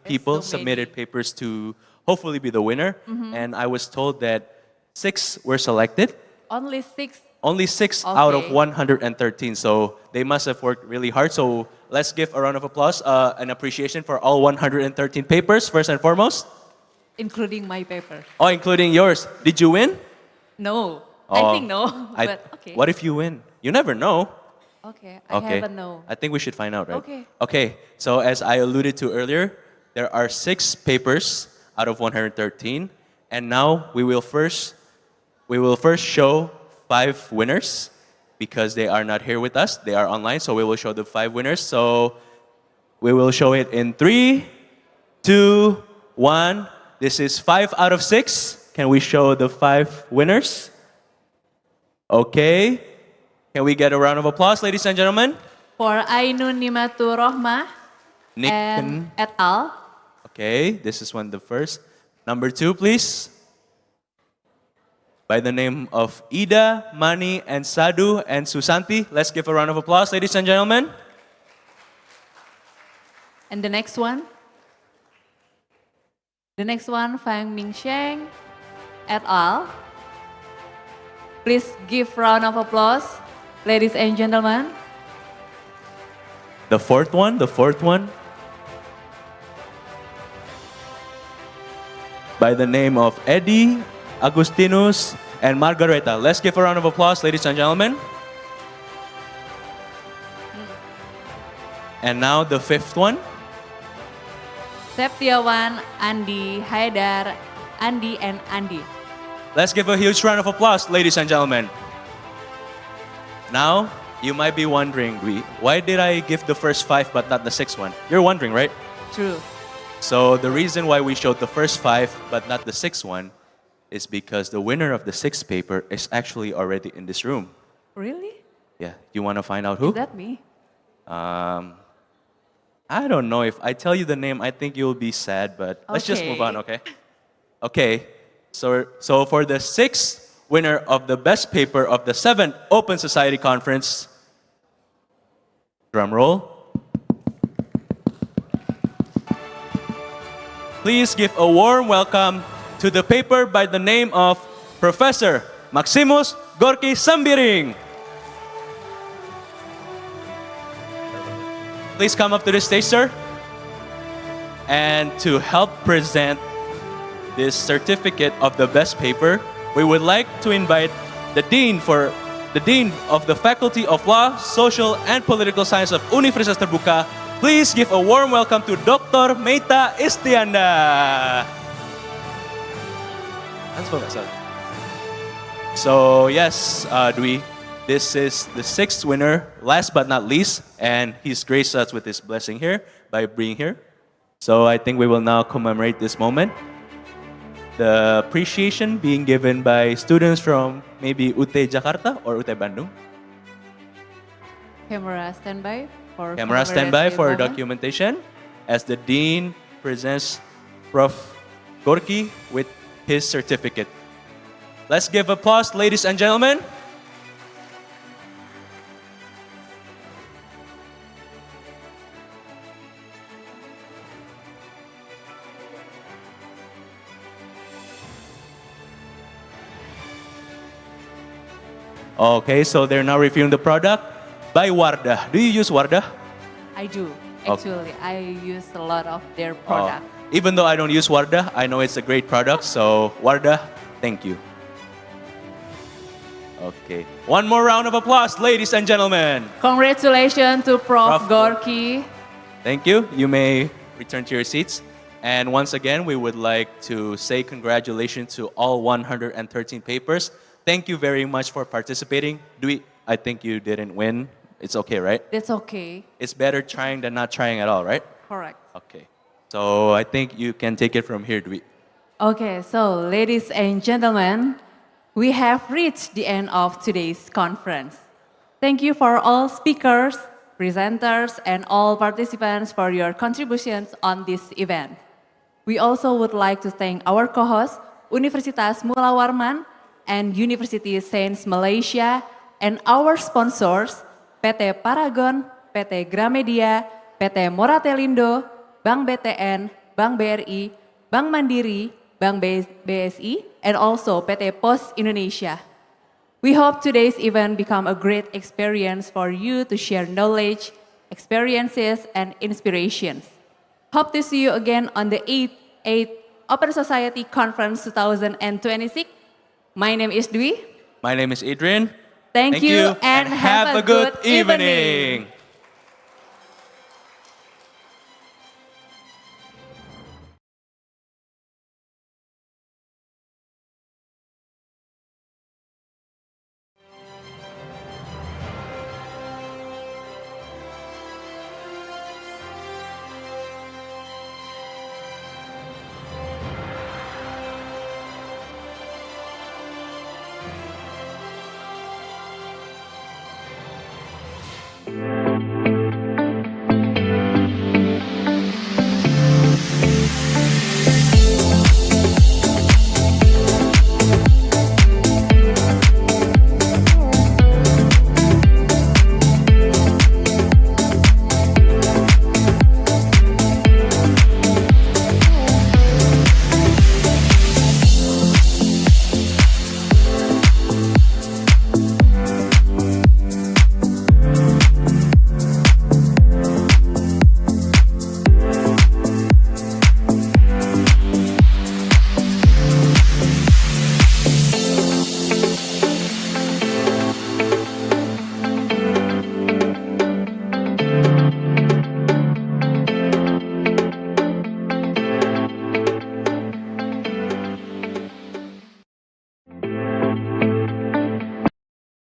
[SPEAKER 2] people
[SPEAKER 1] so
[SPEAKER 2] submitted papers to hopefully be the winner. And I was told that 6 were selected.
[SPEAKER 1] Only 6.
[SPEAKER 2] Only 6 out of
[SPEAKER 1] Okay.
[SPEAKER 2] 113. So they must have worked really hard. So let's give a round of applause, an appreciation for all 113 papers, first and foremost.
[SPEAKER 1] Including my paper.
[SPEAKER 2] Oh, including yours. Did you win?
[SPEAKER 1] No,
[SPEAKER 2] Oh,
[SPEAKER 1] I think no, but okay.
[SPEAKER 2] What if you win? You never know.
[SPEAKER 1] Okay, I haven't know.
[SPEAKER 2] I think we should find out, right?
[SPEAKER 1] Okay.
[SPEAKER 2] Okay, so as I alluded to earlier, there are 6 papers out of 113. And now we will first show 5 winners because they are not here with us. They are online, so we will show the 5 winners. So we will show it in 3, 2, 1. This is 5 out of 6. Can we show the 5 winners? Okay. Can we get a round of applause, ladies and gentlemen?
[SPEAKER 1] For Ainun Nimatur Rohmah
[SPEAKER 2] Nick
[SPEAKER 1] and et al.
[SPEAKER 2] Okay, this is one the first. Number 2, please. By the name of Ida, Mani, and Sadu, and Susanti. Let's give a round of applause, ladies and gentlemen.
[SPEAKER 1] And the next one? The next one, Fang Mingsheng et al. Please give round of applause, ladies and gentlemen.
[SPEAKER 2] The fourth one. By the name of Eddie, Agustinus, and Margareta. Let's give a round of applause, ladies and gentlemen. And now the 5th one.
[SPEAKER 1] Septiawan, Andi, Haidar, Andi, and Andi.
[SPEAKER 2] Let's give a huge round of applause, ladies and gentlemen. Now, you might be wondering, why did I give the first 5 but not the 6th one? You're wondering, right?
[SPEAKER 1] True.
[SPEAKER 2] So the reason why we showed the first 5 but not the 6th one is because the winner of the 6th paper is actually already in this room.
[SPEAKER 1] Really?
[SPEAKER 2] Yeah, you want to find out who?
[SPEAKER 1] Is that me?
[SPEAKER 2] I don't know. If I tell you the name, I think you'll be sad, but let's just move on, okay? Okay, so for the 6th winner of the best paper of the 7th Open Society Conference, drum roll. Please give a warm welcome to the paper by the name of Professor Maximus Gorky Sambiring. Please come up to the stage, sir. And to help present this certificate of the best paper, we would like to invite the Dean of the Faculty of Law, Social and Political Science of Universitas Terbuka. Please give a warm welcome to Dr. Meita Istianda. So yes, Dwi, this is the 6th winner, last but not least, and he's graced us with his blessing here by being here. So I think we will now commemorate this moment. The appreciation being given by students from maybe UT Jakarta or UT Bandung.
[SPEAKER 1] Camera standby for
[SPEAKER 2] Camera standby for
[SPEAKER 1] moment.
[SPEAKER 2] documentation as the Dean presents Prof. Gorky with his certificate. Let's give applause, ladies and gentlemen. Okay, so they're now reviewing the product by Wardah. Do you use Wardah?
[SPEAKER 1] I do.
[SPEAKER 2] Okay.
[SPEAKER 1] Actually, I use a lot of their product.
[SPEAKER 2] Even though I don't use Wardah, I know it's a great product. So Wardah, thank you. Okay, one more round of applause, ladies and gentlemen.
[SPEAKER 1] Congratulations to Prof.
[SPEAKER 2] Prof.
[SPEAKER 1] Gorky.
[SPEAKER 2] Thank you. You may return to your seats. And once again, we would like to say congratulations to all 113 papers. Thank you very much for participating. I think you didn't win. It's okay, right?
[SPEAKER 1] That's okay.
[SPEAKER 2] It's better trying than not trying at all, right?
[SPEAKER 1] Correct.
[SPEAKER 2] Okay. So I think you can take it from here, Dwi.
[SPEAKER 1] Okay, so ladies and gentlemen, we have reached the end of today's conference. Thank you for all speakers, presenters, and all participants for your contributions on this event. We also would like to thank our co-hosts, Universitas Mula Warman and University Sains Malaysia, and our sponsors, PT Paragon, PT Gramedia, PT Moratelindo, Bank BTN, Bank BRI, Bank Mandiri, Bank BSI, and also PT Pos Indonesia. We hope today's event become a great experience for you to share knowledge, experiences, and inspirations. Hope to see you again on the 8th Open Society Conference 2026. My name is Dwi.
[SPEAKER 2] My name is Adrian.
[SPEAKER 1] Thank you and have a good evening.